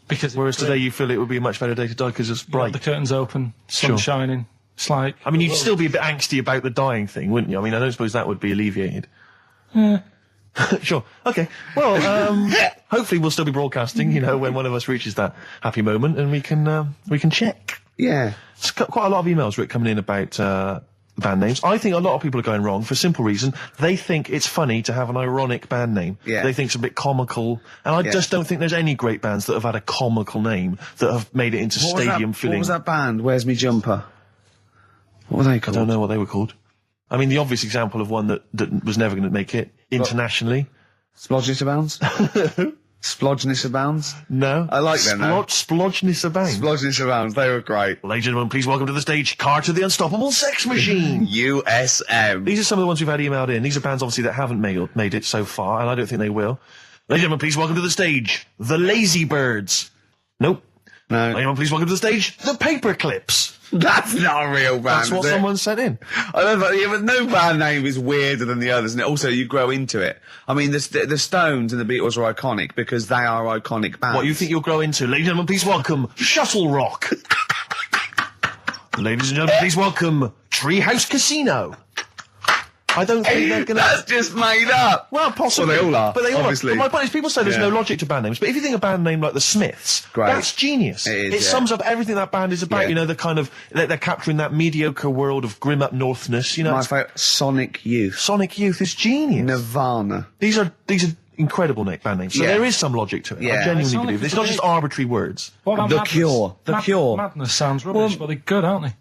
Because Whereas today you feel it would be a much better day to die because it's bright. the curtains open, sun Sure. shining. It's like... I mean, you'd still be a bit angsty about the dying thing, wouldn't you? I mean, I don't suppose that would be alleviated. Sure. Okay. Well, hopefully we'll still be broadcasting, when one of us reaches that happy moment and we can check. Yeah. It's quite a lot of emails, Rick, coming in about band names. I think a lot of people are going wrong for a simple reason. They think it's funny to have an ironic band name. Yeah. They think it's a bit comical. And I just don't think there's any great bands that have had a comical name that have made it into stadium filling. What was that band? Where's Me Jumper? What were they I called? don't know what they were called. I mean, the obvious example of one that was never going to make it internationally. Splodgeness Abounds? Splodgeness Abounds? No. I like them, though. Splodgeness Abounds. Splodgeness Abounds, they were great. Ladies and gentlemen, please welcome to the stage Carter the Unstoppable Sex Machine. USM. These are some of the ones we've had emailed in. These are bands, obviously, that haven't made it so far, and I don't think they will. Ladies and gentlemen, please welcome to the stage The Lazy Birds. Nope. No. Ladies and gentlemen, please welcome to the stage The Paperclips. That's not a real band, That's what is it? someone sent in. I know, but no band name is weirder than the others, and also you grow into it. I mean, the Stones and the Beatles are iconic because they are iconic bands. What you think you'll grow into? Ladies and gentlemen, please welcome Shuttle Rock. Ladies and gentlemen, please welcome Treehouse Casino. I don't think they're gonna... That's just made up. Well, possibly. Well, they all are, But they all obviously. are. But my point is, people say there's Yeah. no logic to band names, but if you think a band name like the Smiths, Great. that's genius. It is, It yeah. sums up everything that band is about. Yeah. The kind of they're capturing that mediocre world of grim up northness. My it's- favourite, Sonic Youth. Sonic Youth is genius. Nirvana. These are incredible band names. So Yeah. there is some logic to it. Yeah. I genuinely Sonic believe it. It's is not great. just arbitrary words. What about The Madness? Cure. The Cure. Madness sounds rubbish, but they're good, aren't they?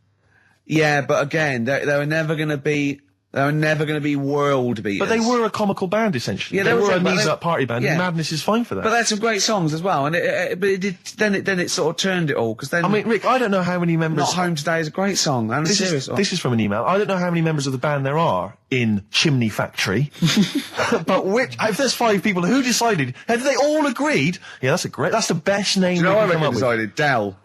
Yeah, but again, they were never going to be. They were never going to be world beaters. But they were a comical band, essentially. Yeah, they they were were, a but knees-up party band, yeah. and Madness is fine for that. But they had some great songs as well, and but it did. Then it sort of turned it all because then. I mean, Rick, I don't know how many members... Not Home Today is a great song and a serious one. This is from an email. I don't know how many members of the band there are in Chimney Factory, but if there's 5 people, who decided? Have they all agreed? Yeah, that's the best name Do you know we what I can come reckon up with. decided? Dell.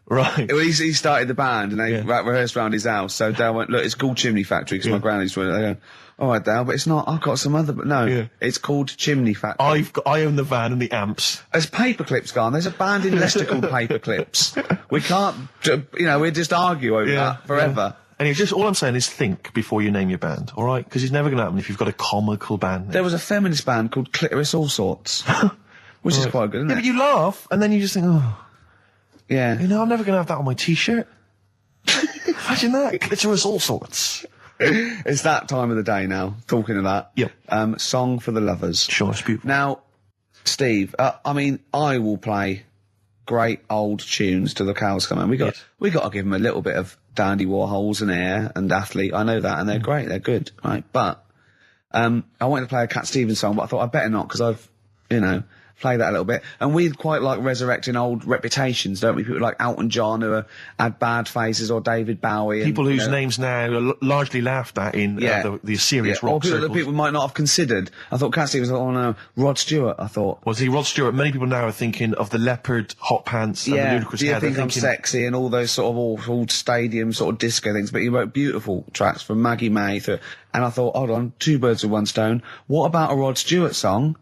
Right. Well, he started the band and they rehearsed around his house. So Dale went, look, it's called Chimney Factory because my granny used to run it. They go, all right, Dale, but it's not. I've got some other. But no, it's called Chimney Factory. I own the van and the amps. There's Paperclips gone. There's a band in Leicester called Paperclips. We can't, we'd just argue over that forever. And just all I'm saying is think before you name your band, all right? Because it's never going to happen if you've got a comical band name. There was a feminist band called Clitoris All Sorts, which is quite good, isn't it? But you laugh and then you just think, oh, yeah. I'm never going to have that on my T-shirt. Imagine that, Clitoris All Sorts. It's that time of the day now. Talking of that, Song for the Lovers. Sure, it's beautiful. Now, Steve, I will play great old tunes till the cows come home. We got to give them a little bit of Dandy Warhols and Air and Athlete. I know that, and they're great. They're good, right? But I wanted to play a Cat Stevens song, but I thought I'd better not because I've, play that a little bit. And we quite like resurrecting old reputations, don't we? People like Elton John who had bad faces, or David Bowie. People whose names now are largely laughed at in the serious rock or people circles. that people might not have considered. I thought Cat Stevens, oh no, Rod Stewart, I thought. Was he Rod Stewart? Many people now are thinking of the leopard hot pants and the ludicrous Do you hair. think I'm sexy and all those sort of old stadium sort of disco things, but he wrote beautiful tracks from Maggie May and I thought, hold on, two birds with one stone. What about a Rod Stewart song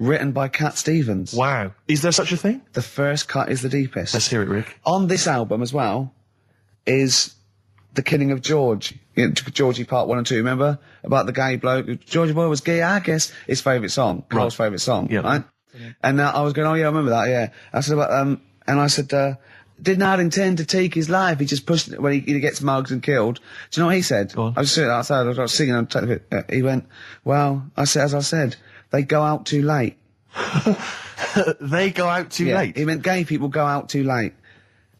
written by Cat Stevens? Wow. Is there such a thing? The first cut is the deepest. Let's hear it, Rick. On this album as well is The Killing of George. Georgie Part 1 and 2, remember? About the gay bloke. Georgie Boy was gay, I guess. His favourite song. Carl's favourite song. Right? And I was going, oh yeah, I remember that, yeah. I said about, and I said, did not intend to take his life. He just pushed it when he gets mugged and killed. Do you know what he said? I was sitting outside, I was singing on he went, well, as I said, they go out too late. They go out too late? He meant gay people go out too late.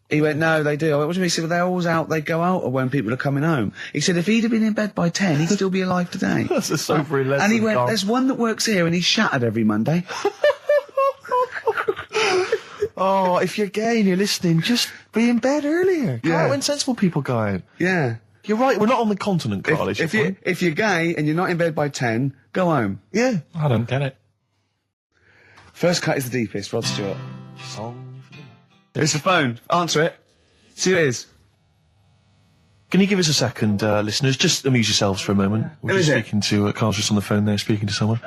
He went, no, they do. I went, what do you mean? He said, well, they're always out, they go out or when people are coming home. He said, if he'd have been in bed by 10, he'd still be alive today. That's a sobering lesson. And he went, there's one that works here and he's shattered every Monday. Oh, if you're gay and you're listening, just be in bed earlier. Go out when sensible people go out. Yeah. You're right, we're not on the continent, Carl. If you're gay and you're not in bed by 10, go home. Yeah. I don't get it. First cut is the deepest, Rod Stewart. There's the phone. Answer it. See who it is. Can you give us a second, listeners? Just amuse yourselves for a moment. We're just speaking to Carl's just on the phone there, speaking to someone.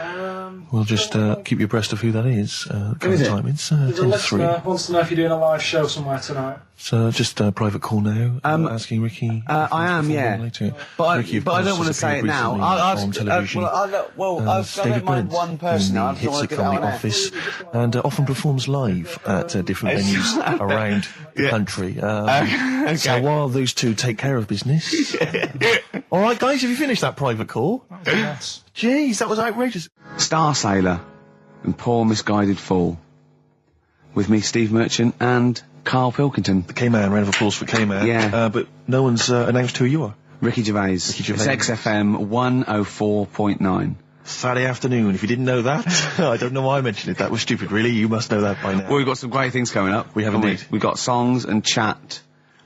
We'll just keep you abreast of who that is. Current time, it's 10 to 3. Wants to know if you're doing a live show somewhere tonight. So just a private call now. Asking Ricky. I am, yeah. Later. But Ricky, I don't want to say it now. I don't mind one person now. I Hits want it to from get the out office and often performs live at different venues around the country. So while those two take care of business. All right, guys, have you finished that private call? Yes. Jeez, that was outrageous. Star Sailor and Poor Misguided Fool. With me, Steve Merchant, and Karl Pilkington. The K-Man, round of applause for K-Man. Yeah. But no one's announced who you are. Ricky Gervais. It's XFM 104.9. Saturday afternoon. If you didn't know that, I don't know why I mentioned it. That was stupid, really. You must know that by now. Well, we've got some great things coming up. We have indeed. We've got songs and chat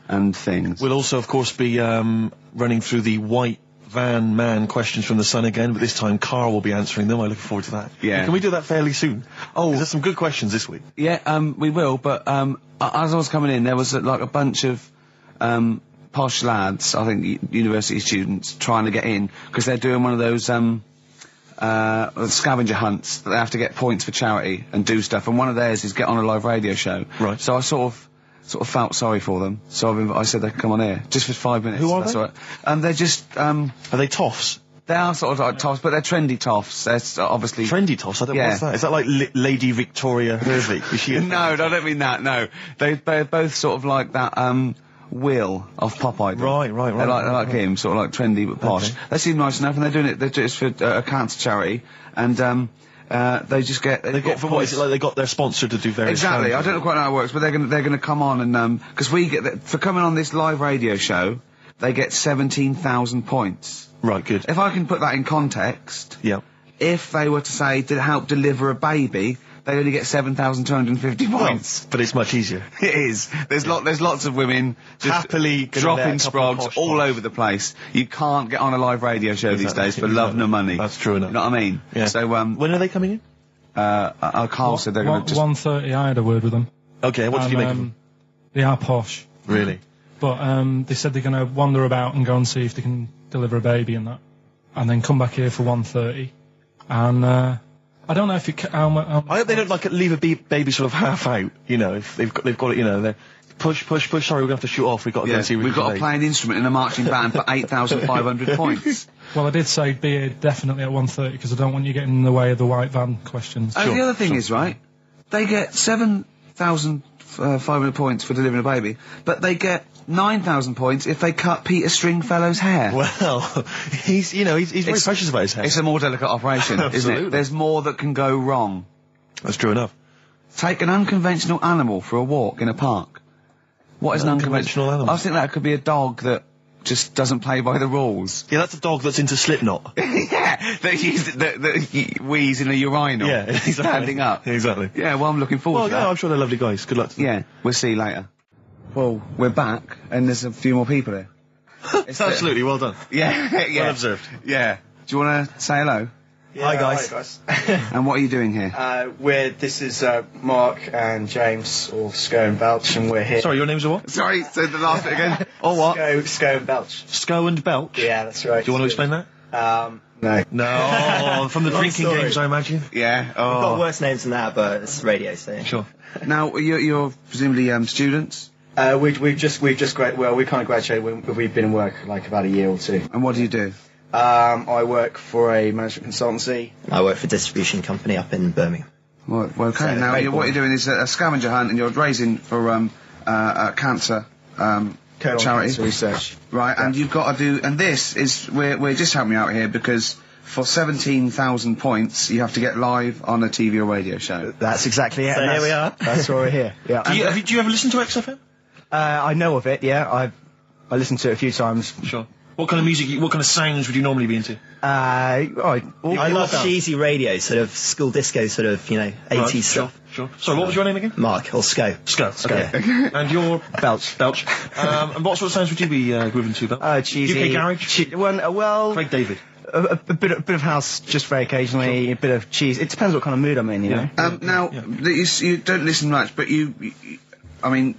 and things. We'll also, of course, be running through the white van man questions from the Sun again, but this time Karl will be answering them. I look forward to that. Yeah. Can we do that fairly soon? Oh, there's some good questions this week. Yeah, we will, but as I was coming in, there was like a bunch of posh lads, I think university students, trying to get in, because they're doing one of those scavenger hunts that they have to get points for charity and do stuff, and one of theirs is get on a live radio show. Right. So I sort of felt sorry for them, so I said they could come on here, just for 5 minutes. Who are That's they? All right. They're just, Are they toffs? they are sort of like toffs, but they're trendy toffs. They're obviously... Trendy toffs? I don't know what's that. Is that like Lady Victoria Hervey? Is she No, I don't mean that, no. They're both sort of like that, Will of Pop Idol. Right. They're like him, sort of like trendy but posh. Okay. They seem nice enough, and they're doing it for a cancer charity, and they just get... They got, for what, is it like they got their sponsor to do various... Exactly, I don't know quite how it works, but they're gonna come on and, because we get, for coming on this live radio show, they get 17,000 points. Right, good. If I can put that in context... Yeah. If they were to say, to help deliver a baby, they only get 7,250 points. But it's much easier. It is. There's lots of women just happily dropping sprogs all over the place. You can't get on a live radio show these days for love nor money. That's true enough. You know what I mean? Yeah. So when are they coming in? Carl said they're going to just... 1:30. I had a word with them. Okay, what did you make of them? They are posh. Really? But they said they're going to wander about and go and see if they can deliver a baby and that. And then come back here for 1:30. And I don't know if it... I hope they don't leave a baby sort of half out, you know, if they've got it, you know, they're push, sorry, we're going to have to shoot off, we've got to go and see we've got to play an instrument in a marching band for 8,500 points. Well, I did say be here definitely at 1:30 because I don't want you getting in the way of the white van questions. The other thing is, right, they get 7,500 points for delivering a baby, but they get 9,000 points if they cut Peter Stringfellow's hair. Well, he's very precious about his hair. It's a more delicate operation, isn't it? There's more that can go wrong. That's true enough. Take an unconventional animal for a walk in a park. What is an unconventional animal? I think that could be a dog that just doesn't play by the rules. Yeah, that's a dog that's into Slipknot. Yeah, that wheeze in a urinal. Yeah, exactly. Standing up. Exactly. Yeah, well, I'm looking forward to that. Yeah, I'm sure they're lovely guys. Good luck to them. Yeah, we'll see you later. Well, we're back, and there's a few more people here. Absolutely, well done. Yeah, yeah. Well observed. Yeah. Do you want to say hello? Yeah, hi guys. And what are you doing here? This is Mark and James, or Sco and Belch, and we're here. Sorry, your names are what? Sorry, say the last bit again. Or what? Sco and Belch. Sco and Belch? Yeah, that's right. Do you want to explain that? No. No, from the drinking story. games, I imagine. Yeah. We've got worse names than that, but it's radio, so. Sure. Now, you're presumably students? We've just we kind of graduated. We've been in work like about a year or two. And what do you do? I work for a management consultancy. I work for a distribution company up in Birmingham. Well, okay. So, Now, what you're doing is a scavenger hunt, and you're raising for cancer charity Cancer research. Right, and you've got to do. And this is we're just helping you out here because for 17,000 points, you have to get live on a TV or radio show. That's exactly it. So here we are. That's why we're here. Yeah. Do you ever listen to XFM? I know of it. Yeah, I listened to it a few times. Sure. What kind of music, what kind of sounds would you normally be into? I love cheesy radio, sort of school disco, sort of, 80s stuff. Sure. Sorry, what was your name again? Mark, or Sco. Sco. Okay. And you're Belch. Belch. And what sort of sounds would you be grooving to, Belch? Cheesy. UK garage? Well, Craig David. A bit of house, just very occasionally. A bit of cheese. It depends what kind of mood I'm in, you know. Now, you don't listen much, but I mean,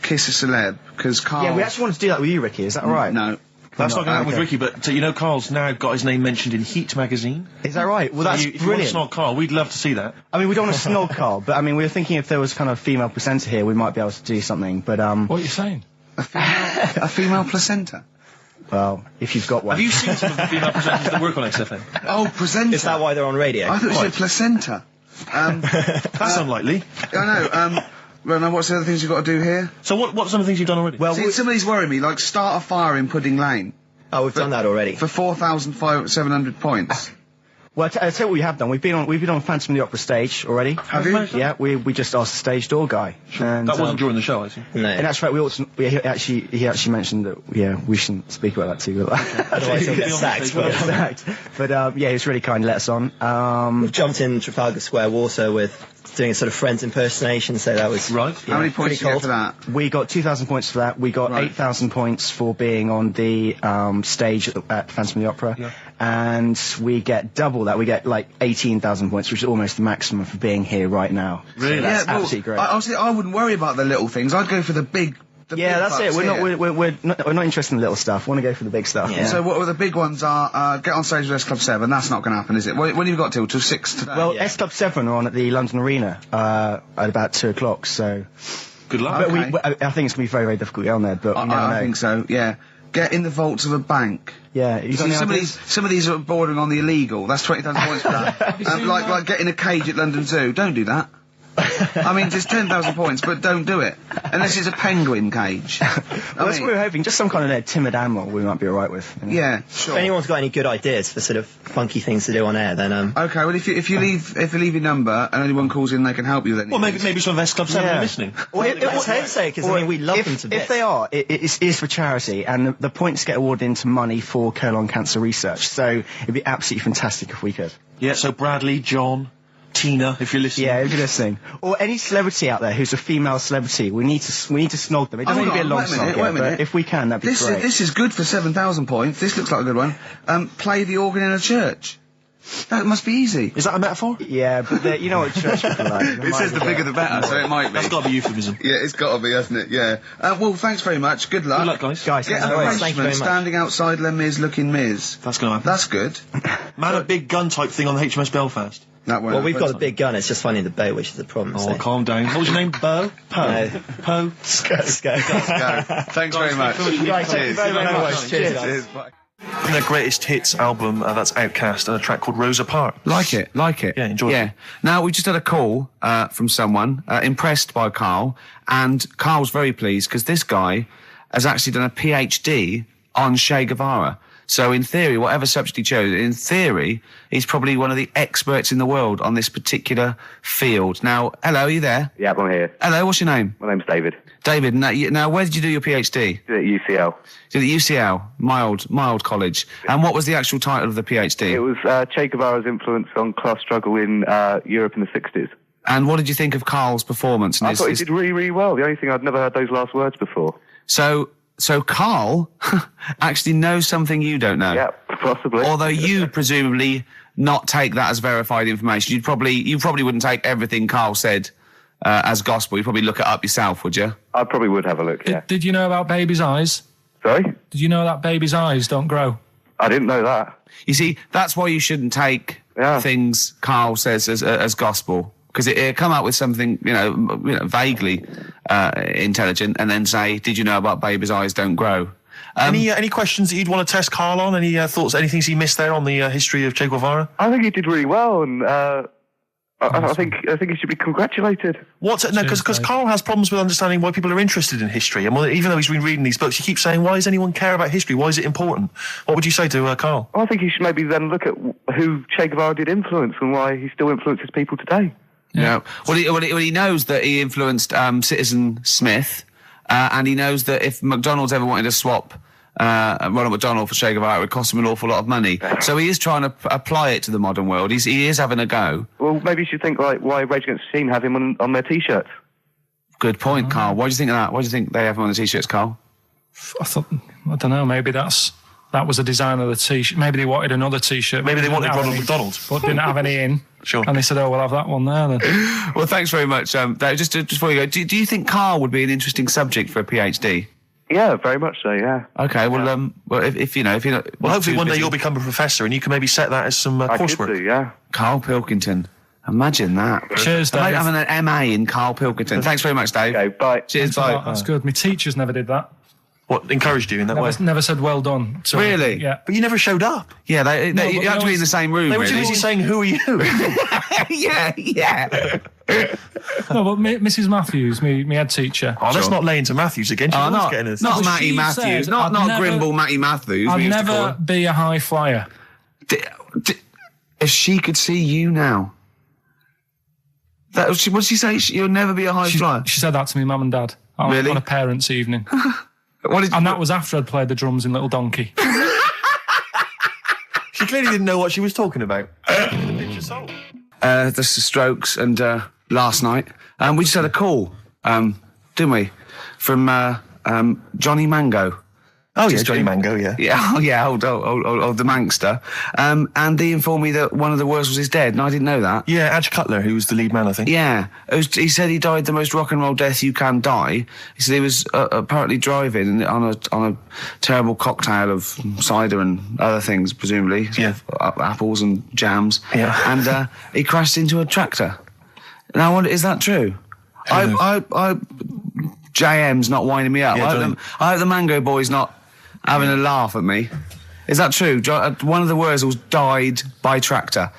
kiss a celeb because Karl. Yeah, we actually wanted to do that with you, Ricky. Is that right? No. That's not going to happen with Ricky, but Karl's now got his name mentioned in Heat magazine. Is that right? Well, that's if you want to brilliant. snog Karl, we'd love to see that. I mean, we don't want to snog Karl, but I mean, we were thinking if there was kind of a female presenter here, we might be able to do something. But What are you saying? A female placenta. well, if you've got one. Have you seen some of the female presenters that work on XFM? Oh, presenter. Is that why they're on radio? I thought you said placenta. That's unlikely. I know. Well, now what's the other things you've got to do here? So what are some of the things you've done already? Well, See, some of these worry me, like start a fire in Pudding Lane. Oh, we've done that already. For 4,700 points. Well, I'll tell you what we have done. We've been on Phantom of the Opera stage already. Have you? Yeah, we just asked the stage door guy. And, that wasn't during the show, I see. No. And that's right. He actually mentioned that we shouldn't speak about that too. But Otherwise he'll get sacked. But he was really kind. Let us on. We've jumped in Trafalgar Square water with doing a sort of Friends impersonation, so that was right. How many points did you get for that? We got 2,000 points for that. We got 8,000 points for being on the stage at Phantom of the Opera, and we get double that. We get like 18,000 points, which is almost the maximum for being here right now. Really? So that's absolutely great. Honestly, I wouldn't worry about the little things. I'd go for the big. That's it. We're not interested in the little stuff. We want to go for the big stuff. Yeah. So what the big ones are? Get on stage with S Club 7. That's not going to happen, is it? When have you got till 6 today? Well, S Club 7 are on at the London Arena at about 2 o'clock. So good luck. But I think it's going to be very, very difficult to get on there. But I think so. Yeah. Get in the vaults of a bank. Yeah. See, some of these are bordering on the illegal. That's 20,000 points for that. Like getting a cage at London Zoo. Don't do that. I mean, there's 10,000 points, but don't do it. Unless it's a penguin cage. That's what we were hoping. Just some kind of timid animal we might be alright with. You know? Yeah, sure. If anyone's got any good ideas for sort of funky things to do on air, then Okay, well, if you leave your number and anyone calls in, they can help you then. Well, maybe some of S Club 7 are listening. Well, let's hope so, because we love them to bits. If they are, it is for charity, and the points get awarded into money for colon cancer research. So it'd be absolutely fantastic if we could. Yeah, so Bradley, John, Tina, if you're listening. Yeah, if you're listening. Or any celebrity out there who's a female celebrity, we need to snog them. It doesn't need to be a long snog, but if we can, that'd be great. This is good for 7,000 points. This looks like a good one. Play the organ in a church. That must be easy. Is that a metaphor? Yeah, but you know what church people are like. It says the bigger the better, so it might be. That's got to be euphemism. Yeah, it's got to be, hasn't it? Yeah. Well, thanks very much. Good luck. Good luck, guys. Guys, Get thank an you very arrangement much. standing outside Les Mis looking Mis. That's going to happen. That's good. Man, a big gun type thing on the HMS Belfast. That won't Well, we've happen. got a big gun. It's just finding the boat, which is the problem. Oh, so. calm down. What was your name? Bo? Poe? No. Poe? Let's go. Go. Thanks very much. Thank you very much. Cheers, guys. Cheers. Bye. From their greatest hits album, that's Outcast, and a track called Rosa Parks. Like it. Yeah, enjoy it. Now, we just had a call from someone impressed by Karl, and Karl's very pleased because this guy has actually done a PhD on Che Guevara. So, in theory, whatever subject he chose, in theory, he's probably one of the experts in the world on this particular field. Now, hello, are you there? Yeah, I'm here. Hello, what's your name? My name's David. David, now where did you do your PhD? Did it at UCL. Did it at UCL, mild college. And what was the actual title of the PhD? It was Che Guevara's influence on class struggle in Europe in the 60s. And what did you think of Karl's performance? I thought he did really, really well. The only thing, I'd never heard those last words before. So Karl actually knows something you don't know. Yeah, possibly. Although you presumably not take that as verified information. You probably wouldn't take everything Karl said as gospel. You'd probably look it up yourself, would you? I probably would have a look, yeah. Did you know about babies' eyes? Sorry? Did you know that babies' eyes don't grow? I didn't know that. You see, that's why you shouldn't take things Karl says as gospel. Because it come up with something, vaguely intelligent, and then say, "Did you know about babies' eyes don't grow?" Any questions that you'd want to test Karl on? Any thoughts? Any things he missed there on the history of Che Guevara? I think he did really well, and I think he should be congratulated. Because Karl has problems with understanding why people are interested in history, and even though he's been reading these books, he keeps saying, "Why does anyone care about history? Why is it important?" What would you say to Karl? I think he should maybe then look at who Che Guevara did influence and why he still influences people today. Yeah. Well, he knows that he influenced Citizen Smith, and he knows that if McDonald's ever wanted to swap Ronald McDonald for Che Guevara, it would cost him an awful lot of money. So he is trying to apply it to the modern world. He is having a go. Well, maybe you should think like why Rage Against the Machine have him on their T-shirts. Good point, Karl. Why do you think of that? Why do you think they have him on the T-shirts, Karl? I don't know, maybe that was the design of the T-shirt. Maybe they wanted another T-shirt. Maybe they wanted Ronald McDonald. But didn't have any in. Sure. And they said, we'll have that one there then. Well, thanks very much. Just before you go, do you think Karl would be an interesting subject for a PhD? Yeah, very much so, yeah. Okay, well, if you're not... Well, hopefully one day you'll become a professor and you can maybe set that as some coursework. I could do, yeah. Karl Pilkington. Imagine that. Cheers, Dave. Having an MA in Karl Pilkington. Thanks very much, Dave. Okay, bye. Cheers, bye. That's good. My teachers never did that. What, encouraged you in that way? Never said well done. So, Really? Yeah. But you never showed up. Yeah, you had to be in the same room, They were too really. busy saying, "Who are you?" yeah. No, but Mrs. Matthews, me head teacher. Oh, let's not lay into Matthews again. Oh, Not not Matty she Matthews. said, Not I'd Grimble Matty Matthews. we I'd used to call never her. be a high flyer. If she could see you now. What did she say? You'll never be a high flyer? She said that to me, mum and dad. Really? On a parents' evening. And that was after I'd played the drums in Little Donkey. She clearly didn't know what she was talking about. The Strokes and last night. We just had a call, didn't we? From Johnny Mango. Oh, yeah, Johnny Mango, yeah. Yeah, old the Mankster. And he informed me that one of the Wurzels is dead, and I didn't know that. Yeah, Adge Cutler, who was the lead man, I think. Yeah. He said he died the most rock and roll death you can die. He said he was apparently driving on a terrible cocktail of cider and other things, presumably. Yeah. Apples and jams. Yeah. And he crashed into a tractor. Now, I wonder, is that true? JM's not winding me up. Yeah, I hope the Mango Boy's not having a laugh at me. Is that true? One of the Wurzels died by tractor.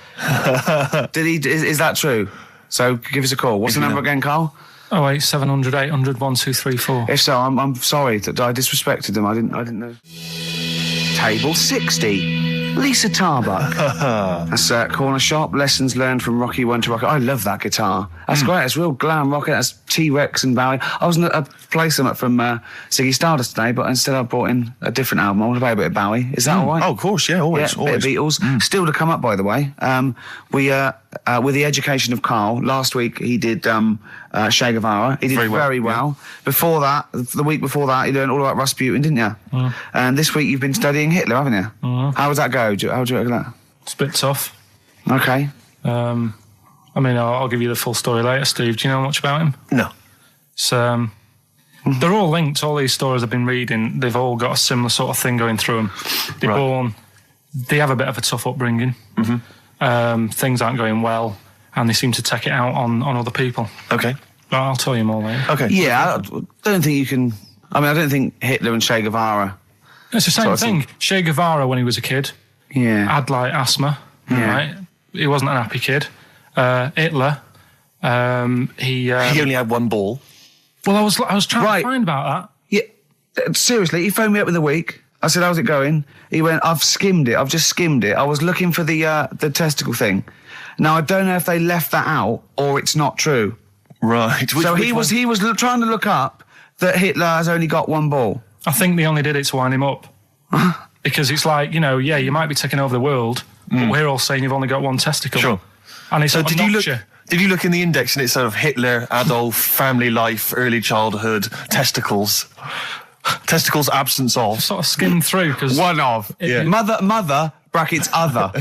Did he? Is that true? So give us a call. What's the number again, Karl? 08700 800 1234. If so, I'm sorry that I disrespected them. I didn't know. Table 60. Lisa Tarbuck. That's Corner Shop. Lessons learned from Rocky One to Rocky. I love that guitar. That's great. It's real glam rock. That's T-Rex and Bowie. I was going to play some from Ziggy Stardust today, but instead I brought in a different album. I want to play a bit of Bowie. Is that all right? Oh, of course, yeah, always. Yeah, bit of Beatles. Still to come up, by the way. We with the education of Karl, last week he did Che Guevara. He did very well. Before that, the week before that, he learned all about Rasputin, didn't you? And this week you've been studying Hitler, haven't you? How would that go? How would you reckon that? It's a bit tough. Okay. I mean, I'll give you the full story later, Steve. Do you know much about him? No. So, they're all linked. All these stories I've been reading, they've all got a similar sort of thing going through them. They're born, they have a bit of a tough upbringing. Things aren't going well, and they seem to take it out on other people. Okay. But I'll tell you more later. Okay. Yeah, I don't think you can... I mean, I don't think Hitler and Che Guevara... It's the same thing. Che Guevara, when he was a kid, had, like, asthma, right? He wasn't an happy kid. Hitler, he only had one ball. Well, I was trying to find about that. Yeah, seriously, he phoned me up in the week. I said, how's it going? He went, I've just skimmed it. I was looking for the testicle thing. Now, I don't know if they left that out or it's not true. Right. He was trying to look up that Hitler has only got one ball. I think they only did it to wind him up. Because it's like, you know, you might be taking over the world, but we're all saying you've only got one testicle. Sure. And it's so did you look in the index and it's sort of Hitler, Adolf, family life, early childhood, testicles, absence of? Sort of skimmed through because one of mother brackets other.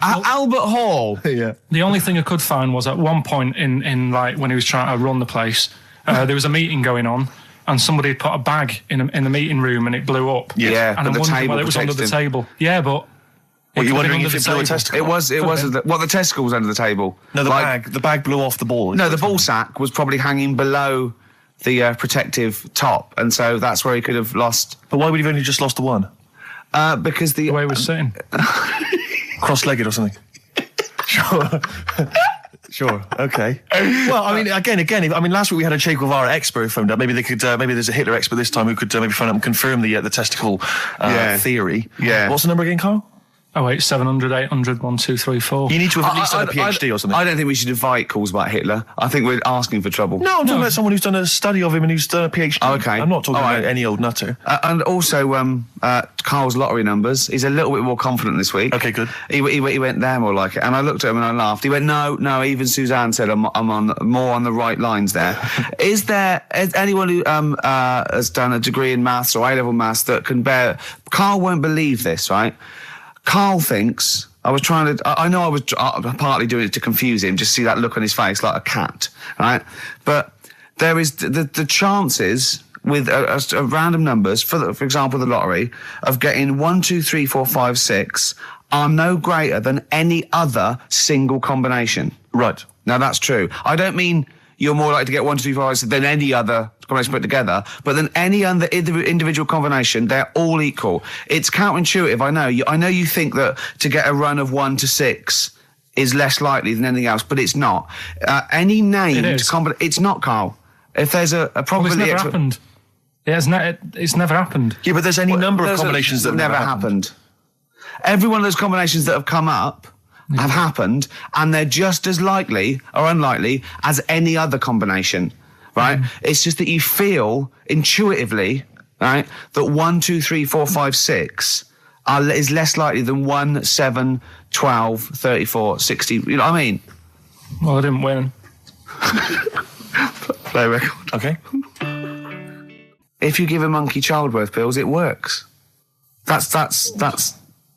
Albert Hall. The only thing I could find was at one point in like when he was trying to run the place, there was a meeting going on. And somebody had put a bag in the meeting room and it blew up. Yeah, and I'm wondering whether it was under the table. Yeah, but... What, you're wondering if it blew a testicle? It was the testicle was under the table. No, the bag blew off the ball. No, the ball sack was probably hanging below the protective top, and so that's where he could have lost. But why would he have only just lost the one? Because the way he was sitting. Cross-legged or something. Sure. Okay. Well, I mean, again. I mean, last week we had a Che Guevara expert phoned up. Maybe they could. Maybe there's a Hitler expert this time who could maybe phone up and confirm the testicle theory. Yeah. What's the number again, Carl? 08700 800 1234. You need to have at least had a PhD or something. I don't think we should invite calls about Hitler. I think we're asking for trouble. No, I'm talking about someone who's done a study of him and who's done a PhD. Oh, okay. I'm not talking about any old nutter. And also, Carl's lottery numbers. He's a little bit more confident this week. Okay, good. He went, they're more like it. And I looked at him and I laughed. He went, no, even Suzanne said I'm on more on the right lines there. Is anyone who has done a degree in maths or A-level maths that can bear... Carl won't believe this, right? Carl thinks, I know I was partly doing it to confuse him, just see that look on his face like a cat, right? But there is the chances with a random numbers, for example, the lottery, of getting 1, 2, 3, 4, 5, 6 are no greater than any other single combination. Right. Now that's true. I don't mean you're more likely to get 1, 2, 3, 4, 5, 6 than any other combination put together, but than any other individual combination, they're all equal. It's counterintuitive, I know. I know you think that to get a run of 1 to 6 is less likely than anything else, but it's not. Any named combination... It's not, Carl. If there's a probability... Well, it's never happened. It's never happened. Yeah, but there's any number of combinations that never happened. Every one of those combinations that have come up have happened, and they're just as likely or unlikely as any other combination, right? It's just that you feel intuitively, right, that 1, 2, 3, 4, 5, 6 is less likely than 1, 7, 12, 34, 60. You know what I mean? Well, I didn't win. Play record. Okay. If you give a monkey childbirth pills, it works. That's.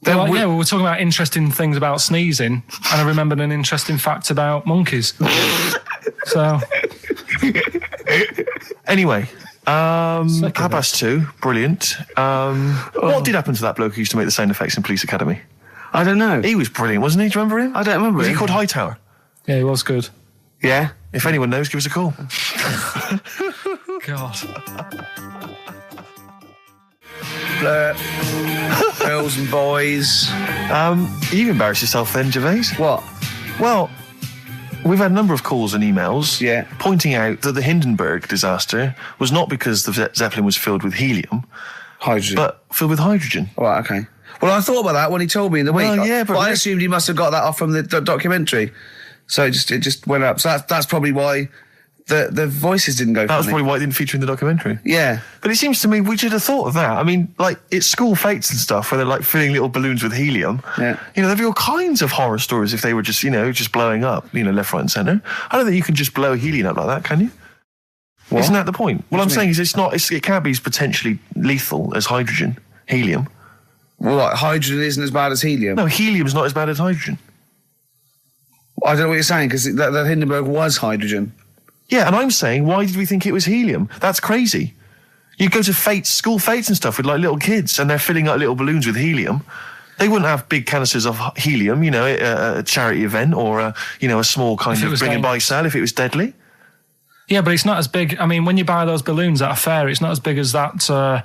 Well, we were talking about interesting things about sneezing, and I remembered an interesting fact about monkeys. So, anyway, 2:30, brilliant. What did happen to that bloke who used to make the sound effects in Police Academy? I don't know. He was brilliant, wasn't he? Do you remember him? I don't remember. Was he called Hightower? Yeah, he was good. Yeah. If anyone knows, give us a call. God. Girls and boys. You embarrassed yourself then, Gervais. What? Well, we've had a number of calls and emails pointing out that the Hindenburg disaster was not because the Zeppelin was filled with helium. Hydrogen. But filled with hydrogen. Oh, right, okay. Well, I thought about that when he told me in the week. Well, yeah, but I assumed he must have got that off from the documentary. So it just went up. So that's probably why the voices didn't go. That was probably why it didn't feature in the documentary. Yeah. But it seems to me we should have thought of that. I mean, like, it's school fates and stuff where they're like filling little balloons with helium. Yeah. You know, there'd be all kinds of horror stories if they were just, just blowing up, left, right and centre. I don't think you can just blow helium up like that, can you? What? Isn't that the point? What I'm saying is it can't be as potentially lethal as hydrogen, helium. Well, hydrogen isn't as bad as helium? No, helium's not as bad as hydrogen. I don't know what you're saying, because the Hindenburg was hydrogen. Yeah, and I'm saying, why did we think it was helium? That's crazy. You go to fetes, school fetes and stuff with like little kids, and they're filling up little balloons with helium. They wouldn't have big canisters of helium, you know, at a charity event or a small kind of bring and buy sale if it was deadly. Yeah, but it's not as big. I mean, when you buy those balloons at a fair, it's not as big as that big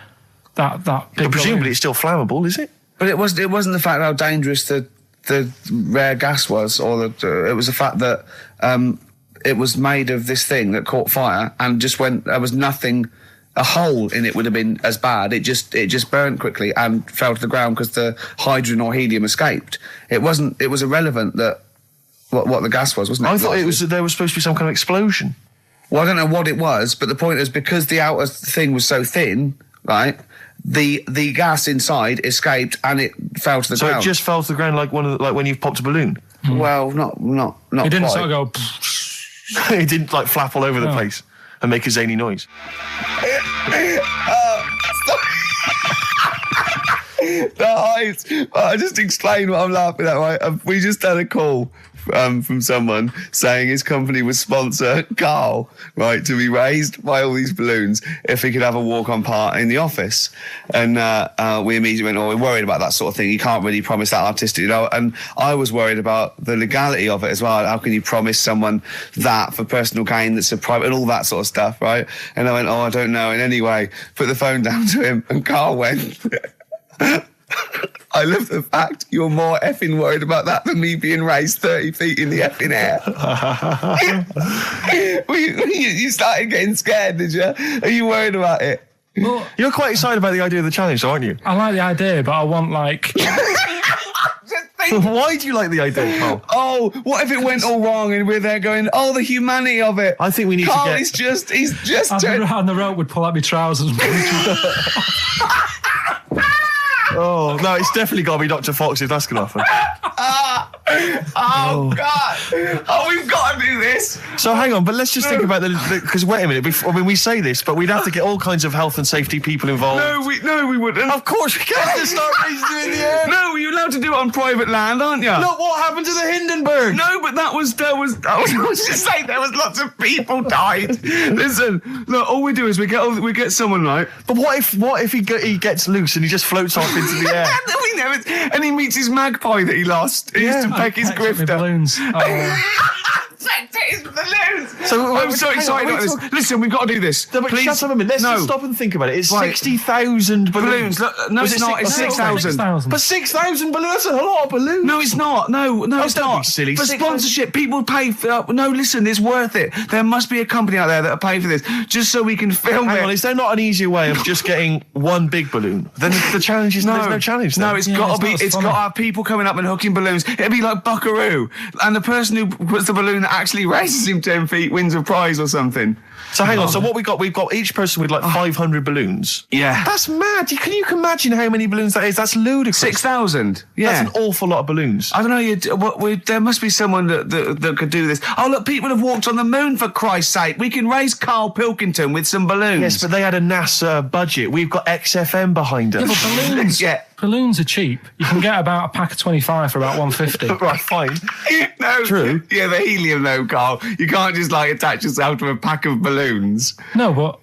But presumably balloon. it's still flammable, is it? But it wasn't the fact how dangerous the rare gas was, or it was the fact that it was made of this thing that caught fire and just went. There was nothing. A hole in it would have been as bad. It just burnt quickly and fell to the ground because the hydrogen or helium escaped. It was irrelevant that what the gas was, wasn't it? I thought there was supposed to be some kind of explosion. Well, I don't know what it was, but the point is, because the outer thing was so thin, right? The gas inside escaped and it fell to the ground. So it just fell to the ground like when you've popped a balloon. Well, not. It didn't quite. sort of go. It didn't like flap all over the place and make a zany noise. The heights. I just explained what I'm laughing at, right? We just had a call from someone saying his company would sponsor Karl, right, to be raised by all these balloons if he could have a walk-on part in the office. And we immediately went, we're worried about that sort of thing. You can't really promise that artistic, you know. And I was worried about the legality of it as well. How can you promise someone that for personal gain that's a private, and all that sort of stuff, right? And I went, I don't know. And anyway, put the phone down to him, and Karl went... I love the fact you're more effing worried about that than me being raised 30 feet in the effing air. You started getting scared, did you? Are you worried about it? Well, you're quite excited about the idea of the challenge, aren't you? I like the idea, but I want like... Why do you like the idea, Karl? Oh, what if it went all wrong and we're there going, the humanity of it. I think we need Karl, to get... he's just... And the rope would pull out my trousers and... Oh, no, it's definitely got to be Dr. Fox if that's going to happen. God. Oh, we've got to do this. So hang on, but let's just think about because wait a minute, we say this, but we'd have to get all kinds of health and safety people involved. No, we wouldn't. Of course we can't just start raising it in the air. No, you're allowed to do it on private land, aren't you? Look what happened to the Hindenburg. No, but I was just saying there was lots of people died. Listen, look, all we do is we get someone, right? But what if he gets loose and he just floats off into the air? And he meets his magpie that he lost. He used to peck his grifter. Balloons. So I'm so excited about this. Listen, we've got to do this. No, but please. Shut up a minute. Let's just stop and think about it. It's 60,000 balloons. No, it's not. It's 6,000. But 6,000 balloons. That's a lot of balloons. No, it's not. No, it's don't not. Be silly. For sponsorship, people pay for... no, listen, it's worth it. There must be a company out there that'll pay for this, just so we can film it. Hang on, is there not an easier way of just getting one big balloon? Then the challenge is there's no challenge then. No, it's got to be. It's got to have people coming up and hooking balloons. It'd be like Buckaroo, and the person who puts the balloon that actually raises him 10 feet wins a prize or something. So hang on. So what we've got each person with like 500 balloons. Yeah, that's mad. Can you imagine how many balloons that is? That's ludicrous. 6,000. Yeah, that's an awful lot of balloons. I don't know. There must be someone that could do this. Oh look, people have walked on the moon for Christ's sake. We can raise Karl Pilkington with some balloons. Yes, but they had a NASA budget. We've got XFM behind us. Yeah, but balloons. Yeah. Balloons are cheap. You can get about a pack of 25 for about 150. Right, fine. No, true. Yeah, the helium though, Karl. You can't just like attach yourself to a pack of balloons. No, but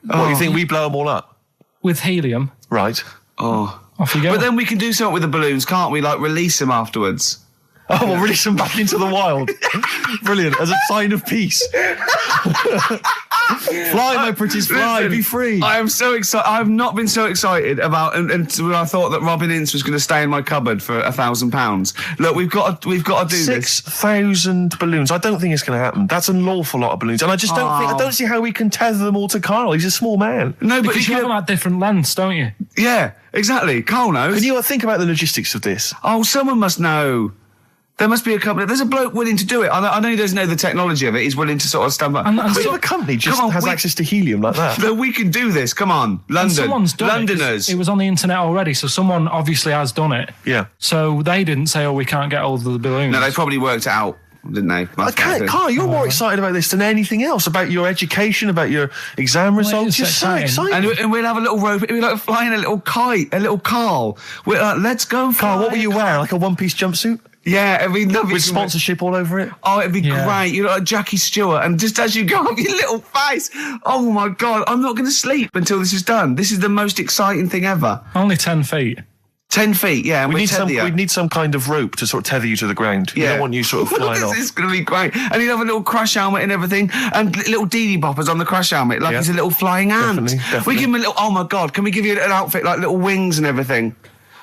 what you think we blow them all up with helium? Right. Oh, off you go. But then we can do something with the balloons, can't we? Like release them afterwards. Oh, we'll release them back into the wild. Brilliant, as a sign of peace. Fly, my pretties, fly, listen, be free. I am so excited. I have not been so excited about, and when I thought that Robin Ince was going to stay in my cupboard for £1,000. Look, we've got to do 6,000 balloons. I don't think it's going to happen. That's an awful lot of balloons, and I just don't think. I don't see how we can tether them all to Karl. He's a small man. No, but because you have them at different lengths, don't you? Yeah, exactly. Karl knows. Can you think about the logistics of this? Oh, someone must know. There must be a company. There's a bloke willing to do it. I know he doesn't know the technology of it. He's willing to sort of stand back. And a company just has access to helium like that. No, we can do this. Come on, London. Someone's done Londoners. It was on the internet already, so someone obviously has done it. Yeah. So they didn't say, we can't get hold of the balloons. No, they probably worked it out, didn't they? Karl, you're more excited about this than anything else, about your education, about your exam results. You're so excited. And we'll have a little rope. It'll be like flying a little kite, a little Karl. Let's go, Karl, what will you wear? Like a one-piece jumpsuit? Yeah, it'd be lovely. With sponsorship all over it? Oh, it'd be great. You know, like Jackie Stewart, and just as you go up, your little face. Oh my God, I'm not going to sleep until this is done. This is the most exciting thing ever. Only 10 feet. 10 feet, yeah. And we need some kind of rope to sort of tether you to the ground. Yeah. We don't want you sort of flying off. This is going to be great. And he'd have a little crash helmet and everything, and little Dee Dee boppers on the crash helmet, like he's a little flying ant. Definitely. We give him a little, oh my God, can we give you an outfit like little wings and everything?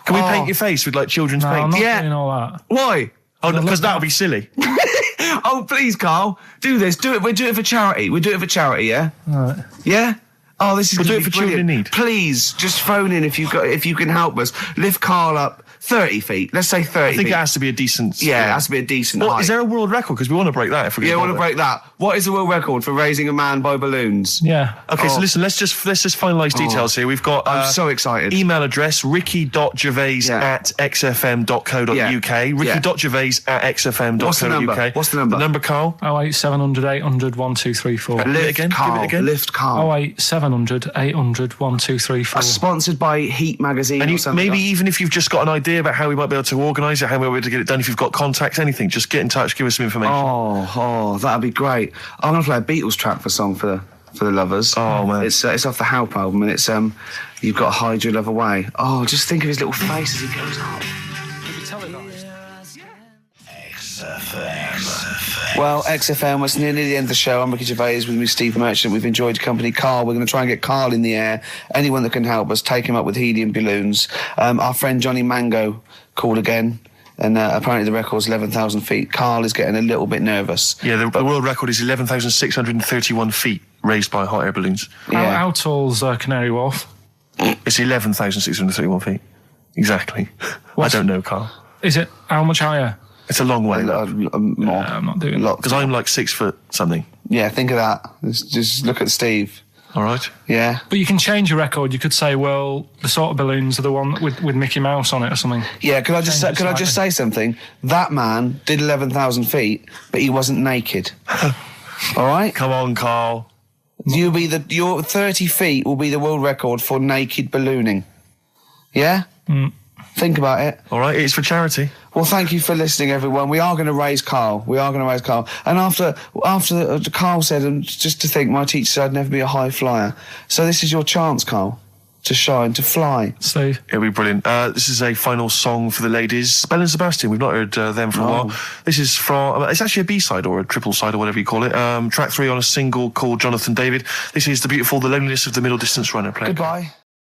Can we paint your face with like children's paint? I'm not doing all that. Why? Oh, because that would be silly. Oh, please, Carl, do this. Do it. We'll do it for charity. We'll do it for charity, yeah? All right. Yeah? Oh, this is We'll do gonna it for be children in brilliant. need. Please, just phone in if you can help us. Lift Carl up 30 feet. Let's say 30 I think feet. it has to be a decent... Yeah, it has to be a decent height. Is there a world record? Because we want to break that if we're going to want to break that. What is the world record for raising a man by balloons? Yeah. Okay, so listen, let's just finalise details here. We've got... I'm so excited. Email address, ricky.gervais@xfm.co.uk. Ricky.gervais@xfm.co.uk. What's the number? What's the number? The number, Carl? 08700 800 1234. Give it again. Lift Carl. 08700 800 1234. Sponsored by Heat Magazine And or something. maybe even if you've just got an idea about how we might be able to organise it, how we might be able to get it done, if you've got contacts, anything, just get in touch, give us some information. Oh, that'd be great. I'm gonna play a Beatles track for the lovers. Oh man, it's off the Help album, and it's You've Got to Hide Your Love Away. Oh, just think of his little face as he goes up. Well, XFM, it's nearly the end of the show. I'm Ricky Gervais with me, Steve Merchant. We've enjoyed your company. Carl, we're going to try and get Carl in the air. Anyone that can help us, take him up with helium balloons. Our friend Johnny Mango called again, and apparently the record's 11,000 feet. Carl is getting a little bit nervous. Yeah, the world record is 11,631 feet raised by hot air balloons. How tall's Canary Wharf? It's 11,631 feet. Exactly. I don't know, Carl. Is it how much higher? It's a long way. More. I'm not doing that. Because I'm like 6 foot something. Yeah, think of that. Just look at Steve. All right. Yeah. But you can change your record. You could say, well, the sort of balloons are the one with Mickey Mouse on it or something. Yeah, could I just say something? That man did 11,000 feet, but he wasn't naked. All right? Come on, Carl. Your 30 feet will be the world record for naked ballooning. Yeah? Mm. Think about it. All right, it's for charity. Well, thank you for listening, everyone. We are going to raise Carl. And after Carl said, and just to think, my teacher said I'd never be a high flyer. So this is your chance, Carl, to shine, to fly. Steve. It'll be brilliant. This is a final song for the ladies. Belle and Sebastian, we've not heard them for a while. This is from, it's actually a B-side or a triple side or whatever you call it. Track 3 on a single called Jonathan David. This is the beautiful The Loneliness of the Middle Distance Runner. Goodbye.